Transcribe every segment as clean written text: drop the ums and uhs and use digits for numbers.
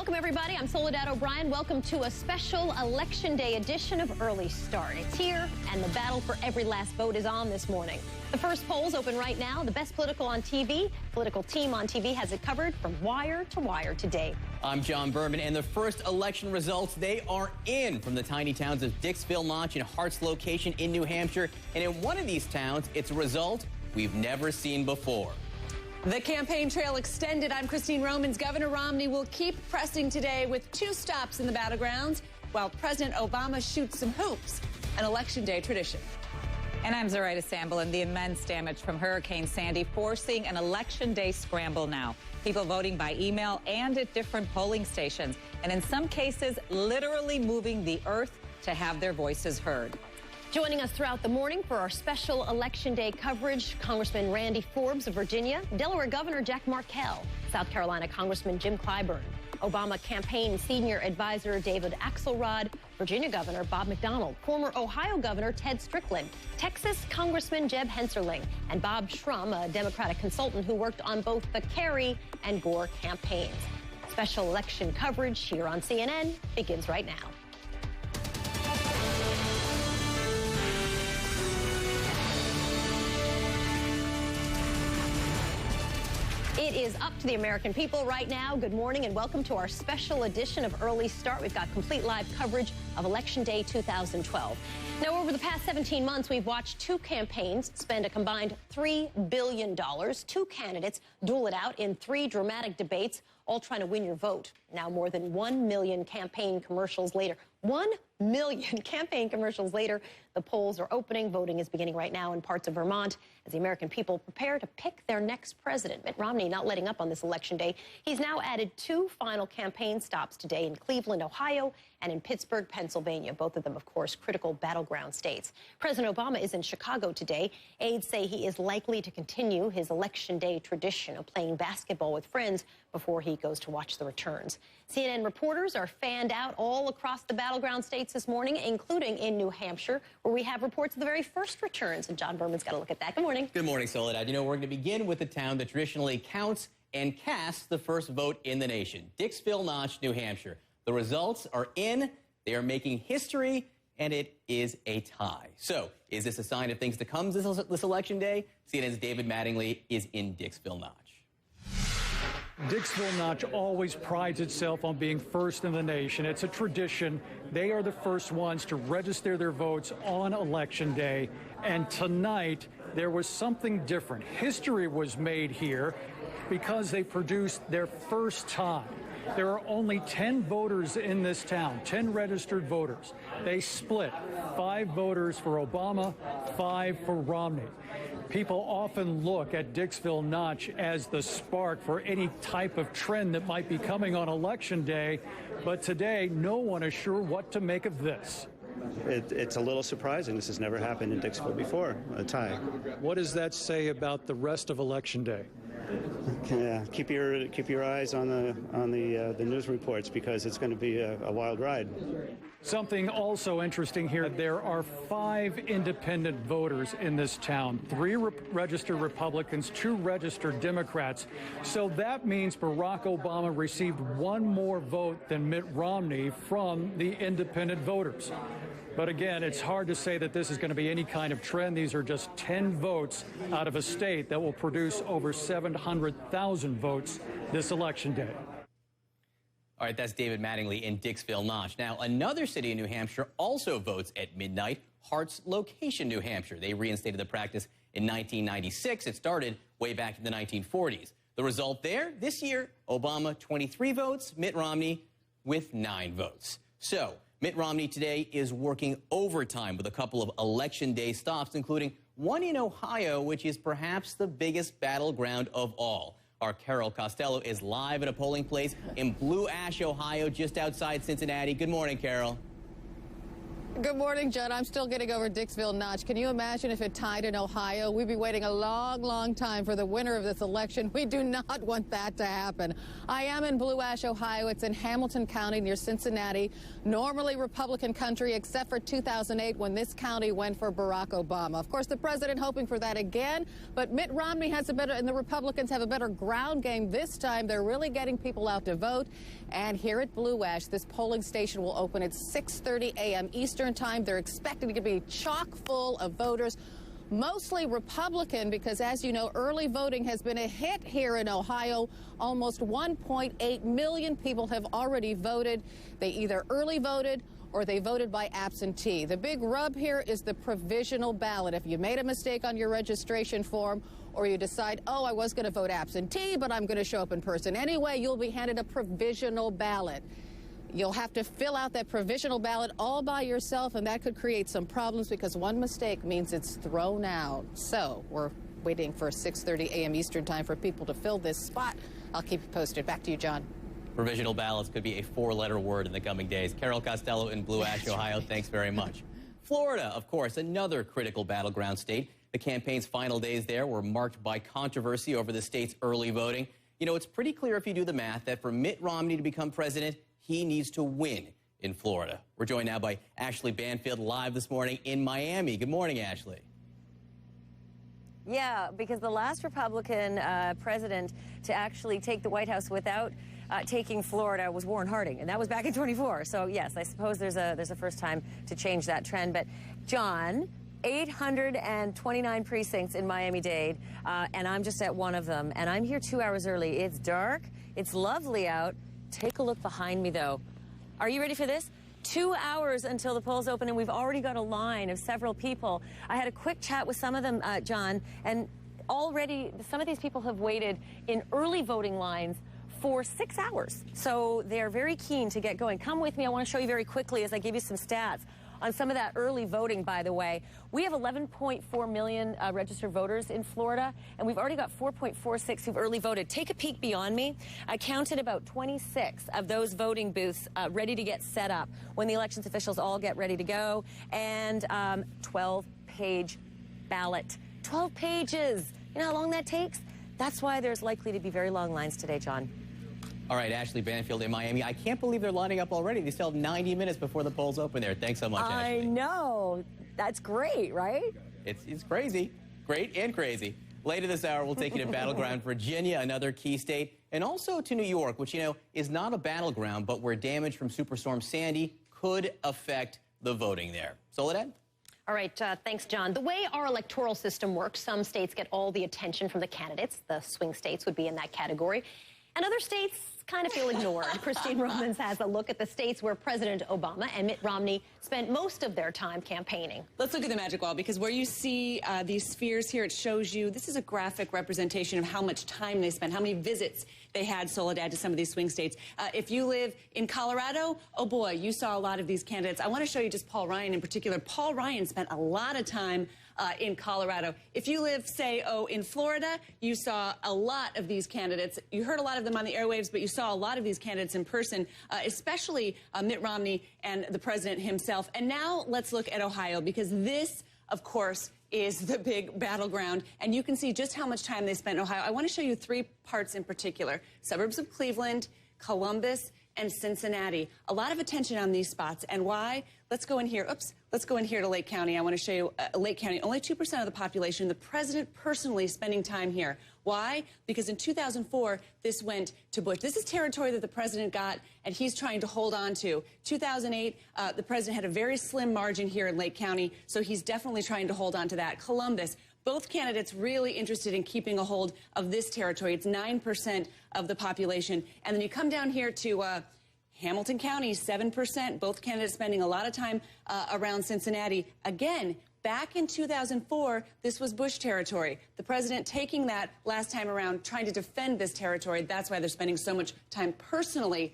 Welcome, everybody. I'm Soledad O'Brien. Welcome to a special Election Day edition of Early Start. It's here, and the battle for every last vote is on this morning. The first polls open right now. The best political team on TV has it covered from wire to wire today. I'm John Berman, and the first election results, they are in from the tiny towns of Dixville Notch and Hart's Location in New Hampshire. And in one of these towns, it's a result we've never seen before. The campaign trail extended. I'm Christine Romans. Governor Romney will keep pressing today with 2 stops in the battlegrounds while President Obama shoots some hoops, an Election Day tradition. And I'm Zoraida Samble, and the immense damage from Hurricane Sandy forcing an Election Day scramble now. People voting by email and at different polling stations, and in some cases, literally moving the earth to have their voices heard. Joining us throughout the morning for our special Election Day coverage, Congressman Randy Forbes of Virginia, Delaware Governor Jack Markell, South Carolina Congressman Jim Clyburn, Obama campaign senior advisor David Axelrod, Virginia Governor Bob McDonnell, former Ohio Governor Ted Strickland, Texas Congressman Jeb Hensarling, and Bob Shrum, a Democratic consultant who worked on both the Kerry and Gore campaigns. Special election coverage here on CNN begins right now. It is up to the American people right now. Good morning and welcome to our special edition of Early Start. We've got complete live coverage of Election Day 2012. Now, over the past 17 months, we've watched 2 campaigns spend a combined $3 billion. 2 candidates duel it out in 3 dramatic debates, all trying to win your vote. Now, more than 1 million campaign commercials later. 1 million campaign commercials later, the polls are opening. Voting is beginning right now in parts of Vermont as the American people prepare to pick their next president. Mitt Romney not letting up on this election day. He's now added 2 final campaign stops today in Cleveland, Ohio, and in Pittsburgh, Pennsylvania. Both of them, of course, critical battleground states. President Obama is in Chicago today. Aides say he is likely to continue his election day tradition of playing basketball with friends before he goes to watch the returns. CNN reporters are fanned out all across the battleground states this morning, including in New Hampshire, where we have reports of the very first returns. And John Berman's got a look at that. Good morning. Good morning, Soledad. You know, we're going to begin with the town that traditionally counts and casts the first vote in the nation, Dixville Notch, New Hampshire. The results are in. They are making history, and it is a tie. So, is this a sign of things to come this election day? CNN's David Mattingly is in Dixville Notch. Dixville Notch always prides itself on being first in the nation. It's a tradition. They are the first ones to register their votes on Election Day. And tonight, there was something different. History was made here because they produced their first tie. There are only 10 voters in this town, 10 registered voters. They split 5 voters for Obama, 5 for Romney. People often look at Dixville Notch as the spark for any type of trend that might be coming on Election Day, but today no one is sure what to make of this. It's a little surprising. This has never happened in Dixville before, a tie. What does that say about the rest of Election Day? Yeah, keep your eyes on the news reports because it's going to be a wild ride. Something also interesting here, there are 5 independent voters in this town, 3 registered Republicans, 2 registered Democrats. So that means Barack Obama received 1 more vote than Mitt Romney from the independent voters. But again, it's hard to say that this is going to be any kind of trend. These are just 10 votes out of a state that will produce over 700,000 votes this Election Day. All right, that's David Mattingly in Dixville Notch. Now, another city in New Hampshire also votes at midnight, Hart's Location, New Hampshire. They reinstated the practice in 1996. It started way back in the 1940s. The result there, this year, Obama 23 votes, Mitt Romney with 9 votes. So, Mitt Romney today is working overtime with a couple of Election Day stops, including one in Ohio, which is perhaps the biggest battleground of all. Our Carol Costello is live at a polling place in Blue Ash, Ohio, just outside Cincinnati. Good morning, Carol. Good morning, John. I'm still getting over Dixville Notch. Can you imagine if it tied in Ohio? We'd be waiting a long, long time for the winner of this election. We do not want that to happen. I am in Blue Ash, Ohio. It's in Hamilton County near Cincinnati. Normally Republican country, except for 2008 when this county went for Barack Obama. Of course, the president hoping for that again, but Mitt Romney has a better, and the Republicans have a better ground game this time. They're really getting people out to vote. And here at Blue Ash, this polling station will open at 6:30 a.m. Eastern Time. They're expecting to be chock full of voters, mostly Republican, because as you know, early voting has been a hit here in Ohio. Almost 1.8 million people have already voted. They either early voted or they voted by absentee. The big rub here is the provisional ballot. If you made a mistake on your registration form, or you decide, oh, I was going to vote absentee, but I'm going to show up in person anyway, you'll be handed a provisional ballot. You'll have to fill out that provisional ballot all by yourself, and that could create some problems because one mistake means it's thrown out. So we're waiting for 6:30 a.m. Eastern Time for people to fill this spot. I'll keep you posted. Back to you, John. Provisional ballots could be a 4-letter word in the coming days. Carol Costello in Blue Ash, Ohio, thanks very much. Florida, of course, another critical battleground state. The campaign's final days there were marked by controversy over the state's early voting. You know, it's pretty clear if you do the math that for Mitt Romney to become president, he needs to win in Florida. We're joined now by Ashley Banfield live this morning in Miami. Good morning, Ashley. Yeah, because the last Republican president to actually take the White House without taking Florida was Warren Harding, and that was back in 24. So yes, I suppose there's a first time to change that trend. But John, 829 precincts in Miami-Dade, and I'm just at one of them, and I'm here 2 hours early. It's dark. It's lovely out. Take a look behind me, though. Are you ready for this? 2 hours until the polls open, and we've already got a line of several people. I had a quick chat with some of them, John, and already some of these people have waited in early voting lines for 6 hours. So they're very keen to get going. Come with me. I want to show you very quickly as I give you some stats on some of that early voting, by the way. We have 11.4 million registered voters in Florida, and we've already got 4.46 who've early voted. Take a peek beyond me. I counted about 26 of those voting booths ready to get set up when the elections officials all get ready to go, and 12-page ballot. 12 pages. You know how long that takes? That's why there's likely to be very long lines today, John. All right, Ashley Banfield in Miami. I can't believe they're lining up already. They still have 90 minutes before the polls open there. Thanks so much, Ashley. I know. That's great, right? It's crazy. Great and crazy. Later this hour, we'll take you to battleground Virginia, another key state, and also to New York, which, you know, is not a battleground, but where damage from Superstorm Sandy could affect the voting there. Soledad? All right, thanks, John. The way our electoral system works, some states get all the attention from the candidates. The swing states would be in that category. And other states kind of feel ignored. Christine Romans has a look at the states where President Obama and Mitt Romney spent most of their time campaigning. Let's look at the magic wall, because where you see these spheres here, it shows you, this is a graphic representation of how much time they spent, how many visits they had, Soledad, to some of these swing states. If you live in Colorado, oh boy, you saw a lot of these candidates. I want to show you just Paul Ryan in particular. Paul Ryan spent a lot of time in Colorado. If you live, say, in Florida, you saw a lot of these candidates. You heard a lot of them on the airwaves, but you saw a lot of these candidates in person, especially Mitt Romney and the president himself. And now let's look at Ohio, because this, of course, is the big battleground. And you can see just how much time they spent in Ohio. I want to show you 3 parts in particular: suburbs of Cleveland, Columbus, and Cincinnati. A lot of attention on these spots. And why? Let's go in here. Oops. Let's go in here to Lake County. I want to show you Lake County. Only 2% of the population. The president personally spending time here. Why? Because in 2004, this went to Bush. This is territory that the president got, and he's trying to hold on to. 2008, the president had a very slim margin here in Lake County, so he's definitely trying to hold on to that. Columbus. Both candidates really interested in keeping a hold of this territory. It's 9% of the population. And then you come down here to Hamilton County, 7%. Both candidates spending a lot of time around Cincinnati. Again, back in 2004, this was Bush territory. The president taking that last time around, trying to defend this territory. That's why they're spending so much time personally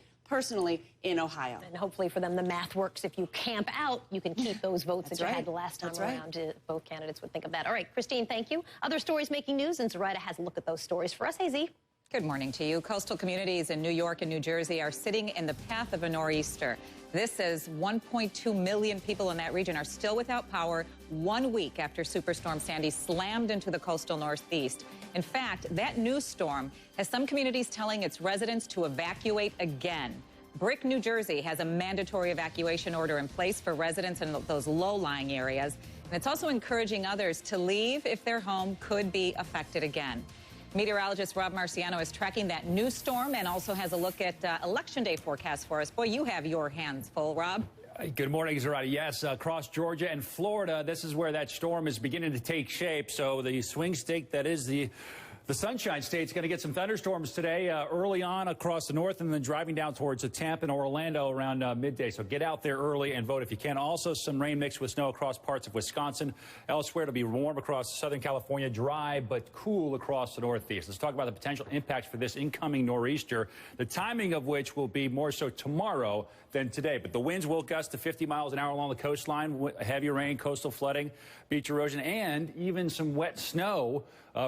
in Ohio. And hopefully for them, the math works. If you camp out, you can keep those votes that you had the last time around. Both candidates would think of that. All right, Christine, thank you. Other stories making news, and Zoraida has a look at those stories for us. Hey, Z. Good morning to you. Coastal communities in New York and New Jersey are sitting in the path of a nor'easter. This is 1.2 million people in that region are still without power 1 week after Superstorm Sandy slammed into the coastal northeast. In fact, that new storm has some communities telling its residents to evacuate again. Brick, New Jersey has a mandatory evacuation order in place for residents in those low-lying areas. And it's also encouraging others to leave if their home could be affected again. Meteorologist Rob Marciano is tracking that new storm and also has a look at Election Day forecast for us. Boy, you have your hands full, Rob. Good morning, Zarate. Yes, across Georgia and Florida, this is where that storm is beginning to take shape. So the swing state that is the Sunshine State's going to get some thunderstorms today early on across the north and then driving down towards Tampa and Orlando around midday. So get out there early and vote if you can. Also, some rain mixed with snow across parts of Wisconsin. Elsewhere, it'll be warm across Southern California, dry but cool across the northeast. Let's talk about the potential impacts for this incoming nor'easter, the timing of which will be more so tomorrow than today. But the winds will gust to 50 miles an hour along the coastline, heavy rain, coastal flooding, beach erosion, and even some wet snow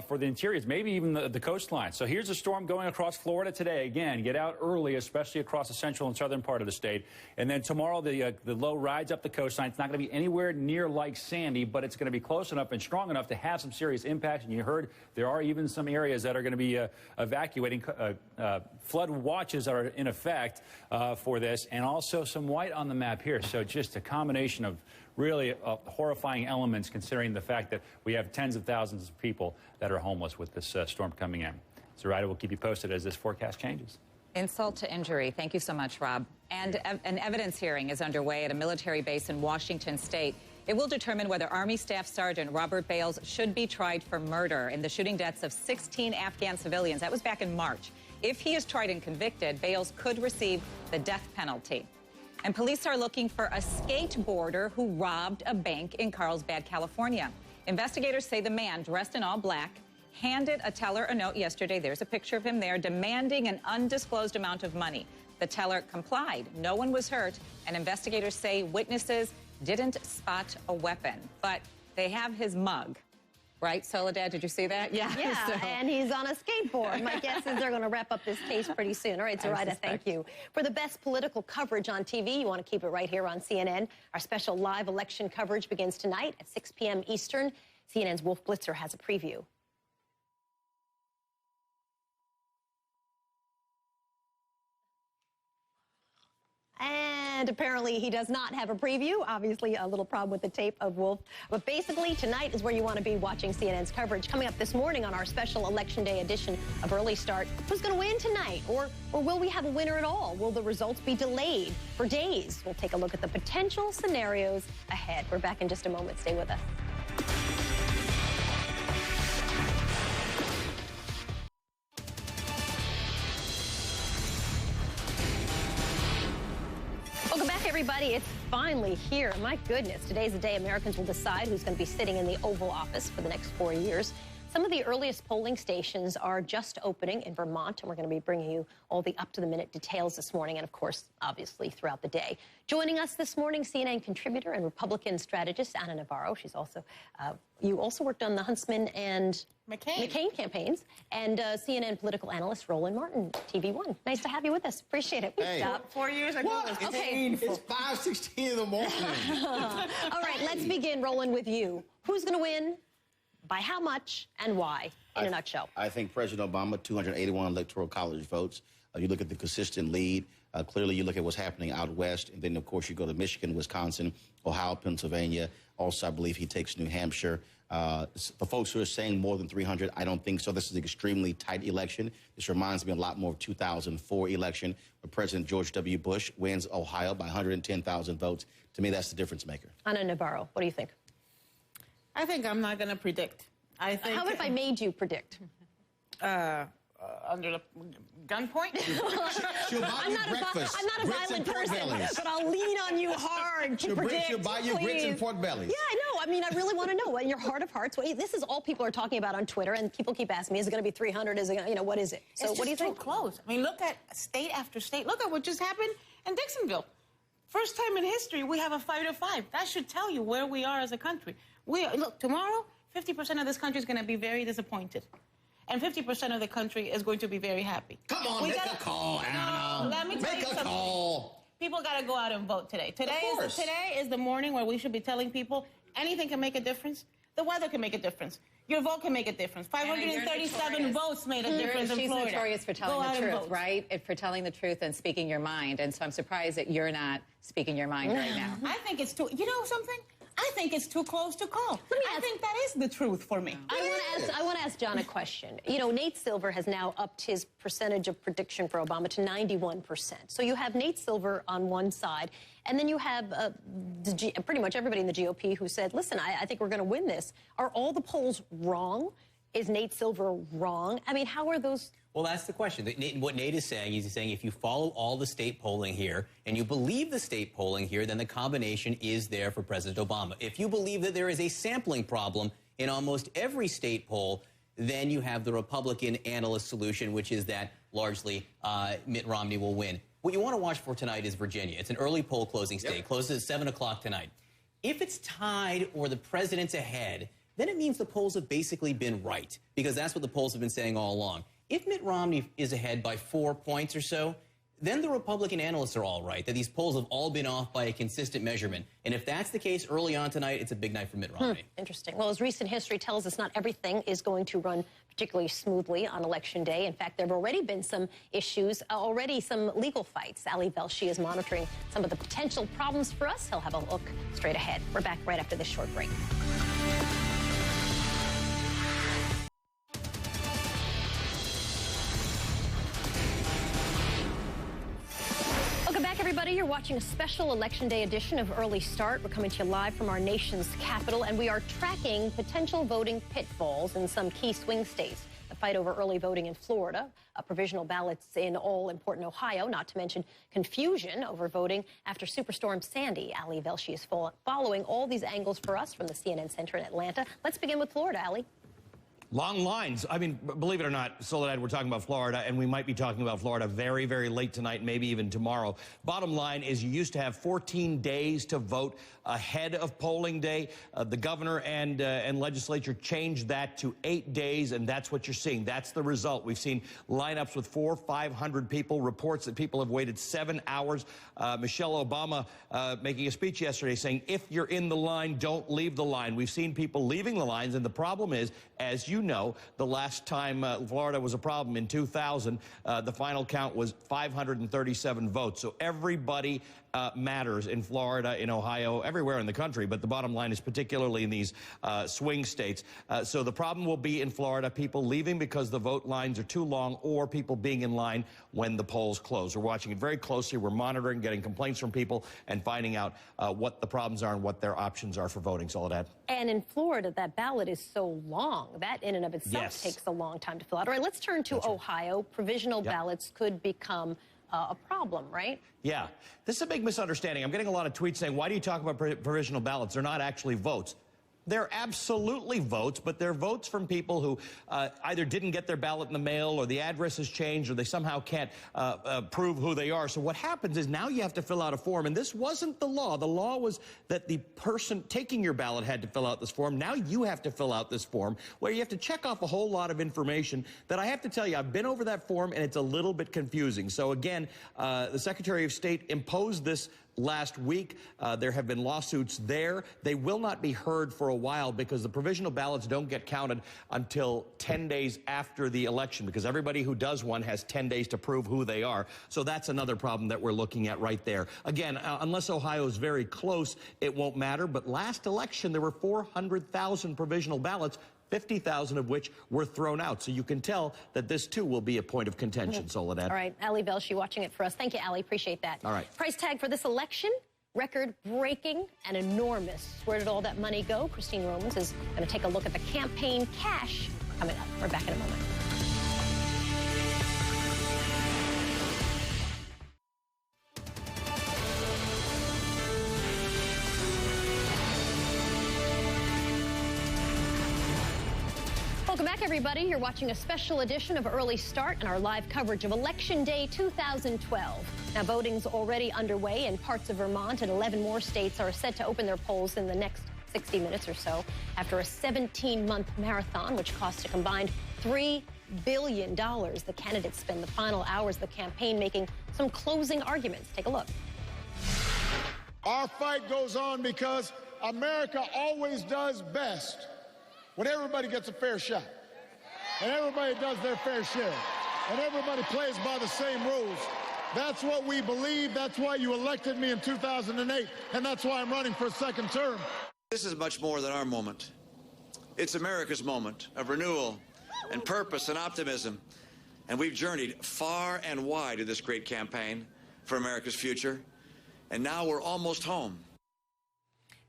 for the interiors, maybe even the coastline. So here's a storm going across Florida today. Again, get out early, especially across the central and southern part of the state. And then tomorrow, the low rides up the coastline. It's not going to be anywhere near like Sandy, but it's going to be close enough and strong enough to have some serious impacts. And you heard there are even some areas that are going to be evacuating. Flood watches are in effect for this, and also some white on the map here. So just a combination of really horrifying elements, considering the fact that we have tens of thousands of people that are homeless with this storm coming in. So, Ryder, we'll keep you posted as this forecast changes. Insult to injury. Thank you so much, Rob. And an evidence hearing is underway at a military base in Washington State. It will determine whether Army Staff Sergeant Robert Bales should be tried for murder in the shooting deaths of 16 Afghan civilians. That was back in March. If he is tried and convicted, Bales could receive the death penalty. And police are looking for a skateboarder who robbed a bank in Carlsbad, California. Investigators say the man, dressed in all black, handed a teller a note yesterday. There's a picture of him there, demanding an undisclosed amount of money. The teller complied. No one was hurt, and investigators say witnesses didn't spot a weapon. But they have his mug. Right, Soledad, did you see that? Yeah, and he's on a skateboard. My guess is they're going to wrap up this case pretty soon. All right, Zoraida, thank you. For the best political coverage on TV, you want to keep it right here on CNN. Our special live election coverage begins tonight at 6 p.m. Eastern. CNN's Wolf Blitzer has a preview. And apparently he does not have a preview. Obviously, a little problem with the tape of Wolf. But basically, tonight is where you want to be watching CNN's coverage. Coming up this morning on our special Election Day edition of Early Start, who's going to win tonight? Or will we have a winner at all? Will the results be delayed for days? We'll take a look at the potential scenarios ahead. We're back in just a moment. Stay with us. Welcome back, everybody. It's finally here. My goodness, today's the day Americans will decide who's going to be sitting in the Oval Office for the next 4 years. Some of the earliest polling stations are just opening in Vermont, and we're going to be bringing you all the up-to-the-minute details this morning and, of course, obviously throughout the day. Joining us this morning, CNN contributor and Republican strategist Ana Navarro. She's also, you also worked on the Huntsman and McCain campaigns, and CNN political analyst Roland Martin, TV1. Nice to have you with us. Appreciate it. Hey. 4 years ago. What? It was painful. It's 5:16 in the morning. All right, let's begin, Roland, with you. Who's going to win? By how much and why, in a nutshell? I think President Obama, 281 electoral college votes. You look at the consistent lead. Clearly, you look at what's happening out west. And then, of course, you go to Michigan, Wisconsin, Ohio, Pennsylvania. Also, I believe he takes New Hampshire. The folks who are saying more than 300, I don't think so. This is an extremely tight election. This reminds me a lot more of 2004 election, where President George W. Bush wins Ohio by 110,000 votes. To me, that's the difference maker. Ana Navarro, what do you think? I think I'm not going to predict. I think. How if I made you predict? Under the gunpoint? She'll buy you breakfast. I'm not a violent person, but I'll lean on you hard to predict. She'll buy you grits and pork bellies. Yeah, I know. I mean, I really want to know. In your heart of hearts, this is all people are talking about on Twitter, and people keep asking me, is it going to be 300? Is it going to, what is it? So what do you think? It's too close. I mean, look at state after state. Look at what just happened in Dixonville. First time in history, we have a 5-5. That should tell you where we are as a country. Look, tomorrow, 50% of this country is going to be very disappointed. and 50% of the country is going to be very happy. Come on, make a call, Anna. No, let me tell you something. Call. People got to go out and vote today. Today is the morning where we should be telling people anything can make a difference. The weather can make a difference. Your vote can make a difference. 537 votes made a difference in Florida. She's notorious for telling the truth, right? For telling the truth and speaking your mind. And so I'm surprised that you're not speaking your mind right now. I think it's too, you know something? I think it's too close to call. I think that is the truth for me. I want to ask John a question. You know, Nate Silver has now upped his percentage of prediction for Obama to 91%. So you have Nate Silver on one side, and then you have pretty much everybody in the GOP who said, listen, I think we're going to win this. Are all the polls wrong? Is Nate Silver wrong? I mean, how are those... Well, that's the question. What Nate is saying is he's saying if you follow all the state polling here and you believe the state polling here, then the combination is there for President Obama. If you believe that there is a sampling problem in almost every state poll, then you have the Republican analyst solution, which is that largely Mitt Romney will win. What you want to watch for tonight is Virginia. It's an early poll closing state. Yep. Closes at 7 o'clock tonight. If it's tied or the president's ahead, then it means the polls have basically been right, because that's what the polls have been saying all along. If Mitt Romney is ahead by 4 points or so, then the Republican analysts are all right, that these polls have all been off by a consistent measurement. And if that's the case early on tonight, it's a big night for Mitt Romney. Interesting. Well, as recent history tells us, not everything is going to run particularly smoothly on Election Day. In fact, there have already been some issues, already some legal fights. Ali Velshi is monitoring some of the potential problems for us. He'll have a look straight ahead. We're back right after this short break. Welcome back, everybody. You're watching a special Election Day edition of Early Start. We're coming to you live from our nation's capital, and we are tracking potential voting pitfalls in some key swing states. The fight over early voting in Florida, provisional ballots in all-important Ohio, not to mention confusion over voting after Superstorm Sandy. Ali Velshi is following all these angles for us from the CNN Center in Atlanta. Let's begin with Florida, Ali. Long lines. I mean, believe it or not, Soledad, we're talking about Florida, and we might be talking about Florida very, very late tonight, maybe even tomorrow. Bottom line is you used to have 14 days to vote ahead of polling day. The governor and legislature changed that to 8 days, and that's what you're seeing. That's the result. We've seen lineups with 400 or 500 people, reports that people have waited 7 hours. Michelle Obama making a speech yesterday saying, if you're in the line, don't leave the line. We've seen people leaving the lines, and the problem is, as you know, the last time Florida was a problem in 2000, the final count was 537 votes. So everybody matters in Florida, in Ohio, everywhere in the country. But the bottom line is particularly in these swing states. So the problem will be in Florida, people leaving because the vote lines are too long, or people being in line when the polls close. We're watching it very closely. We're monitoring, getting complaints from people, and finding out what the problems are and what their options are for voting. Soledad. And in Florida, that ballot is so long. That in and of itself takes a long time to fill out. All right, let's turn to Ohio. Provisional ballots could become a problem, right? Yeah. This is a big misunderstanding. I'm getting a lot of tweets saying, why do you talk about provisional ballots? They're not actually votes. They're absolutely votes, but they're votes from people who either didn't get their ballot in the mail, or the address has changed, or they somehow can't prove who they are. So what happens is now you have to fill out a form, and this wasn't the law. The law was that the person taking your ballot had to fill out this form. Now you have to fill out this form where you have to check off a whole lot of information that I have to tell you, I've been over that form, and it's a little bit confusing. So again, the Secretary of State imposed this last week. There have been lawsuits there. They will not be heard for a while because the provisional ballots don't get counted until 10 days after the election, because everybody who does one has 10 days to prove who they are. So that's another problem that we're looking at right there. Again, unless Ohio is very close, it won't matter. But last election, there were 400,000 provisional ballots, 50,000 of which were thrown out. So you can tell that this, too, will be a point of contention, Soledad. All right. Ali Velshi watching it for us. Thank you, Ali. Appreciate that. All right. Price tag for this election, record-breaking and enormous. Where did all that money go? Christine Romans is going to take a look at the campaign cash coming up. We're back in a moment. Welcome back, everybody. You're watching a special edition of Early Start and our live coverage of Election Day 2012. Now, voting's already underway in parts of Vermont, and 11 more states are set to open their polls in the next 60 minutes or so after a 17-month marathon, which cost a combined $3 billion. The candidates spend the final hours of the campaign making some closing arguments. Take a look. Our fight goes on because America always does best when everybody gets a fair shot, and everybody does their fair share, and everybody plays by the same rules. That's what we believe. That's why you elected me in 2008, and that's why I'm running for a second term. This is much more than our moment. It's America's moment of renewal and purpose and optimism. And we've journeyed far and wide in this great campaign for America's future. And now we're almost home.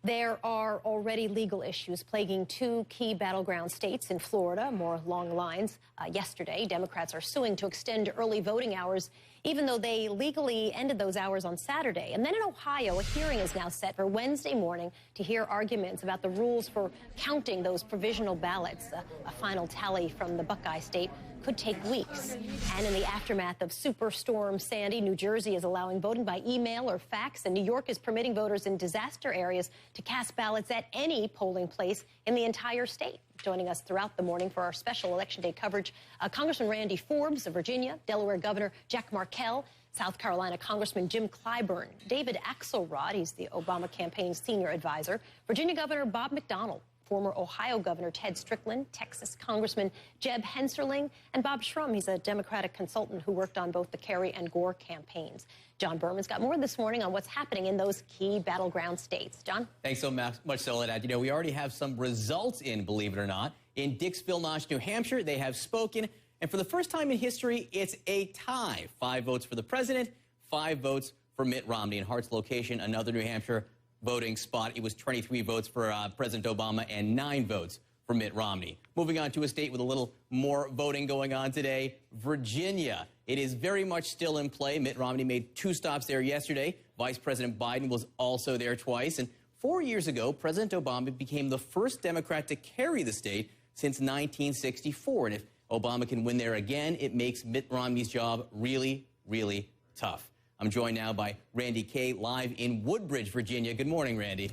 There are already legal issues plaguing two key battleground states in Florida, more along lines. Yesterday, Democrats are suing to extend early voting hours, even though they legally ended those hours on Saturday. And then in Ohio, a hearing is now set for Wednesday morning to hear arguments about the rules for counting those provisional ballots. A final tally from the Buckeye State could take weeks. And in the aftermath of Superstorm Sandy, New Jersey is allowing voting by email or fax, and New York is permitting voters in disaster areas to cast ballots at any polling place in the entire state. Joining us throughout the morning for our special Election Day coverage, Congressman Randy Forbes of Virginia, Delaware Governor Jack Markell, South Carolina Congressman Jim Clyburn, David Axelrod, he's the Obama campaign's senior advisor, Virginia Governor Bob McDonnell, former Ohio Governor Ted Strickland, Texas Congressman Jeb Hensarling, and Bob Shrum. He's a Democratic consultant who worked on both the Kerry and Gore campaigns. John Berman's got more this morning on what's happening in those key battleground states. John? Thanks so much, Soledad. You know, we already have some results in, believe it or not. In Dixville Notch, New Hampshire, they have spoken. And for the first time in history, it's a tie. 5 votes for the president, 5 votes for Mitt Romney. In Hart's location, another New Hampshire voting spot. It was 23 votes for President Obama and 9 votes for Mitt Romney. Moving on to a state with a little more voting going on today, Virginia. It is very much still in play. Mitt Romney made 2 stops there yesterday. Vice President Biden was also there twice. And 4 years ago, President Obama became the first Democrat to carry the state since 1964. And if Obama can win there again, it makes Mitt Romney's job really, really tough. I'm joined now by Randy Kay, live in Woodbridge, Virginia. Good morning, Randy.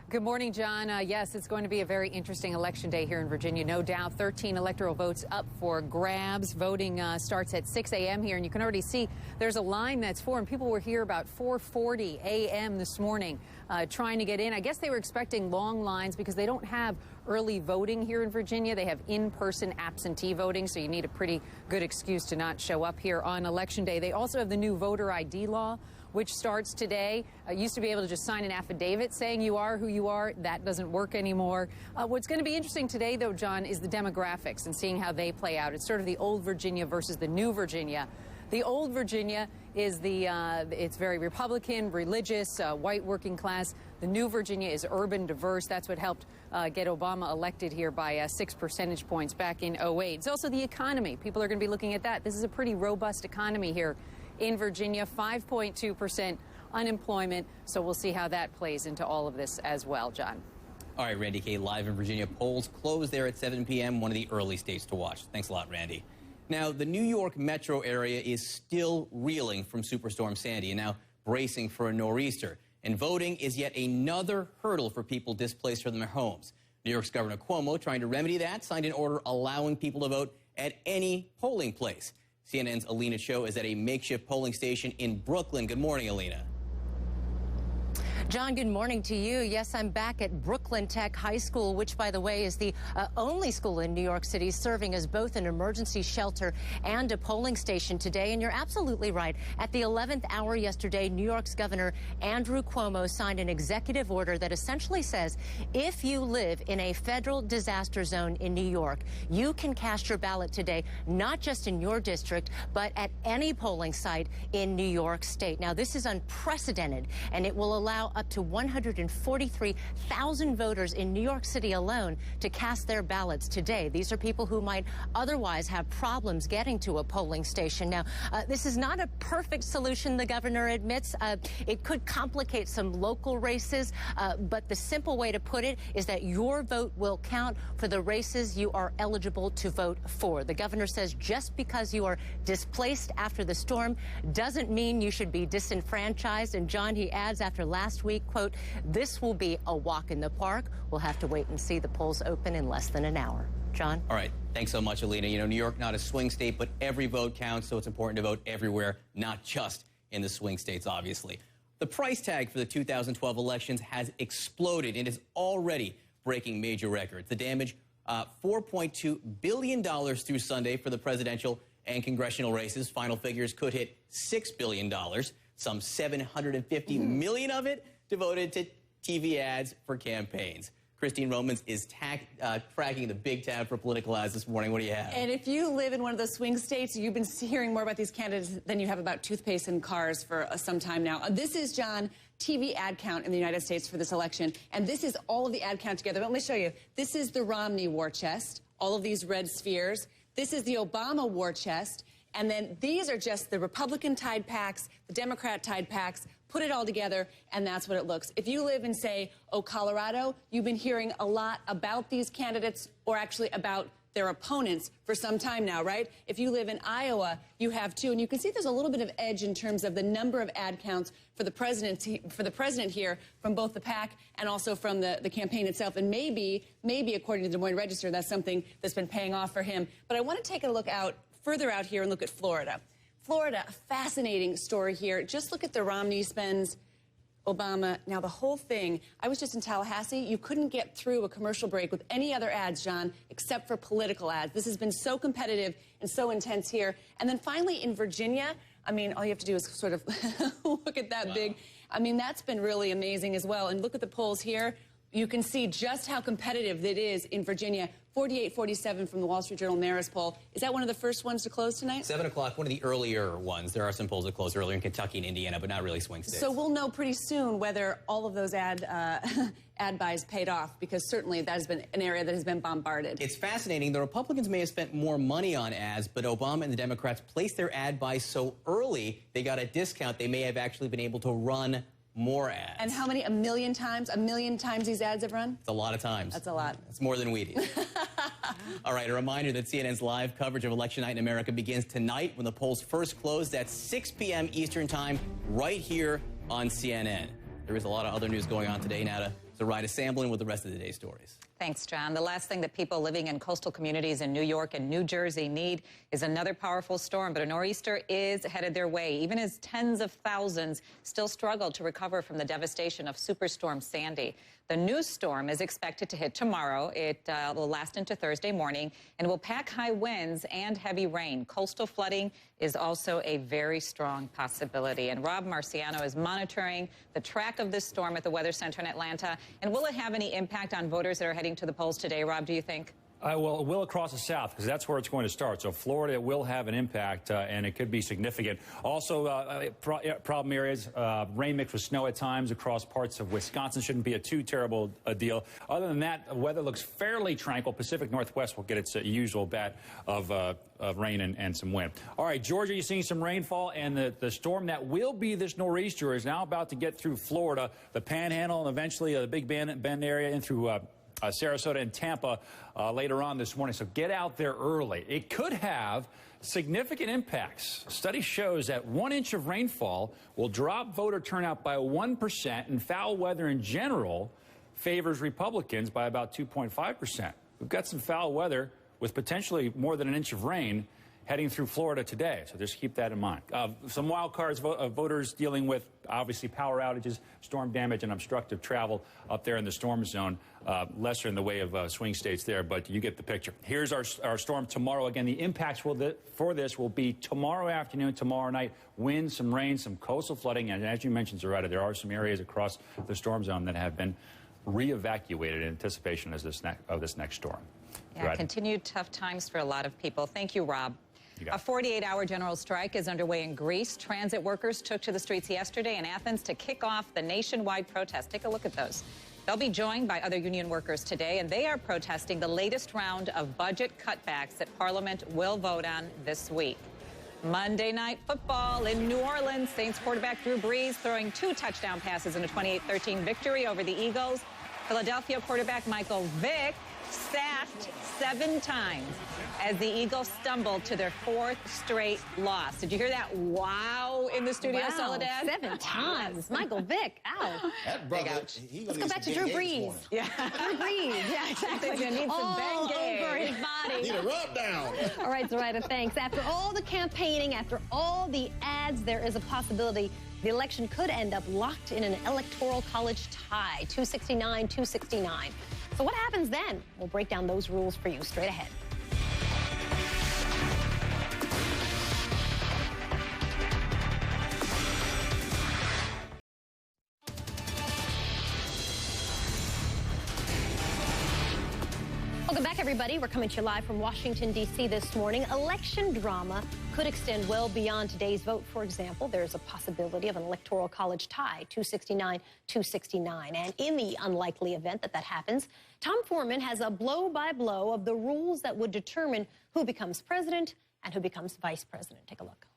Good morning, John. Yes, it's going to be a very interesting election day here in Virginia. No doubt, 13 electoral votes up for grabs. Voting starts at 6 a.m. here, and you can already see there's a line that's formed. People were here about 4:40 a.m. this morning trying to get in. I guess they were expecting long lines because they don't have early voting here in Virginia. They have in-person absentee voting, so you need a pretty good excuse to not show up here on Election Day. They also have the new voter ID law, which starts today. Used to be able to just sign an affidavit saying you are who you are. That doesn't work anymore. What's going to be interesting today, though, John, is the demographics and seeing how they play out. It's sort of the old Virginia versus the new Virginia. The old Virginia is it's very Republican, religious, white working class. The new Virginia is urban, diverse. That's what helped get Obama elected here by 6 percentage points back in 2008. It's also the economy. People are going to be looking at that. This is a pretty robust economy here in Virginia, 5.2% unemployment. So we'll see how that plays into all of this as well, John. All right, Randy Kay, live in Virginia. Polls close there at 7 p.m., one of the early states to watch. Thanks a lot, Randy. Now, the New York metro area is still reeling from Superstorm Sandy and now bracing for a nor'easter. And voting is yet another hurdle for people displaced from their homes. New York's Governor Cuomo, trying to remedy that, signed an order allowing people to vote at any polling place. CNN's Alina Cho is at a makeshift polling station in Brooklyn. Good morning, Alina. John, good morning to you. Yes, I'm back at Brooklyn Tech High School, which, by the way, is the only school in New York City serving as both an emergency shelter and a polling station today. And you're absolutely right. At the 11th hour yesterday, New York's Governor Andrew Cuomo signed an executive order that essentially says if you live in a federal disaster zone in New York, you can cast your ballot today, not just in your district, but at any polling site in New York State. Now, this is unprecedented, and it will allow up to 143,000 voters in New York City alone to cast their ballots today. These are people who might otherwise have problems getting to a polling station. Now, this is not a perfect solution, the governor admits. It could complicate some local races, but the simple way to put it is that your vote will count for the races you are eligible to vote for. The governor says just because you are displaced after the storm doesn't mean you should be disenfranchised. And John, he adds, after last week, quote, "This will be a walk in the park. We'll have to wait and see. The polls open in less than an hour." John? All right. Thanks so much, Alina. You know, New York, not a swing state, but every vote counts, so it's important to vote everywhere, not just in the swing states, obviously. The price tag for the 2012 elections has exploded and is already breaking major records. The damage, $4.2 billion through Sunday for the presidential and congressional races. Final figures could hit $6 billion, some $750 million of it devoted to TV ads for campaigns. Christine Romans is tracking the big tab for political ads this morning. What do you have? And if you live in one of those swing states, you've been hearing more about these candidates than you have about toothpaste and cars for some time now. This is, John, TV ad count in the United States for this election. And this is all of the ad count together. Let me show you. This is the Romney war chest, all of these red spheres. This is the Obama war chest. And then these are just the Republican tide packs, the Democrat tide packs. Put it all together, and that's what it looks. If you live in, say, Colorado, you've been hearing a lot about these candidates, or actually about their opponents for some time now, right? If you live in Iowa, you have too. And you can see there's a little bit of edge in terms of the number of ad counts for the president here from both the PAC and also from the campaign itself. And maybe, according to the Des Moines Register, that's something that's been paying off for him. But I want to take a look further out here and look at Florida. Florida, a fascinating story here. Just look at the Romney spends, Obama. Now, the whole thing, I was just in Tallahassee. You couldn't get through a commercial break with any other ads, John, except for political ads. This has been so competitive and so intense here. And then finally in Virginia, I mean, all you have to do is sort of look at that big. I mean, that's been really amazing as well. And look at the polls here. You can see just how competitive it is in Virginia. 48-47 from the Wall Street Journal Marist poll. Is that one of the first ones to close tonight? 7 o'clock, one of the earlier ones. There are some polls that closed earlier in Kentucky and Indiana, but not really swing states. So we'll know pretty soon whether all of those ad buys paid off, because certainly that has been an area that has been bombarded. It's fascinating. The Republicans may have spent more money on ads, but Obama and the Democrats placed their ad buys so early, they got a discount. They may have actually been able to run more ads. And how many? A million times? A million times these ads have run? It's a lot of times. That's a lot. It's more than we did. All right, a reminder that CNN's live coverage of Election Night in America begins tonight when the polls first close. That's 6 p.m. Eastern Time, right here on CNN. There is a lot of other news going on today. Now to Rida Samblin with the rest of the day's stories. Thanks, John. The last thing that people living in coastal communities in New York and New Jersey need is another powerful storm, but a nor'easter is headed their way, even as tens of thousands still struggle to recover from the devastation of Superstorm Sandy. The new storm is expected to hit tomorrow. It will last into Thursday morning and will pack high winds and heavy rain. Coastal flooding is also a very strong possibility. And Rob Marciano is monitoring the track of this storm at the Weather Center in Atlanta. And will it have any impact on voters that are heading to the polls today, Rob, do you think? Well, it will across the South, because that's where it's going to start. So Florida will have an impact, and it could be significant. Also, problem areas, rain mixed with snow at times across parts of Wisconsin. Shouldn't be a too terrible deal. Other than that, the weather looks fairly tranquil. Pacific Northwest will get its usual bat of rain and some wind. All right, Georgia, you're seeing some rainfall, and the storm that will be this nor'easter is now about to get through Florida, the Panhandle, and eventually the Big Bend area in through Sarasota and Tampa later on this morning. So get out there early. It could have significant impacts. Study shows that 1 inch of rainfall will drop voter turnout by 1%, and foul weather in general favors Republicans by about 2.5%. We've got some foul weather with potentially more than 1 inch of rain heading through Florida today, so just keep that in mind. Some wild cards, voters dealing with, obviously, power outages, storm damage, and obstructive travel up there in the storm zone. Lesser in the way of swing states there, but you get the picture. Here's our storm tomorrow. Again, the impacts for this will be tomorrow afternoon, tomorrow night. Wind, some rain, some coastal flooding, and as you mentioned, Zaretta, there are some areas across the storm zone that have been re-evacuated in anticipation of this next storm. Yeah, Zaretta. Continued tough times for a lot of people. Thank you, Rob. A 48-hour general strike is underway in Greece. Transit workers took to the streets yesterday in Athens to kick off the nationwide protest. Take a look at those. They'll be joined by other union workers today, and they are protesting the latest round of budget cutbacks that Parliament will vote on this week. Monday Night Football in New Orleans. Saints quarterback Drew Brees throwing 2 touchdown passes in a 28-13 victory over the Eagles. Philadelphia quarterback Michael Vick sacked 7 times as the Eagles stumbled to their 4th straight loss. Did you hear that wow in the studio, Wow, Soledad? 7 times. Michael Vick, ow. That brother, Let's go back to Drew Brees. Yeah. Drew Brees, yeah, exactly. He's gonna need some all Bengay. over his body. Need a rub down. All right, Zoraida, thanks. After all the campaigning, after all the ads, there is a possibility the election could end up locked in an electoral college tie, 269-269. So what happens then? We'll break down those rules for you straight ahead. Welcome back, everybody. We're coming to you live from Washington, D.C. this morning. Election drama could extend well beyond today's vote. For example, there's a possibility of an electoral college tie, 269-269. And in the unlikely event that that happens, Tom Foreman has a blow-by-blow of the rules that would determine who becomes president and who becomes vice president. Take a look.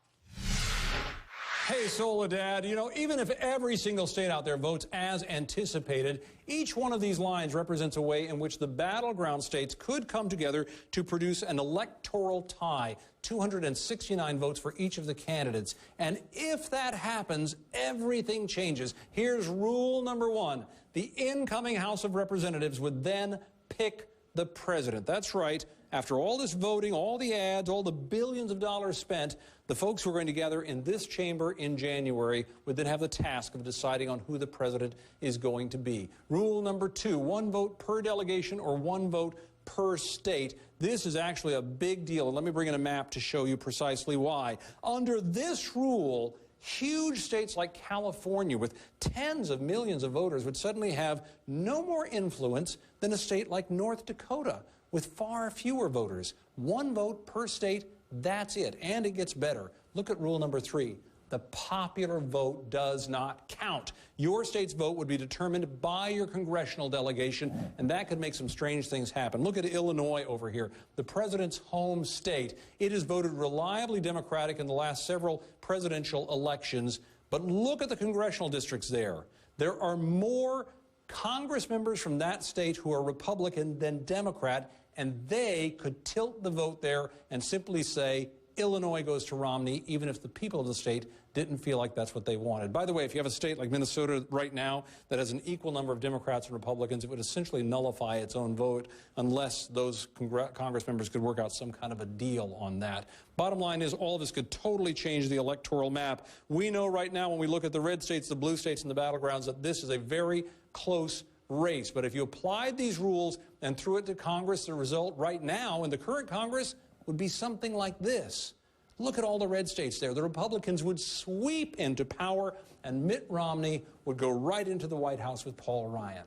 Hey, Soledad, you know, even if every single state out there votes as anticipated, each one of these lines represents a way in which the battleground states could come together to produce an electoral tie, 269 votes for each of the candidates. And if that happens, everything changes. Here's rule number 1. The incoming House of Representatives would then pick the president. That's right. After all this voting, all the ads, all the billions of dollars spent, the folks who are going to gather in this chamber in January would then have the task of deciding on who the president is going to be. Rule number 2, 1 vote per delegation or 1 vote per state. This is actually a big deal, and let me bring in a map to show you precisely why. Under this rule, huge states like California with tens of millions of voters would suddenly have no more influence than a state like North Dakota with far fewer voters. 1 vote per state, that's it. And it gets better. Look at rule number 3. The popular vote does not count. Your state's vote would be determined by your congressional delegation, and that could make some strange things happen. Look at Illinois over here, the president's home state. It has voted reliably Democratic in the last several presidential elections, but look at the congressional districts there. There are more Congress members from that state who are Republican than Democrat, and they could tilt the vote there and simply say Illinois goes to Romney, even if the people of the state didn't feel like that's what they wanted. By the way, if you have a state like Minnesota right now that has an equal number of Democrats and Republicans, it would essentially nullify its own vote unless those Congress members could work out some kind of a deal on that. Bottom line is all of this could totally change the electoral map. We know right now when we look at the red states, the blue states, and the battlegrounds that this is a very close race. But if you applied these rules and threw it to Congress, the result right now in the current Congress would be something like this. Look at all the red states there. The Republicans would sweep into power, and Mitt Romney would go right into the White House with Paul Ryan.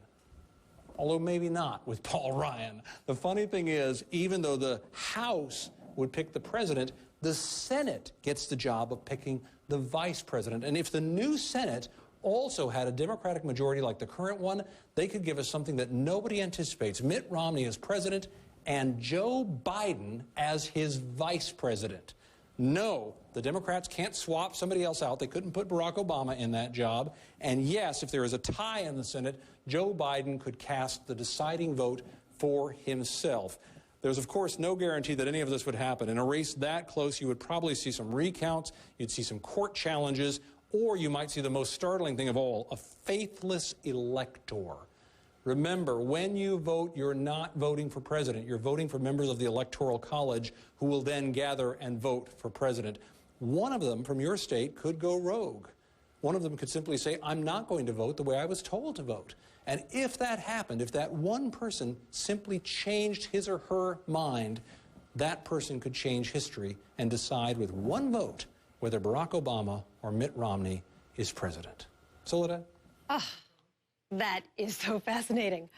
Although maybe not with Paul Ryan. The funny thing is, even though the House would pick the president, the Senate gets the job of picking the vice president. And if the new Senate also had a Democratic majority like the current one, they could give us something that nobody anticipates. Mitt Romney as president and Joe Biden as his vice president. No, the Democrats can't swap somebody else out. They couldn't put Barack Obama in that job. And yes, if there is a tie in the Senate, Joe Biden could cast the deciding vote for himself. There's, of course, no guarantee that any of this would happen. In a race that close, you would probably see some recounts, you'd see some court challenges, or you might see the most startling thing of all, a faithless elector. Remember, when you vote, you're not voting for president. You're voting for members of the Electoral College who will then gather and vote for president. One of them from your state could go rogue. One of them could simply say, I'm not going to vote the way I was told to vote. And if that happened, if that one person simply changed his or her mind, that person could change history and decide with 1 vote whether Barack Obama or Mitt Romney is president. Soledad? That is so fascinating.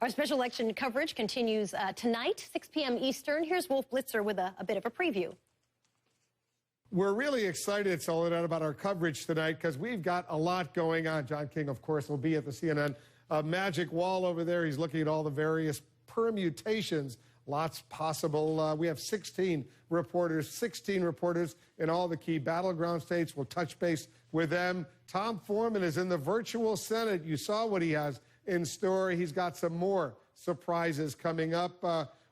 Our special election coverage continues tonight, 6 p.m. Eastern. Here's Wolf Blitzer with a bit of a preview. We're really excited, Soledad, about our coverage tonight because we've got a lot going on. John King, of course, will be at the CNN magic wall over there. He's looking at all the various permutations, lots possible. We have 16 reporters in all the key battleground states. We'll touch base with them. Tom Foreman is in the virtual Senate. You saw what he has in store. He's got some more surprises coming up.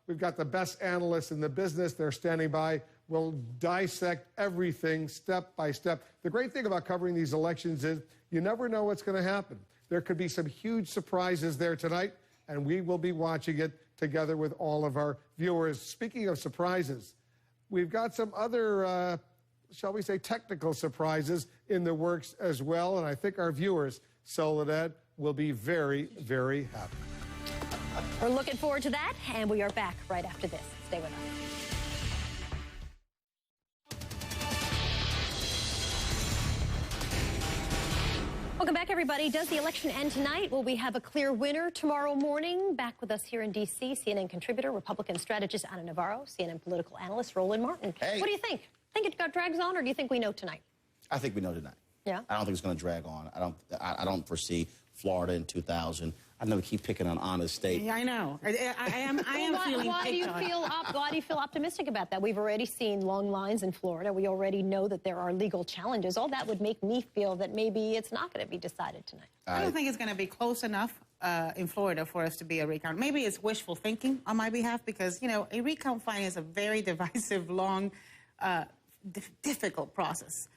We've got the best analysts in the business. They're standing by. We'll dissect everything step by step. The great thing about covering these elections is you never know what's going to happen. There could be some huge surprises there tonight, and we will be watching it together with all of our viewers. Speaking of surprises, we've got some other, shall we say, technical surprises in the works as well, and I think our viewers, Soledad, will be very, very happy. We're looking forward to that, and we are back right after this. Stay with us. Welcome back, everybody. Does the election end tonight? Will we have a clear winner tomorrow morning? Back with us here in D.C., CNN contributor, Republican strategist Ana Navarro, CNN political analyst Roland Martin. Hey. What do you think? Think it drags on, or do you think we know tonight? I think we know tonight. Yeah? I don't think it's going to drag on. I don't foresee Florida in 2000. I know we keep picking on Anna's state. Yeah, I know. I am feeling why do you feel optimistic about that? We've already seen long lines in Florida. We already know that there are legal challenges. All that would make me feel that maybe it's not going to be decided tonight. I don't think it's going to be close enough in Florida for us to be a recount. Maybe it's wishful thinking on my behalf because, you know, a recount fine is a very divisive, long, difficult process.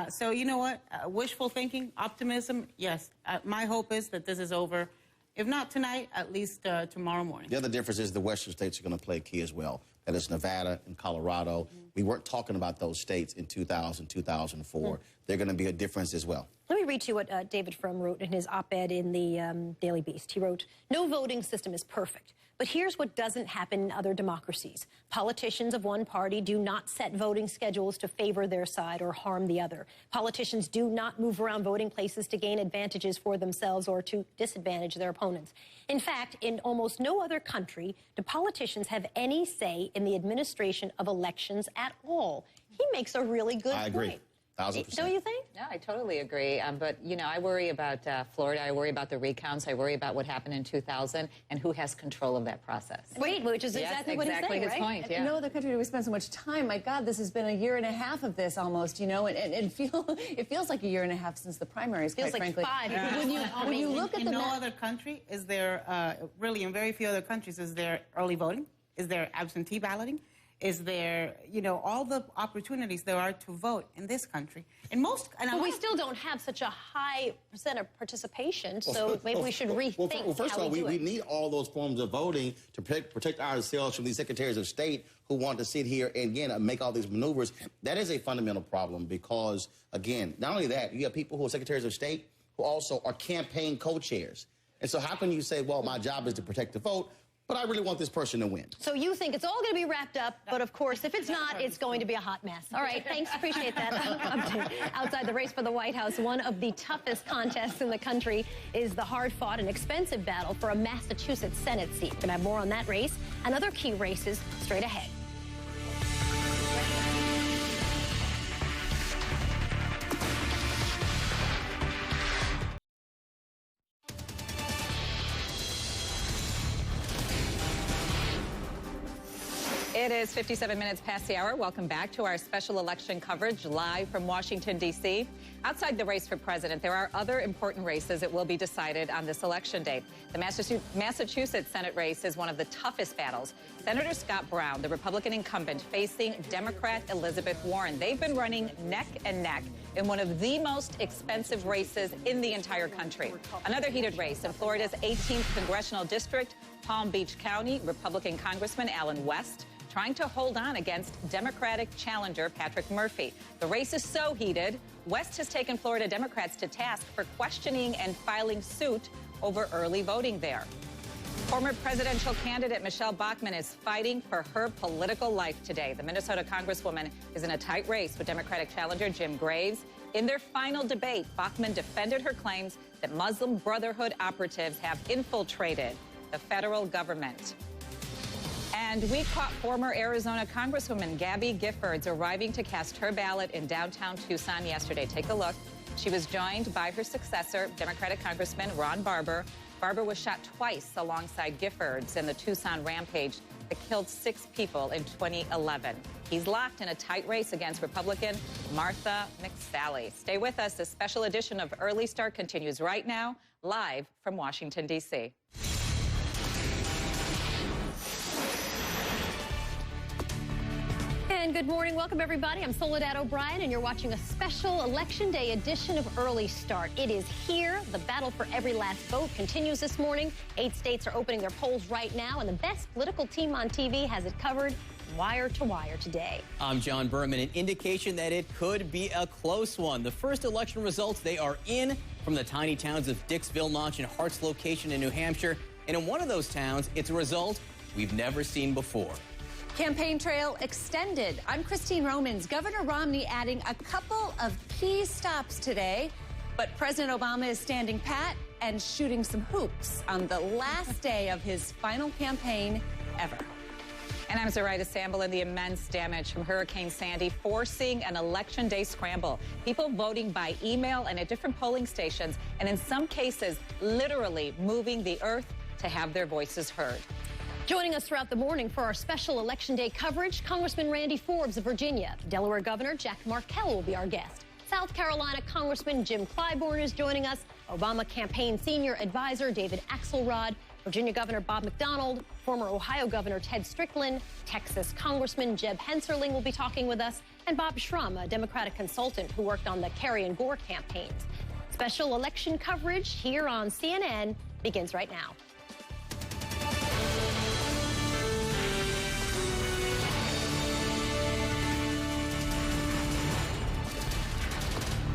So, you know what? Wishful thinking, optimism, yes. My hope is that this is over. If not tonight, at least tomorrow morning. The other difference is the western states are going to play key as well. That is Nevada and Colorado. Mm-hmm. We weren't talking about those states in 2000, 2004. Mm-hmm. They're going to be a difference as well. Let me read to you what David Frum wrote in his op-ed in the Daily Beast. He wrote, "No voting system is perfect. But here's what doesn't happen in other democracies. Politicians of one party do not set voting schedules to favor their side or harm the other. Politicians do not move around voting places to gain advantages for themselves or to disadvantage their opponents. In fact, in almost no other country do politicians have any say in the administration of elections at all." He makes a really good point. I agree. 1,000%. Don't you think? No, I totally agree. But, you know, I worry about Florida. I worry about the recounts. I worry about what happened in 2000 and who has control of that process. Wait, which is exactly what he's saying, his right? point, yeah. No other country do we spend so much time. My God, this has been a year and a half of this almost, you know, and it feels like a year and a half since the primaries, quite frankly. Feels like 5. Yeah. When you look at in no other country is there, really in very few other countries, is there early voting? Is there absentee balloting? Is there, you know, all the opportunities there are to vote in this country? In most, but we still don't have such a high percent of participation, so maybe we should rethink well, first how of all, we do it. need all those forms of voting to protect ourselves from these secretaries of state who want to sit here and, again, make all these maneuvers. That is a fundamental problem because, again, not only that, you have people who are secretaries of state who also are campaign co-chairs. And so how can you say, well, my job is to protect the vote, but I really want this person to win? So you think it's all going to be wrapped up, but of course, if it's not, it's going to be a hot mess. All right, thanks. Appreciate that update. Outside the race for the White House, one of the toughest contests in the country is the hard-fought and expensive battle for a Massachusetts Senate seat. We're going to have more on that race and other key races straight ahead. It is 57 minutes past the hour. Welcome back to our special election coverage live from Washington, D.C. Outside the race for president, there are other important races that will be decided on this election day. The Massachusetts Senate race is one of the toughest battles. Senator Scott Brown, the Republican incumbent, facing Democrat Elizabeth Warren. They've been running neck and neck in one of the most expensive races in the entire country. Another heated race in Florida's 18th congressional district, Palm Beach County, Republican Congressman Alan West trying to hold on against Democratic challenger Patrick Murphy. The race is so heated, West has taken Florida Democrats to task for questioning and filing suit over early voting there. Former presidential candidate Michelle Bachmann is fighting for her political life today. The Minnesota Congresswoman is in a tight race with Democratic challenger Jim Graves. In their final debate, Bachmann defended her claims that Muslim Brotherhood operatives have infiltrated the federal government. And we caught former Arizona Congresswoman Gabby Giffords arriving to cast her ballot in downtown Tucson yesterday. Take a look. She was joined by her successor, Democratic Congressman Ron Barber. Barber was shot twice alongside Giffords in the Tucson rampage that killed 6 people in 2011. He's locked in a tight race against Republican Martha McSally. Stay with us. This special edition of Early Start continues right now, live from Washington, D.C. And good morning. Welcome, everybody. I'm Soledad O'Brien, and you're watching a special Election Day edition of Early Start. It is here. The battle for every last vote continues this morning. 8 states are opening their polls right now, and the best political team on TV has it covered wire to wire today. I'm John Berman. An indication that it could be a close one. The first election results, they are in from the tiny towns of Dixville, Notch, and Hart's Location in New Hampshire. And in one of those towns, it's a result we've never seen before. Campaign trail extended. I'm Christine Romans. Governor Romney adding a couple of key stops today, but President Obama is standing pat and shooting some hoops on the last day of his final campaign ever. And I'm Zoraida Samble, and the immense damage from Hurricane Sandy forcing an election day scramble. People voting by email and at different polling stations, and in some cases, literally moving the earth to have their voices heard. Joining us throughout the morning for our special Election Day coverage, Congressman Randy Forbes of Virginia. Delaware Governor Jack Markell will be our guest. South Carolina Congressman Jim Clyburn is joining us. Obama campaign senior advisor David Axelrod. Virginia Governor Bob McDonnell. Former Ohio Governor Ted Strickland. Texas Congressman Jeb Hensarling will be talking with us. And Bob Schrum, a Democratic consultant who worked on the Kerry and Gore campaigns. Special election coverage here on CNN begins right now.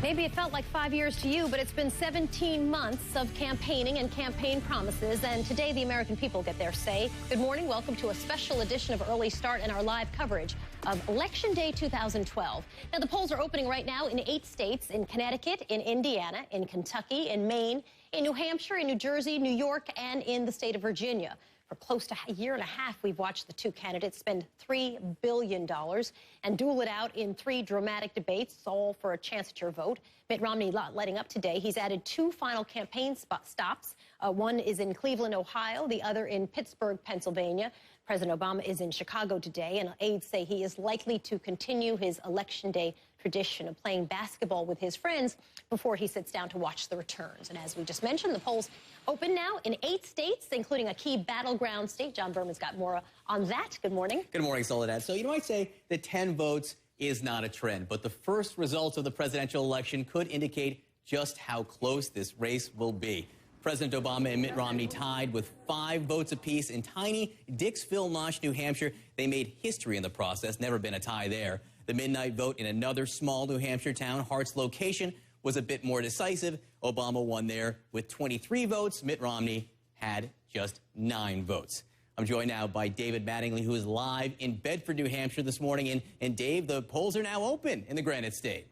Maybe it felt like 5 years to you, but it's been 17 months of campaigning and campaign promises, and today the American people get their say. Good morning. Welcome to a special edition of Early Start and our live coverage of Election Day 2012. Now, the polls are opening right now in 8 states, in Connecticut, in Indiana, in Kentucky, in Maine, in New Hampshire, in New Jersey, New York, and in the state of Virginia. For close to a year and a half, we've watched the two candidates spend $3 billion and duel it out in 3 dramatic debates, all for a chance at your vote. Mitt Romney letting up today. He's added 2 final campaign stops. One is in Cleveland, Ohio, the other in Pittsburgh, Pennsylvania. President Obama is in Chicago today, and aides say he is likely to continue his Election Day tradition of playing basketball with his friends before he sits down to watch the returns. And as we just mentioned, the polls open now in 8 states, including a key battleground state. John Berman's got more on that. Good morning. Good morning, Soledad. So you might say that 10 votes is not a trend, but the first results of the presidential election could indicate just how close this race will be. President Obama and Mitt Romney tied with 5 votes apiece in tiny Dixville, Notch, New Hampshire. They made history in the process, never been a tie there. The midnight vote in another small New Hampshire town, Hart's Location, was a bit more decisive. Obama won there with 23 votes. Mitt Romney had just 9 votes. I'm joined now by David Mattingly, who is live in Bedford, New Hampshire this morning. And Dave, the polls are now open in the Granite State.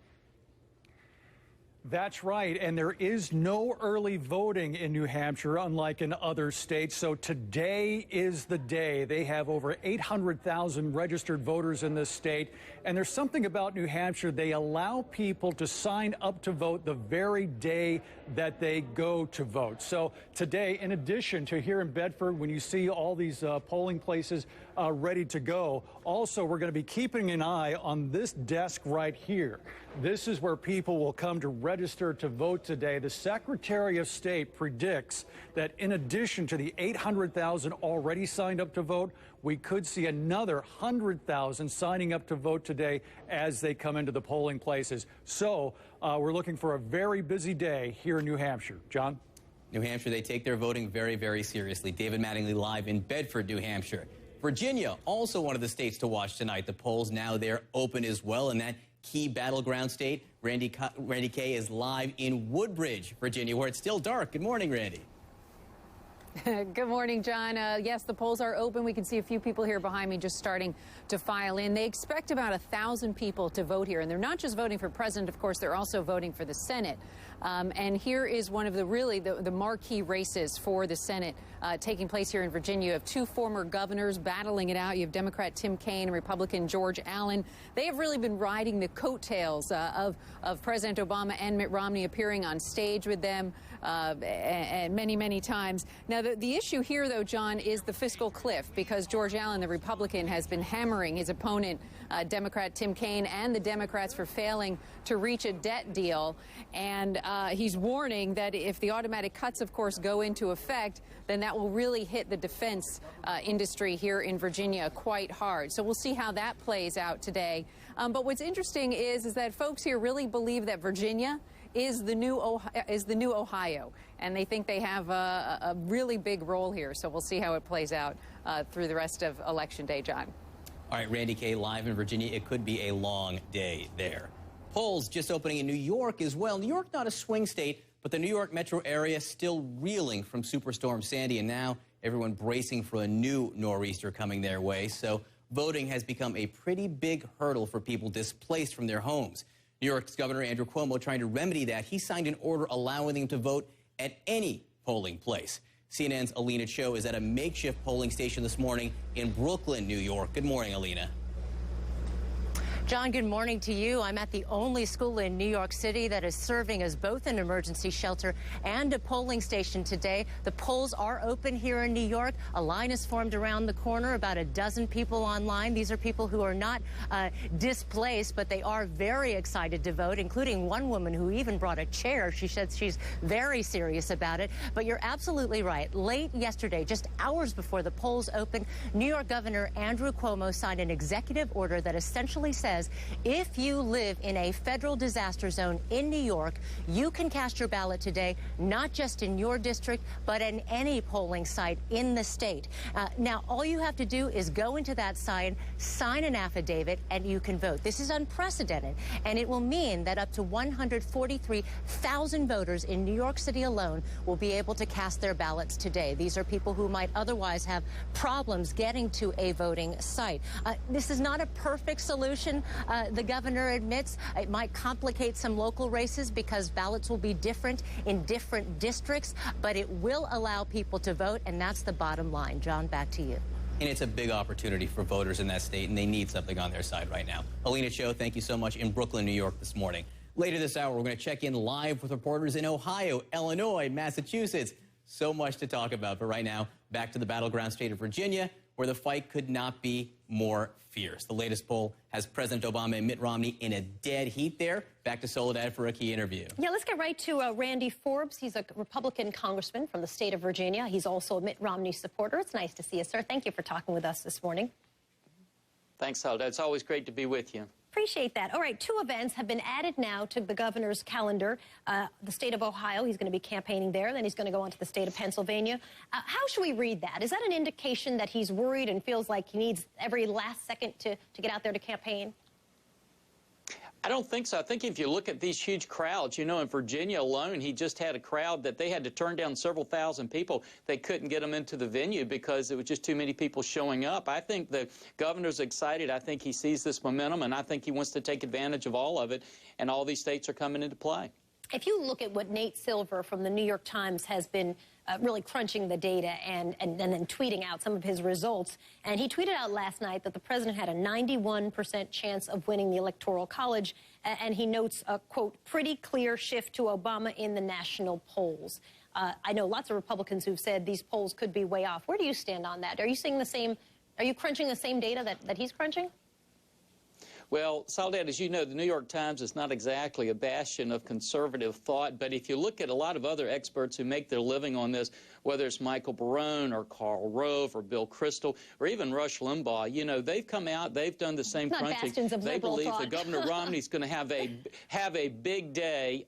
That's right, and there is no early voting in New Hampshire, unlike in other states. So today is the day. They have over 800,000 registered voters in this state. And there's something about New Hampshire. They allow people to sign up to vote the very day that they go to vote. So today, in addition to here in Bedford, when you see all these polling places ready to go, also we're going to be keeping an eye on this desk right here. This is where people will come to register to vote today. The Secretary of State predicts that in addition to the 800,000 already signed up to vote, we could see another 100,000 signing up to vote today as they come into the polling places. So we're looking for a very busy day here in New Hampshire. John? New Hampshire, they take their voting very, very seriously. David Mattingly live in Bedford, New Hampshire. Virginia, also one of the states to watch tonight. The polls now there open as well in that key battleground state. Randy Kay is live in Woodbridge, Virginia, where it's still dark. Good morning, Randy. Good morning, John. Yes, the polls are open. We can see a few people here behind me just starting to file in. They expect about 1,000 people to vote here. And they're not just voting for president, of course, they're also voting for the Senate. And here is one of the marquee races for the Senate taking place here in Virginia. You have 2 former governors battling it out. You have Democrat Tim Kaine and Republican George Allen. They have really been riding the coattails of President Obama and Mitt Romney, appearing on stage with them and many, many times. Now, Now, the issue here, though, John, is the fiscal cliff, because George Allen, the Republican, has been hammering his opponent, Democrat Tim Kaine, and the Democrats for failing to reach a debt deal. And he's warning that if the automatic cuts, of course, go into effect, then that will really hit the defense industry here in Virginia quite hard. So we'll see how that plays out today. But what's interesting is that folks here really believe that Virginia is the new Ohio, and they think they have a really big role here. So we'll see how it plays out through the rest of Election Day, John. All right, Randy Kay live in Virginia. It could be a long day there. Polls just opening in New York as well. New York not a swing state, but the New York metro area still reeling from Superstorm Sandy, and now everyone bracing for a new nor'easter coming their way. So voting has become a pretty big hurdle for people displaced from their homes. New York's Governor Andrew Cuomo trying to remedy that. He signed an order allowing them to vote at any polling place. CNN's Alina Cho is at a makeshift polling station this morning in Brooklyn, New York. Good morning, Alina. John, good morning to you. I'm at the only school in New York City that is serving as both an emergency shelter and a polling station today. The polls are open here in New York. A line is formed around the corner, about a dozen people online. These are people who are not displaced, but they are very excited to vote, including one woman who even brought a chair. She said she's very serious about it. But you're absolutely right. Late yesterday, just hours before the polls opened, New York Governor Andrew Cuomo signed an executive order that essentially says if you live in a federal disaster zone in New York, you can cast your ballot today, not just in your district, but in any polling site in the state. Now, all you have to do is go into that site, sign an affidavit, and you can vote. This is unprecedented, and it will mean that up to 143,000 voters in New York City alone will be able to cast their ballots today. These are people who might otherwise have problems getting to a voting site. This is not a perfect solution. The governor admits it might complicate some local races because ballots will be different in different districts, but it will allow people to vote, and that's the bottom line. John, back to you. And it's a big opportunity for voters in that state, and they need something on their side right now. Alina Cho, thank you so much in Brooklyn, New York this morning. Later this hour, we're going to check in live with reporters in Ohio, Illinois, Massachusetts. So much to talk about. But right now, back to the battleground state of Virginia, where the fight could not be more fierce. The latest poll has President Obama and Mitt Romney in a dead heat there. Back to Soledad for a key interview. Yeah, let's get right to Randy Forbes. He's a Republican congressman from the state of Virginia. He's also a Mitt Romney supporter. It's nice to see you, sir. Thank you for talking with us this morning. Thanks, Soledad. It's always great to be with you. Appreciate that. All right, two events have been added now to the governor's calendar. The state of Ohio, he's going to be campaigning there. Then he's going to go on to the state of Pennsylvania. How should we read that? Is that an indication that he's worried and feels like he needs every last second to get out there to campaign? I don't think so. I think if you look at these huge crowds, you know, in Virginia alone, he just had a crowd that they had to turn down several thousand people. They couldn't get them into the venue because there was just too many people showing up. I think the governor's excited. I think he sees this momentum, and I think he wants to take advantage of all of it, and all these states are coming into play. If you look at what Nate Silver from the New York Times has been really crunching the data and then tweeting out some of his results, and he tweeted out last night that the president had a 91% chance of winning the Electoral College, and he notes a, quote, pretty clear shift to Obama in the national polls. I know lots of Republicans who've said these polls could be way off. Where do you stand on that? Are you seeing the same, are you crunching the same data that he's crunching? Well, Soledad, as you know, the New York Times is not exactly a bastion of conservative thought, but if you look at a lot of other experts who make their living on this, whether it's Michael Barone or Karl Rove or Bill Kristol or even Rush Limbaugh, you know, they've come out, they've done the same crunching. They believe that Governor Romney's going to have a big day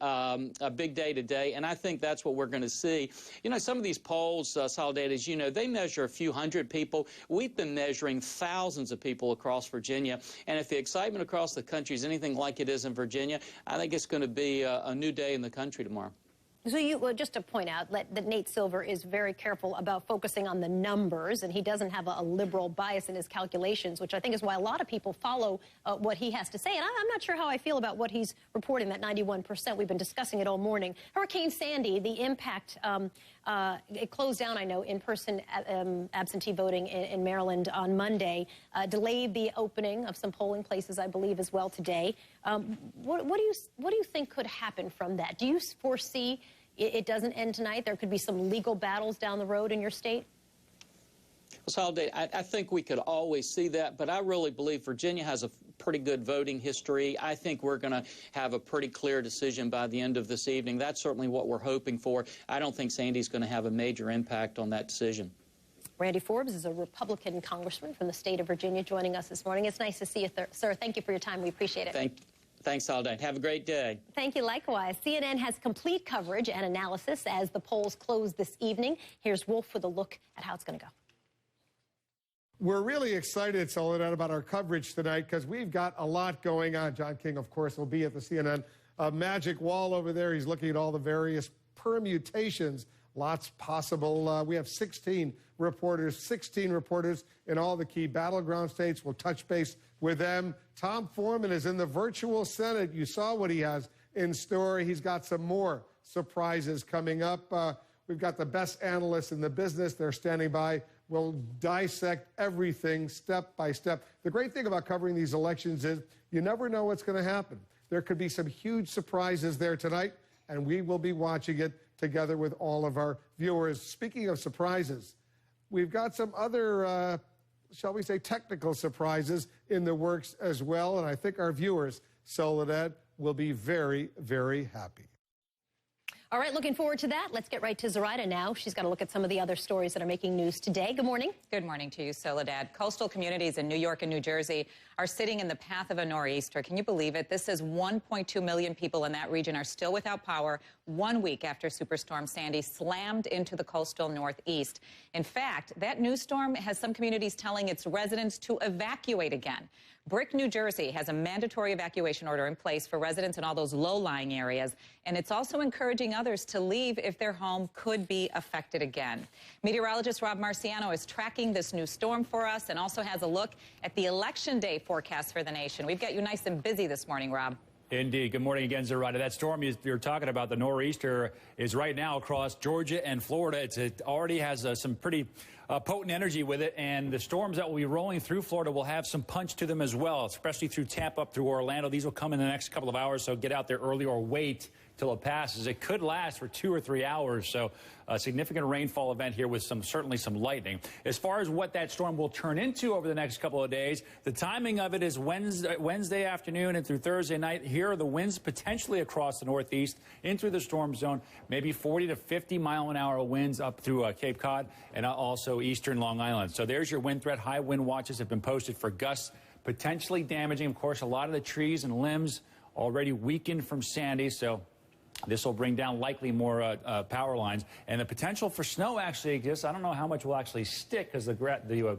today, and I think that's what we're going to see. You know, some of these polls, Soledad, as you know, they measure a few hundred people. We've been measuring thousands of people across Virginia, and if the excitement across the country is anything like it is in Virginia, I think it's going to be a new day in the country tomorrow. So just to point out that Nate Silver is very careful about focusing on the numbers, and he doesn't have a liberal bias in his calculations, which I think is why a lot of people follow what he has to say. And I'm not sure how I feel about what he's reporting, that 91%. We've been discussing it all morning. Hurricane Sandy, the impact, it closed down, I know, in-person absentee voting in Maryland on Monday, delayed the opening of some polling places, I believe, as well today. What do you think could happen from that? Do you foresee it doesn't end tonight? There could be some legal battles down the road in your state? Well, I think we could always see that, but I really believe Virginia has a pretty good voting history. I think we're going to have a pretty clear decision by the end of this evening. That's certainly what we're hoping for. I don't think Sandy's going to have a major impact on that decision. Randy Forbes is a Republican congressman from the state of Virginia joining us this morning. It's nice to see you, sir. Thank you for your time. We appreciate it. Thanks, Soledad. Have a great day. Thank you. Likewise. CNN has complete coverage and analysis as the polls close this evening. Here's Wolf with a look at how it's going to go. We're really excited, Soledad, about our coverage tonight because we've got a lot going on. John King, of course, will be at the CNN magic wall over there. He's looking at all the various permutations. Lots possible. We have 16 reporters in all the key battleground states. We'll touch base with them. Tom Foreman is in the virtual Senate. You saw what he has in store. He's got some more surprises coming up. We've got the best analysts in the business. They're standing by. We'll dissect everything step by step. The great thing about covering these elections is you never know what's going to happen. There could be some huge surprises there tonight, and we will be watching it together with all of our viewers. Speaking of surprises, we've got some other, shall we say, technical surprises in the works as well, and I think our viewers, Soledad, will be very, very happy. All right, looking forward to that. Let's get right to Zoraida now. She's got to look at some of the other stories that are making news today. Good morning. Good morning to you, Soledad. Coastal communities in New York and New Jersey are sitting in the path of a nor'easter. Can you believe it? This is 1.2 million people in that region are still without power 1 week after Superstorm Sandy slammed into the coastal northeast. In fact, that new storm has some communities telling its residents to evacuate again. Brick, New Jersey has a mandatory evacuation order in place for residents in all those low-lying areas, and it's also encouraging others to leave if their home could be affected again. Meteorologist Rob Marciano is tracking this new storm for us and also has a look at the Election Day forecast for the nation. We've got you nice and busy this morning, Rob. Indeed. Good morning again, Zoraida. That storm you're talking about, the nor'easter, is right now across Georgia and Florida. It already has some pretty potent energy with it, and the storms that will be rolling through Florida will have some punch to them as well, especially through Tampa up through Orlando. These will come in the next couple of hours, so get out there early or wait till it passes. It could last for 2 or 3 hours, so a significant rainfall event here with certainly some lightning. As far as what that storm will turn into over the next couple of days, the timing of it is Wednesday afternoon and through Thursday night. Here are the winds potentially across the northeast into the storm zone, maybe 40 to 50 mile-an-hour winds up through Cape Cod and also eastern Long Island. So there's your wind threat. High wind watches have been posted for gusts potentially damaging, of course, a lot of the trees and limbs already weakened from Sandy, so this will bring down likely more power lines. And the potential for snow actually exists. I don't know how much will actually stick because the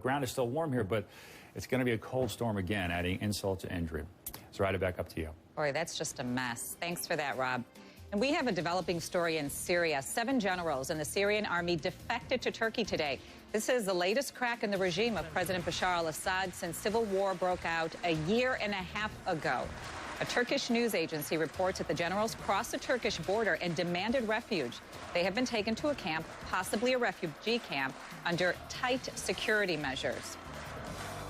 ground is still warm here, but it's going to be a cold storm again, adding insult to injury. So right back up to you. Boy, that's just a mess. Thanks for that, Rob. And we have a developing story in Syria. 7 generals in the Syrian army defected to Turkey today. This is the latest crack in the regime of President Bashar al-Assad since civil war broke out a year and a half ago. A Turkish news agency reports that the generals crossed the Turkish border and demanded refuge. They have been taken to a camp, possibly a refugee camp, under tight security measures.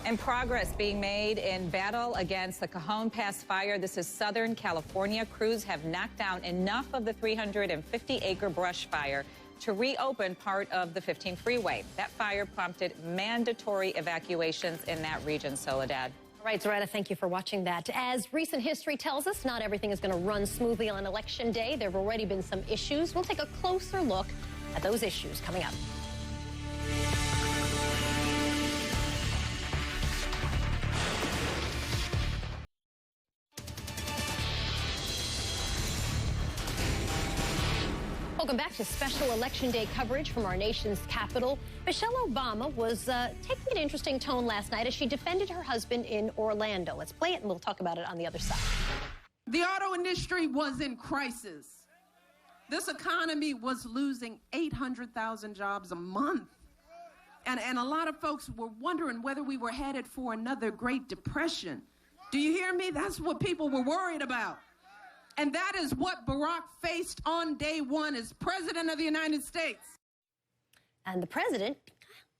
And progress being made in battle against the Cajon Pass fire. This is Southern California. Crews have knocked down enough of the 350-acre brush fire to reopen part of the 15 freeway. That fire prompted mandatory evacuations in that region, Soledad. All right, Zoraida, thank you for watching that. As recent history tells us, not everything is going to run smoothly on Election Day. There have already been some issues. We'll take a closer look at those issues coming up. Welcome back to special Election Day coverage from our nation's capital. Michelle Obama was taking an interesting tone last night as she defended her husband in Orlando. Let's play it and we'll talk about it on the other side. The auto industry was in crisis. This economy was losing 800,000 jobs a month. And a lot of folks were wondering whether we were headed for another Great Depression. Do you hear me? That's what people were worried about. And that is what Barack faced on day one as President of the United States. And the president,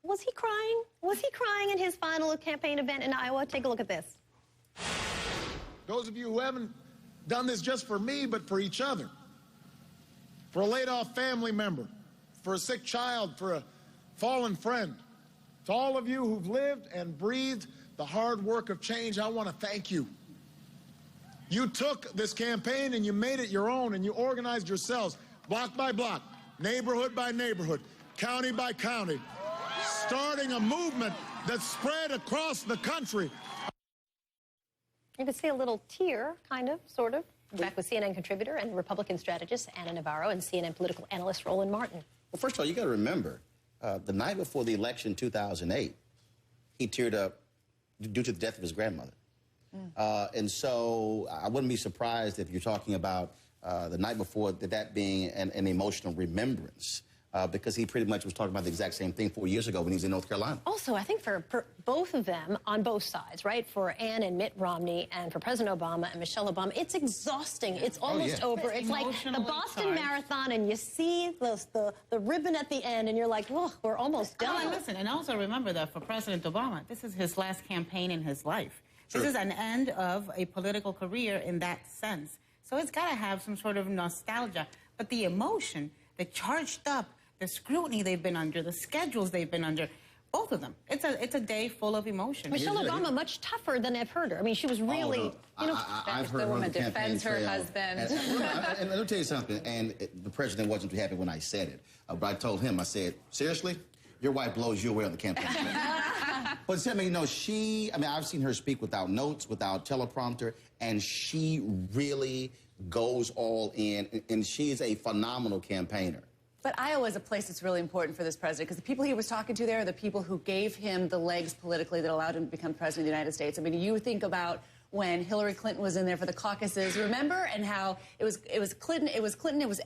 was he crying? Was he crying in his final campaign event in Iowa? Take a look at this. Those of you who haven't done this just for me, but for each other, for a laid-off family member, for a sick child, for a fallen friend. To all of you who've lived and breathed the hard work of change, I want to thank you. You took this campaign and you made it your own, and you organized yourselves block by block, neighborhood by neighborhood, county by county, starting a movement that spread across the country. You can see a little tear, kind of, sort of. Back with CNN contributor and Republican strategist Anna Navarro and CNN political analyst Roland Martin. Well, first of all, you got to remember, the night before the election in 2008, he teared up due to the death of his grandmother. And so I wouldn't be surprised if you're talking about the night before that being an emotional remembrance. Because he pretty much was talking about the exact same thing 4 years ago when he was in North Carolina. Also, I think for both of them, on both sides, right, for Ann and Mitt Romney and for President Obama and Michelle Obama, it's exhausting. It's almost over. It's like the Boston Marathon, and you see the ribbon at the end, and you're like, oh, we're almost done. And listen, and also remember that for President Obama, this is his last campaign in his life. This is an end of a political career in that sense. So it's got to have some sort of nostalgia. But the emotion, the charged up, the scrutiny they've been under, the schedules they've been under, both of them. It's a day full of emotion. Michelle Obama, much tougher than I've heard her. I mean, she was really, you know, I've heard the woman her defends her husband. And let me tell you something, and the president wasn't too happy when I said it, but I told him, I said, seriously? Your wife blows you away on the campaign trail. But I mean, you know, I've seen her speak without notes, without teleprompter, and she really goes all in, and she is a phenomenal campaigner. But Iowa is a place that's really important for this president because the people he was talking to there are the people who gave him the legs politically that allowed him to become president of the United States. I mean, you think about when Hillary Clinton was in there for the caucuses, remember? And how it was Clinton, it was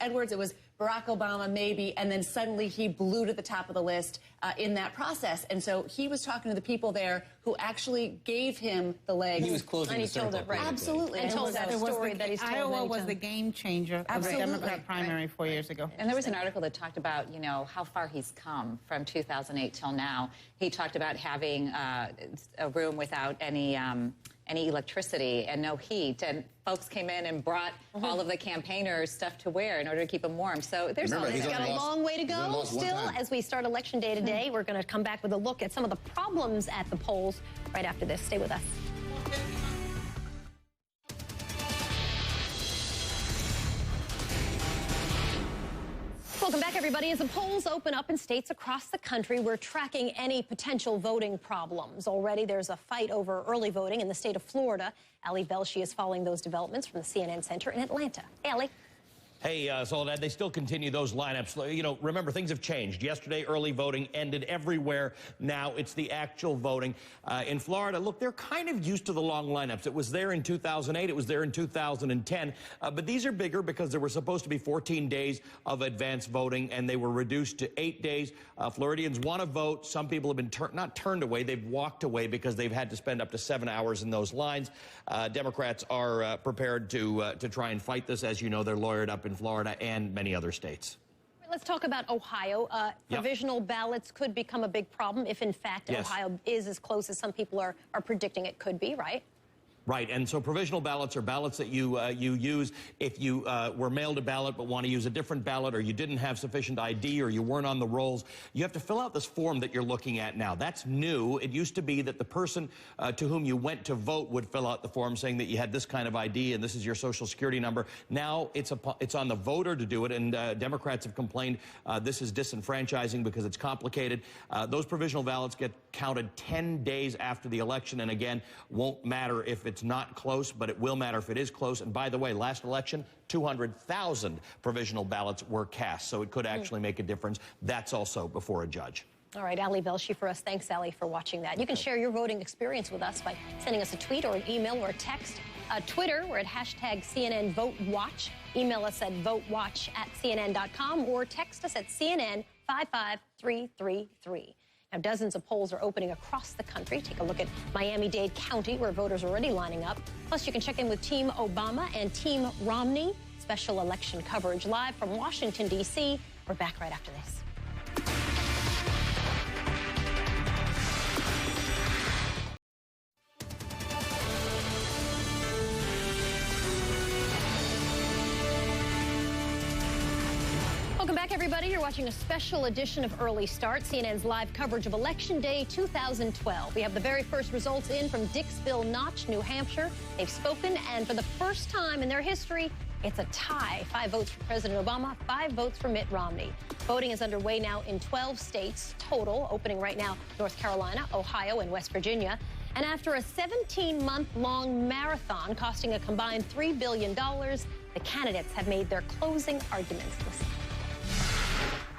Edwards, it was Barack Obama, maybe, and then suddenly he blew to the top of the list in that process. And so he was talking to the people there who actually gave him the legs. He was closing the circle. Right. Absolutely. And told that story that he's told Iowa was the game changer of the Democrat primary 4 years ago. And there was an article that talked about, you know, how far he's come from 2008 till now. He talked about having a room without any electricity and no heat, and folks came in and brought all of the campaigners stuff to wear in order to keep them warm. So there's got a long way to go still as we start Election Day today. We're going to come back with a look at some of the problems at the polls right after this. Stay with us. Welcome back, everybody. As the polls open up in states across the country, we're tracking any potential voting problems. Already there's a fight over early voting in the state of Florida. Ali Velshi is following those developments from the CNN Center in Atlanta. Hey, Ali. Hey, Soledad, they still continue those lineups. You know, remember, things have changed. Yesterday, early voting ended everywhere. Now it's the actual voting. In Florida, look, they're kind of used to the long lineups. It was there in 2008. It was there in 2010. But these are bigger because there were supposed to be 14 days of advance voting, and they were reduced to 8 days. Floridians want to vote. Some people have been not turned away. They've walked away because they've had to spend up to 7 hours in those lines. Democrats are prepared to try and fight this. As you know, they're lawyered up in Florida and many other states. Let's talk about Ohio. Provisional ballots could become a big problem if, in fact, Ohio is as close as some people are predicting it could be, right? Right, and so provisional ballots are ballots that you use if you were mailed a ballot but want to use a different ballot, or you didn't have sufficient ID, or you weren't on the rolls. You have to fill out this form that you're looking at now. That's new. It used to be that the person to whom you went to vote would fill out the form saying that you had this kind of ID and this is your social security number. Now it's on the voter to do it, and Democrats have complained this is disenfranchising because it's complicated. Those provisional ballots get counted 10 days after the election, and again, won't matter if it's not close, but it will matter if it is close. And by the way, last election, 200,000 provisional ballots were cast, so it could actually make a difference. That's also before a judge. All right, Ali Velshi for us. Thanks, Ali, for watching that. You can share your voting experience with us by sending us a tweet or an email or a text. Twitter, we're at #CNN VoteWatch. Email us at votewatch@cnn.com or text us at CNN 55333. Now, dozens of polls are opening across the country. Take a look at Miami-Dade County, where voters are already lining up. Plus, you can check in with Team Obama and Team Romney. Special election coverage live from Washington, D.C. We're back right after this. Welcome back, everybody. You're watching a special edition of Early Start, CNN's live coverage of Election Day 2012. We have the very first results in from Dixville Notch, New Hampshire. They've spoken, and for the first time in their history, it's a tie. 5 votes for President Obama, 5 votes for Mitt Romney. Voting is underway now in 12 states total, opening right now North Carolina, Ohio, and West Virginia. And after a 17-month-long marathon costing a combined $3 billion, the candidates have made their closing arguments. Listen.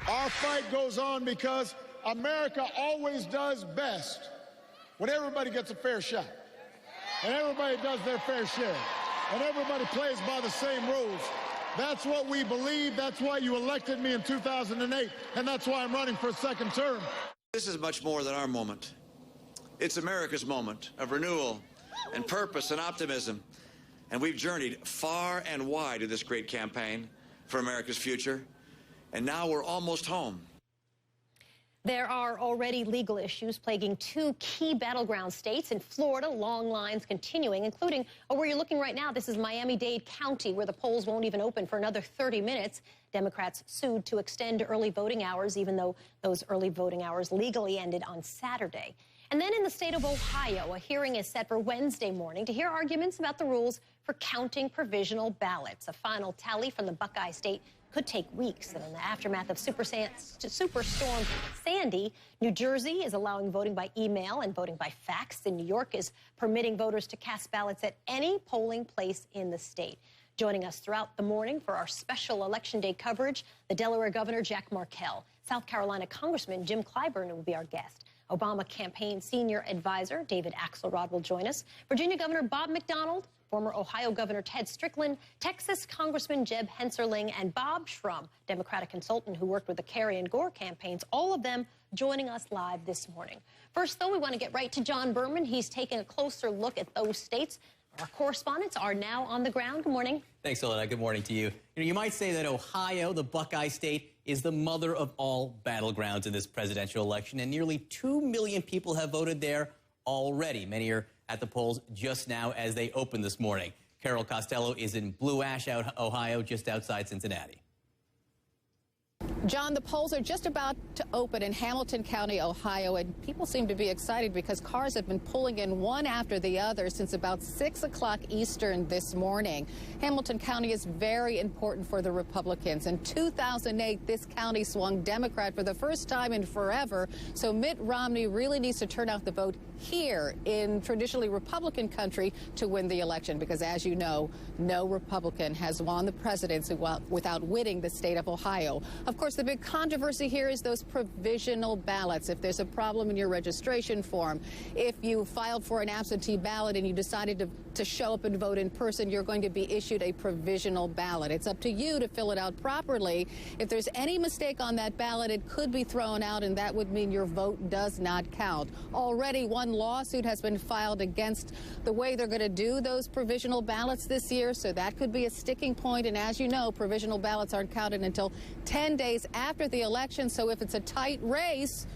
Our fight goes on because America always does best when everybody gets a fair shot, and everybody does their fair share, and everybody plays by the same rules. That's what we believe. That's why you elected me in 2008, and that's why I'm running for a second term. This is much more than our moment. It's America's moment of renewal and purpose and optimism. And we've journeyed far and wide in this great campaign for America's future. And now we're almost home. There are already legal issues plaguing 2 key battleground states. In Florida, long lines continuing, including where you're looking right now. This is Miami-Dade County, where the polls won't even open for another 30 minutes. Democrats sued to extend early voting hours, even though those early voting hours legally ended on Saturday. And then in the state of Ohio, a hearing is set for Wednesday morning to hear arguments about the rules for counting provisional ballots. A final tally from the Buckeye State could take weeks. And in the aftermath of Superstorm Sandy, New Jersey is allowing voting by email and voting by fax. And New York is permitting voters to cast ballots at any polling place in the state. Joining us throughout the morning for our special Election Day coverage, the Delaware Governor Jack Markell, South Carolina Congressman Jim Clyburn will be our guest. Obama campaign senior advisor David Axelrod will join us. Virginia Governor Bob McDonnell, former Ohio Governor Ted Strickland, Texas Congressman Jeb Hensarling, and Bob Shrum, Democratic consultant who worked with the Kerry and Gore campaigns, all of them joining us live this morning. First, though, we want to get right to John Berman. He's taking a closer look at those states. Our correspondents are now on the ground. Good morning. Thanks, Soledad. Good morning to you. You might say that Ohio, the Buckeye State, is the mother of all battlegrounds in this presidential election, and nearly 2 million people have voted there already. Many are at the polls just now as they open this morning. Carol Costello is in Blue Ash, Ohio, just outside Cincinnati. John, the polls are just about to open in Hamilton County, Ohio, and people seem to be excited because cars have been pulling in one after the other since about 6 o'clock Eastern this morning. Hamilton County is very important for the Republicans. In 2008, this county swung Democrat for the first time in forever, so Mitt Romney really needs to turn out the vote here in traditionally Republican country to win the election because, as you know, no Republican has won the presidency without winning the state of Ohio. Of course, the big controversy here is those provisional ballots. If there's a problem in your registration form, if you filed for an absentee ballot and you decided to show up and vote in person, you're going to be issued a provisional ballot. It's up to you to fill it out properly. If there's any mistake on that ballot, it could be thrown out, and that would mean your vote does not count. Already, one lawsuit has been filed against the way they're going to do those provisional ballots this year, so that could be a sticking point. And as you know, provisional ballots aren't counted until 10 days after the election, so if it's a tight race,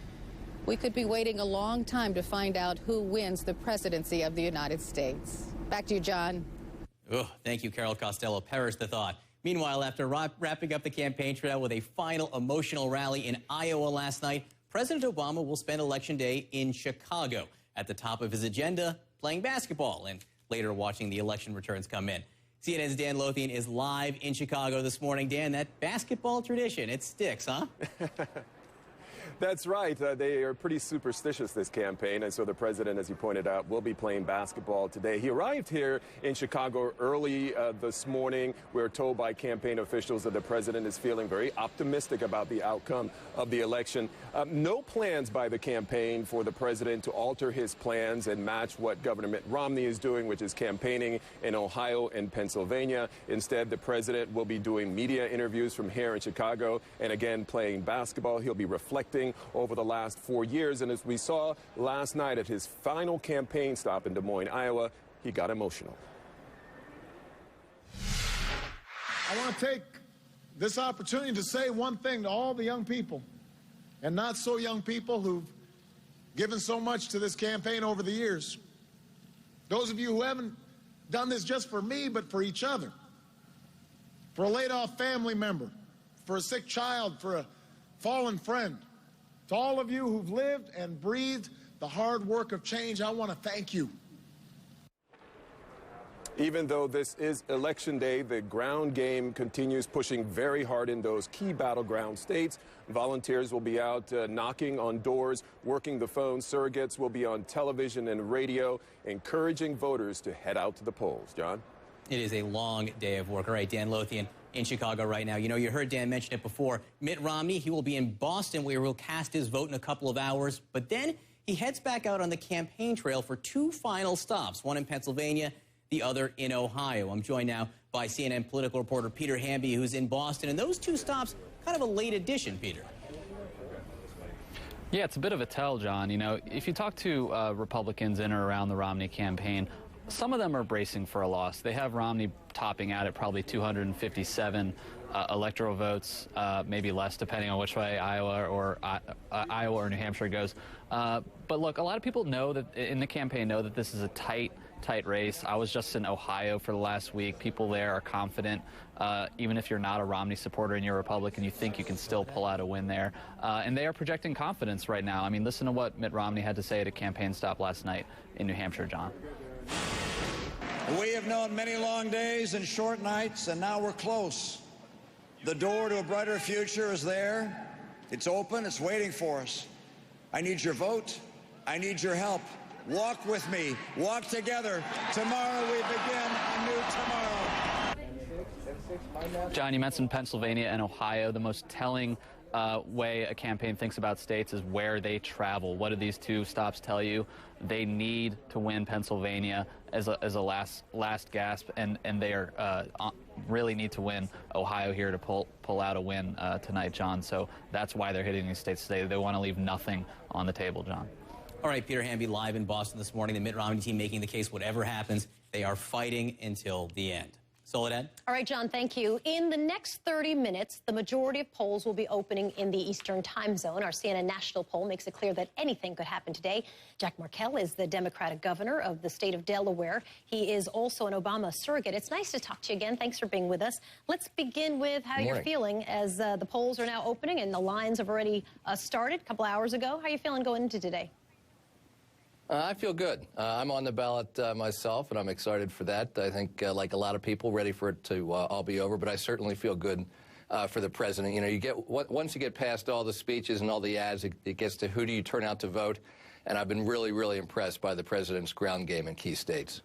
we could be waiting a long time to find out who wins the presidency of the United States. Back to you, John. Oh, thank you, Carol Costello. Perish the thought. Meanwhile, after wrapping up the campaign trail with a final emotional rally in Iowa last night, President Obama will spend Election Day in Chicago. At the top of his agenda, playing basketball, and later watching the election returns come in. CNN's Dan Lothian is live in Chicago this morning. Dan, that basketball tradition, it sticks, huh? That's right. They are pretty superstitious this campaign, and so the president, as you pointed out, will be playing basketball today. He arrived here in Chicago early this morning. We're told by campaign officials that the president is feeling very optimistic about the outcome of the election. No plans by the campaign for the president to alter his plans and match what Governor Mitt Romney is doing, which is campaigning in Ohio and Pennsylvania. Instead, the president will be doing media interviews from here in Chicago and again playing basketball. He'll be reflecting over the last 4 years, and as we saw last night at his final campaign stop in Des Moines, Iowa, he got emotional. I want to take this opportunity to say one thing to all the young people and not so young people who've given so much to this campaign over the years. Those of you who haven't done this just for me, but for each other, for a laid-off family member, for a sick child, for a fallen friend. To all of you who've lived and breathed the hard work of change, I want to thank you. Even though this is Election Day, the ground game continues pushing very hard in those key battleground states. Volunteers will be out knocking on doors, working the phones. Surrogates will be on television and radio, encouraging voters to head out to the polls. John? It is a long day of work. All right, Dan Lothian in Chicago right now. You know, you heard Dan mention it before. Mitt Romney, he will be in Boston where he'll cast his vote in a couple of hours. But then he heads back out on the campaign trail for two final stops, one in Pennsylvania, the other in Ohio. I'm joined now by CNN political reporter Peter Hamby, who's in Boston. And those two stops, kind of a late addition, Peter. Yeah, it's a bit of a tell, John. You know, if you talk to Republicans in or around the Romney campaign, some of them are bracing for a loss. They have Romney topping out at probably 257 electoral votes, maybe less depending on which way Iowa or New Hampshire goes. But look, a lot of people know that in the campaign know that this is a tight race. I was just in Ohio for the last week. People there are confident. Even if you're not a Romney supporter and you're a Republican, you think you can still pull out a win there. And they are projecting confidence right now. I mean, listen to what Mitt Romney had to say at a campaign stop last night in New Hampshire, John. We have known many long days and short nights, and now we're close. The door to a brighter future is there. It's open. It's waiting for us. I need your vote. I need your help. Walk with me. Walk together. Tomorrow we begin a new tomorrow. John, you mentioned Pennsylvania and Ohio. The most telling way a campaign thinks about states is where they travel. What do these two stops tell you? They need to win Pennsylvania as a last gasp, and they are really need to win Ohio here to pull out a win tonight, John. So that's why they're hitting these states today. They want to leave nothing on the table, John. All right, Peter Hamby live in Boston this morning. The Mitt Romney team making the case, whatever happens, they are fighting until the end. Soledad? All right, John, thank you. In the next 30 minutes, the majority of polls will be opening in the Eastern time zone. Our CNN national poll makes it clear that anything could happen today. Jack Markell is the Democratic governor of the state of Delaware. He is also an Obama surrogate. It's nice to talk to you again. Thanks for being with us. Let's begin with how you're feeling as the polls are now opening and the lines have already started a couple hours ago. How are you feeling going into today? I feel good. I'm on the ballot myself, and I'm excited for that. I think, like a lot of people, ready for it to all be over, but I certainly feel good for the president. You know, once you get past all the speeches and all the ads, it gets to who do you turn out to vote, and I've been really, really impressed by the president's ground game in key states.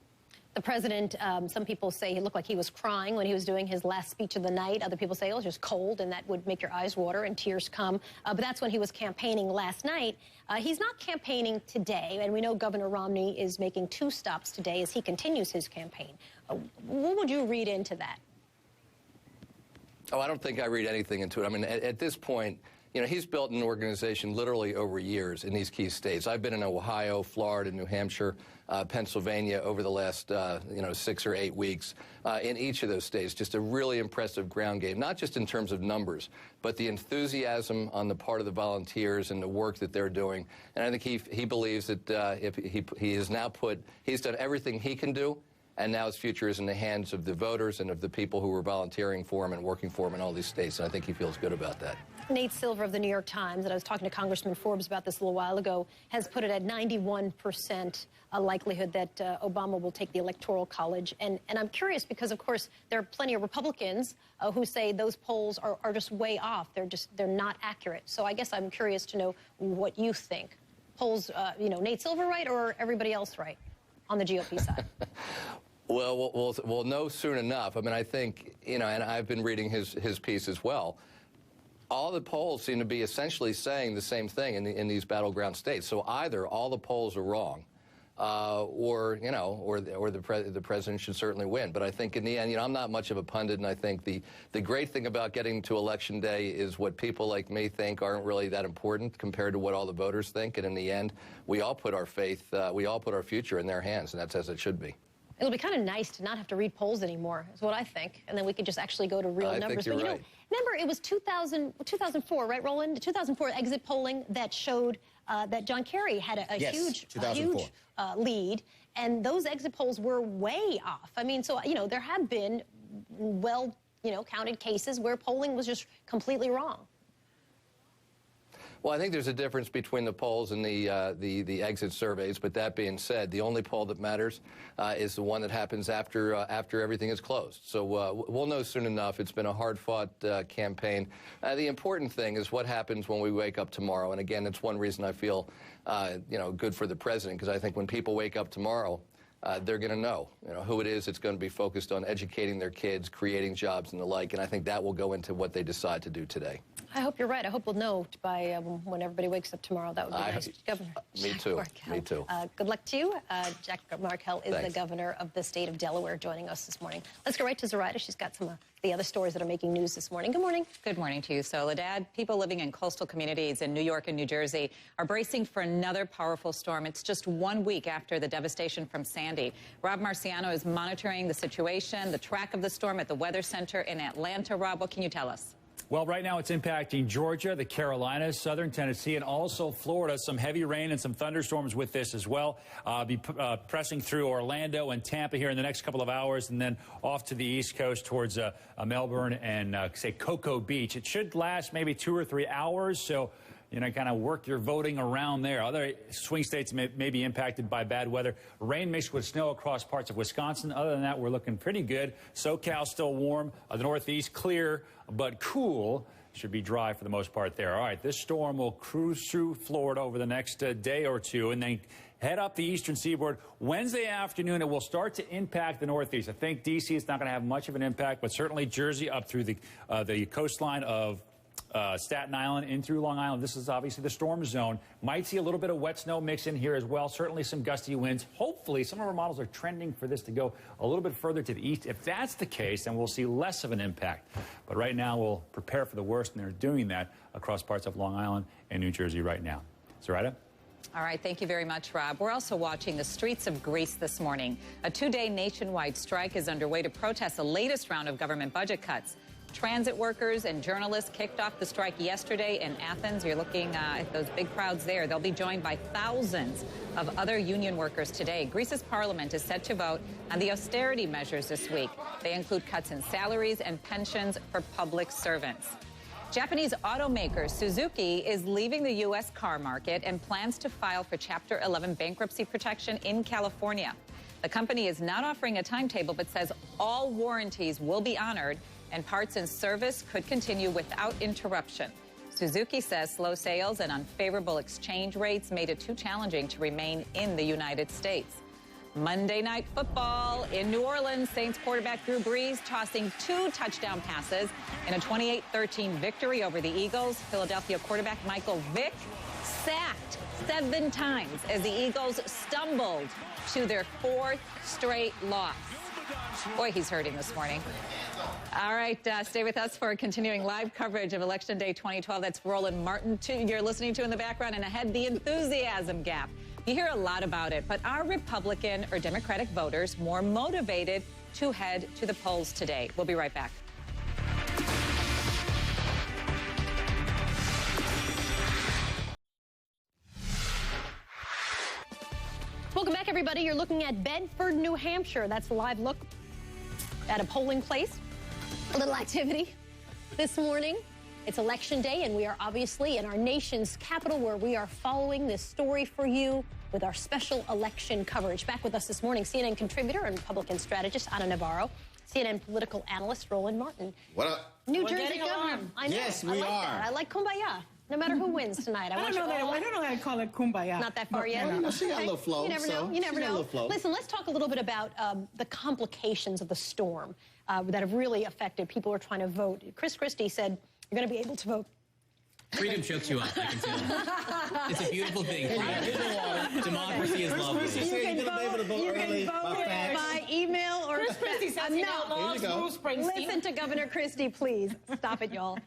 The president, some people say he looked like he was crying when he was doing his last speech of the night. Other people say it was just cold, and that would make your eyes water and tears come. But that's when he was campaigning last night. He's not campaigning today, and we know Governor Romney is making two stops today as he continues his campaign. What would you read into that? Oh, I don't think I read anything into it. I mean, at this point, you know, he's built an organization literally over years in these key states. I've been in Ohio, Florida, New Hampshire, Pennsylvania over the last, 6 or 8 weeks. In each of those states, just a really impressive ground game, not just in terms of numbers, but the enthusiasm on the part of the volunteers and the work that they're doing. And I think he believes that if he has now he's done everything he can do, and now his future is in the hands of the voters and of the people who were volunteering for him and working for him in all these states. And I think he feels good about that. Nate Silver of the New York Times, and I was talking to Congressman Forbes about this a little while ago, has put it at 91% likelihood that Obama will take the Electoral College. And I'm curious because, of course, there are plenty of Republicans who say those polls are just way off. They're not accurate. So I guess I'm curious to know what you think. Polls, Nate Silver right or everybody else right on the GOP side? Well, we'll know soon enough. I mean, I think, and I've been reading his piece as well. All the polls seem to be essentially saying the same thing in these battleground states. So either all the polls are wrong, or the president should certainly win. But I think in the end, I'm not much of a pundit, and I think the great thing about getting to Election Day is what people like me think aren't really that important compared to what all the voters think. And in the end, we all put our faith, we all put our future in their hands, and that's as it should be. It'll be kind of nice to not have to read polls anymore, is what I think. And then we could just actually go to real numbers. Think you're right. Remember, it was 2004, right, Roland? 2004 exit polling that showed that John Kerry had a huge lead. And those exit polls were way off. I mean, so, there have been counted cases where polling was just completely wrong. Well, I think there's a difference between the polls and the exit surveys. But that being said, the only poll that matters is the one that happens after everything is closed. So we'll know soon enough. It's been a hard-fought campaign. The important thing is what happens when we wake up tomorrow. And again, it's one reason I feel good for the president, because I think when people wake up tomorrow, they're going to know, who it is that's going to be focused on educating their kids, creating jobs and the like. And I think that will go into what they decide to do today. I hope you're right. I hope we'll know by when everybody wakes up tomorrow. That would be nice. Governor Me Jack too. Markell. Me too. Good luck to you. Jack Markell is Thanks. the governor of the state of Delaware, joining us this morning. Let's go right to Zoraida. She's got some of the other stories that are making news this morning. Good morning. Good morning to you, Soledad. People living in coastal communities in New York and New Jersey are bracing for another powerful storm. It's just 1 week after the devastation from Sandy. Rob Marciano is monitoring the situation, the track of the storm at the Weather Center in Atlanta. Rob, what can you tell us? Well, right now it's impacting Georgia, the Carolinas, southern Tennessee, and also Florida. Some heavy rain and some thunderstorms with this as well. Pressing through Orlando and Tampa here in the next couple of hours, and then off to the East Coast towards Melbourne and, say, Cocoa Beach. It should last maybe 2 or 3 hours, so kind of work your voting around there. Other swing states may be impacted by bad weather. Rain mixed with snow across parts of Wisconsin. Other than that, we're looking pretty good. SoCal still warm. The Northeast clear, but cool. Should be dry for the most part there. All right, this storm will cruise through Florida over the next day or two, and then head up the eastern seaboard. Wednesday afternoon, it will start to impact the Northeast. I think D.C. is not going to have much of an impact, but certainly Jersey up through the coastline of Staten Island in through Long Island. This is obviously the storm zone. Might see a little bit of wet snow mix in here as well. Certainly some gusty winds. Hopefully, some of our models are trending for this to go a little bit further to the east. If that's the case, then we'll see less of an impact. But right now, we'll prepare for the worst, and they're doing that across parts of Long Island and New Jersey right now. Zoraida? All right, thank you very much, Rob. We're also watching the streets of Greece this morning. A 2-day nationwide strike is underway to protest the latest round of government budget cuts. Transit workers and journalists kicked off the strike yesterday in Athens. You're looking at those big crowds there. They'll be joined by thousands of other union workers today. Greece's parliament is set to vote on the austerity measures this week. They include cuts in salaries and pensions for public servants. Japanese automaker Suzuki is leaving the U.S. car market and plans to file for Chapter 11 bankruptcy protection in California. The company is not offering a timetable, but says all warranties will be honored and parts and service could continue without interruption. Suzuki says slow sales and unfavorable exchange rates made it too challenging to remain in the United States. Monday Night Football in New Orleans. Saints quarterback Drew Brees tossing 2 touchdown passes in a 28-13 victory over the Eagles. Philadelphia quarterback Michael Vick sacked 7 times as the Eagles stumbled to their 4th straight loss. Boy, he's hurting this morning. All right, stay with us for continuing live coverage of Election Day 2012. That's Roland Martin, you're listening to in the background, and ahead, the enthusiasm gap. You hear a lot about it, but are Republican or Democratic voters more motivated to head to the polls today? We'll be right back. Welcome back, everybody. You're looking at Bedford, New Hampshire. That's a live look at a polling place. A little activity this morning. It's Election Day, and we are obviously in our nation's capital, where we are following this story for you with our special election coverage. Back with us this morning, CNN contributor and Republican strategist Ana Navarro, CNN political analyst Roland Martin. What up? New Jersey governor. I know. Yes, we I like are. That. I like kumbaya. No matter who wins tonight. I don't know how to call it kumbaya. Not that far yet? Well, she got a little flow. You never know. You never know. Listen, let's talk a little bit about the complications of the storm that have really affected people who are trying to vote. Chris Christie said you're going to be able to vote. Freedom chokes you up, I can tell. It's a beautiful thing. Democracy is lovely. You can vote by email or Chris Christie says he outlaws Bruce Springsteen. Listen to Governor Christie, please. Stop it, y'all.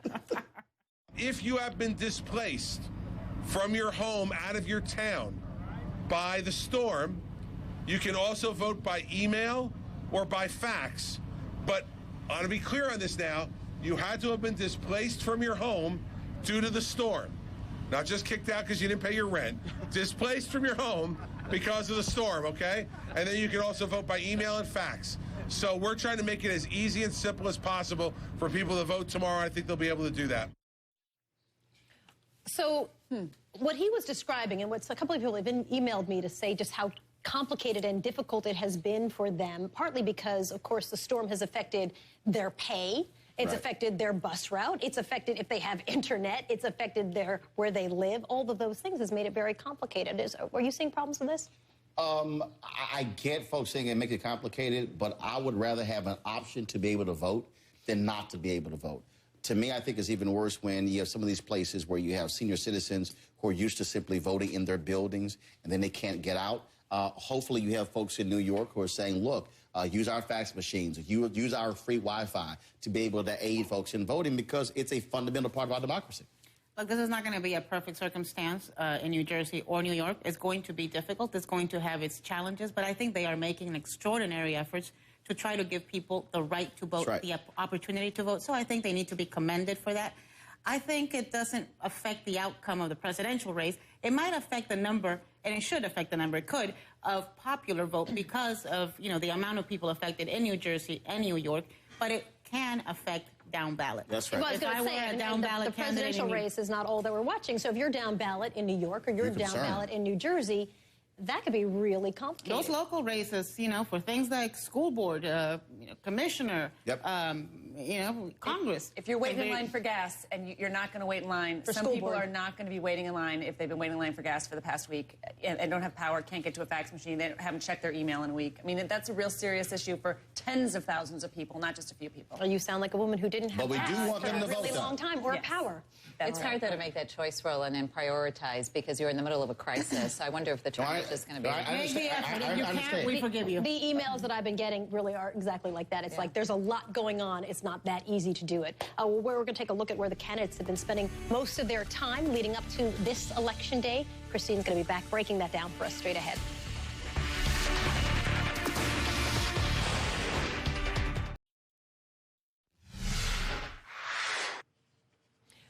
If you have been displaced from your home, out of your town, by the storm, you can also vote by email or by fax. But I want to be clear on this now. You had to have been displaced from your home due to the storm. Not just kicked out because you didn't pay your rent. Displaced from your home because of the storm, okay? And then you can also vote by email and fax. So we're trying to make it as easy and simple as possible for people to vote tomorrow. I think they'll be able to do that. So what he was describing, and what a couple of people have emailed me to say just how complicated and difficult it has been for them, partly because, of course, the storm has affected their pay. It's affected their bus route. It's affected if they have internet. It's affected where they live. All of those things has made it very complicated. Are you seeing problems with this? I get folks saying it makes it complicated, but I would rather have an option to be able to vote than not to be able to vote. To me, I think it's even worse when you have some of these places where you have senior citizens who are used to simply voting in their buildings and then they can't get out. Hopefully you have folks in New York who are saying, look, use our fax machines, use our free Wi-Fi to be able to aid folks in voting, because it's a fundamental part of our democracy. Look, this is not going to be a perfect circumstance in New Jersey or New York. It's going to be difficult. It's going to have its challenges, but I think they are making an extraordinary effort to try to give people the right to vote, the opportunity to vote. So I think they need to be commended for that. I think it doesn't affect the outcome of the presidential race. It might affect the number, and it should affect the number, it could, of popular vote because of, the amount of people affected in New Jersey and New York, but it can affect down ballot. That's right. Well, I was going to say, the presidential race is not all that we're watching. So if you're down ballot in New York or you're down ballot in New Jersey, that could be really complicated. Those local races, for things like school board, commissioner, Congress. If you're waiting in line for gas and you're not going to wait in line, some people are not going to be waiting in line if they've been waiting in line for gas for the past week and don't have power, can't get to a fax machine, they haven't checked their email in a week. I mean, that's a real serious issue for tens of thousands of people, not just a few people. Well, you sound like a woman who didn't have gas for a really long time, or power. It's hard, though, to make that choice, Roland, and prioritize because you're in the middle of a crisis. I wonder if the turnout is going to be... Make the effort. If you can't, we forgive you. The emails that I've been getting really are exactly like that. It's like there's a lot going on. It's not that easy to do it. We're going to take a look at where the candidates have been spending most of their time leading up to this election day. Christine's going to be back breaking that down for us straight ahead.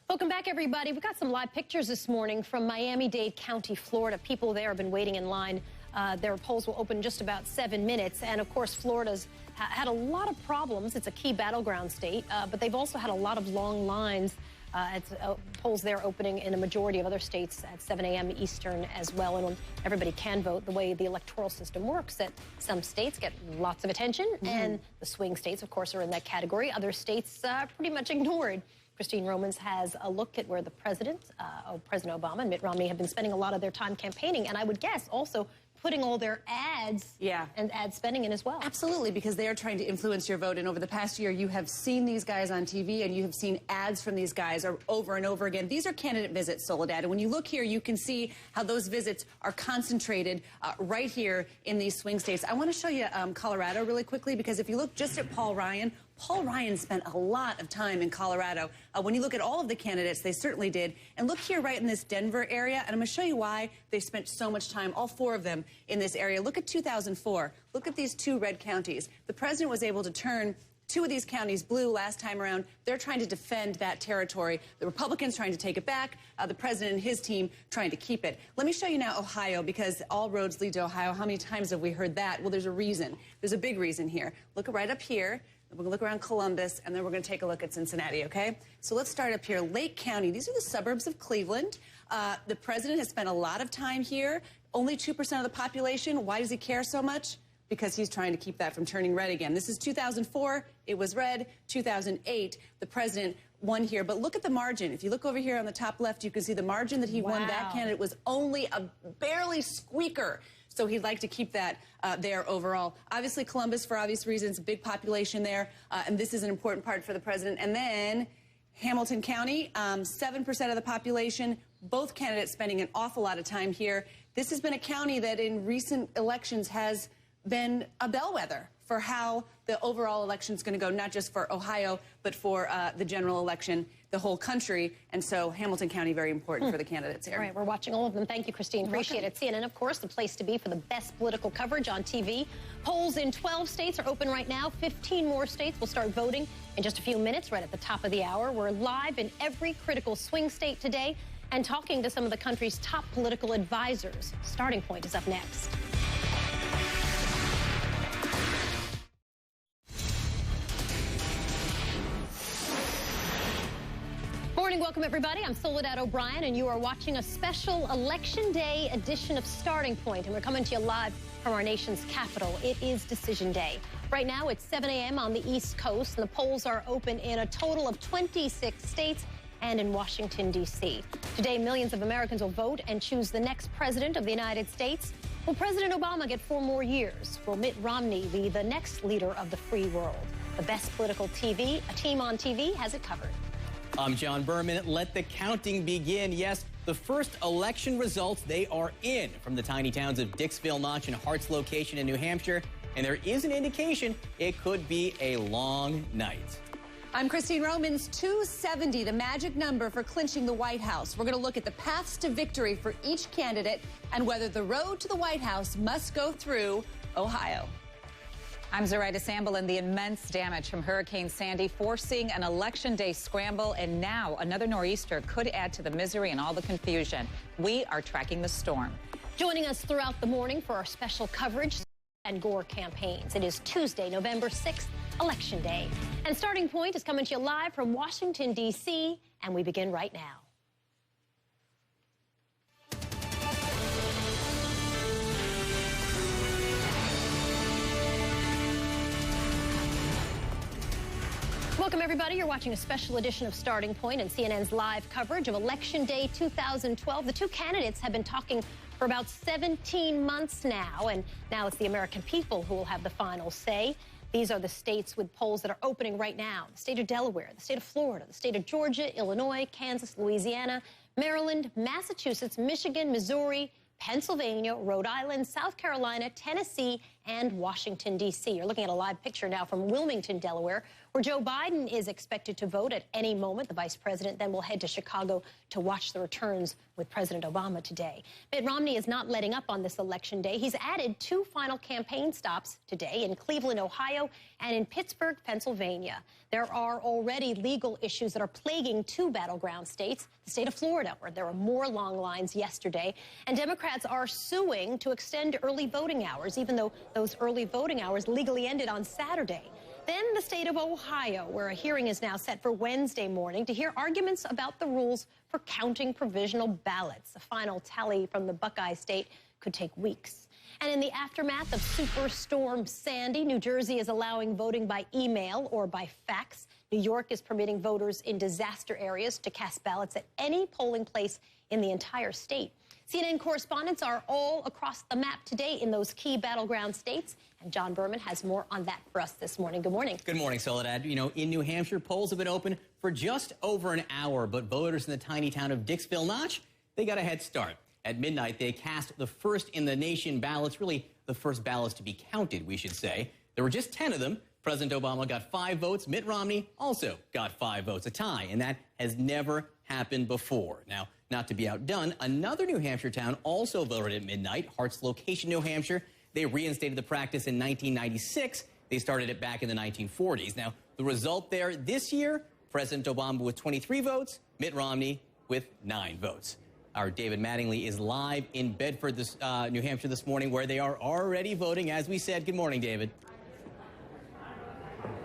Welcome back, everybody. We've got some live pictures this morning from Miami-Dade County, Florida. People there have been waiting in line. Their polls will open in just about 7 minutes. And, of course, Florida's had a lot of problems. It's a key battleground state, but they've also had a lot of long lines. Polls there opening in a majority of other states at 7 a.m. Eastern as well. And everybody can vote. The way the electoral system works, that some states get lots of attention, and the swing states, of course, are in that category. Other states pretty much ignored. Christine Romans has a look at where the President Obama and Mitt Romney have been spending a lot of their time campaigning, and I would guess also putting all their ads and ad spending in as well. Absolutely, because they are trying to influence your vote. And over the past year, you have seen these guys on TV, and you have seen ads from these guys over and over again. These are candidate visits, Soledad. And when you look here, you can see how those visits are concentrated right here in these swing states. I want to show you Colorado really quickly, because if you look just at Paul Ryan spent a lot of time in Colorado. When you look at all of the candidates, they certainly did. And look here right in this Denver area, and I'm going to show you why they spent so much time, all four of them, in this area. Look at 2004. Look at these two red counties. The president was able to turn two of these counties blue last time around. They're trying to defend that territory. The Republicans trying to take it back. The president and his team trying to keep it. Let me show you now Ohio, because all roads lead to Ohio. How many times have we heard that? Well, there's a reason. There's a big reason here. Look right up here. We're going to look around Columbus, and then we're going to take a look at Cincinnati, okay? So let's start up here. Lake County. These are the suburbs of Cleveland. The president has spent a lot of time here. Only 2% of the population. Why does he care so much? Because he's trying to keep that from turning red again. This is 2004. It was red. 2008, the president won here. But look at the margin. If you look over here on the top left, you can see the margin that he won. That candidate was only a barely squeaker. So he'd like to keep that there overall. Obviously, Columbus, for obvious reasons, big population there, and this is an important part for the president. And then Hamilton County, 7% of the population, both candidates spending an awful lot of time here. This has been a county that in recent elections has been a bellwether for how the overall election is going to go, not just for Ohio, but for the general election, the whole country. And so Hamilton County, very important for the candidates here. All right, we're watching all of them. Thank you, Christine. Appreciate it. CNN, of course, the place to be for the best political coverage on TV. Polls in 12 states are open right now. 15 more states will start voting in just a few minutes, right at the top of the hour. We're live in every critical swing state today and talking to some of the country's top political advisors. Starting Point is up next. morning. Welcome, everybody. I'm Soledad O'Brien, and you are watching a special Election Day edition of Starting Point, and we're coming to you live from our nation's capital. It is Decision Day. Right now, it's 7 a.m. on the East Coast, and the polls are open in a total of 26 states and in Washington, D.C. Today, millions of Americans will vote and choose the next president of the United States. Will President Obama get 4 more years? Will Mitt Romney be the next leader of the free world? The best political TV, a team on TV, has it covered. I'm John Berman. Let the counting begin. Yes, the first election results, they are in from the tiny towns of Dixville, Notch, and Hart's location in New Hampshire. And there is an indication it could be a long night. I'm Christine Romans. 270, the magic number for clinching the White House. We're going to look at the paths to victory for each candidate and whether the road to the White House must go through Ohio. I'm Zoraida Samble. The immense damage from Hurricane Sandy forcing an election day scramble, and now another nor'easter could add to the misery and all the confusion. We are tracking the storm. Joining us throughout the morning for our special coverage and Gore campaigns. It is Tuesday, November 6th, Election Day. And Starting Point is coming to you live from Washington, D.C., and we begin right now. Welcome, everybody. You're watching a special edition of Starting Point and CNN's live coverage of Election Day 2012. The two candidates have been talking for about 17 months now, and now it's the American people who will have the final say. These are the states with polls that are opening right now. The state of Delaware, the state of Florida, the state of Georgia, Illinois, Kansas, Louisiana, Maryland, Massachusetts, Michigan, Missouri, Pennsylvania, Rhode Island, South Carolina, Tennessee, and Washington, D.C. You're looking at a live picture now from Wilmington, Delaware, where Joe Biden is expected to vote at any moment. The vice president then will head to Chicago to watch the returns with President Obama today. Mitt Romney is not letting up on this election day. He's added 2 final campaign stops today in Cleveland, Ohio, and in Pittsburgh, Pennsylvania. There are already legal issues that are plaguing 2 battleground states, the state of Florida, where there were more long lines yesterday, and Democrats are suing to extend early voting hours, even though those early voting hours legally ended on Saturday. Then the state of Ohio, where a hearing is now set for Wednesday morning to hear arguments about the rules for counting provisional ballots. A final tally from the Buckeye State could take weeks. And in the aftermath of Superstorm Sandy, New Jersey is allowing voting by email or by fax. New York is permitting voters in disaster areas to cast ballots at any polling place in the entire state. CNN correspondents are all across the map today in those key battleground states, and John Berman has more on that for us this morning. Good morning. Good morning, Soledad. You know, in New Hampshire, polls have been open for just over an hour, but voters in the tiny town of Dixville, Notch, they got a head start. At midnight, they cast the first in the nation ballots, really the first ballots to be counted, we should say. There were just 10 of them. President Obama got 5 votes. Mitt Romney also got 5 votes, a tie, and that has never happened before. Now, not to be outdone, another New Hampshire town also voted at midnight, Hart's location, New Hampshire. They reinstated the practice in 1996. They started it back in the 1940s. Now, the result there this year, President Obama with 23 votes, Mitt Romney with 9 votes. Our David Mattingly is live in Bedford, New Hampshire this morning, where they are already voting. As we said, good morning, David.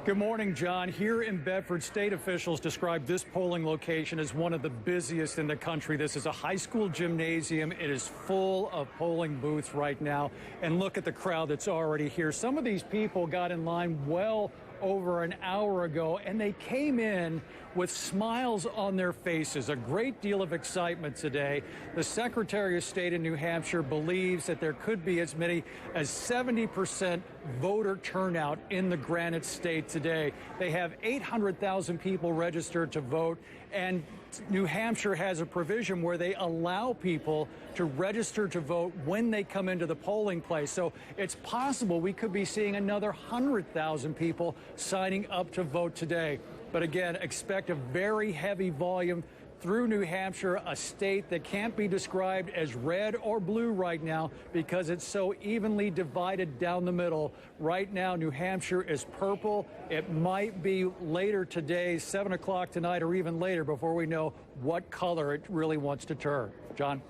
Good morning, John. Here in Bedford, state officials describe this polling location as one of the busiest in the country. This is a high school gymnasium. It is full of polling booths right now. And look at the crowd that's already here. Some of these people got in line well over an hour ago, and they came in with smiles on their faces. A great deal of excitement today. The Secretary of State in New Hampshire believes that there could be as many as 70% voter turnout in the Granite State today. They have 800,000 people registered to vote, and New Hampshire has a provision where they allow people to register to vote when they come into the polling place. So it's possible we could be seeing another 100,000 people signing up to vote today. But again, expect a very heavy volume through New Hampshire, a state that can't be described as red or blue right now because it's so evenly divided down the middle. Right now, New Hampshire is purple. It might be later today, 7 o'clock tonight, or even later before we know what color it really wants to turn. John?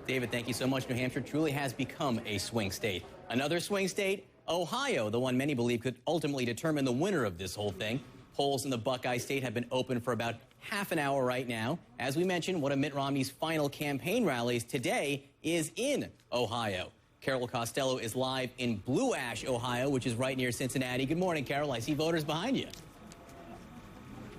David, thank you so much. New Hampshire truly has become a swing state. Another swing state, Ohio, the one many believe could ultimately determine the winner of this whole thing. Polls in the Buckeye State have been open for about half an hour right now. As we mentioned, one of Mitt Romney's final campaign rallies today is in Ohio. Carol Costello is live in Blue Ash, Ohio, which is right near Cincinnati. Good morning, Carol. I see voters behind you.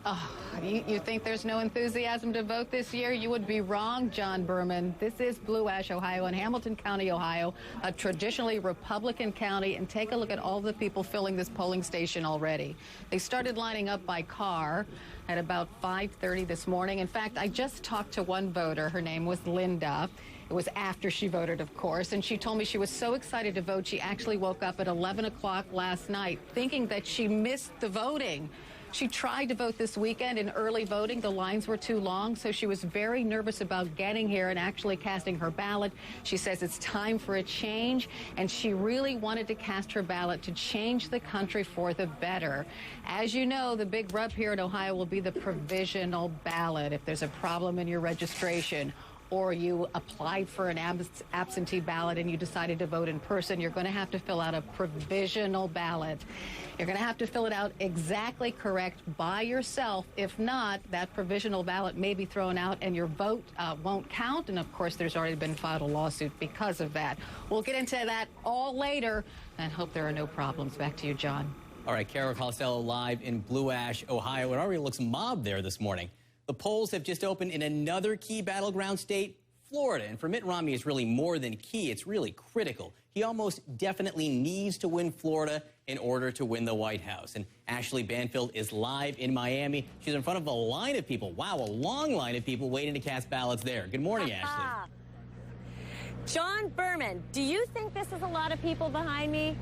Oh, you think there's no enthusiasm to vote this year? You would be wrong, John Berman. This is Blue Ash, Ohio, in Hamilton County, Ohio, a traditionally Republican county. And take a look at all the people filling this polling station already. They started lining up by car at about 5:30 this morning. In fact, I just talked to one voter. Her name was Linda. It was after she voted, of course, and she told me she was so excited to vote, she actually woke up at 11 o'clock last night thinking that she missed the voting. She tried to vote this weekend in early voting. The lines were too long, so she was very nervous about getting here and actually casting her ballot. She says it's time for a change, and she really wanted to cast her ballot to change the country for the better. As you know, the big rub here in Ohio will be the provisional ballot. If there's a problem in your registration, or you applied for an absentee ballot and you decided to vote in person, you're going to have to fill out a provisional ballot. You're going to have to fill it out exactly correct by yourself. If not, that provisional ballot may be thrown out and your vote won't count. And of course, there's already been filed a lawsuit because of that. We'll get into that all later and hope there are no problems. Back to you, John. All right, Carol Costello live in Blue Ash, Ohio. It already looks mobbed there this morning. The polls have just opened in another key battleground state, Florida. And for Mitt Romney, it's really more than key. It's really critical. He almost definitely needs to win Florida in order to win the White House. And Ashley Banfield is live in Miami. She's in front of a line of people. Wow, a long line of people waiting to cast ballots there. Good morning, Ashley. John Berman, do you think this is a lot of people behind me?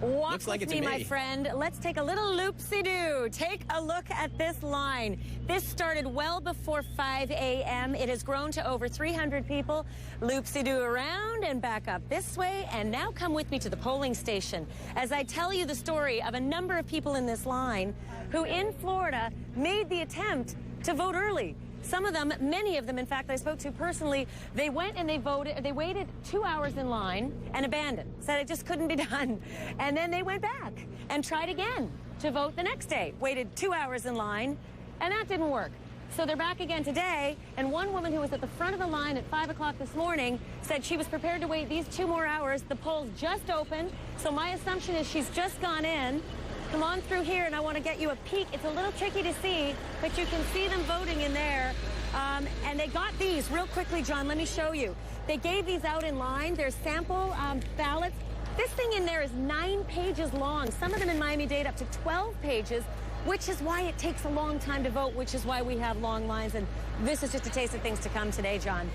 Walk Looks like with it me, to my friend. Let's take a little loop-see-doo. Take a look at this line. This started well before 5 a.m. It has grown to over 300 people. Loop-see-doo around and back up this way. And now come with me to the polling station as I tell you the story of a number of people in this line who in Florida made the attempt to vote early. Some of them, many of them, in fact, I spoke to personally, they went and they voted. They waited 2 hours in line and abandoned, said it just couldn't be done. And then they went back and tried again to vote the next day, waited 2 hours in line, and that didn't work. So they're back again today, and one woman who was at the front of the line at 5 o'clock this morning said she was prepared to wait these 2 more hours. The polls just opened, so my assumption is she's just gone in. Come on through here, and I want to get you a peek. It's a little tricky to see, but you can see them voting in there. And they got these real quickly, John. Let me show you. They gave these out in line. They're sample ballots. This thing in there is 9 pages long. Some of them in Miami-Dade up to 12 pages, which is why it takes a long time to vote, which is why we have long lines. And this is just a taste of things to come today, John.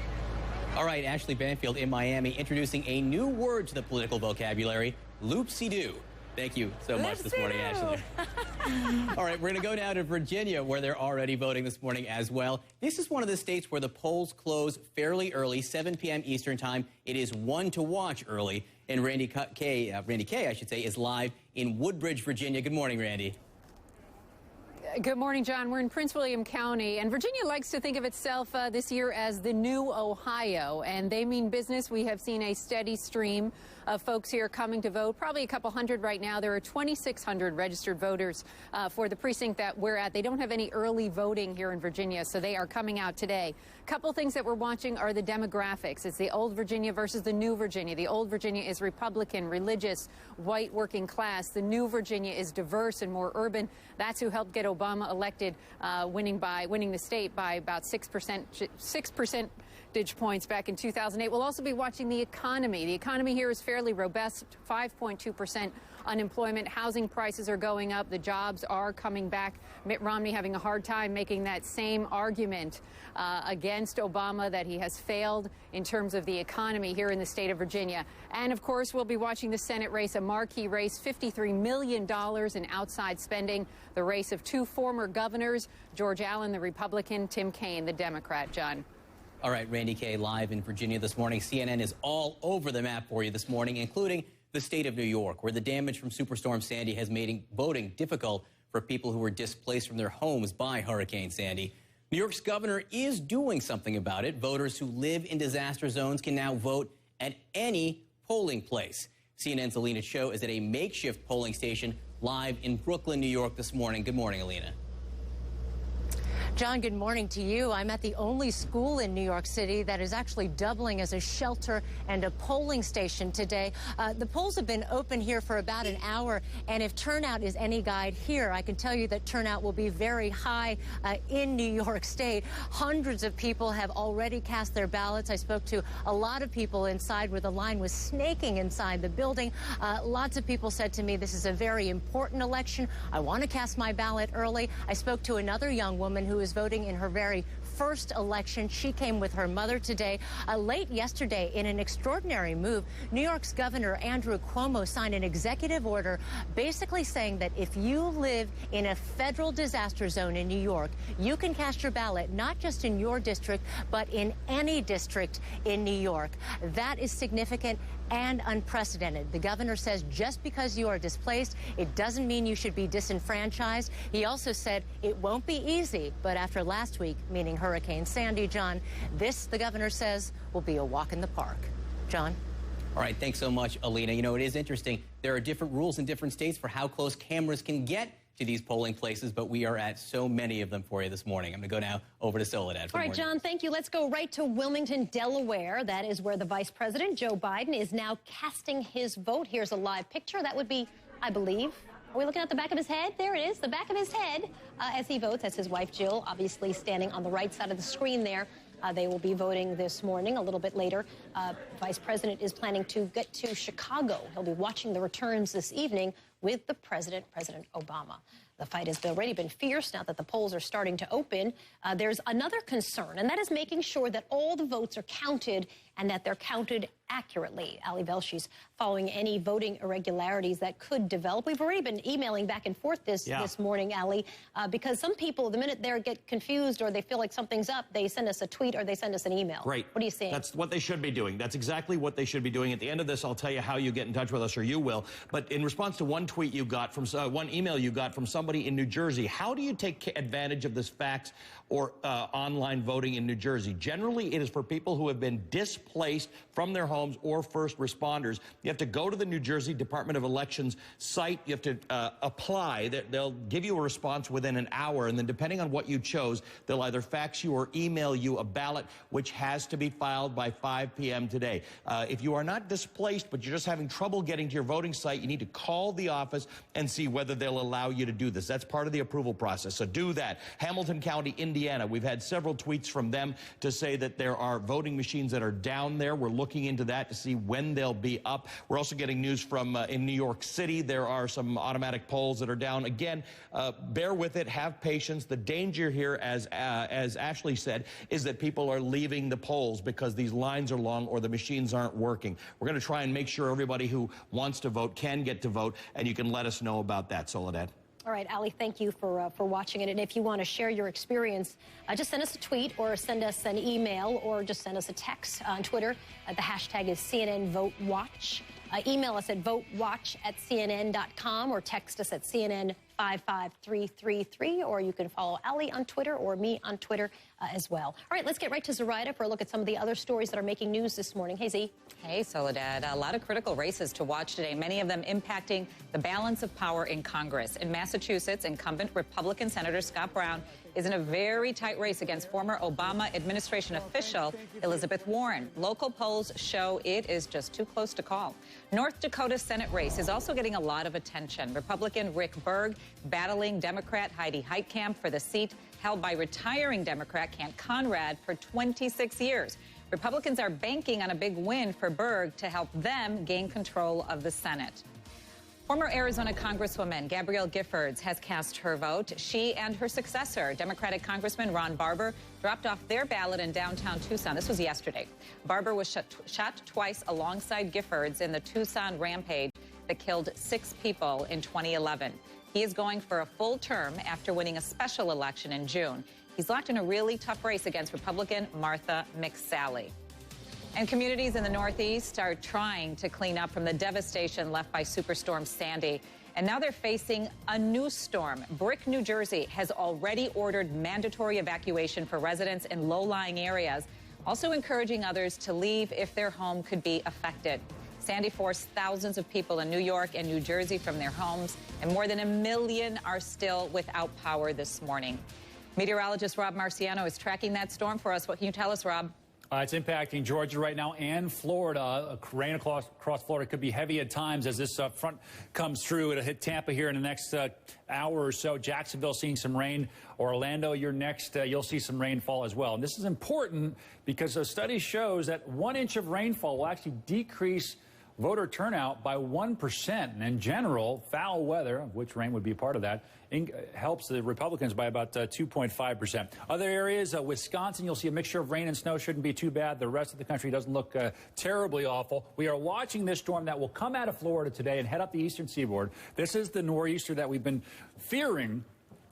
All right, Ashley Banfield in Miami introducing a new word to the political vocabulary, loop-see-doo. Thank you so much this morning, Ashley. All right, we're going to go now to Virginia, where they're already voting this morning as well. This is one of the states where the polls close fairly early, 7 p.m. Eastern time. It is one to watch early. And Randy Kay, I should say, is live in Woodbridge, Virginia. Good morning, Randy. Good morning, John. We're in Prince William County, and Virginia likes to think of itself this year as the new Ohio, and they mean business. We have seen a steady stream of folks here coming to vote, probably a couple hundred right now. There are 2,600 registered voters for the precinct that we're at. They don't have any early voting here in Virginia, so they are coming out today. A couple things that we're watching are the demographics. It's the old Virginia versus the new Virginia. The old Virginia is Republican, religious, white, working class. The new Virginia is diverse and more urban. That's who helped get Obama elected, winning the state by about 6 percentage points back in 2008. We'll also be watching the economy. The economy here is fairly robust, 5.2% unemployment. Housing prices are going up. The jobs are coming back. Mitt Romney having a hard time making that same argument against Obama that he has failed in terms of the economy here in the state of Virginia. And of course, we'll be watching the Senate race, a marquee race, $53 million in outside spending. The race of 2 former governors, George Allen, the Republican, Tim Kaine, the Democrat. John. All right, Randy Kay live in Virginia this morning. CNN is all over the map for you this morning, including the state of New York, where the damage from Superstorm Sandy has made voting difficult for people who were displaced from their homes by Hurricane Sandy. New York's governor is doing something about it. Voters who live in disaster zones can now vote at any polling place. CNN's Alina Cho is at a makeshift polling station live in Brooklyn, New York this morning. Good morning, Alina. John, good morning to you. I'm at the only school in New York City that is actually doubling as a shelter and a polling station today. The polls have been open here for about an hour, and if turnout is any guide here, I can tell you that turnout will be very high in New York State. Hundreds of people have already cast their ballots. I spoke to a lot of people inside where the line was snaking inside the building. Lots of people said to me, this is a very important election. I want to cast my ballot early. I spoke to another young woman who is voting in her very first election. She came with her mother today. Late yesterday, in an extraordinary move, New York's Governor Andrew Cuomo signed an executive order basically saying that if you live in a federal disaster zone in New York, you can cast your ballot not just in your district, but in any district in New York. That is significant and unprecedented. The governor says just because you are displaced, it doesn't mean you should be disenfranchised. He also said it won't be easy, but after last week, meaning Hurricane Sandy, John, this, the governor says, will be a walk in the park. John? All right, thanks so much, Alina. You know, it is interesting. There are different rules in different states for how close cameras can get to these polling places, but we are at so many of them for you this morning. I'm going to go now over to Soledad. All right, John, thank you. Let's go right to Wilmington, Delaware. That is where the Vice President, Joe Biden, is now casting his vote. Here's a live picture. That would be, I believe, are we looking at the back of his head? There it is, the back of his head as he votes. That's his wife, Jill, obviously standing on the right side of the screen there. They will be voting this morning. A little bit later, Vice President is planning to get to Chicago. He'll be watching the returns this evening with the President Obama. The fight has already been fierce now that the polls are starting to open. There's another concern, and that is making sure that all the votes are counted and that they're counted accurately. Ali Velshie's following any voting irregularities that could develop. We've already been emailing back and forth this morning, Ali, because some people, the minute they get confused or they feel like something's up, they send us a tweet or they send us an email. Great. What are you seeing? That's what they should be doing. That's exactly what they should be doing. At the end of this, I'll tell you how you get in touch with us, or you will. But in response to one tweet you got from, one email you got from somebody in New Jersey, how do you take advantage of this fax or online voting in New Jersey? Generally, it is for people who have been displaced from their homes or first responders. You have to go to the New Jersey Department of Elections site. You have to apply. They'll give you a response within an hour, and then depending on what you chose, they'll either fax you or email you a ballot, which has to be filed by 5 p.m. today. If you are not displaced, but you're just having trouble getting to your voting site, you need to call the office and see whether they'll allow you to do this. That's part of the approval process, so do that. Hamilton County, Indiana, we've had several tweets from them to say that there are voting machines that are down there. We're looking into that to see when they'll be up. We're also getting news from in New York City. There are some automatic polls that are down. Again, bear with it, have patience. The danger here, as Ashley said, is that people are leaving the polls because these lines are long or the machines aren't working. We're going to try and make sure everybody who wants to vote can get to vote, and you can let us know about that, Soledad. All right, Ali, thank you for watching it. And if you want to share your experience, just send us a tweet or send us an email or just send us a text on Twitter. The hashtag is CNN Vote Watch. Email us at votewatch@cnn.com or text us at CNN 55333, or you can follow Ali on Twitter or me on Twitter as well. All right, let's get right to Zoraida for a look at some of the other stories that are making news this morning. Hey, Z. Hey, Soledad. A lot of critical races to watch today, many of them impacting the balance of power in Congress. In Massachusetts, incumbent Republican Senator Scott Brown is in a very tight race against former Obama administration official Elizabeth Warren. Local polls show it is just too close to call. North Dakota's Senate race is also getting a lot of attention. Republican Rick Berg battling Democrat Heidi Heitkamp for the seat held by retiring Democrat Kent Conrad for 26 years. Republicans are banking on a big win for Berg to help them gain control of the Senate. Former Arizona Congresswoman Gabrielle Giffords has cast her vote. She and her successor, Democratic Congressman Ron Barber, dropped off their ballot in downtown Tucson. This was yesterday. Barber was shot twice alongside Giffords in the Tucson rampage that killed 6 people in 2011. He is going for a full term after winning a special election in June. He's locked in a really tough race against Republican Martha McSally. And communities in the Northeast are trying to clean up from the devastation left by Superstorm Sandy. And now they're facing a new storm. Brick, New Jersey has already ordered mandatory evacuation for residents in low-lying areas, also encouraging others to leave if their home could be affected. Sandy forced thousands of people in New York and New Jersey from their homes, and more than 1 million are still without power this morning. Meteorologist Rob Marciano is tracking that storm for us. What can you tell us, Rob? It's impacting Georgia right now and Florida. Rain across Florida could be heavy at times as this front comes through. It'll hit Tampa here in the next hour or so. Jacksonville seeing some rain. Orlando, you're next. You'll see some rainfall as well. And this is important because a study shows that 1 inch of rainfall will actually decrease voter turnout by 1%. And in general, foul weather, of which rain would be a part of that, helps the Republicans by about 2.5%. Other areas, Wisconsin, you'll see a mixture of rain and snow. Shouldn't be too bad. The rest of the country doesn't look terribly awful. We are watching this storm that will come out of Florida today and head up the eastern seaboard. This is the nor'easter that we've been fearing,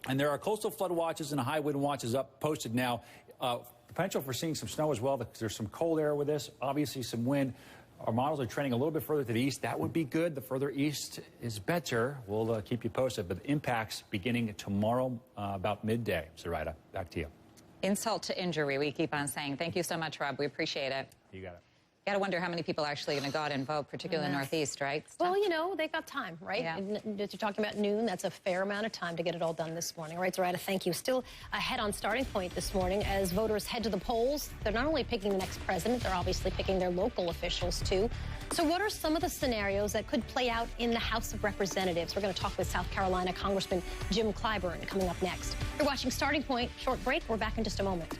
and there are coastal flood watches and high wind watches posted now. Potential for seeing some snow as well. There's some cold air with this, obviously some wind. Our models are trending a little bit further to the east. That would be good. The further east is better. We'll keep you posted. But the impacts beginning tomorrow about midday. Zoraida, back to you. Insult to injury, we keep on saying. Thank you so much, Rob. We appreciate it. You got it. Got to wonder how many people are actually going to go out and vote, particularly in the Northeast, right? Well, you know, they've got time, right? Yeah. You're talking about noon. That's a fair amount of time to get it all done this morning. All right, Zoraida, thank you. Still ahead on starting point this morning as voters head to the polls. They're not only picking the next president, they're obviously picking their local officials, too. So what are some of the scenarios that could play out in the House of Representatives? We're going to talk with South Carolina Congressman Jim Clyburn coming up next. You're watching Starting Point. Short break. We're back in just a moment.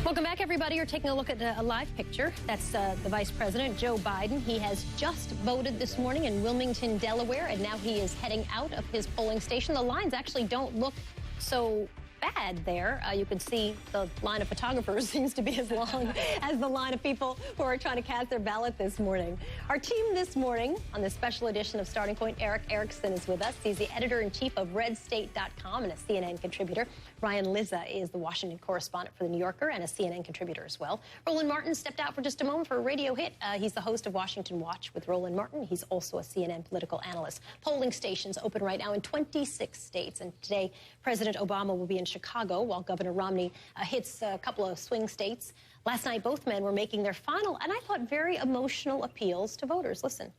Welcome back, everybody. You're taking a look at a live picture. That's the Vice President, Joe Biden. He has just voted this morning in Wilmington, Delaware, and now he is heading out of his polling station. The lines actually don't look so bad there. You can see the line of photographers seems to be as long as the line of people who are trying to cast their ballot this morning. Our team this morning on this special edition of Starting Point, Eric Erickson is with us. He's the editor-in-chief of RedState.com and a CNN contributor. Ryan Lizza is the Washington correspondent for The New Yorker and a CNN contributor as well. Roland Martin stepped out for just a moment for a radio hit. He's the host of Washington Watch with Roland Martin. He's also a CNN political analyst. Polling stations open right now in 26 states. And today, President Obama will be in Chicago while Governor Romney hits a couple of swing states. Last night, both men were making their final and I thought very emotional appeals to voters. Listen.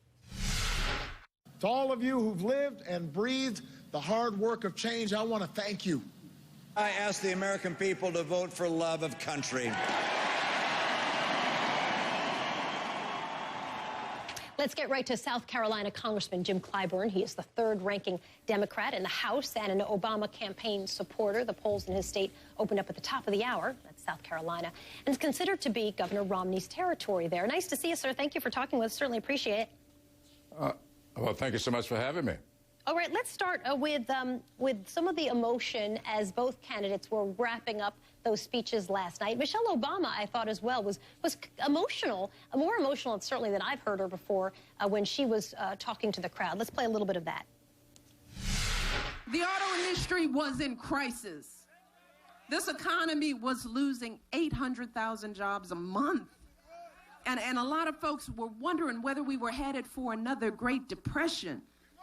To all of you who've lived and breathed the hard work of change, I want to thank you. I ask the American people to vote for love of country. Let's get right to South Carolina Congressman Jim Clyburn. He is the third-ranking Democrat in the House and an Obama campaign supporter. The polls in his state opened up at the top of the hour. That's South Carolina. And is considered to be Governor Romney's territory there. Nice to see you, sir. Thank you for talking with us. Certainly appreciate it. Well, thank you so much for having me. All right, let's start with some of the emotion as both candidates were wrapping up those speeches last night. Michelle Obama, I thought as well, was emotional, more emotional certainly than I've heard her before when she was talking to the crowd. Let's play a little bit of that. The auto industry was in crisis. This economy was losing 800,000 jobs a month. And a lot of folks were wondering whether we were headed for another Great Depression.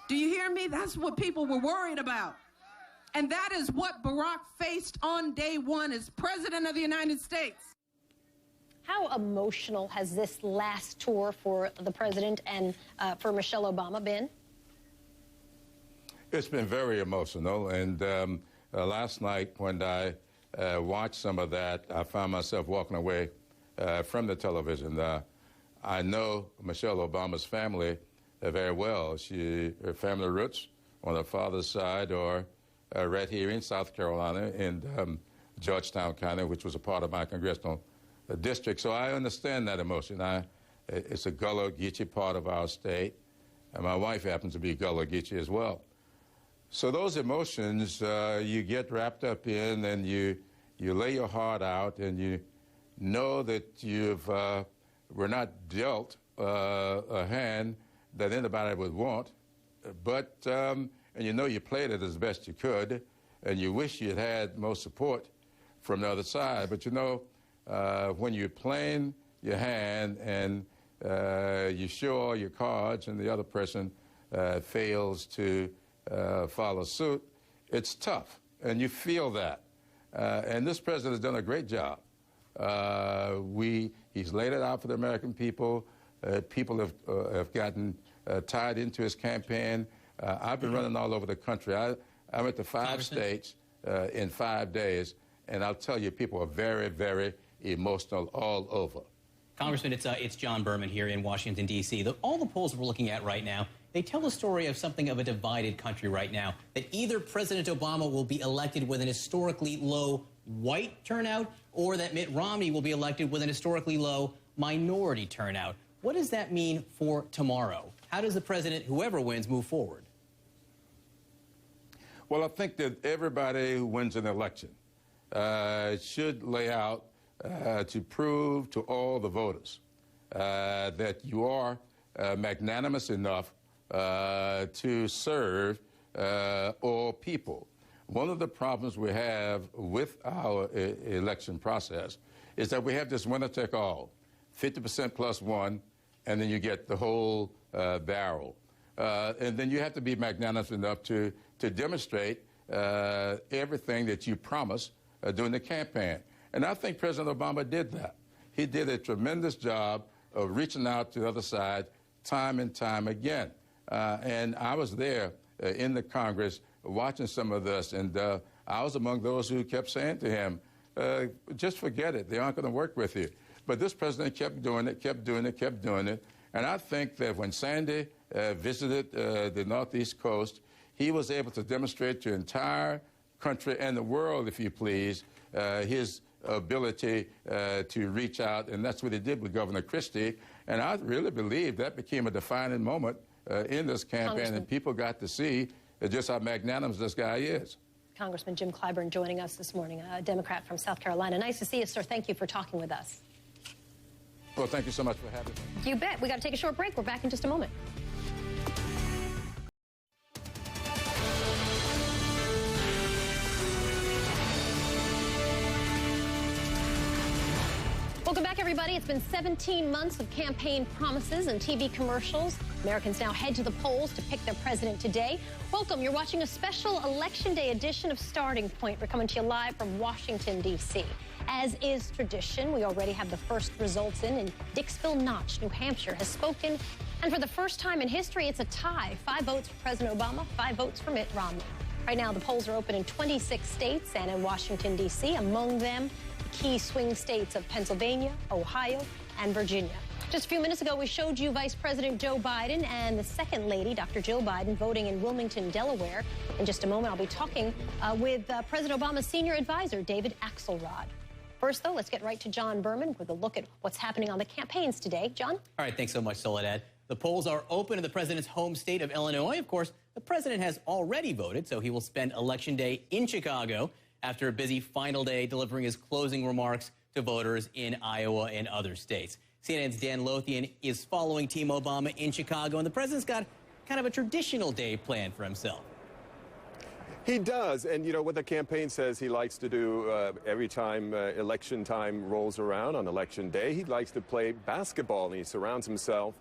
Do you hear me? That's what people were worried about. And that is what Barack faced on day one as President of the United States. How emotional has this last tour for the president and for Michelle Obama been? It's been very emotional. And last night when I watched some of that, I found myself walking away from the television. I know Michelle Obama's family very well. Her family roots on her father's side are right here in South Carolina in Georgetown County, which was a part of my congressional district. So I understand that emotion. It's a Gullah Geechee part of our state, and my wife happens to be Gullah Geechee as well. So those emotions you get wrapped up in, and you lay your heart out, and you know that we're not dealt a hand that anybody would want, but and you know you played it as best you could, and you wish you'd had more support from the other side. But you know, when you're playing your hand and you show all your cards and the other person fails to follow suit, It's tough, and you feel that. And this president has done a great job. He's laid it out for the American people. People have gotten tied into his campaign. I've been running all over the country. I went to 5 states in 5 days, and I'll tell you, people are very, very emotional all over. Congressman, it's John Berman here in Washington, D.C. All the polls we're looking at right now, they tell the story of something of a divided country right now, that either President Obama will be elected with an historically low white turnout, or that Mitt Romney will be elected with an historically low minority turnout. What does that mean for tomorrow? How does the president, whoever wins, move forward? Well, I think that everybody who wins an election should lay out to prove to all the voters that you are magnanimous enough to serve all people. One of the problems we have with our election process is that we have this winner-take-all, 50% plus one, and then you get the whole barrel. And then you have to be magnanimous enough to demonstrate everything that you promised during the campaign. And I think President Obama did that. He did a tremendous job of reaching out to the other side time and time again. And I was there in the Congress watching some of this, and I was among those who kept saying to him, just forget it. They aren't going to work with you. But this president kept doing it, kept doing it, kept doing it. And I think that when Sandy visited the Northeast coast, he was able to demonstrate to the entire country and the world, if you please, his ability to reach out. And that's what he did with Governor Christie. And I really believe that became a defining moment in this campaign, and people got to see just how magnanimous this guy is. Congressman Jim Clyburn joining us this morning, a Democrat from South Carolina. Nice to see you, sir. Thank you for talking with us. Well, thank you so much for having me. You bet. We got to take a short break. We're back in just a moment. Welcome back, everybody. It's been 17 months of campaign promises and TV commercials. Americans now head to the polls to pick their president today. Welcome. You're watching a special Election Day edition of Starting Point. We're coming to you live from Washington, D.C. As is tradition, we already have the first results in Dixville Notch, New Hampshire, has spoken. And for the first time in history, it's a tie. 5 votes for President Obama, 5 votes for Mitt Romney. Right now, the polls are open in 26 states and in Washington, D.C., among them the key swing states of Pennsylvania, Ohio, and Virginia. Just a few minutes ago, we showed you Vice President Joe Biden and the Second Lady, Dr. Jill Biden, voting in Wilmington, Delaware. In just a moment, I'll be talking with President Obama's senior advisor, David Axelrod. First, though, let's get right to John Berman with a look at what's happening on the campaigns today. John? All right, thanks so much, Soledad. The polls are open in the president's home state of Illinois. Of course, the president has already voted, so he will spend Election Day in Chicago after a busy final day delivering his closing remarks to voters in Iowa and other states. CNN's Dan Lothian is following Team Obama in Chicago, and the president's got kind of a traditional day planned for himself. He does, and you know what the campaign says he likes to do every time election time rolls around on Election Day. He likes to play basketball, and he surrounds himself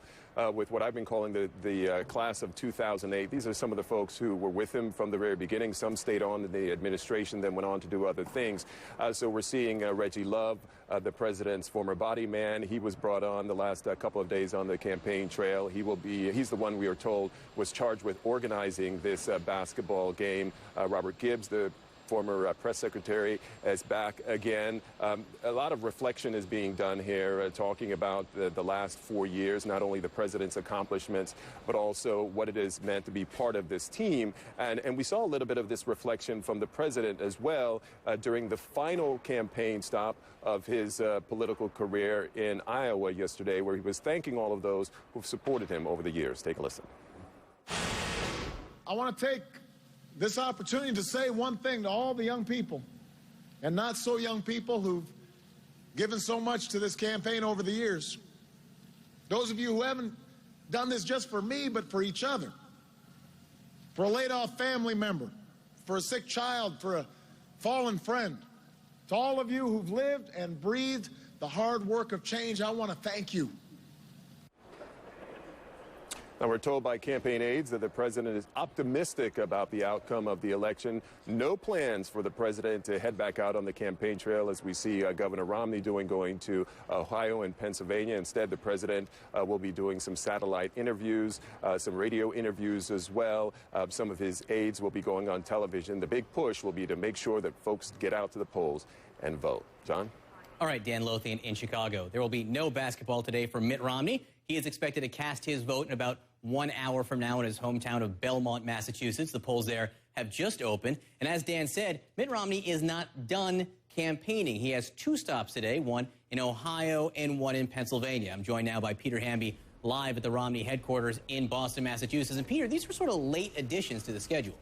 with what I've been calling the class of 2008. These are some of the folks who were with him from the very beginning. Some stayed on in the administration, then went on to do other things. So we're seeing Reggie Love, the president's former body man. He was brought on the last couple of days on the campaign trail. He's the one we are told was charged with organizing this basketball game. Robert Gibbs, the former press secretary, is back again. A lot of reflection is being done here, talking about the last 4 years, not only the president's accomplishments, but also what it is meant to be part of this team. And we saw a little bit of this reflection from the president as well during the final campaign stop of his political career in Iowa yesterday, where he was thanking all of those who've supported him over the years. Take a listen. I want to take this opportunity to say one thing to all the young people and not so young people who've given so much to this campaign over the years. Those of you who haven't done this just for me, but for each other, for a laid-off family member, for a sick child, for a fallen friend, to all of you who've lived and breathed the hard work of change, I want to thank you. Now, we're told by campaign aides that the president is optimistic about the outcome of the election. No plans for the president to head back out on the campaign trail, as we see Governor Romney going to Ohio and Pennsylvania. Instead, the president will be doing some satellite interviews, some radio interviews as well. Some of his aides will be going on television. The big push will be to make sure that folks get out to the polls and vote. John? All right, Dan Lothian in Chicago. There will be no basketball today for Mitt Romney. He is expected to cast his vote in about 1 hour from now in his hometown of Belmont, Massachusetts. The polls there have just opened. And as Dan said, Mitt Romney is not done campaigning. He has 2 stops today, one in Ohio and one in Pennsylvania. I'm joined now by Peter Hamby, live at the Romney headquarters in Boston, Massachusetts. And Peter, these were sort of late additions to the schedule.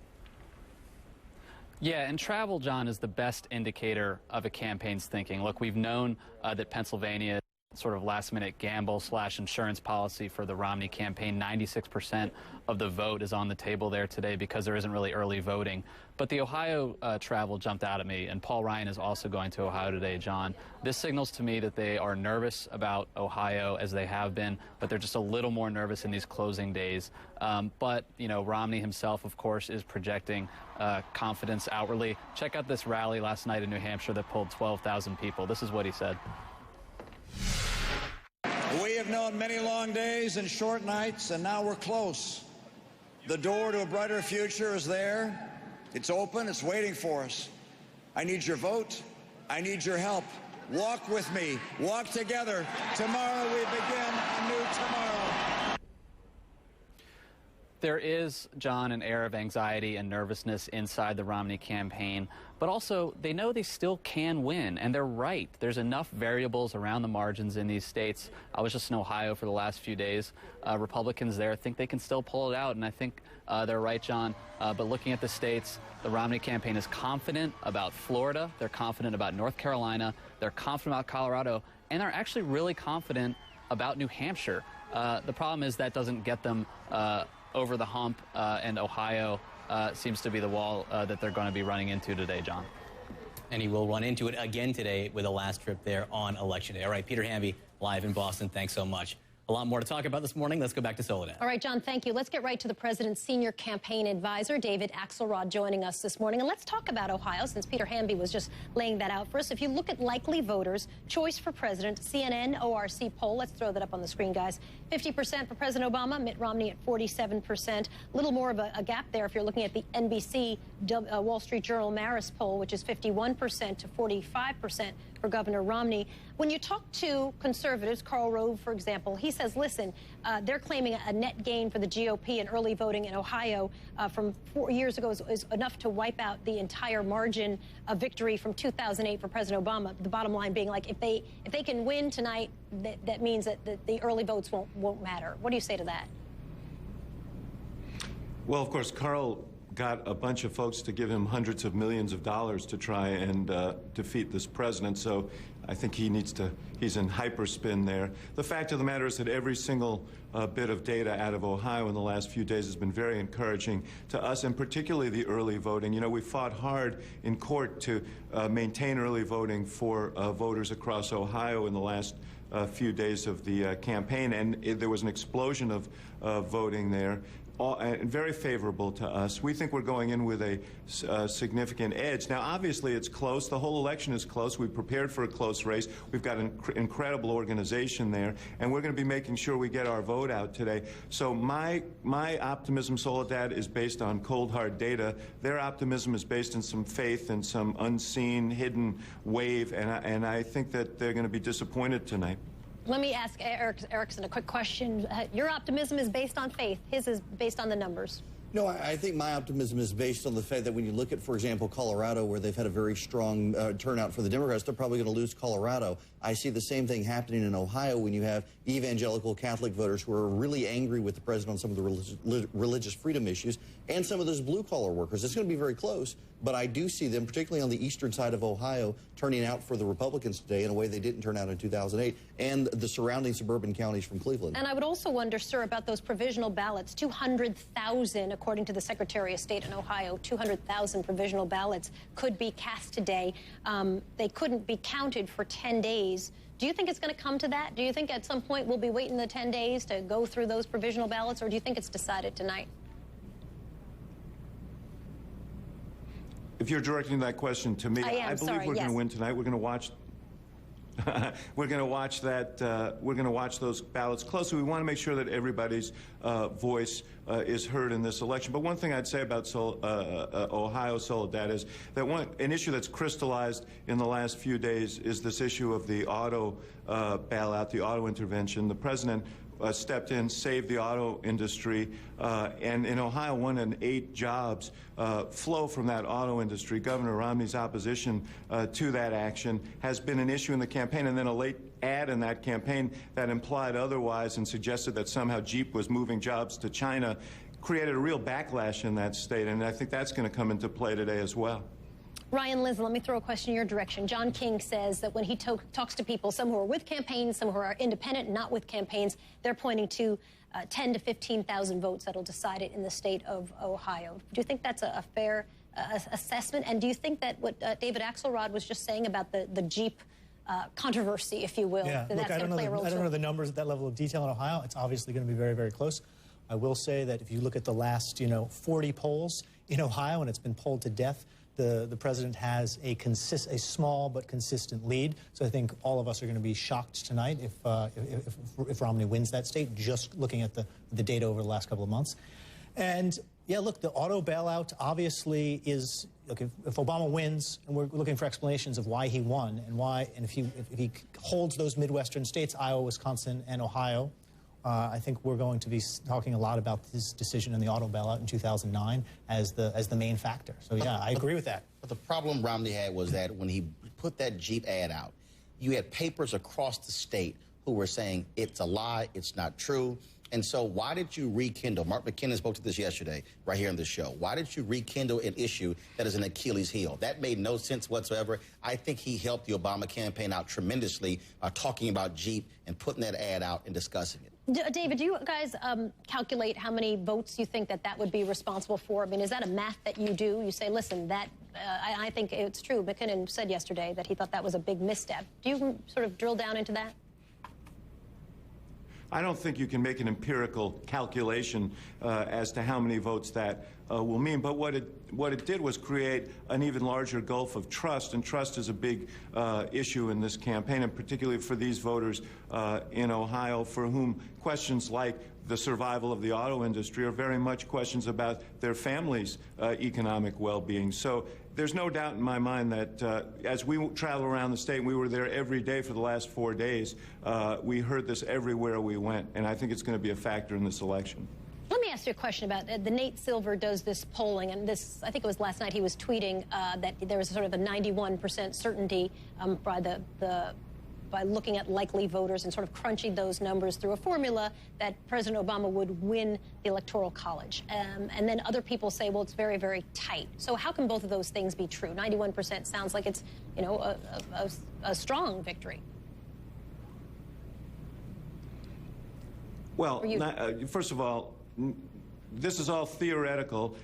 Yeah, and travel, John, is the best indicator of a campaign's thinking. Look, we've known that Pennsylvania sort of last-minute gamble/insurance policy for the Romney campaign. 96% of the vote is on the table there today because there isn't really early voting. But the Ohio travel jumped out at me, and Paul Ryan is also going to Ohio today, John. This signals to me that they are nervous about Ohio, as they have been, but they're just a little more nervous in these closing days. But, you know, Romney himself, of course, is projecting confidence outwardly. Check out this rally last night in New Hampshire that pulled 12,000 people. This is what he said. We have known many long days and short nights, and now we're close. The door to a brighter future is there. It's open. It's waiting for us. I need your vote. I need your help. Walk with me. Walk together. Tomorrow we begin a new tomorrow. There is, John, an air of anxiety and nervousness inside the Romney campaign, but also they know they still can win, and they're right. There's enough variables around the margins in these states. I was just in Ohio for the last few days. Republicans there think they can still pull it out, and I think they're right, John. But looking at the states, the Romney campaign is confident about Florida. They're confident about North Carolina. They're confident about Colorado, and they're actually really confident about New Hampshire. The problem is that doesn't get them over the hump, and Ohio seems to be the wall that they're going to be running into today, John. And he will run into it again today with a last trip there on Election Day. All right, Peter Hamby, live in Boston. Thanks so much. A lot more to talk about this morning. Let's go back to Soledad. All right, John, thank you. Let's get right to the president's senior campaign advisor, David Axelrod, joining us this morning. And let's talk about Ohio, since Peter Hamby was just laying that out for us. If you look at likely voters, choice for president, CNN ORC poll, let's throw that up on the screen, guys. 50% for President Obama, Mitt Romney at 47%. A little more of a gap there if you're looking at the NBC Wall Street Journal Marist poll, which is 51% to 45% for Governor Romney. When you talk to conservatives, Karl Rove, for example, he says, listen, they're claiming a net gain for the GOP in early voting in Ohio from 4 years ago is enough to wipe out the entire margin of victory from 2008 for President Obama. The bottom line being, like, if they can win tonight, that means that the early votes won't matter. What do you say to that? Well, of course, Karl got a bunch of folks to give him hundreds of millions of dollars to try and defeat this president. So I think he's in hyperspin there. The fact of the matter is that every single bit of data out of Ohio in the last few days has been very encouraging to us, and particularly the early voting. You know, we fought hard in court to maintain early voting for voters across Ohio in the last few days of the campaign, and there was an explosion of voting there. And very favorable to us. We think we're going in with a significant edge. Now, obviously, it's close. The whole election is close. We've prepared for a close race. We've got an incredible organization there, and we're going to be making sure we get our vote out today. So my optimism, Soledad, is based on cold, hard data. Their optimism is based on some faith and some unseen, hidden wave, and I think that they're going to be disappointed tonight. Let me ask Erickson a quick question. Your optimism is based on faith. His is based on the numbers. No, I think my optimism is based on the fact that when you look at, for example, Colorado, where they've had a very strong turnout for the Democrats, they're probably going to lose Colorado. I see the same thing happening in Ohio when you have evangelical Catholic voters who are really angry with the president on some of the religious freedom issues, and some of those blue-collar workers. It's going to be very close, but I do see them, particularly on the eastern side of Ohio, turning out for the Republicans today in a way they didn't turn out in 2008, and the surrounding suburban counties from Cleveland. And I would also wonder, sir, about those provisional ballots, 200,000 according according to the Secretary of State in Ohio, 200,000 provisional ballots could be cast today. They couldn't be counted for 10 days. Do you think it's going to come to that? Do you think at some point we'll be waiting the 10 days to go through those provisional ballots, or do you think it's decided tonight? If you're directing that question to me, I believe we're going to win tonight. We're going to watch. We're going to watch that. We're going to watch those ballots closely. We want to make sure that everybody's voice is heard in this election. But one thing I'd say about Ohio Soledad is that an issue that's crystallized in the last few days is this issue of the auto bailout, the auto intervention. The president stepped in, saved the auto industry, and in Ohio, 1 in 8 jobs flow from that auto industry. Governor Romney's opposition to that action has been an issue in the campaign, and then a late ad in that campaign that implied otherwise and suggested that somehow Jeep was moving jobs to China created a real backlash in that state, and I think that's going to come into play today as well. Ryan, Liz, let me throw a question in your direction. John King says that when he talks to people, some who are with campaigns, some who are independent, not with campaigns, they're pointing to 10 to 15,000 votes that'll decide it in the state of Ohio. Do you think that's a fair assessment? And do you think that what David Axelrod was just saying about the Jeep controversy, if you will, that that's going to play a role? I don't know the numbers at that level of detail in Ohio. It's obviously going to be very, very close. I will say that if you look at the last, 40 polls in Ohio, and it's been polled to death, the president has a small but consistent lead. So I think all of us are going to be shocked tonight if Romney wins that state, just looking at the data over the last couple of months. And yeah, look, the auto bailout obviously is, look, if Obama wins, and we're looking for explanations of why he won and if he holds those Midwestern states, Iowa, Wisconsin, and Ohio, I think we're going to be talking a lot about this decision in the auto bailout in 2009 as the main factor. So yeah, I agree with that. But the problem Romney had was that when he put that Jeep ad out, you had papers across the state who were saying it's a lie, it's not true. And so why did you rekindle? Mark McKinnon spoke to this yesterday right here on the show. Why did you rekindle an issue that is an Achilles heel? That made no sense whatsoever. I think he helped the Obama campaign out tremendously talking about Jeep and putting that ad out and discussing it. David, do you guys calculate how many votes you think that would be responsible for? I mean, is that a math that you do? You say, listen, I think it's true. McKinnon said yesterday that he thought that was a big misstep. Do you sort of drill down into that? I don't think you can make an empirical calculation as to how many votes that will mean. But what it did was create an even larger gulf of trust, and trust is a big issue in this campaign, and particularly for these voters in Ohio, for whom questions like the survival of the auto industry are very much questions about their family's economic well-being. So there's no doubt in my mind that as we travel around the state, and we were there every day for the last 4 days, we heard this everywhere we went, and I think it's going to be a factor in this election. Let me ask you a question about the Nate Silver does this polling, and this, I think it was last night, he was tweeting that there was sort of a 91% certainty by looking at likely voters and sort of crunching those numbers through a formula that President Obama would win the Electoral College. And then other people say, well, it's very, very tight. So how can both of those things be true? 91% sounds like it's, a strong victory. Well, first of all, this is all theoretical.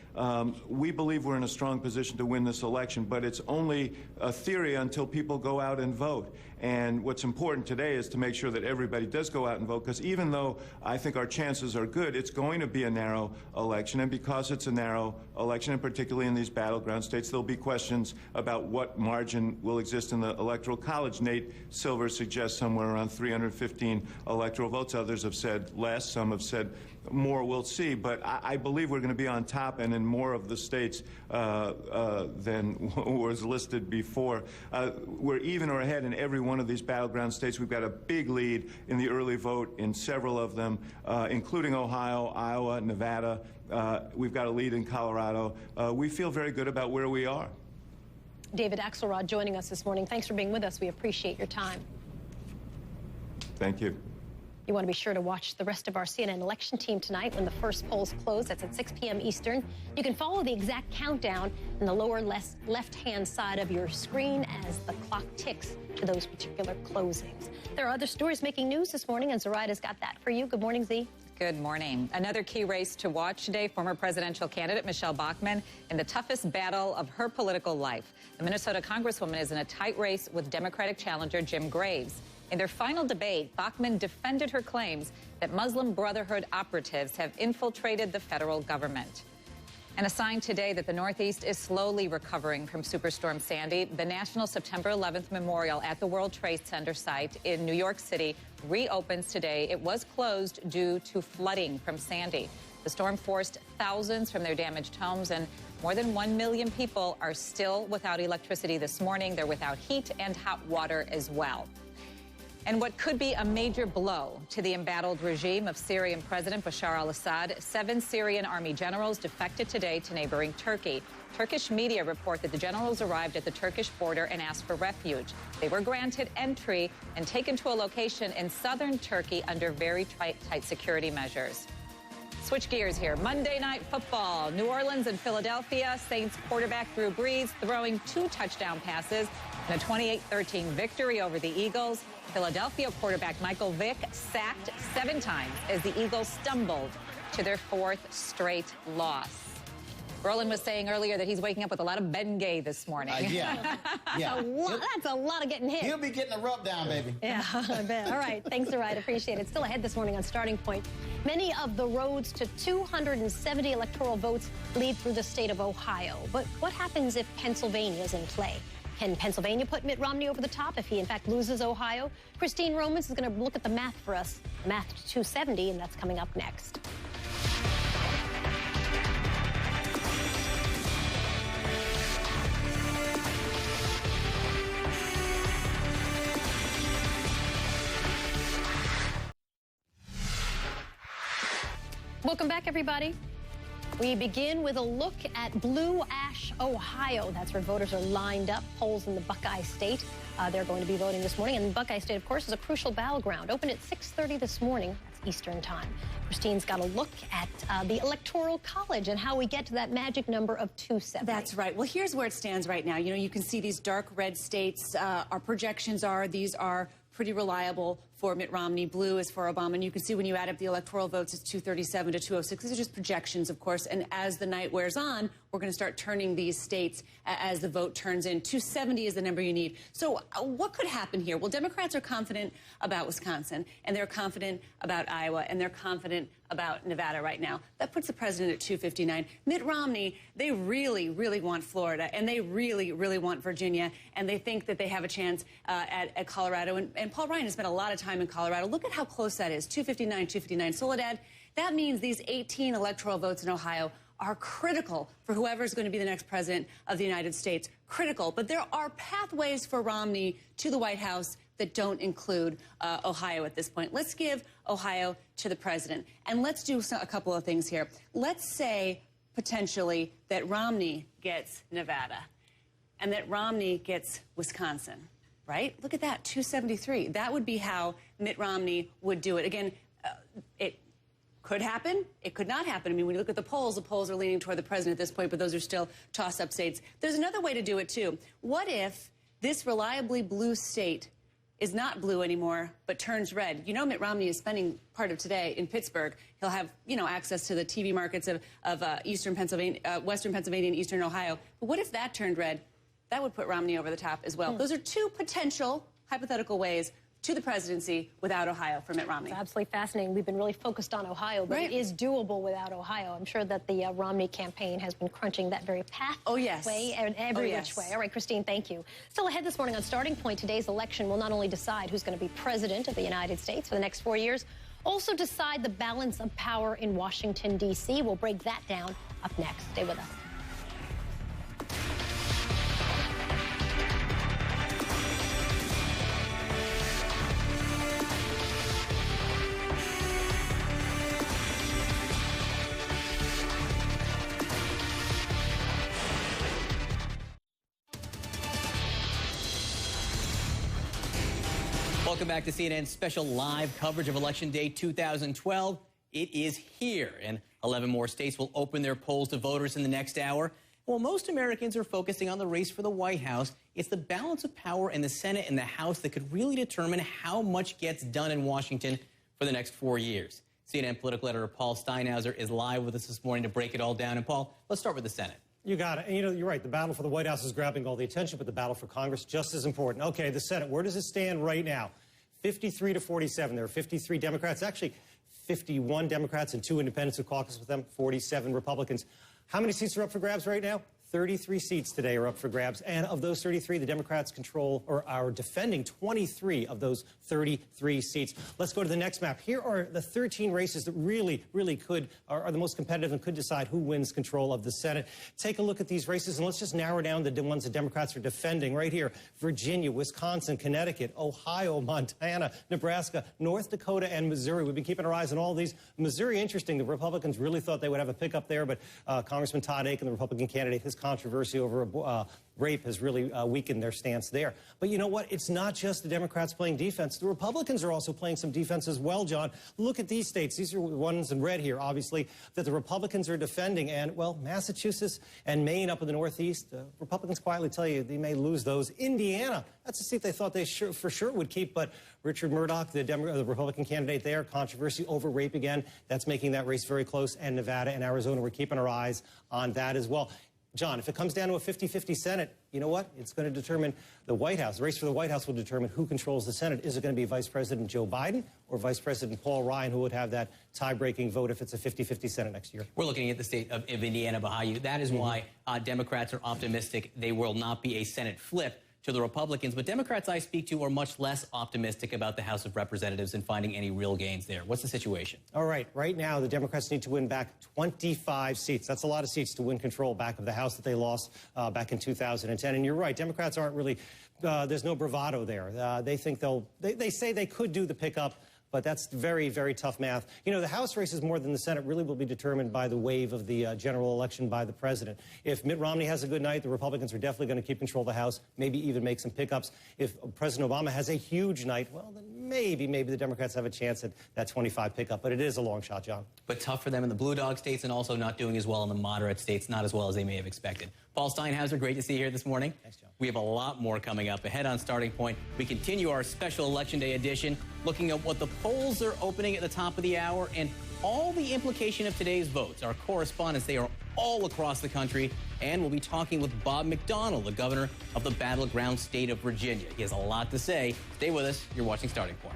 We believe we're in a strong position to win this election, but it's only a theory until people go out and vote. And what's important today is to make sure that everybody does go out and vote, because even though I think our chances are good, it's going to be a narrow election. And because it's a narrow election, and particularly in these battleground states, there'll be questions about what margin will exist in the Electoral College. Nate Silver suggests somewhere around 315 electoral votes. Others have said less. Some have said more. We'll see. But I believe we're going to be on top and in more of the states than was listed before. We're even or ahead in every one of these battleground states. We've got a big lead in the early vote in several of them, including Ohio, Iowa, Nevada. We've got a lead in Colorado. We feel very good about where we are. David Axelrod joining us this morning. Thanks for being with us. We appreciate your time. Thank you. You want to be sure to watch the rest of our CNN election team tonight when the first polls close. That's at 6 p.m. Eastern. You can follow the exact countdown in the lower left-hand side of your screen as the clock ticks to those particular closings. There are other stories making news this morning, and Zoraida's got that for you. Good morning, Z. Good morning. Another key race to watch today. Former presidential candidate Michelle Bachmann in the toughest battle of her political life. The Minnesota Congresswoman is in a tight race with Democratic challenger Jim Graves. In their final debate, Bachmann defended her claims that Muslim Brotherhood operatives have infiltrated the federal government. And a sign today that the Northeast is slowly recovering from Superstorm Sandy. The National September 11th Memorial at the World Trade Center site in New York City reopens today. It was closed due to flooding from Sandy. The storm forced thousands from their damaged homes, and more than 1 million people are still without electricity this morning. They're without heat and hot water as well. And what could be a major blow to the embattled regime of Syrian President Bashar al-Assad, 7 Syrian army generals defected today to neighboring Turkey. Turkish media report that the generals arrived at the Turkish border and asked for refuge. They were granted entry and taken to a location in southern Turkey under very tight security measures. Switch gears here. Monday Night Football. New Orleans and Philadelphia. Saints quarterback Drew Brees throwing 2 touchdown passes in a 28-13 victory over the Eagles. Philadelphia quarterback Michael Vick sacked 7 times as the Eagles stumbled to their 4th straight loss. Roland was saying earlier that he's waking up with a lot of Bengay this morning. Yeah. That's a lot of getting hit. He'll be getting a rub down, baby. Yeah, I bet. All right. Thanks, Aride. Appreciate it. Still ahead this morning on Starting Point. Many of the roads to 270 electoral votes lead through the state of Ohio. But what happens if Pennsylvania is in play? Can Pennsylvania put Mitt Romney over the top if he, in fact, loses Ohio? Christine Romans is going to look at the math for us. Math to 270, and that's coming up next. Welcome back, everybody. We begin with a look at Blue Ash, Ohio. That's where voters are lined up, polls in the Buckeye State. They're going to be voting this morning. And Buckeye State, of course, is a crucial battleground. Open at 6:30 this morning. That's Eastern time. Christine's got a look at the Electoral College and how we get to that magic number of 270. That's right. Well, here's where it stands right now. You know, you can see these dark red states. Our projections are these are pretty reliable for Mitt Romney. Blue is for Obama. And you can see when you add up the electoral votes, it's 237 to 206. These are just projections, of course. And as the night wears on, we're going to start turning these states as the vote turns in. 270 is the number you need. So what could happen here? Well, Democrats are confident about Wisconsin, and they're confident about Iowa, and they're confident about Nevada right now. That puts the president at 259. Mitt Romney, they really, really want Florida, and they really, really want Virginia, and they think that they have a chance at Colorado. And Paul Ryan has spent a lot of time in Colorado. Look at how close that is, 259, 259. Soledad, that means these 18 electoral votes in Ohio are critical for whoever's going to be the next president of the United States. Critical. But there are pathways for Romney to the White House that don't include Ohio at this point. Let's give Ohio to the president. And let's do a couple of things here. Let's say, potentially, that Romney gets Nevada and that Romney gets Wisconsin, right? Look at that, 273. That would be how Mitt Romney would do it. Again, it could happen. It could not happen. I mean, when you look at the polls are leaning toward the president at this point, but those are still toss-up states. There's another way to do it, too. What if this reliably blue state is not blue anymore, but turns red? You know, Mitt Romney is spending part of today in Pittsburgh. He'll have, you know, access to the TV markets of eastern Pennsylvania, western Pennsylvania and eastern Ohio. But what if that turned red? That would put Romney over the top as well. Those are 2 potential hypothetical ways to the presidency without Ohio for Mitt Romney. It's absolutely fascinating. We've been really focused on Ohio, but it is doable without Ohio. I'm sure that the Romney campaign has been crunching that very path way and every which way. All right, Christine, thank you. Still ahead this morning on Starting Point, today's election will not only decide who's going to be president of the United States for the next 4 years, also decide the balance of power in Washington, D.C. We'll break that down up next. Stay with us. Welcome back to CNN's special live coverage of Election Day 2012. It is here, and 11 more states will open their polls to voters in the next hour. While most Americans are focusing on the race for the White House, it's the balance of power in the Senate and the House that could really determine how much gets done in Washington for the next 4 years. CNN political editor Paul Steinhauser is live with us this morning to break it all down. And Paul, let's start with the Senate. You got it. And, you're right. The battle for the White House is grabbing all the attention, but the battle for Congress just as important. Okay, the Senate, where does it stand right now? 53 to 47. There are 53 Democrats, actually 51 Democrats and 2 independents who caucus with them, 47 Republicans. How many seats are up for grabs right now? 33 seats today are up for grabs. And of those 33, the Democrats control or are defending 23 of those 33 seats. Let's go to the next map. Here are the 13 races that really are the most competitive and could decide who wins control of the Senate. Take a look at these races, and let's just narrow down the ones the Democrats are defending right here. Virginia, Wisconsin, Connecticut, Ohio, Montana, Nebraska, North Dakota, and Missouri. We've been keeping our eyes on all these. Missouri, interesting. The Republicans really thought they would have a pickup there, but Congressman Todd Aiken, the Republican candidate, his controversy over rape has really weakened their stance there. But you know what? It's not just the Democrats playing defense. The Republicans are also playing some defense as well, John. Look at these states. These are the ones in red here, obviously, that the Republicans are defending. And, well, Massachusetts and Maine up in the Northeast, Republicans quietly tell you they may lose those. Indiana, that's a seat they thought they for sure would keep, but Richard Murdoch, the Republican candidate there, controversy over rape again. That's making that race very close. And Nevada and Arizona, we're keeping our eyes on that as well. John, if it comes down to a 50-50 Senate, you know what? It's going to determine the White House. The race for the White House will determine who controls the Senate. Is it going to be Vice President Joe Biden or Vice President Paul Ryan, who would have that tie-breaking vote if it's a 50-50 Senate next year? We're looking at the state of Indiana behind you. That is why Democrats are optimistic they will not be a Senate flip to the Republicans. But Democrats I speak to are much less optimistic about the House of Representatives and finding any real gains there. What's the situation? All right. Right now, the Democrats need to win back 25 seats. That's a lot of seats to win control back of the House that they lost back in 2010. And you're right. Democrats aren't really, there's no bravado there. They think they say they could do the pickup, but that's very, very tough math. You know, the House races more than the Senate really will be determined by the wave of the general election by the president. If Mitt Romney has a good night, the Republicans are definitely going to keep control of the House, maybe even make some pickups. If President Obama has a huge night, well, then maybe the Democrats have a chance at that 25 pickup. But it is a long shot, John. But tough for them in the blue dog states and also not doing as well in the moderate states, not as well as they may have expected. Paul Steinhauser, great to see you here this morning. Thanks, John. We have a lot more coming up ahead on Starting Point. We continue our special Election Day edition, looking at what the polls are opening at the top of the hour and all the implication of today's votes. Our correspondents, they are all across the country, and we'll be talking with Bob McDonnell, the governor of the battleground state of Virginia. He has a lot to say. Stay with us. You're watching Starting Point.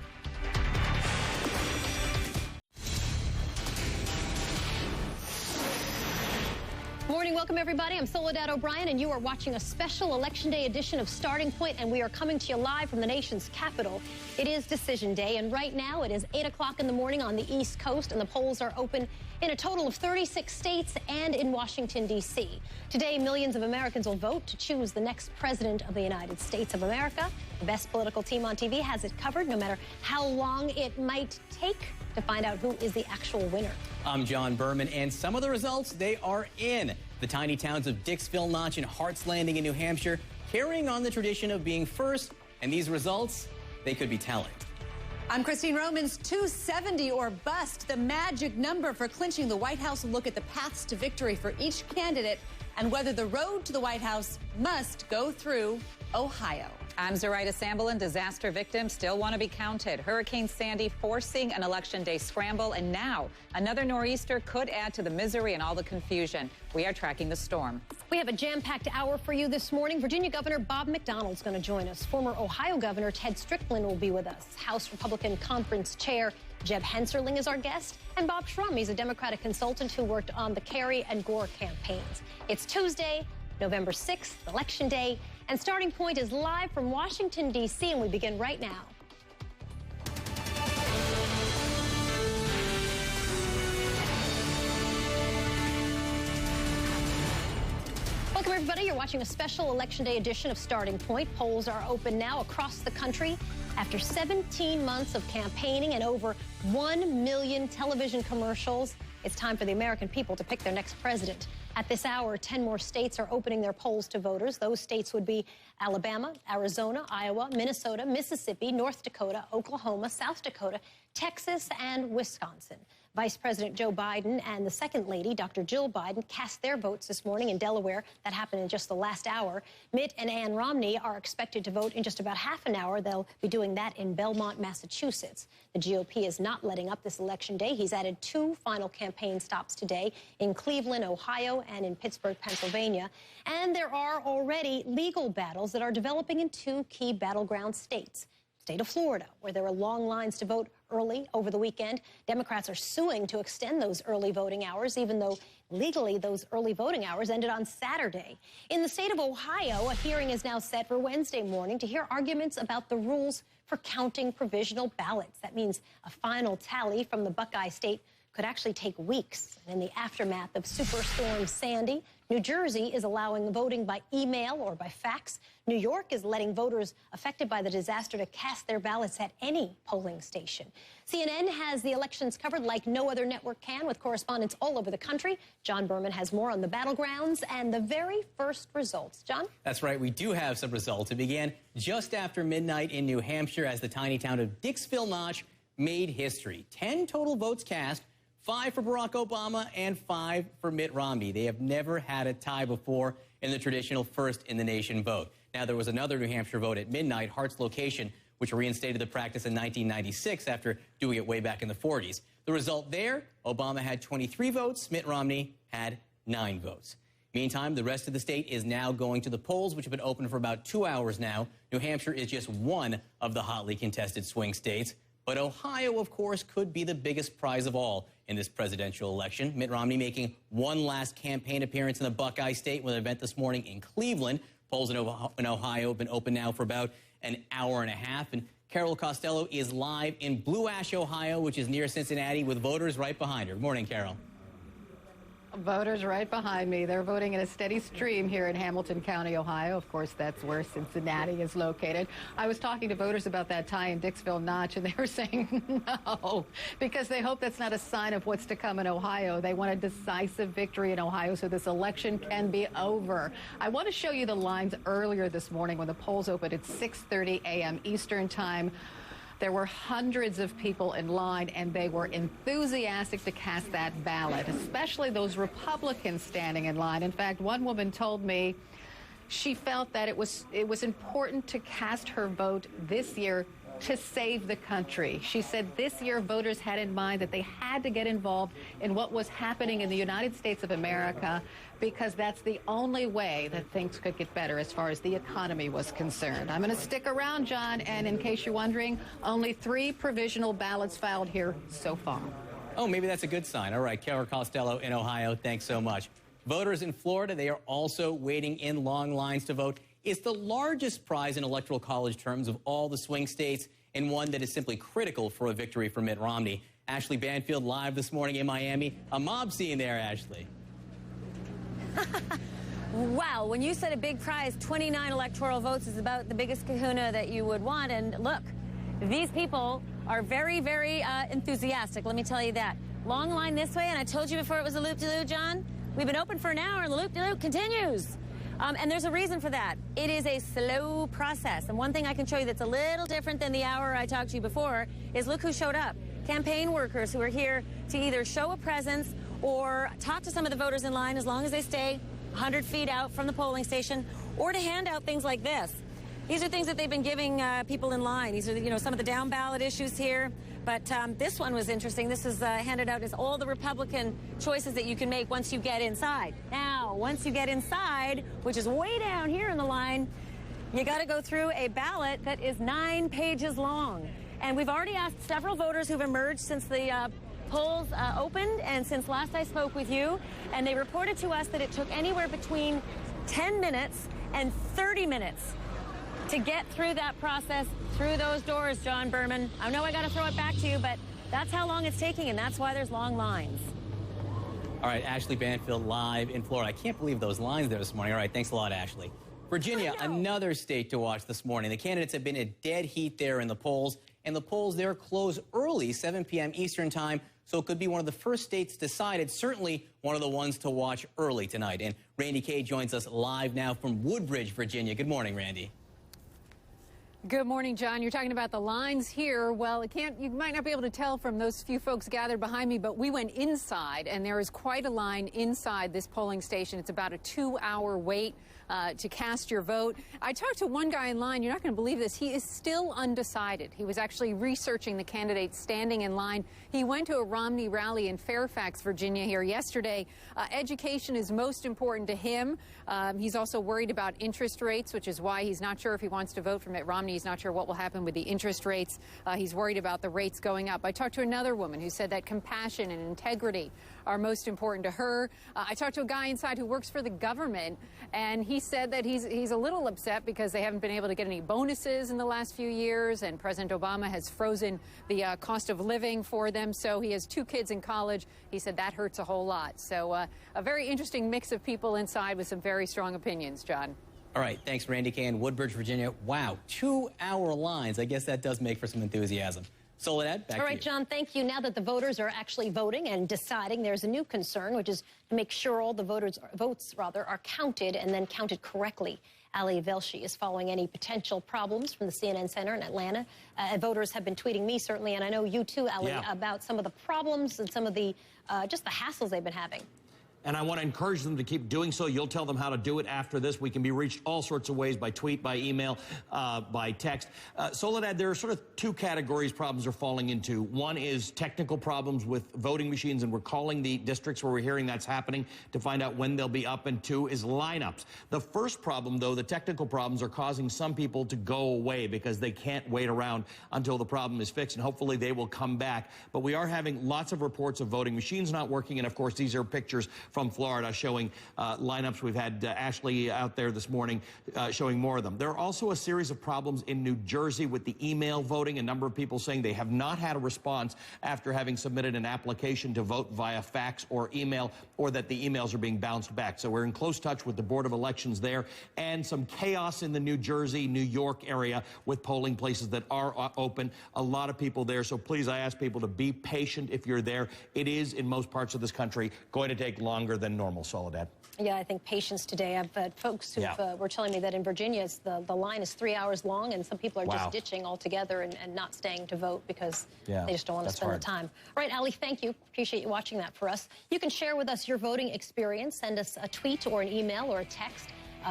Morning, welcome everybody. I'm Soledad O'Brien, and you are watching a special Election Day edition of Starting Point, and we are coming to you live from the nation's capital. It is Decision Day, and right now it is 8 o'clock in the morning on the East Coast, and the polls are open in a total of 36 states and in Washington, D.C. Today, millions of Americans will vote to choose the next president of the United States of America. The best political team on TV has it covered, no matter how long it might take to find out who is the actual winner. I'm John Berman, and some of the results, they are in. The tiny towns of Dixville Notch and Hart's Landing in New Hampshire carrying on the tradition of being first, and these results, they could be telling. I'm Christine Romans. 270 or bust, the magic number for clinching the White House. Will look at the paths to victory for each candidate and whether the road to the White House must go through Ohio. I'm Zoraida Samblin. Disaster victims still want to be counted. Hurricane Sandy forcing an Election Day scramble, and now another nor'easter could add to the misery and all the confusion. We are tracking the storm. We have a jam-packed hour for you this morning. Virginia Governor Bob McDonnell is going to join us. Former Ohio Governor Ted Strickland will be with us. House Republican Conference Chair Jeb Hensarling is our guest, and Bob Shrum, he's a Democratic consultant who worked on the Kerry and Gore campaigns. It's Tuesday, November 6th, Election Day, and Starting Point is live from Washington, D.C., and we begin right now. Welcome, everybody. You're watching a special Election Day edition of Starting Point. Polls are open now across the country. After 17 months of campaigning and over 1 million television commercials, it's time for the American people to pick their next president. At this hour, 10 more states are opening their polls to voters. Those states would be Alabama, Arizona, Iowa, Minnesota, Mississippi, North Dakota, Oklahoma, South Dakota, Texas, and Wisconsin. Vice President Joe Biden and the second lady, Dr. Jill Biden, cast their votes this morning in Delaware. That happened in just the last hour. Mitt and Ann Romney are expected to vote in just about half an hour. They'll be doing that in Belmont, Massachusetts. The GOP is not letting up this election day. He's added 2 final campaign stops today in Cleveland, Ohio, and in Pittsburgh, Pennsylvania. And there are already legal battles that are developing in 2 key battleground states. State of Florida, where there are long lines to vote early over the weekend. Democrats are suing to extend those early voting hours, even though legally those early voting hours ended on Saturday. In the state of Ohio, a hearing is now set for Wednesday morning to hear arguments about the rules for counting provisional ballots. That means a final tally from the Buckeye State could actually take weeks. And in the aftermath of Superstorm Sandy, New Jersey is allowing voting by email or by fax. New York is letting voters affected by the disaster to cast their ballots at any polling station. CNN has the elections covered like no other network can, with correspondents all over the country. John Berman has more on the battlegrounds and the very first results. John? That's right. We do have some results. It began just after midnight in New Hampshire as the tiny town of Dixville Notch made history. 10 total votes cast. 5 for Barack Obama and 5 for Mitt Romney. They have never had a tie before in the traditional first-in-the-nation vote. Now, there was another New Hampshire vote at midnight, Hart's location, which reinstated the practice in 1996 after doing it way back in the 40s. The result there, Obama had 23 votes, Mitt Romney had 9 votes. Meantime, the rest of the state is now going to the polls, which have been open for about 2 hours now. New Hampshire is just one of the hotly contested swing states. But Ohio, of course, could be the biggest prize of all in this presidential election. Mitt Romney making one last campaign appearance in the Buckeye State with an event this morning in Cleveland. Polls in Ohio have been open now for about an hour and a half. And Carol Costello is live in Blue Ash, Ohio, which is near Cincinnati, with voters right behind her. Good morning, Carol. Voters right behind me. They're voting in a steady stream here in Hamilton County, Ohio. Of course, that's where Cincinnati is located. I was talking to voters about that tie in Dixville Notch, and they were saying no, because they hope that's not a sign of what's to come in Ohio. They want a decisive victory in Ohio so this election can be over. I want to show you the lines earlier this morning when the polls opened at 6:30 a.m. Eastern Time. There were hundreds of people in line, and they were enthusiastic to cast that ballot, especially those Republicans standing in line. In fact, one woman told me she felt that it was important to cast her vote this year to save the country. She said this year voters had in mind that they had to get involved in what was happening in the United States of America because that's the only way that things could get better as far as the economy was concerned. I'm going to stick around, John, and in case you're wondering, only 3 provisional ballots filed here so far. Oh, maybe that's a good sign. All right, Carol Costello in Ohio, thanks so much. Voters in Florida, they are also waiting in long lines to vote. It's the largest prize in electoral college terms of all the swing states, and one that is simply critical for a victory for Mitt Romney. Ashley Banfield live this morning in Miami. A mob scene there, Ashley. Wow, when you said a big prize, 29 electoral votes is about the biggest kahuna that you would want. And look, these people are very, very enthusiastic, let me tell you that. Long line this way, and I told you before it was a loop-de-loop, John. We've been open for an hour, and the loop-de-loop continues. And there's a reason for that. It is a slow process. And one thing I can show you that's a little different than the hour I talked to you before is look who showed up. Campaign workers who are here to either show a presence or talk to some of the voters in line as long as they stay 100 feet out from the polling station, or to hand out things like this. These are things that they've been giving people in line. These are, some of the down ballot issues here. But this one was interesting. This is handed out as all the Republican choices that you can make once you get inside. Now, once you get inside, which is way down here in the line, you got to go through a ballot that is 9 pages long. And we've already asked several voters who've emerged since the polls opened and since last I spoke with you, and they reported to us that it took anywhere between 10 minutes and 30 minutes to get through that process, through those doors, John Berman. I know I got to throw it back to you, but that's how long it's taking, and that's why there's long lines. All right, Ashley Banfield live in Florida. I can't believe those lines there this morning. All right, thanks a lot, Ashley. Virginia, another state to watch this morning. The candidates have been in dead heat there in the polls, and the polls there close early, 7 p.m. Eastern time, so it could be one of the first states decided, certainly one of the ones to watch early tonight. And Randy Kay joins us live now from Woodbridge, Virginia. Good morning, Randy. Good morning, John. You're talking about the lines here. Well, you might not be able to tell from those few folks gathered behind me, but we went inside, and there is quite a line inside this polling station. It's about a 2-hour wait to cast your vote. I talked to one guy in line. You're not going to believe this. He is still undecided. He was actually researching the candidates standing in line. He went to a Romney rally in Fairfax, Virginia here yesterday. Education is most important to him. He's also worried about interest rates, which is why he's not sure if he wants to vote for Mitt Romney. He's not sure what will happen with the interest rates. He's worried about the rates going up. I talked to another woman who said that compassion and integrity are most important to her. I talked to a guy inside who works for the government, and he said that he's a little upset because they haven't been able to get any bonuses in the last few years, and President Obama has frozen the cost of living for them. So he has 2 kids in college. He said that hurts a whole lot. So a very interesting mix of people inside with some very strong opinions, John. All right, thanks, Randy Kay in Woodbridge, Virginia. Wow, 2-hour lines. I guess that does make for some enthusiasm. Soledad, back to you. All right, John, thank you. Now that the voters are actually voting and deciding, there's a new concern, which is to make sure all the votes are counted and then counted correctly. Ali Velshi is following any potential problems from the CNN Center in Atlanta. Voters have been tweeting me, certainly, and I know you too, Ali, about some of the problems and some of the just the hassles they've been having. And I want to encourage them to keep doing so. You'll tell them how to do it after this. We can be reached all sorts of ways, by tweet, by email, by text. Soledad, there are sort of 2 categories problems are falling into. One is technical problems with voting machines, and we're calling the districts where we're hearing that's happening to find out when they'll be up. And 2 is lineups. The first problem, though, the technical problems are causing some people to go away because they can't wait around until the problem is fixed, and hopefully they will come back. But we are having lots of reports of voting machines not working, and of course these are pictures from Florida showing lineups. We've had Ashley out there this morning showing more of them. There are also a series of problems in New Jersey with the email voting. A number of people saying they have not had a response after having submitted an application to vote via fax or email, or that the emails are being bounced back. So we're in close touch with the Board of Elections there, and some chaos in the New Jersey, New York area with polling places that are open. A lot of people there. So please, I ask people to be patient if you're there. It is, in most parts of this country, going to take longer than normal, Soledad. Yeah, I think patience today. I've had folks who were telling me that in Virginia, the line is 3 hours long, and some people are just ditching altogether and not staying to vote because they just don't want to spend the time. All right, Ali, thank you. Appreciate you watching that for us. You can share with us your voting experience. Send us a tweet or an email or a text.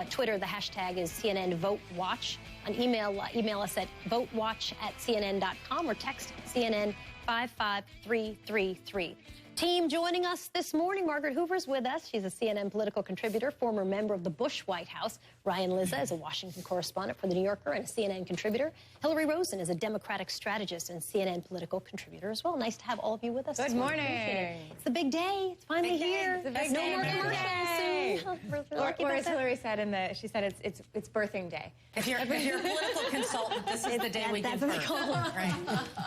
Twitter, the hashtag is CNN VoteWatch. On email us at votewatch@cnn.com or text CNN 55333. Team joining us this morning. Margaret Hoover's with us. She's a CNN political contributor, former member of the Bush White House. Ryan Lizza is a Washington correspondent for The New Yorker and a CNN contributor. Hillary Rosen is a Democratic strategist and CNN political contributor as well. Nice to have all of you with us. Good morning. It's the big day. It's finally here. It's the big no day. more commercials soon. Or as Hillary said she said it's birthing day. If you're a political consultant, this is the day we give birth. Right.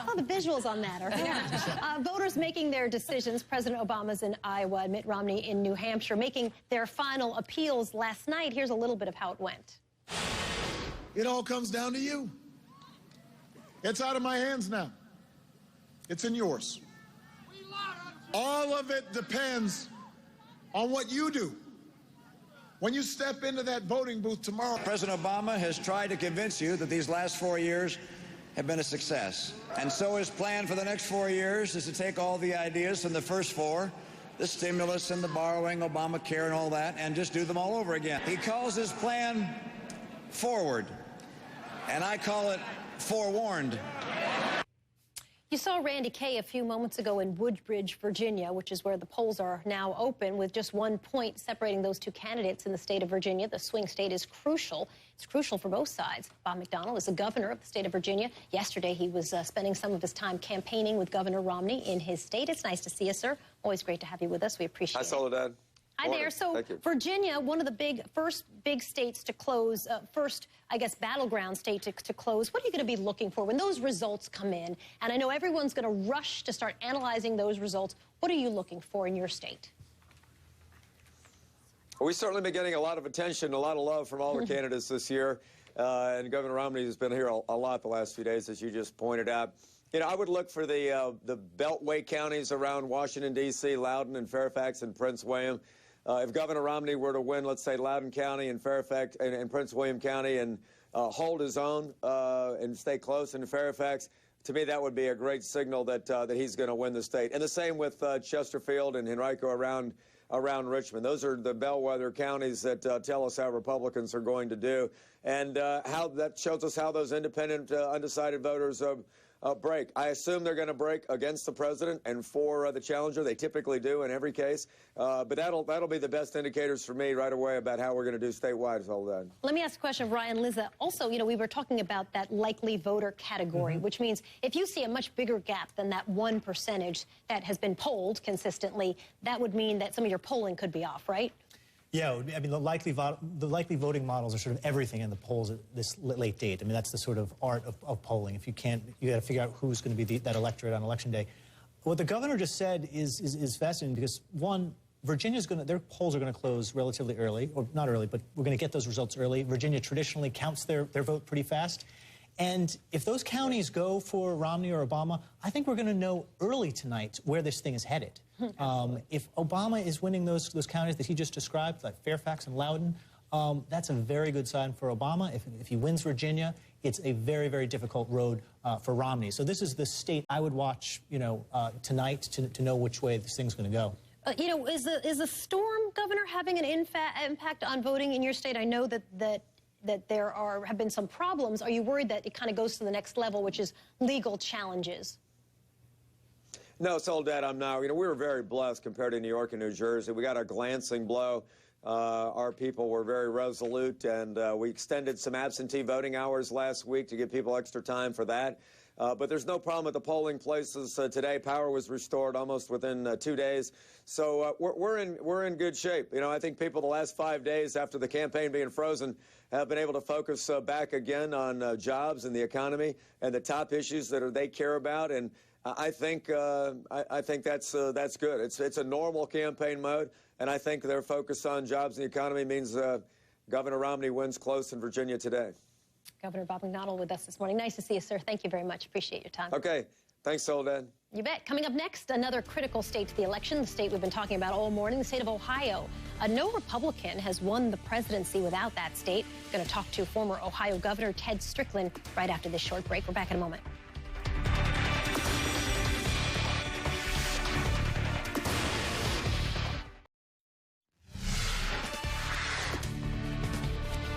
Oh, the visuals on that are voters making their decisions. President Obama's in Iowa, Mitt Romney in New Hampshire, making their final appeals last night. Here's a little bit of how it went. It all comes down to you. It's out of my hands now. It's in yours. All of it depends on what you do. When you step into that voting booth tomorrow. President Obama has tried to convince you that these last 4 years have been a success. And so his plan for the next 4 years is to take all the ideas from the first 4, the stimulus and the borrowing, Obamacare and all that, and just do them all over again. He calls his plan forward, and I call it forewarned. You saw Randy Kay a few moments ago in Woodbridge, Virginia, which is where the polls are now open, with just 1 point separating those 2 candidates in the state of Virginia. The swing state is crucial. It's crucial for both sides. Bob McDonnell is the governor of the state of Virginia. Yesterday, he was spending some of his time campaigning with Governor Romney in his state. It's nice to see you, sir. Always great to have you with us. We appreciate it. Hi, Soledad. Hi there. So Virginia, one of the first big states to close, first, I guess, battleground state to close. What are you going to be looking for when those results come in? And I know everyone's going to rush to start analyzing those results. What are you looking for in your state? Well, we've certainly been getting a lot of attention, a lot of love from all the candidates this year. And Governor Romney has been here a lot the last few days, as you just pointed out. You know, I would look for the beltway counties around Washington, D.C., Loudoun and Fairfax and Prince William. If Governor Romney were to win, let's say, Loudoun County and Fairfax and Prince William County and hold his own and stay close in Fairfax, to me that would be a great signal that that he's going to win the state. And the same with Chesterfield and Henrico around Richmond. Those are the bellwether counties that tell us how Republicans are going to do, and how that shows us how those independent, undecided voters break. I assume they're going to break against the president and for the challenger. They typically do in every case, but that'll be the best indicators for me right away about how we're going to do statewide. All that. Let me ask a question of Ryan Liza. Also, we were talking about that likely voter category, which means if you see a much bigger gap than that 1% that has been polled consistently, that would mean that some of your polling could be off, right? Yeah, I mean, the likely voting models are sort of everything in the polls at this late date. I mean, that's the sort of art of polling. If you can't, you got to figure out who's going to be that electorate on Election Day. What the governor just said is fascinating because, one, Virginia's going to, their polls are going to close relatively early, or not early, but we're going to get those results early. Virginia traditionally counts their vote pretty fast. And if those counties go for Romney or Obama, I think we're going to know early tonight where this thing is headed. If Obama is winning those counties that he just described, like Fairfax and Loudoun, that's a very good sign for Obama. If he wins Virginia, it's a very, very difficult road for Romney. So this is the state I would watch, tonight to know which way this thing's going to go. Is the storm, Governor, having an impact on voting in your state? I know that there have been some problems. Are you worried that it kind of goes to the next level, which is legal challenges? No, Soledad, I'm not. We were very blessed compared to New York and New Jersey. We got a glancing blow. Our people were very resolute, and we extended some absentee voting hours last week to give people extra time for that. But there's no problem at the polling places today. Power was restored almost within 2 days. So we're in good shape. I think people the last 5 days after the campaign being frozen have been able to focus back again on jobs and the economy and the top issues that they care about. And I think that's good. It's a normal campaign mode, and I think their focus on jobs and the economy means Governor Romney wins close in Virginia today. Governor Bob McDonnell with us this morning. Nice to see you, sir. Thank you very much. Appreciate your time. Okay. Thanks, Soledad. You bet. Coming up next, another critical state to the election, the state we've been talking about all morning, the state of Ohio. No Republican has won the presidency without that state. Going to talk to former Ohio Governor Ted Strickland right after this short break. We're back in a moment.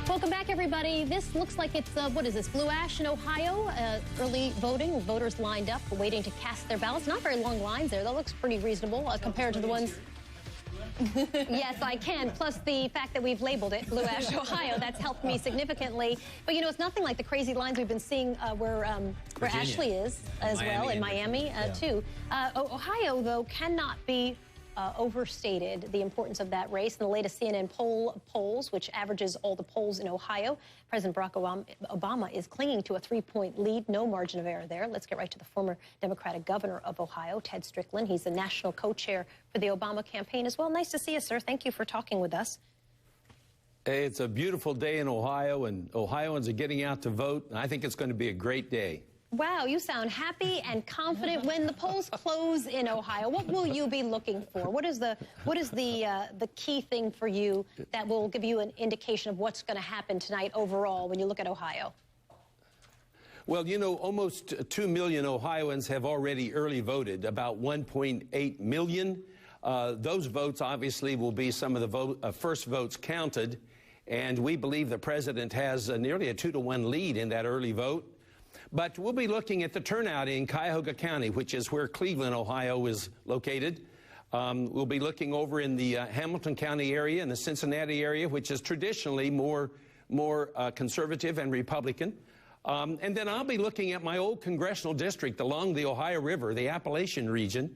Welcome back, everybody. This looks like it's, what is this, Blue Ash in Ohio? Early voting, voters lined up, waiting to cast their ballots. Not very long lines there. That looks pretty reasonable compared to the ones... Yes, I can. Plus the fact that we've labeled it Blue Ash, Ohio, that's helped me significantly. But, it's nothing like the crazy lines we've been seeing where Ashley is as well, in Miami, too. Ohio, though, cannot be overstated the importance of that race. In the latest CNN polls, which averages all the polls in Ohio, President Barack Obama is clinging to a 3-point lead. No margin of error there. Let's get right to the former Democratic governor of Ohio, Ted Strickland. He's the national co-chair for the Obama campaign as well. Nice to see you, sir. Thank you for talking with us. Hey, it's a beautiful day in Ohio, and Ohioans are getting out to vote, and I think it's going to be a great day. Wow, you sound happy and confident. When the polls close in Ohio, what will you be looking for? What is the key thing for you that will give you an indication of what's going to happen tonight overall when you look at Ohio? Well, almost 2 million Ohioans have already early voted, about 1.8 million. Those votes obviously will be some of the first votes counted, and we believe the president has nearly a 2-to-1 lead in that early vote. But we'll be looking at the turnout in Cuyahoga County, which is where Cleveland, Ohio is located. We'll be looking over in the Hamilton County area and the Cincinnati area, which is traditionally more conservative and Republican. And then I'll be looking at my old congressional district along the Ohio River, the Appalachian region,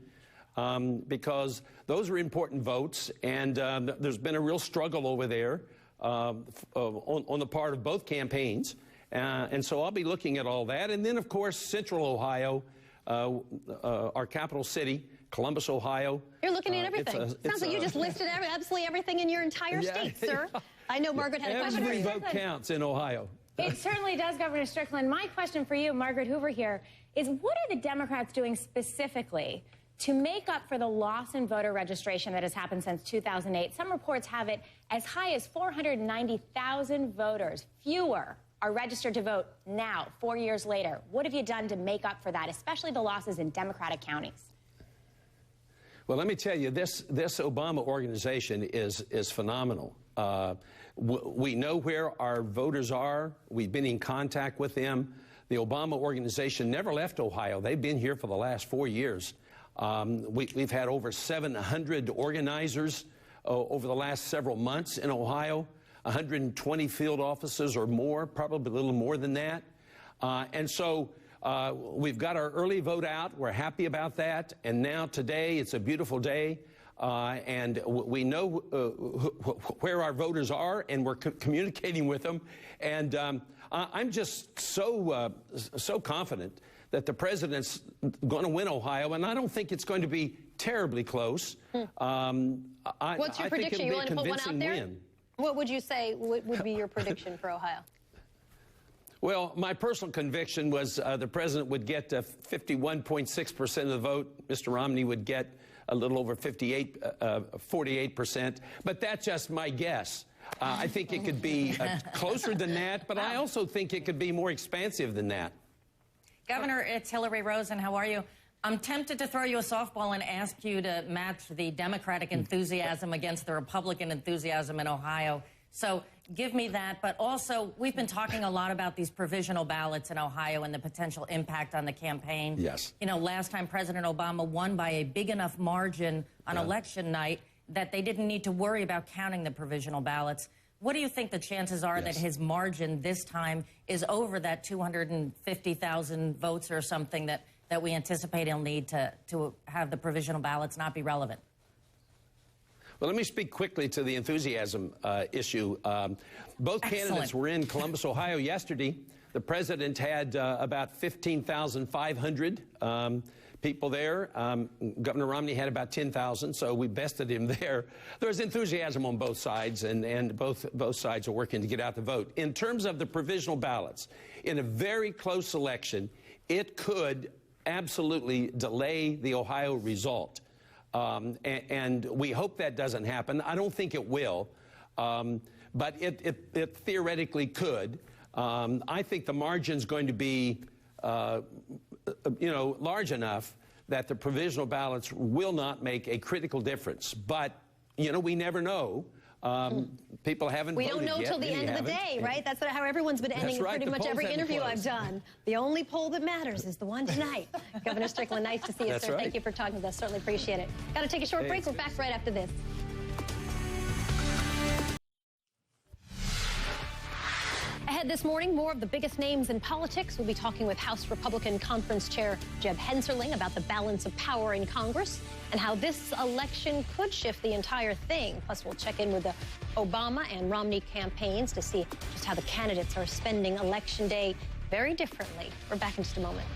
because those are important votes, and there's been a real struggle over there on the part of both campaigns. And so I'll be looking at all that. And then, of course, Central Ohio, our capital city, Columbus, Ohio. You're looking at everything. Sounds like you just listed absolutely everything in your entire state, sir. I know Margaret had a question for you. Every vote counts in Ohio. It certainly does, Governor Strickland. My question for you, Margaret Hoover here, is what are the Democrats doing specifically to make up for the loss in voter registration that has happened since 2008? Some reports have it as high as 490,000 voters fewer are registered to vote now, 4 years later. What have you done to make up for that, especially the losses in Democratic counties? Well, let me tell you, this Obama organization is phenomenal. We know where our voters are. We've been in contact with them. The Obama organization never left Ohio. They've been here for the last 4 years. We've had over 700 organizers over the last several months in Ohio, 120 field offices or more, probably a little more than that. And so we've got our early vote out. We're happy about that. And now today, it's a beautiful day. And we know where our voters are, and we're communicating with them. And I'm just so confident that the president's going to win Ohio, and I don't think it's going to be terribly close. What's your prediction? You want to put one out there? Win. What would you say would be your prediction for Ohio? Well, my personal conviction was the president would get 51.6% of the vote. Mr. Romney would get a little over 48%. But that's just my guess. I think it could be closer than that, but I also think it could be more expansive than that. Governor, it's Hillary Rosen. How are you? I'm tempted to throw you a softball and ask you to match the Democratic enthusiasm against the Republican enthusiasm in Ohio. So give me that. But also, we've been talking a lot about these provisional ballots in Ohio and the potential impact on the campaign. Yes. You know, last time President Obama won by a big enough margin on election night that they didn't need to worry about counting the provisional ballots. What do you think the chances are that his margin this time is over that 250,000 votes or something that we anticipate he'll need to have the provisional ballots not be relevant? Well, let me speak quickly to the enthusiasm issue. Both candidates were in Columbus, Ohio yesterday. The president had about 15,500 people there. Governor Romney had about 10,000, so we bested him there. There's enthusiasm on both sides, and both sides are working to get out the vote. In terms of the provisional ballots, in a very close election, it could absolutely delay the Ohio result. And we hope that doesn't happen. I don't think it will, but it theoretically could. I think the margin's going to be large enough that the provisional ballots will not make a critical difference. But, we never know. People haven't voted yet. We don't know till the end of the day, right? That's how everyone's been ending pretty much every interview I've done. The only poll that matters is the one tonight. Governor Strickland, nice to see you, sir. Right. Thank you for talking with us. Certainly appreciate it. Got to take a short break. We're back right after this. Ahead this morning, more of the biggest names in politics. We'll be talking with House Republican Conference Chair Jeb Hensarling about the balance of power in Congress and how this election could shift the entire thing. Plus, we'll check in with the Obama and Romney campaigns to see just how the candidates are spending Election Day very differently. We're back in just a moment.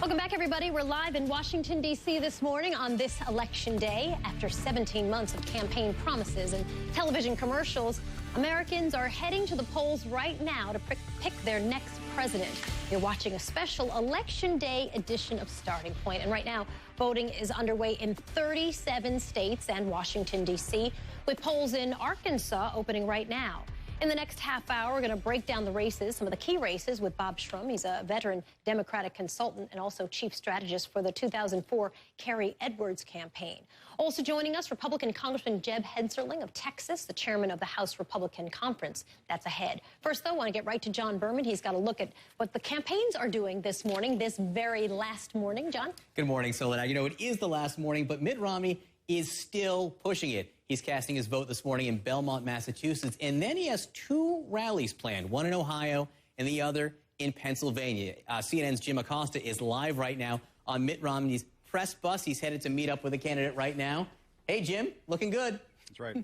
Welcome back, everybody. We're live in Washington, D.C. this morning on this Election Day. After 17 months of campaign promises and television commercials, Americans are heading to the polls right now to pick their next president. You're watching a special Election Day edition of Starting Point. And right now, voting is underway in 37 states and Washington, D.C., with polls in Arkansas opening right now. In the next half hour, we're going to break down the races, some of the key races, with Bob Shrum. He's a veteran Democratic consultant and also chief strategist for the 2004 Carrie Edwards campaign. Also joining us, Republican Congressman Jeb Hensarling of Texas, the chairman of the House Republican Conference. That's ahead. First, though, I want to get right to John Berman. He's got a look at what the campaigns are doing this morning, this very last morning. John? Good morning, Soledad. It is the last morning, but Mitt Romney is still pushing it. He's casting his vote this morning in Belmont, Massachusetts, and then he has two rallies planned, one in Ohio and the other in Pennsylvania. CNN's Jim Acosta is live right now on Mitt Romney's press bus. He's headed to meet up with a candidate right now. Hey, Jim, looking good. That's right.